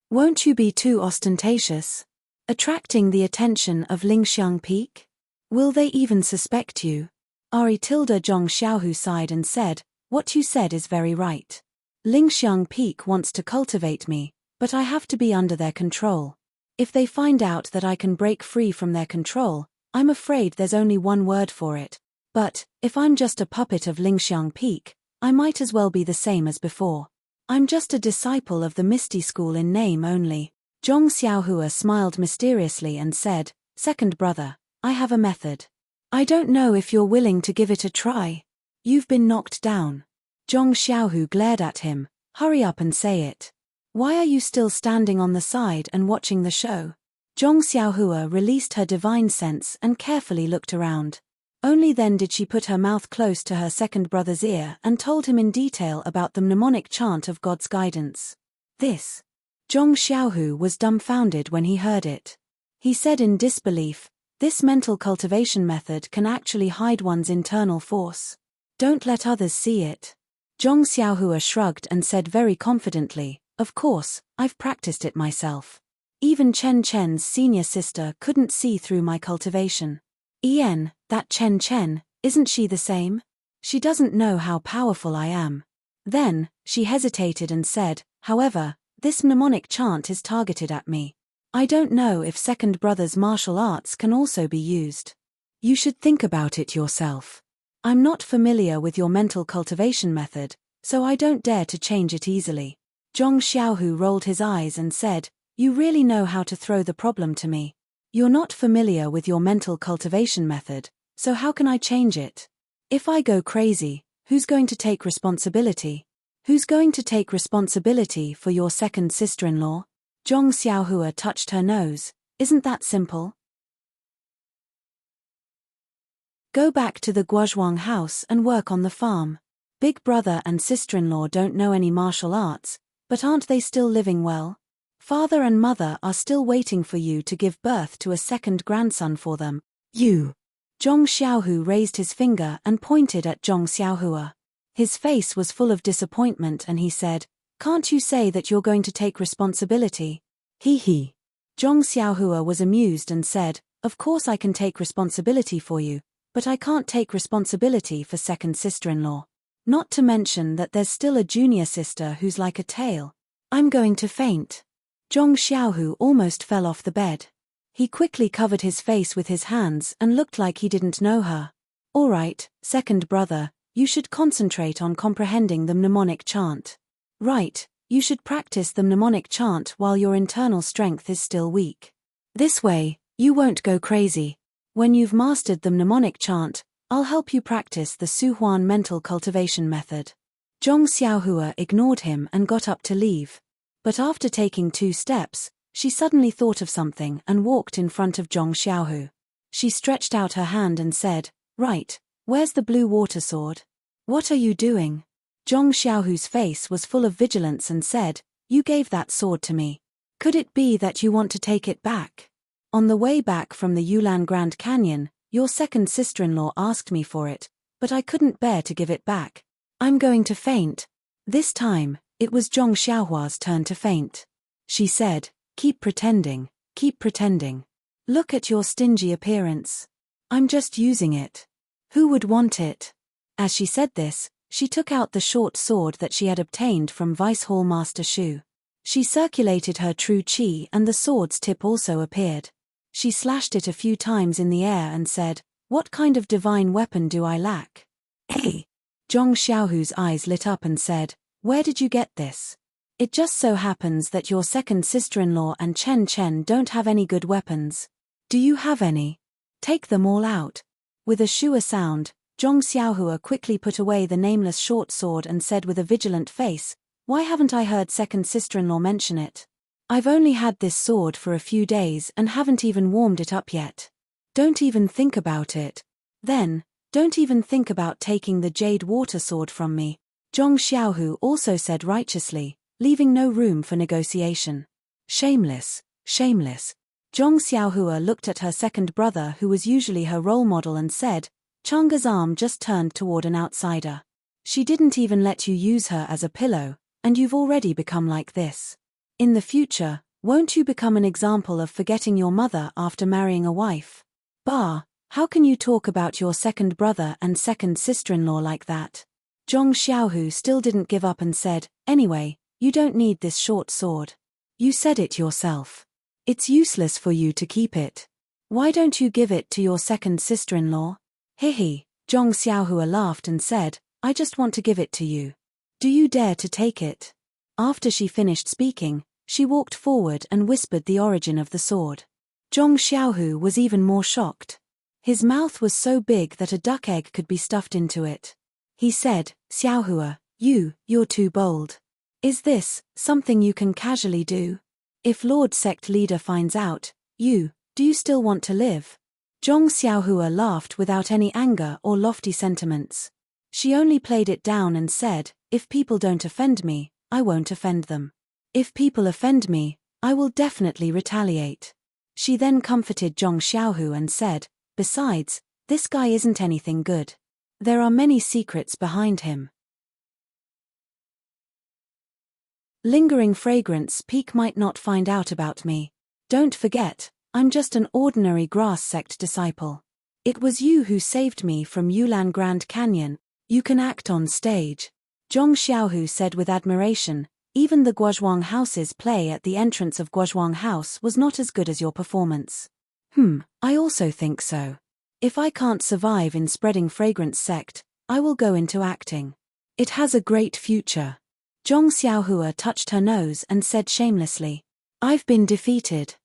S1: won't you be too ostentatious? Attracting the attention of Lingxiang Peak? Will they even suspect you? Zhong Xiaohu sighed and said, what you said is very right. Lingxiang Peak wants to cultivate me, but I have to be under their control. If they find out that I can break free from their control, I'm afraid there's only one word for it. But, if I'm just a puppet of Lingxiang Peak, I might as well be the same as before. I'm just a disciple of the Misty School in name only. Zhong Xiaohua smiled mysteriously and said, second brother, I have a method. I don't know if you're willing to give it a try. You've been knocked down. Zhong Xiaohu glared at him, hurry up and say it. Why are you still standing on the side and watching the show? Zhong Xiaohua released her divine sense and carefully looked around. Only then did she put her mouth close to her second brother's ear and told him in detail about the mnemonic chant of God's guidance. This. Zhong Xiaohu was dumbfounded when he heard it. He said in disbelief, this mental cultivation method can actually hide one's internal force. Don't let others see it. Zhong Xiaohua shrugged and said very confidently, of course, I've practiced it myself. Even Chen Chen's senior sister couldn't see through my cultivation. That Chen Chen, isn't she the same? She doesn't know how powerful I am. Then, she hesitated and said, however, this mnemonic chant is targeted at me. I don't know if second brother's martial arts can also be used. You should think about it yourself. I'm not familiar with your mental cultivation method, so I don't dare to change it easily. Zhong Xiaohu rolled his eyes and said, You really know how to throw the problem to me. You're not familiar with your mental cultivation method, so how can I change it? If I go crazy, who's going to take responsibility? Who's going to take responsibility for your second sister-in-law? Zhong Xiaohua touched her nose. Isn't that simple? Go back to the Guozhuang house and work on the farm. Big brother and sister-in-law don't know any martial arts, but aren't they still living well? Father and mother are still waiting for you to give birth to a second grandson for them. You. Zhong Xiaohu raised his finger and pointed at Zhong Xiaohua. His face was full of disappointment and he said, Can't you say that you're going to take responsibility? He. Zhong Xiaohua was amused and said, Of course I can take responsibility for you, but I can't take responsibility for second sister-in-law. Not to mention that there's still a junior sister who's like a tail. I'm going to faint. Zhong Xiaohu almost fell off the bed. He quickly covered his face with his hands and looked like he didn't know her. All right, second brother, you should concentrate on comprehending the mnemonic chant. Right, you should practice the mnemonic chant while your internal strength is still weak. This way, you won't go crazy. When you've mastered the mnemonic chant, I'll help you practice the Suhuan mental cultivation method. Zhong Xiaohua ignored him and got up to leave. But after taking 2 steps, she suddenly thought of something and walked in front of Zhong Xiaohu. She stretched out her hand and said, Right, where's the blue water sword? What are you doing? Zhong Xiaohu's face was full of vigilance and said, You gave that sword to me. Could it be that you want to take it back? On the way back from the Yulan Grand Canyon, your second sister-in-law asked me for it, but I couldn't bear to give it back. I'm going to faint. This time, it was Zhong Xiaohua's turn to faint. She said, Keep pretending, keep pretending. Look at your stingy appearance. I'm just using it. Who would want it? As she said this, she took out the short sword that she had obtained from Vice Hall Master Shu. She circulated her true qi and the sword's tip also appeared. She slashed it a few times in the air and said, What kind of divine weapon do I lack? Hey! Zhong Xiaohu's eyes lit up and said, Where did you get this? It just so happens that your second sister-in-law and Chen Chen don't have any good weapons. Do you have any? Take them all out. With a shua sound, Zhong Xiaohua quickly put away the nameless short sword and said with a vigilant face, Why haven't I heard second sister-in-law mention it? I've only had this sword for a few days and haven't even warmed it up yet. Don't even think about it. Then, don't even think about taking the jade water sword from me. Zhong Xiaohu also said righteously, leaving no room for negotiation. Shameless, shameless. Zhong Xiaohua looked at her second brother who was usually her role model and said, Changa's arm just turned toward an outsider. She didn't even let you use her as a pillow, and you've already become like this. In the future, won't you become an example of forgetting your mother after marrying a wife? Bah, how can you talk about your second brother and second sister-in-law like that? Zhong Xiaohu still didn't give up and said, Anyway, you don't need this short sword. You said it yourself. It's useless for you to keep it. Why don't you give it to your second sister-in-law? Hihi, Zhong Xiaohua laughed and said, I just want to give it to you. Do you dare to take it? After she finished speaking, she walked forward and whispered the origin of the sword. Zhong Xiaohu was even more shocked. His mouth was so big that a duck egg could be stuffed into it. He said, Xiaohua, you're too bold. Is this something you can casually do? If Lord Sect Leader finds out, do you still want to live? Zhong Xiaohua laughed without any anger or lofty sentiments. She only played it down and said, If people don't offend me, I won't offend them. If people offend me, I will definitely retaliate. She then comforted Zhong Xiaohu and said, Besides, this guy isn't anything good. There are many secrets behind him. Lingering fragrance Peak might not find out about me. Don't forget, I'm just an ordinary grass sect disciple. It was you who saved me from Yulan Grand Canyon. You can act on stage. Zhong Xiaohu said with admiration, Even the Guozhuang house's play at the entrance of Guozhuang House was not as good as your performance. I also think so. If I can't survive in spreading fragrance sect, I will go into acting. It has a great future. Zhong Xiaohua touched her nose and said shamelessly, I've been defeated.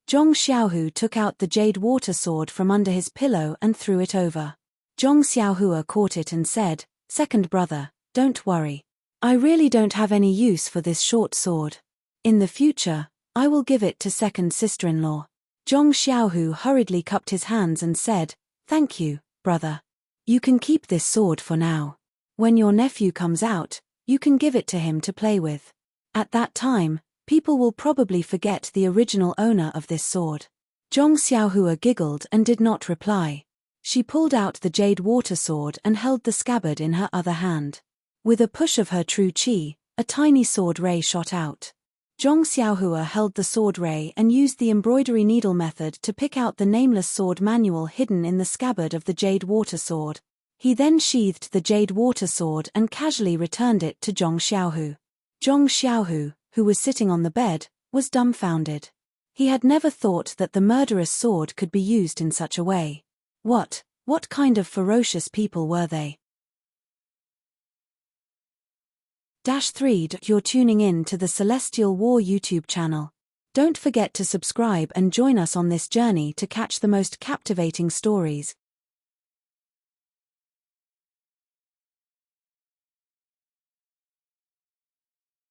S1: Zhong Xiaohu took out the jade water sword from under his pillow and threw it over. Zhong Xiaohua caught it and said, Second brother, don't worry. I really don't have any use for this short sword. In the future, I will give it to second sister-in-law. Zhong Xiaohu hurriedly cupped his hands and said, Thank you, brother. You can keep this sword for now. When your nephew comes out, you can give it to him to play with. At that time, people will probably forget the original owner of this sword. Zhong Xiaohua giggled and did not reply. She pulled out the jade water sword and held the scabbard in her other hand. With a push of her true qi, a tiny sword ray shot out. Zhong Xiaohua held the sword ray and used the embroidery needle method to pick out the nameless sword manual hidden in the scabbard of the jade water sword. He then sheathed the jade water sword and casually returned it to Zhong Xiaohu. Zhong Xiaohu, who was sitting on the bed, was dumbfounded. He had never thought that the murderous sword could be used in such a way. What kind of ferocious people were they? -3 You're tuning in to the Celestial War YouTube channel. Don't forget to subscribe and join us on this journey to catch the most captivating stories.